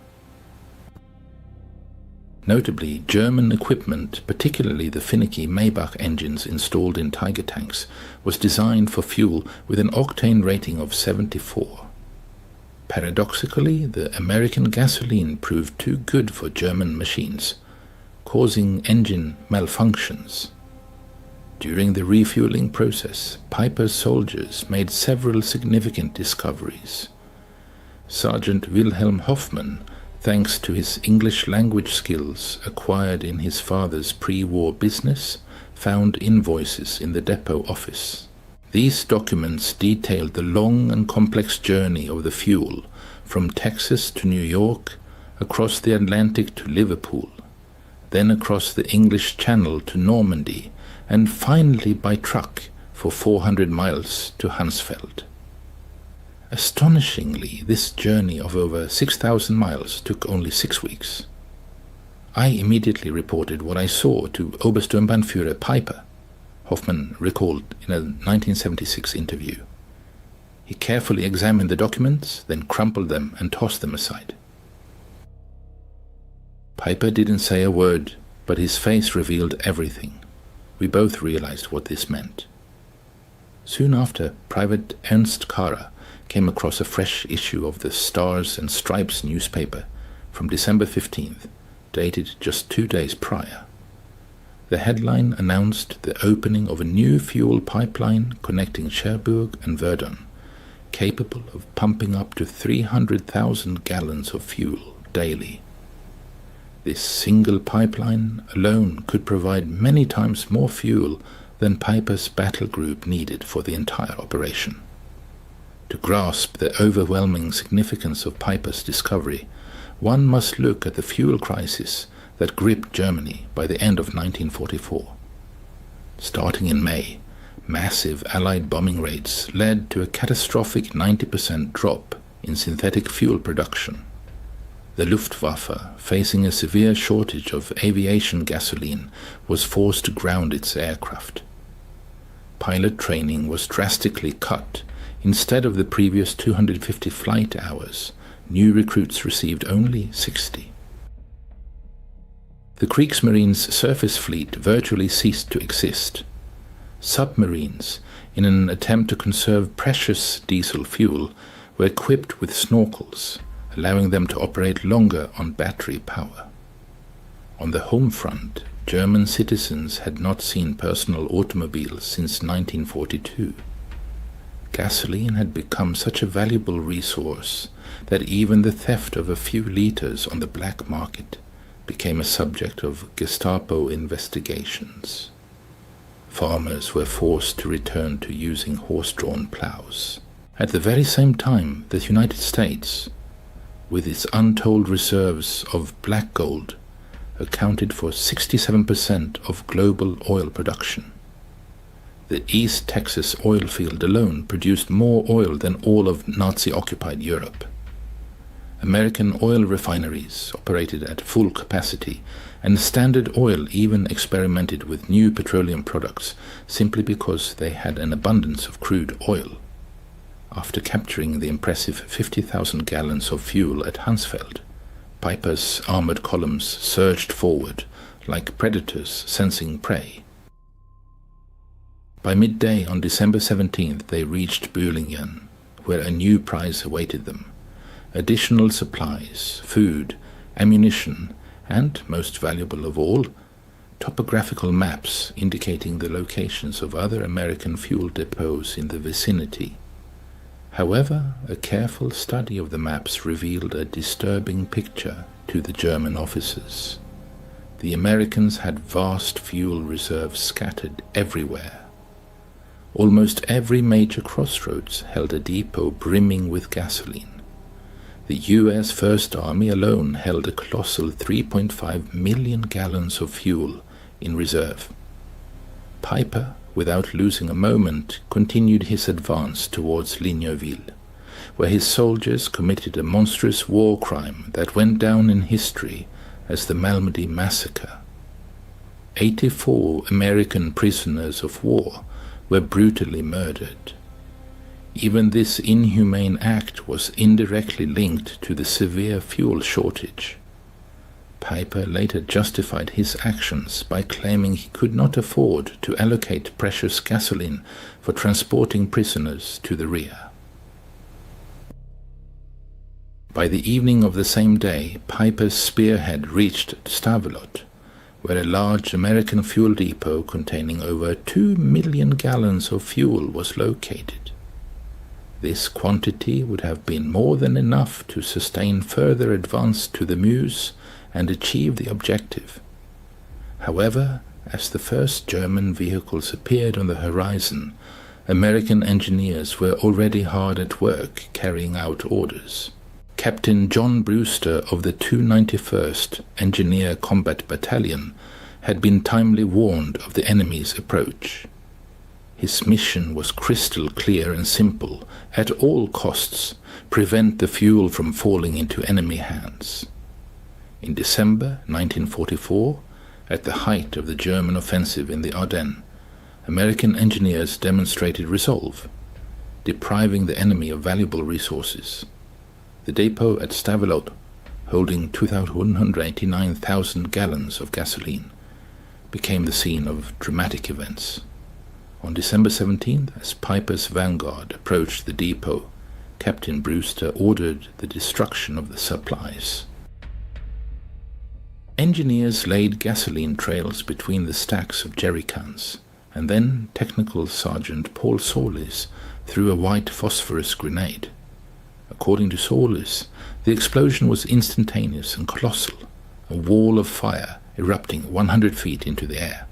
Notably, German equipment, particularly the finicky Maybach engines installed in Tiger tanks, was designed for fuel with an octane rating of 74. Paradoxically, the American gasoline proved too good for German machines, causing engine malfunctions. During the refueling process, Piper's soldiers made several significant discoveries. Sergeant Wilhelm Hoffmann, thanks to his English language skills acquired in his father's pre-war business, found invoices in the depot office. These documents detailed the long and complex journey of the fuel from Texas to New York, across the Atlantic to Liverpool, then across the English Channel to Normandy, and finally by truck for 400 miles to Hansfeld. Astonishingly, this journey of over 6,000 miles took only 6 weeks. I immediately reported what I saw to Obersturmbannführer Piper, Hoffmann recalled in a 1976 interview. He carefully examined the documents, then crumpled them and tossed them aside. Piper didn't say a word, but his face revealed everything. We both realized what this meant. Soon after, Private Ernst Kara came across a fresh issue of the Stars and Stripes newspaper from December 15th, dated just 2 days prior. The headline announced the opening of a new fuel pipeline connecting Cherbourg and Verdun, capable of pumping up to 300,000 gallons of fuel daily. This single pipeline alone could provide many times more fuel than Piper's battle group needed for the entire operation. To grasp the overwhelming significance of Piper's discovery, one must look at the fuel crisis that gripped Germany by the end of 1944. Starting in May, massive Allied bombing raids led to a catastrophic 90% drop in synthetic fuel production. The Luftwaffe, facing a severe shortage of aviation gasoline, was forced to ground its aircraft. Pilot training was drastically cut. Instead of the previous 250 flight hours, new recruits received only 60. The Kriegsmarine's surface fleet virtually ceased to exist. Submarines, in an attempt to conserve precious diesel fuel, were equipped with snorkels, allowing them to operate longer on battery power. On the home front, German citizens had not seen personal automobiles since 1942. Gasoline had become such a valuable resource that even the theft of a few liters on the black market became a subject of Gestapo investigations. Farmers were forced to return to using horse-drawn plows. At the very same time, the United States, with its untold reserves of black gold, accounted for 67% of global oil production. The East Texas oil field alone produced more oil than all of Nazi-occupied Europe. American oil refineries operated at full capacity, and Standard Oil even experimented with new petroleum products simply because they had an abundance of crude oil. After capturing the impressive 50,000 gallons of fuel at Hansfeld, Piper's armored columns surged forward like predators sensing prey. By midday on December 17th, they reached Bühlingen, where a new prize awaited them. Additional supplies, food, ammunition, and, most valuable of all, topographical maps indicating the locations of other American fuel depots in the vicinity. However, a careful study of the maps revealed a disturbing picture to the German officers. The Americans had vast fuel reserves scattered everywhere. Almost every major crossroads held a depot brimming with gasoline. The U.S. First Army alone held a colossal 3.5 million gallons of fuel in reserve. Piper, without losing a moment, continued his advance towards Ligneville, where his soldiers committed a monstrous war crime that went down in history as the Malmedy Massacre. 84 American prisoners of war were brutally murdered. Even this inhumane act was indirectly linked to the severe fuel shortage. Piper later justified his actions by claiming he could not afford to allocate precious gasoline for transporting prisoners to the rear. By the evening of the same day, Piper's spearhead reached Stavelot, where a large American fuel depot containing over 2 million gallons of fuel was located. This quantity would have been more than enough to sustain further advance to the Meuse and achieve the objective. However, as the first German vehicles appeared on the horizon, American engineers were already hard at work carrying out orders. Captain John Brewster of the 291st Engineer Combat Battalion had been timely warned of the enemy's approach. His mission was crystal clear and simple: at all costs, prevent the fuel from falling into enemy hands. In December 1944, at the height of the German offensive in the Ardennes, American engineers demonstrated resolve, depriving the enemy of valuable resources. The depot at Stavelot, holding 289,000 gallons of gasoline, became the scene of dramatic events. On December 17th, as Piper's vanguard approached the depot, Captain Brewster ordered the destruction of the supplies. Engineers laid gasoline trails between the stacks of jerrycans, and then Technical Sergeant Paul Solis threw a white phosphorus grenade. According to Solis, the explosion was instantaneous and colossal, a wall of fire erupting 100 feet into the air.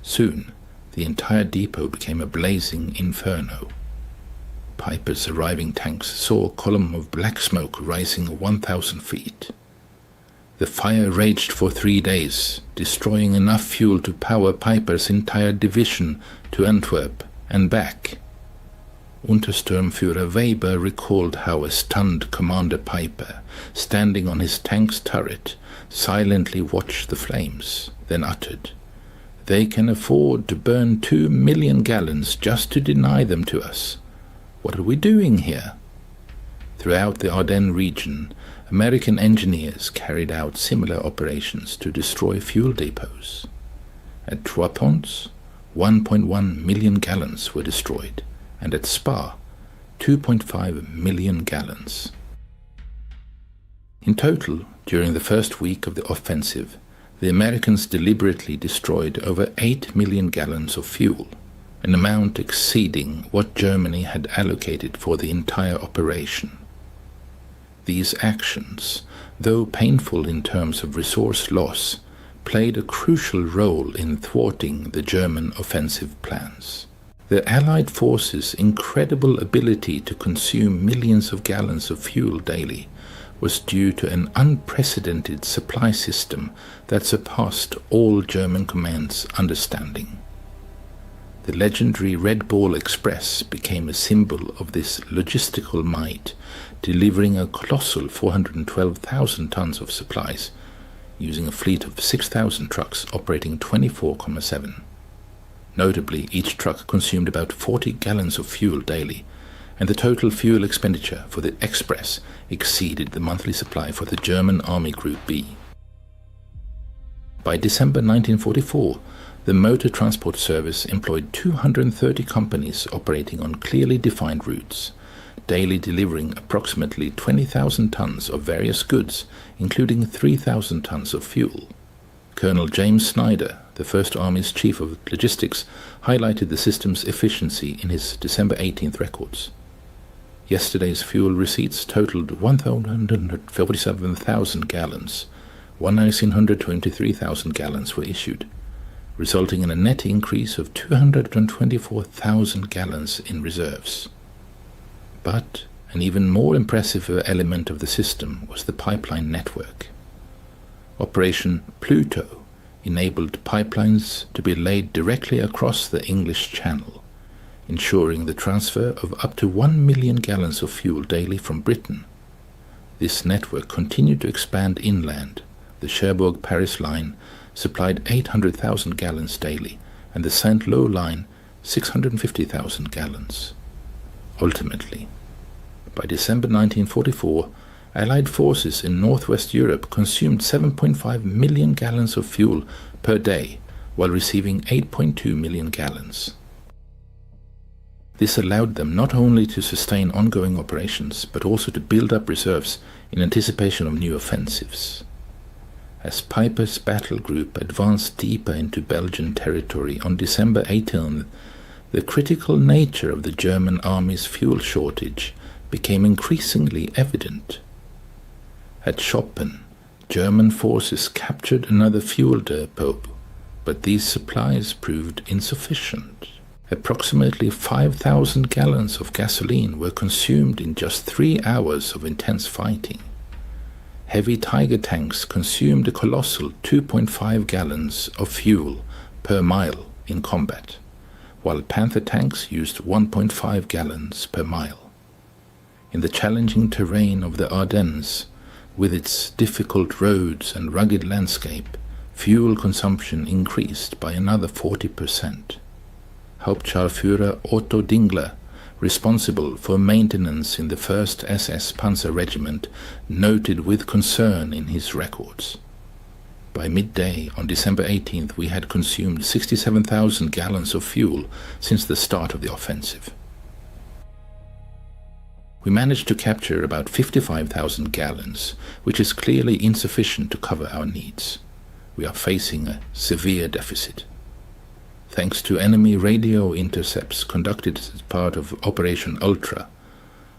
Soon, the entire depot became a blazing inferno. Piper's arriving tanks saw a column of black smoke rising 1,000 feet. The fire raged for 3 days, destroying enough fuel to power Piper's entire division to Antwerp and back. Untersturmführer Weber recalled how a stunned Commander Piper, standing on his tank's turret, silently watched the flames, then uttered, "They can afford to burn 2 million gallons just to deny them to us. What are we doing here?" Throughout the Ardennes region, American engineers carried out similar operations to destroy fuel depots. At Trois Ponts, 1.1 million gallons were destroyed, and at Spa, 2.5 million gallons. In total, during the first week of the offensive, the Americans deliberately destroyed over 8 million gallons of fuel, an amount exceeding what Germany had allocated for the entire operation. These actions, though painful in terms of resource loss, played a crucial role in thwarting the German offensive plans. The Allied forces' incredible ability to consume millions of gallons of fuel daily was due to an unprecedented supply system that surpassed all German command's understanding. The legendary Red Ball Express became a symbol of this logistical might, delivering a colossal 412,000 tons of supplies, using a fleet of 6,000 trucks operating 24/7. Notably, each truck consumed about 40 gallons of fuel daily, and the total fuel expenditure for the Express exceeded the monthly supply for the German Army Group B. By December 1944, the motor transport service employed 230 companies operating on clearly defined routes, daily delivering approximately 20,000 tons of various goods, including 3,000 tons of fuel. Colonel James Snyder, the First Army's Chief of Logistics, highlighted the system's efficiency in his December 18th records. Yesterday's fuel receipts totaled 147,000 gallons, 1,923,000 gallons were issued, resulting in a net increase of 224,000 gallons in reserves. But an even more impressive element of the system was the pipeline network. Operation Pluto enabled pipelines to be laid directly across the English Channel, ensuring the transfer of up to 1 million gallons of fuel daily from Britain. This network continued to expand inland. The Cherbourg-Paris line supplied 800,000 gallons daily, and the Saint-Lô line 650,000 gallons. Ultimately, by December 1944, Allied forces in northwest Europe consumed 7.5 million gallons of fuel per day, while receiving 8.2 million gallons. This allowed them not only to sustain ongoing operations, but also to build up reserves in anticipation of new offensives. As Piper's battle group advanced deeper into Belgian territory on December 18th, the critical nature of the German army's fuel shortage became increasingly evident. At Schoppen, German forces captured another fuel depot, but these supplies proved insufficient. Approximately 5,000 gallons of gasoline were consumed in just 3 hours of intense fighting. Heavy Tiger tanks consumed a colossal 2.5 gallons of fuel per mile in combat, while Panther tanks used 1.5 gallons per mile. In the challenging terrain of the Ardennes, with its difficult roads and rugged landscape, fuel consumption increased by another 40%. Hauptscharführer Otto Dingler, responsible for maintenance in the 1st SS Panzer Regiment, noted with concern in his records, By midday on December 18th, we had consumed 67,000 gallons of fuel since the start of the offensive. We managed to capture about 55,000 gallons, which is clearly insufficient to cover our needs. We are facing a severe deficit. Thanks to enemy radio intercepts conducted as part of Operation Ultra,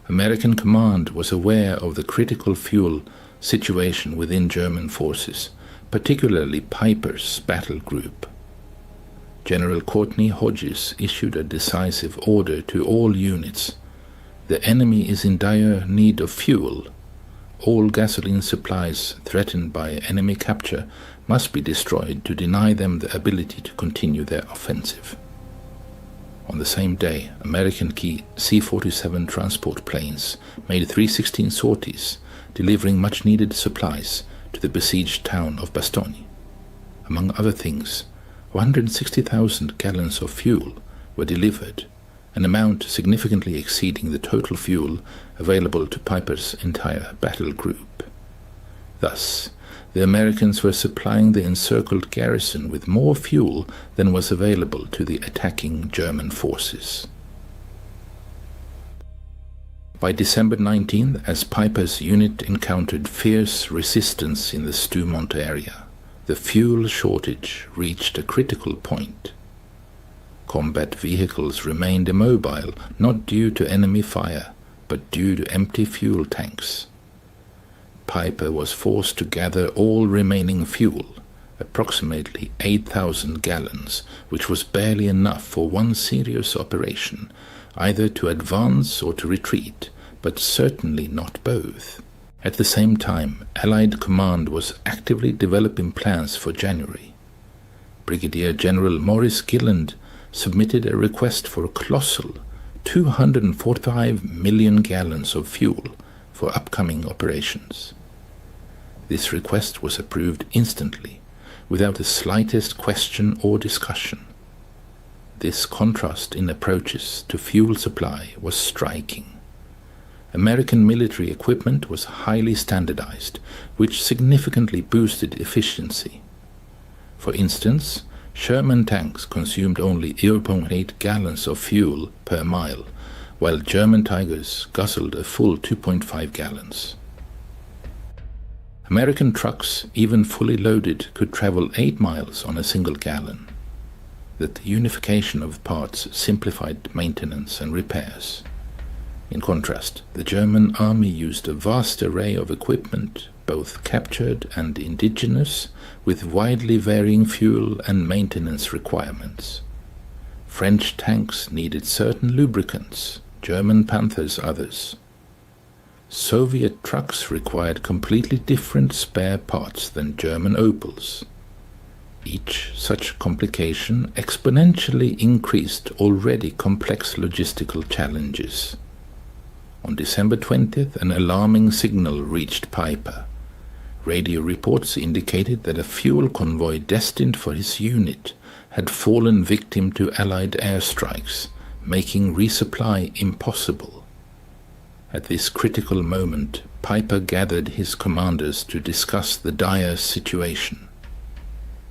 American command was aware of the critical fuel situation within German forces, particularly Piper's battle group. General Courtney Hodges issued a decisive order to all units. The enemy is in dire need of fuel. All gasoline supplies threatened by enemy capture must be destroyed to deny them the ability to continue their offensive. On the same day, American key C-47 transport planes made 316 sorties, delivering much-needed supplies to the besieged town of Bastogne. Among other things, 160,000 gallons of fuel were delivered, an amount significantly exceeding the total fuel available to Piper's entire battle group. Thus, the Americans were supplying the encircled garrison with more fuel than was available to the attacking German forces. By December 19th, as Piper's unit encountered fierce resistance in the Stoumont area, the fuel shortage reached a critical point. Combat vehicles remained immobile, not due to enemy fire, but due to empty fuel tanks. Piper was forced to gather all remaining fuel, approximately 8,000 gallons, which was barely enough for one serious operation, either to advance or to retreat, but certainly not both. At the same time, Allied command was actively developing plans for January. Brigadier General Maurice Gilland submitted a request for a colossal 245 million gallons of fuel for upcoming operations. This request was approved instantly, without the slightest question or discussion. This contrast in approaches to fuel supply was striking. American military equipment was highly standardized, which significantly boosted efficiency. For instance, Sherman tanks consumed only 0.8 gallons of fuel per mile, while German Tigers guzzled a full 2.5 gallons. American trucks, even fully loaded, could travel 8 miles on a single gallon. The unification of parts simplified maintenance and repairs. In contrast, the German army used a vast array of equipment, both captured and indigenous, with widely varying fuel and maintenance requirements. French tanks needed certain lubricants, German Panthers others. Soviet trucks required completely different spare parts than German Opels. Each such complication exponentially increased already complex logistical challenges. On December 20th, an alarming signal reached Piper. Radio reports indicated that a fuel convoy destined for his unit had fallen victim to Allied airstrikes, making resupply impossible. At this critical moment, Piper gathered his commanders to discuss the dire situation.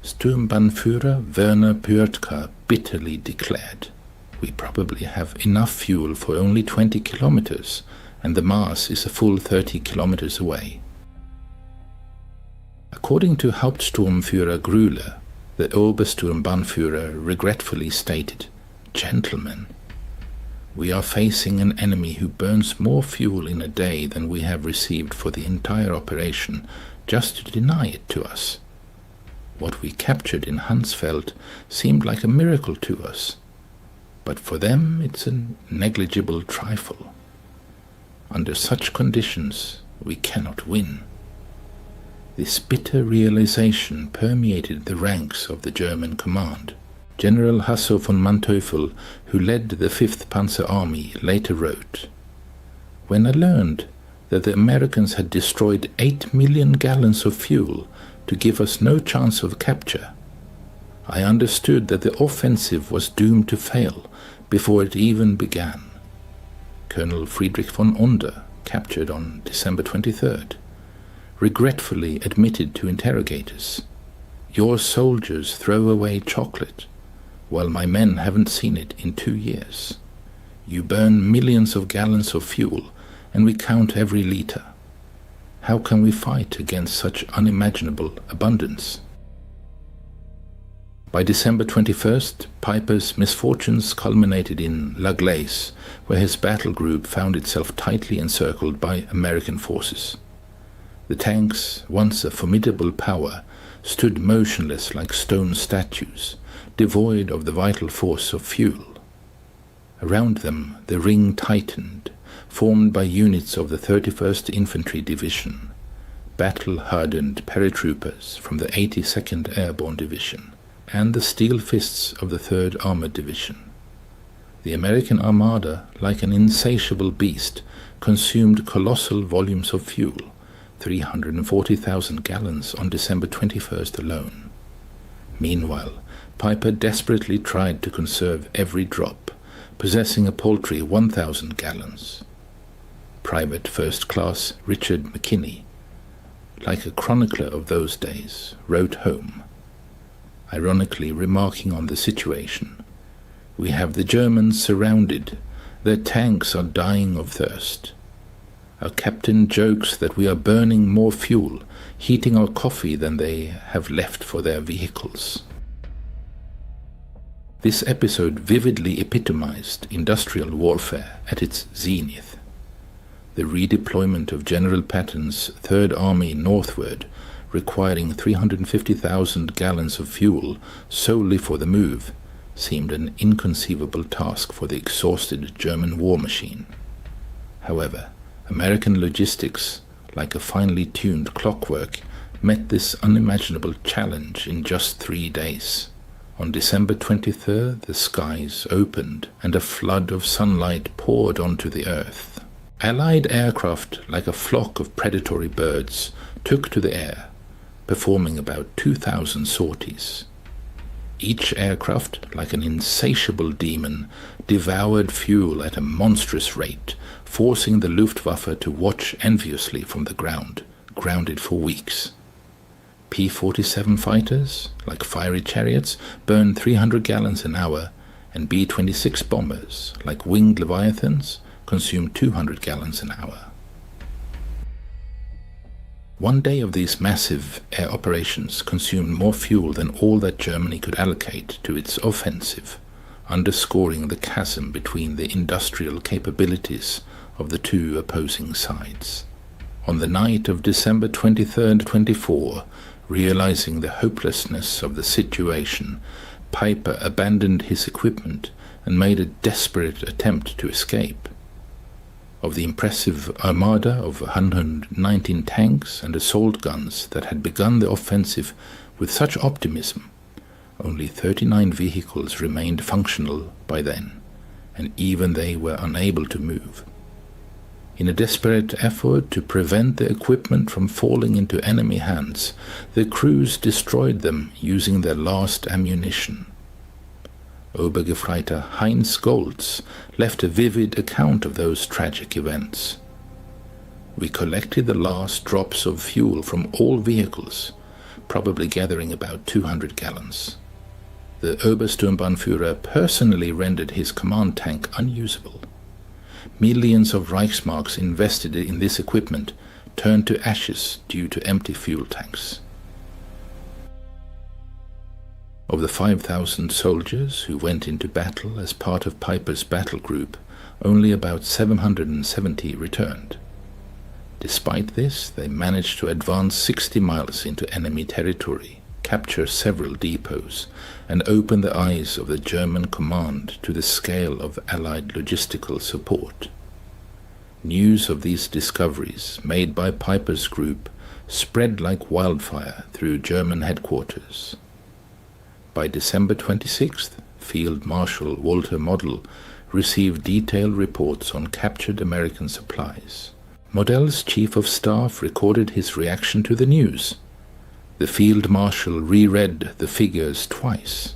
Sturmbannführer Werner Pürtka bitterly declared, "We probably have enough fuel for only 20 kilometers, and the Mars is a full 30 kilometers away." According to Hauptsturmführer Grüller, the Obersturmbannführer regretfully stated, "Gentlemen, we are facing an enemy who burns more fuel in a day than we have received for the entire operation just to deny it to us. What we captured in Hansfeld seemed like a miracle to us, but for them it's a negligible trifle. Under such conditions, we cannot win." This bitter realization permeated the ranks of the German command. General Hasso von Manteuffel, who led the 5th Panzer Army, later wrote, "When I learned that the Americans had destroyed 8 million gallons of fuel to give us no chance of capture, I understood that the offensive was doomed to fail before it even began." Colonel Friedrich von Onder, captured on December 23rd, regretfully admitted to interrogators, Your soldiers throw away chocolate, while my men haven't seen it in 2 years. You burn millions of gallons of fuel, and we count every liter. How can we fight against such unimaginable abundance? By December 21st, Piper's misfortunes culminated in La Glace, where his battle group found itself tightly encircled by American forces. The tanks, once a formidable power, stood motionless like stone statues, devoid of the vital force of fuel. Around them the ring tightened, formed by units of the 31st Infantry Division, battle-hardened paratroopers from the 82nd Airborne Division, and the steel fists of the 3rd Armored Division. The American Armada, like an insatiable beast, consumed colossal volumes of fuel, 340,000 gallons on December 21st alone. Meanwhile, Piper desperately tried to conserve every drop, possessing a paltry 1,000 gallons. Private First Class Richard McKinney, like a chronicler of those days, wrote home, ironically remarking on the situation, "We have the Germans surrounded. Their tanks are dying of thirst. Our captain jokes that we are burning more fuel, heating our coffee than they have left for their vehicles." This episode vividly epitomized industrial warfare at its zenith. The redeployment of General Patton's Third Army northward, requiring 350,000 gallons of fuel solely for the move, seemed an inconceivable task for the exhausted German war machine. However, American logistics, like a finely tuned clockwork, met this unimaginable challenge in just 3 days. On December 23rd, the skies opened and a flood of sunlight poured onto the earth. Allied aircraft, like a flock of predatory birds, took to the air, performing about 2,000 sorties. Each aircraft, like an insatiable demon, devoured fuel at a monstrous rate, forcing the Luftwaffe to watch enviously from the ground, grounded for weeks. P-47 fighters, like fiery chariots, burned 300 gallons an hour, and B-26 bombers, like winged leviathans, consumed 200 gallons an hour. One day of these massive air operations consumed more fuel than all that Germany could allocate to its offensive, underscoring the chasm between the industrial capabilities of the two opposing sides. On the night of December 23rd, 24, realizing the hopelessness of the situation, Piper abandoned his equipment and made a desperate attempt to escape. Of the impressive armada of 119 tanks and assault guns that had begun the offensive with such optimism, only 39 vehicles remained functional by then, and even they were unable to move. In a desperate effort to prevent the equipment from falling into enemy hands, the crews destroyed them using their last ammunition. Obergefreiter Heinz Goltz left a vivid account of those tragic events. "We collected the last drops of fuel from all vehicles, probably gathering about 200 gallons. The Obersturmbannführer personally rendered his command tank unusable. Millions of Reichsmarks invested in this equipment turned to ashes due to empty fuel tanks." Of the 5,000 soldiers who went into battle as part of Piper's battle group, only about 770 returned. Despite this, they managed to advance 60 miles into enemy territory, capture several depots, and open the eyes of the German command to the scale of Allied logistical support. News of these discoveries made by Piper's group spread like wildfire through German headquarters. By December 26th, Field Marshal Walter Model received detailed reports on captured American supplies. Model's chief of staff recorded his reaction to the news. The Field Marshal reread the figures twice.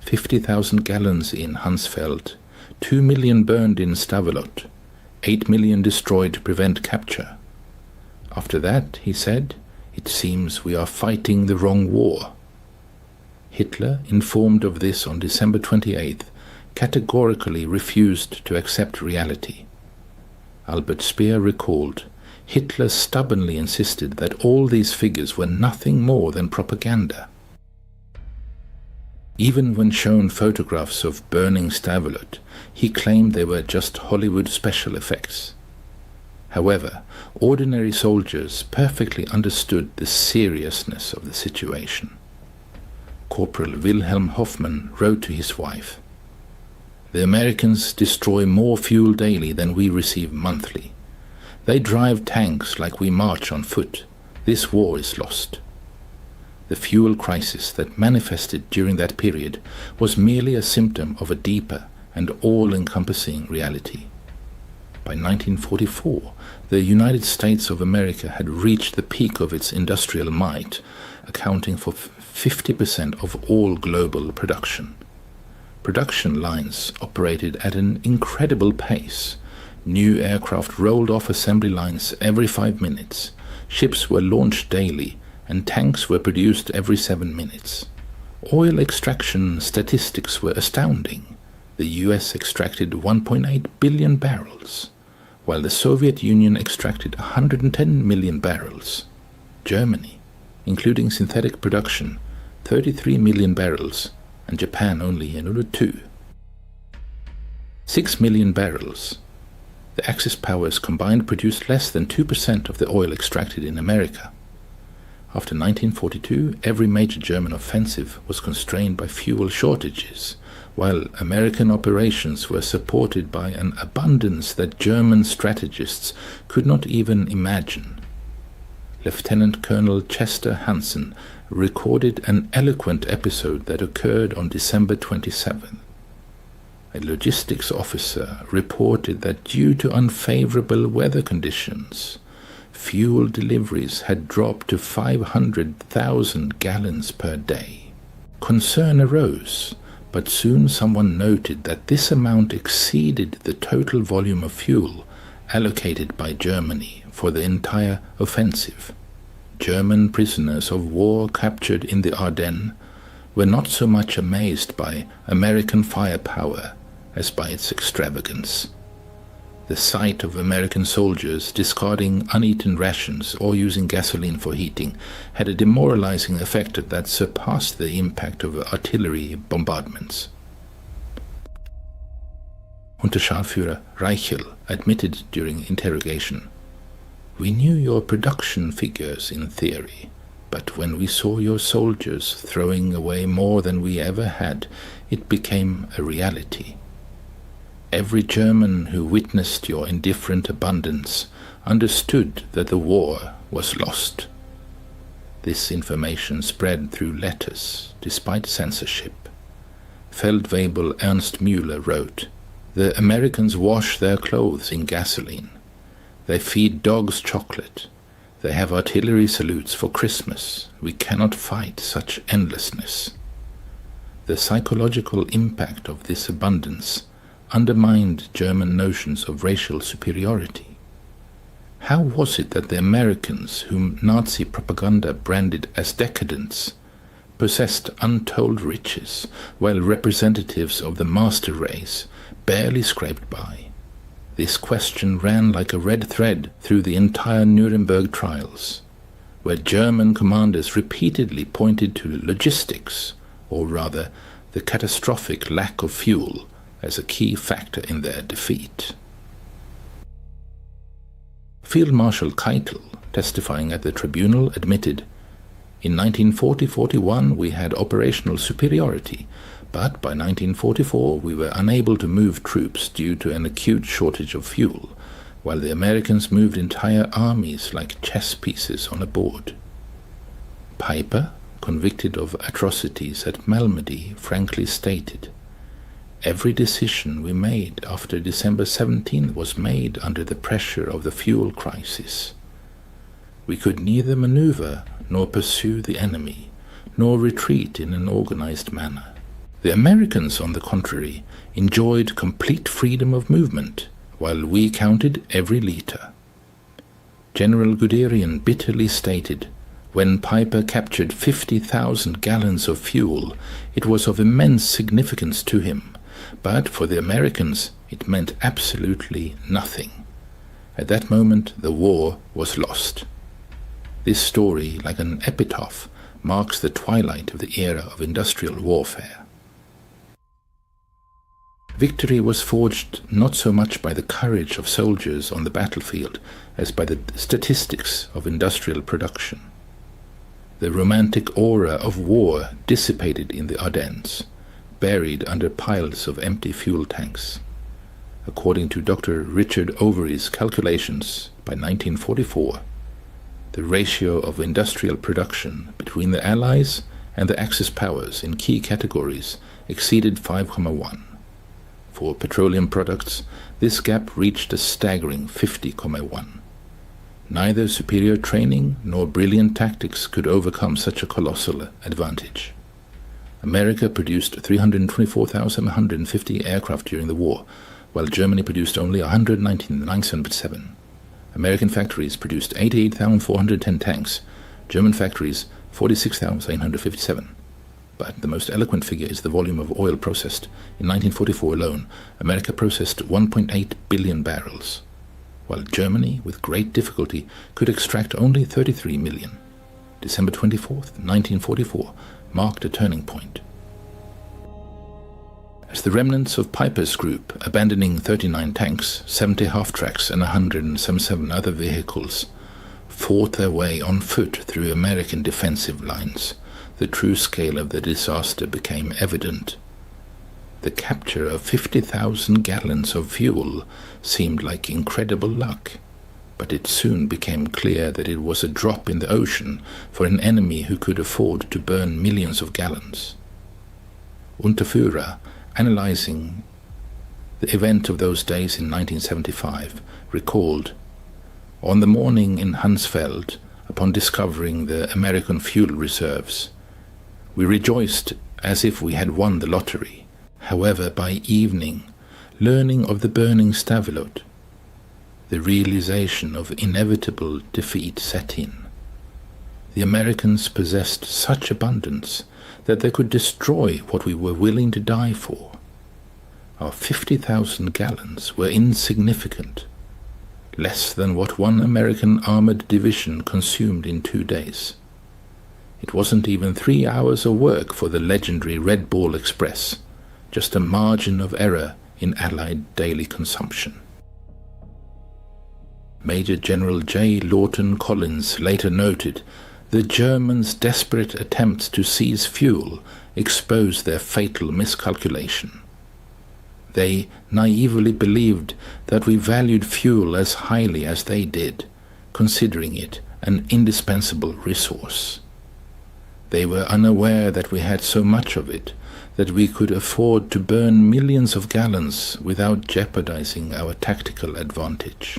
50,000 gallons in Hansfeld, 2 million burned in Stavelot, 8 million destroyed to prevent capture. After that, he said, "It seems we are fighting the wrong war. Hitler, informed of this on December 28th, categorically refused to accept reality. Albert Speer recalled, Hitler stubbornly insisted that all these figures were nothing more than propaganda. Even when shown photographs of burning Stavelot, he claimed they were just Hollywood special effects. However, ordinary soldiers perfectly understood the seriousness of the situation. Corporal Wilhelm Hoffmann wrote to his wife, "The Americans destroy more fuel daily than we receive monthly. They drive tanks like we march on foot. This war is lost." The fuel crisis that manifested during that period was merely a symptom of a deeper and all-encompassing reality. By 1944, the United States of America had reached the peak of its industrial might, accounting for 50% of all global production. Production lines operated at an incredible pace. New aircraft rolled off assembly lines every 5 minutes. Ships were launched daily, and tanks were produced every 7 minutes. Oil extraction statistics were astounding. The US extracted 1.8 billion barrels, while the Soviet Union extracted 110 million barrels. Germany, including synthetic production, 33 million barrels, and Japan only another 2. 6 million barrels. The Axis powers combined produced less than 2% of the oil extracted in America. After 1942, every major German offensive was constrained by fuel shortages, while American operations were supported by an abundance that German strategists could not even imagine. Lieutenant Colonel Chester Hansen recorded an eloquent episode that occurred on December 27th. A logistics officer reported that due to unfavorable weather conditions, fuel deliveries had dropped to 500,000 gallons per day. Concern arose, but soon someone noted that this amount exceeded the total volume of fuel allocated by Germany for the entire offensive. German prisoners of war captured in the Ardennes were not so much amazed by American firepower as by its extravagance. The sight of American soldiers discarding uneaten rations or using gasoline for heating had a demoralizing effect that surpassed the impact of artillery bombardments. Unterscharführer Reichel admitted during interrogation, "We knew your production figures in theory, but when we saw your soldiers throwing away more than we ever had, it became a reality. Every German who witnessed your indifferent abundance understood that the war was lost." This information spread through letters, despite censorship. Feldwebel Ernst Müller wrote, "The Americans wash their clothes in gasoline. They feed dogs chocolate. They have artillery salutes for Christmas. We cannot fight such endlessness." The psychological impact of this abundance undermined German notions of racial superiority. How was it that the Americans, whom Nazi propaganda branded as decadents, possessed untold riches, while representatives of the master race barely scraped by? This question ran like a red thread through the entire Nuremberg trials, where German commanders repeatedly pointed to logistics, or rather the catastrophic lack of fuel, as a key factor in their defeat. Field Marshal Keitel, testifying at the tribunal, admitted, "In 1940-41 we had operational superiority, but by 1944 we were unable to move troops due to an acute shortage of fuel, while the Americans moved entire armies like chess pieces on a board." Piper, convicted of atrocities at Malmedy, frankly stated, "Every decision we made after December 17th was made under the pressure of the fuel crisis. We could neither maneuver nor pursue the enemy, nor retreat in an organized manner. The Americans, on the contrary, enjoyed complete freedom of movement, while we counted every liter." General Guderian bitterly stated, When Piper captured 50,000 gallons of fuel, it was of immense significance to him, but for the Americans it meant absolutely nothing. At that moment the war was lost. This story, like an epitaph, marks the twilight of the era of industrial warfare. Victory was forged not so much by the courage of soldiers on the battlefield as by the statistics of industrial production. The romantic aura of war dissipated in the Ardennes, buried under piles of empty fuel tanks. According to Dr. Richard Overy's calculations, by 1944, the ratio of industrial production between the Allies and the Axis powers in key categories exceeded 5,1. For petroleum products, this gap reached a staggering 50,1. Neither superior training nor brilliant tactics could overcome such a colossal advantage. America produced 324,150 aircraft during the war, while Germany produced only 119,907. American factories produced 88,410 tanks, German factories 46,857. But the most eloquent figure is the volume of oil processed. In 1944 alone, America processed 1.8 billion barrels, while Germany, with great difficulty, could extract only 33 million. December 24th, 1944, marked a turning point. As the remnants of Piper's group, abandoning 39 tanks, 70 half-tracks and 177 other vehicles, fought their way on foot through American defensive lines, the true scale of the disaster became evident. The capture of 50,000 gallons of fuel seemed like incredible luck, but it soon became clear that it was a drop in the ocean for an enemy who could afford to burn millions of gallons. Unterführer, analyzing the event of those days in 1975, recalled, "On the morning in Hansfeld, upon discovering the American fuel reserves, we rejoiced as if we had won the lottery. However, by evening, learning of the burning Stavelot, the realization of inevitable defeat set in. The Americans possessed such abundance that they could destroy what we were willing to die for. Our 50,000 gallons were insignificant, less than what one American armored division consumed in 2 days. It wasn't even 3 hours of work for the legendary Red Ball Express, just a margin of error in Allied daily consumption." Major General J. Lawton Collins later noted, "The Germans' desperate attempts to seize fuel exposed their fatal miscalculation. They naively believed that we valued fuel as highly as they did, considering it an indispensable resource. They were unaware that we had so much of it that we could afford to burn millions of gallons without jeopardizing our tactical advantage.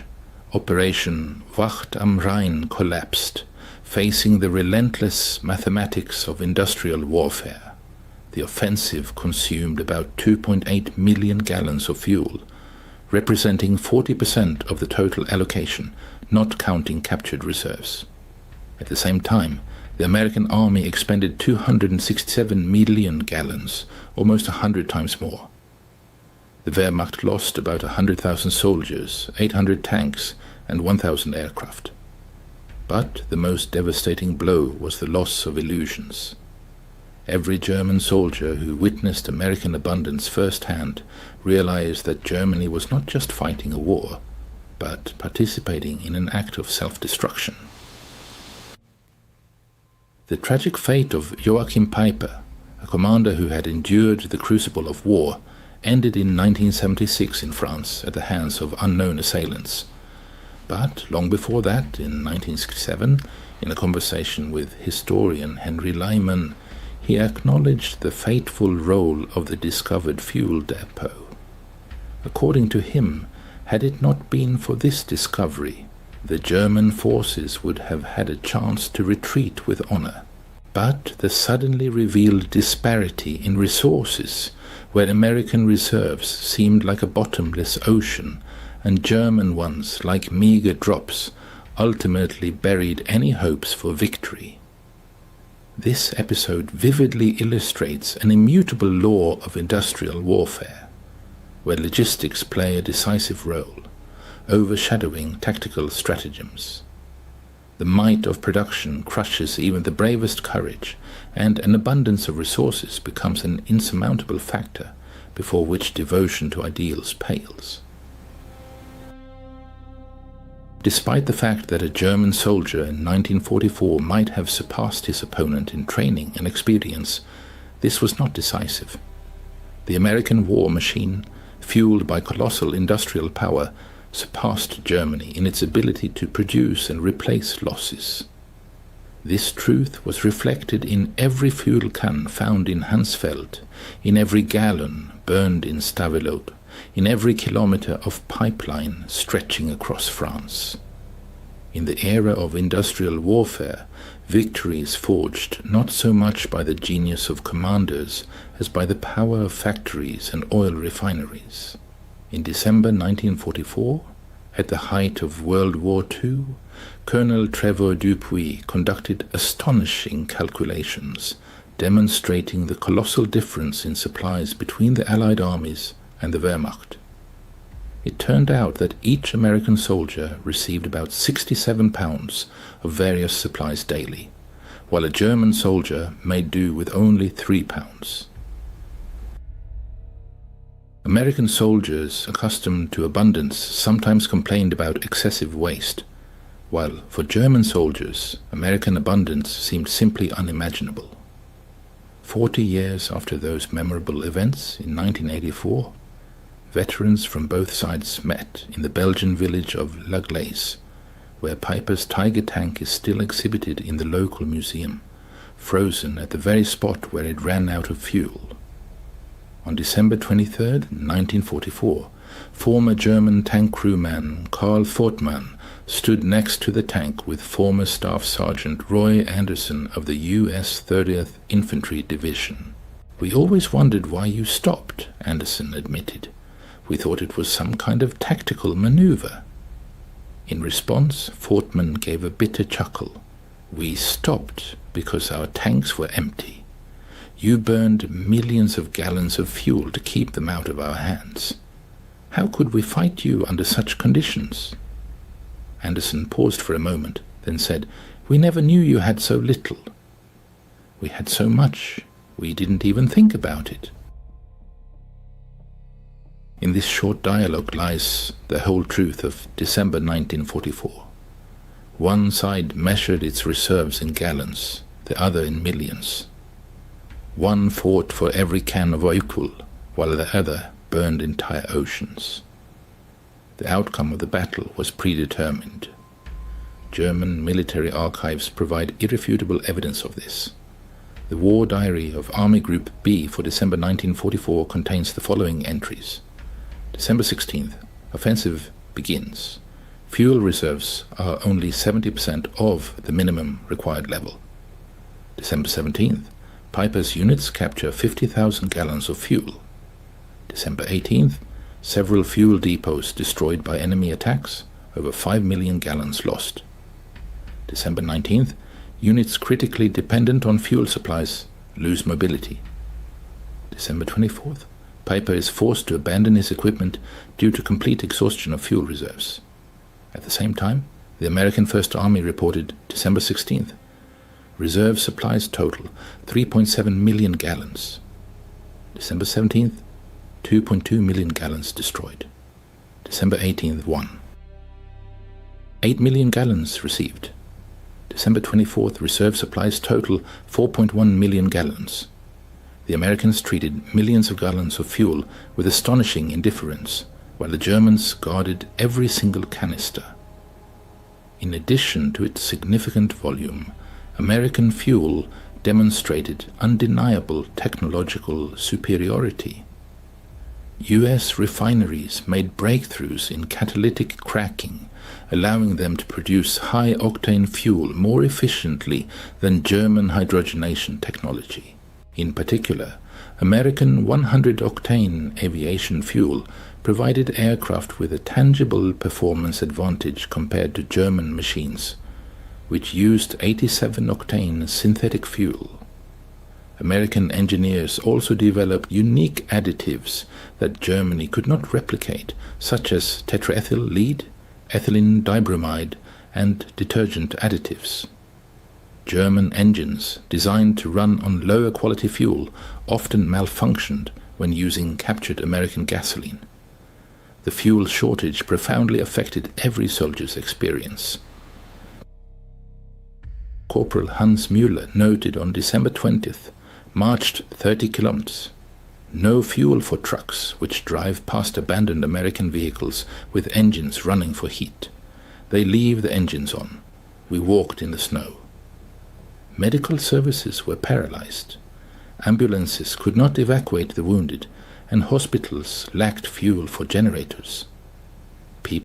Operation Wacht am Rhein collapsed, facing the relentless mathematics of industrial warfare. The offensive consumed about 2.8 million gallons of fuel, representing 40% of the total allocation, not counting captured reserves. At the same time, the American army expended 267 million gallons, almost 100 times more. The Wehrmacht lost about 100,000 soldiers, 800 tanks, and 1,000 aircraft. But the most devastating blow was the loss of illusions. Every German soldier who witnessed American abundance firsthand realized that Germany was not just fighting a war, but participating in an act of self-destruction. The tragic fate of Joachim Piper, a commander who had endured the crucible of war, ended in 1976 in France at the hands of unknown assailants. But long before that, in 1967, in a conversation with historian Henry Lyman, he acknowledged the fateful role of the discovered fuel depot. According to him, had it not been for this discovery, the German forces would have had a chance to retreat with honor. But the suddenly revealed disparity in resources, where American reserves seemed like a bottomless ocean and German ones like meager drops, ultimately buried any hopes for victory. This episode vividly illustrates an immutable law of industrial warfare, where logistics play a decisive role, overshadowing tactical stratagems. The might of production crushes even the bravest courage, and an abundance of resources becomes an insurmountable factor before which devotion to ideals pales. Despite the fact that a German soldier in 1944 might have surpassed his opponent in training and experience, this was not decisive. The American war machine, fueled by colossal industrial power, surpassed Germany in its ability to produce and replace losses. This truth was reflected in every fuel can found in Hansfeld, in every gallon burned in Stavelot, in every kilometer of pipeline stretching across France. In the era of industrial warfare, victory is forged not so much by the genius of commanders as by the power of factories and oil refineries. In December 1944, at the height of World War II, Colonel Trevor Dupuy conducted astonishing calculations, demonstrating the colossal difference in supplies between the Allied armies and the Wehrmacht. It turned out that each American soldier received about 67 pounds of various supplies daily, while a German soldier made do with only 3 pounds. American soldiers accustomed to abundance sometimes complained about excessive waste, while for German soldiers, American abundance seemed simply unimaginable. 40 years after those memorable events in 1984, veterans from both sides met in the Belgian village of La Glace, where Piper's Tiger tank is still exhibited in the local museum, frozen at the very spot where it ran out of fuel. On December 23, 1944, former German tank crewman Karl Fortmann stood next to the tank with former Staff Sergeant Roy Anderson of the U.S. 30th Infantry Division. "We always wondered why you stopped," Anderson admitted. "We thought it was some kind of tactical maneuver." In response, Fortmann gave a bitter chuckle. "We stopped because our tanks were empty. You burned millions of gallons of fuel to keep them out of our hands. How could we fight you under such conditions?" Anderson paused for a moment, then said, "We never knew you had so little. We had so much, we didn't even think about it." In this short dialogue lies the whole truth of December 1944. One side measured its reserves in gallons, the other in millions. One fought for every can of oil, while the other burned entire oceans. The outcome of the battle was predetermined. German military archives provide irrefutable evidence of this. The War Diary of Army Group B for December 1944 contains the following entries. December 16th, offensive begins. Fuel reserves are only 70% of the minimum required level. December 17th, Piper's units capture 50,000 gallons of fuel. December 18th, several fuel depots destroyed by enemy attacks, over 5 million gallons lost. December 19th, units critically dependent on fuel supplies lose mobility. December 24th, Piper is forced to abandon his equipment due to complete exhaustion of fuel reserves. At the same time, the American First Army reported December 16th, reserve supplies total 3.7 million gallons. December 17th, 2.2 million gallons destroyed. December 18th, 1. 8 million gallons received. December 24th, reserve supplies total 4.1 million gallons. The Americans treated millions of gallons of fuel with astonishing indifference, while the Germans guarded every single canister. In addition to its significant volume, American fuel demonstrated undeniable technological superiority. U.S. refineries made breakthroughs in catalytic cracking, allowing them to produce high-octane fuel more efficiently than German hydrogenation technology. In particular, American 100-octane aviation fuel provided aircraft with a tangible performance advantage compared to German machines, which used 87-octane synthetic fuel. American engineers also developed unique additives that Germany could not replicate, such as tetraethyl lead, ethylene dibromide, and detergent additives. German engines, designed to run on lower quality fuel, often malfunctioned when using captured American gasoline. The fuel shortage profoundly affected every soldier's experience. Corporal Hans Müller noted on December 20th, marched 30 kilometers. No fuel for trucks which drive past abandoned American vehicles with engines running for heat. They leave the engines on. We walked in the snow. Medical services were paralyzed. Ambulances could not evacuate the wounded, and hospitals lacked fuel for generators.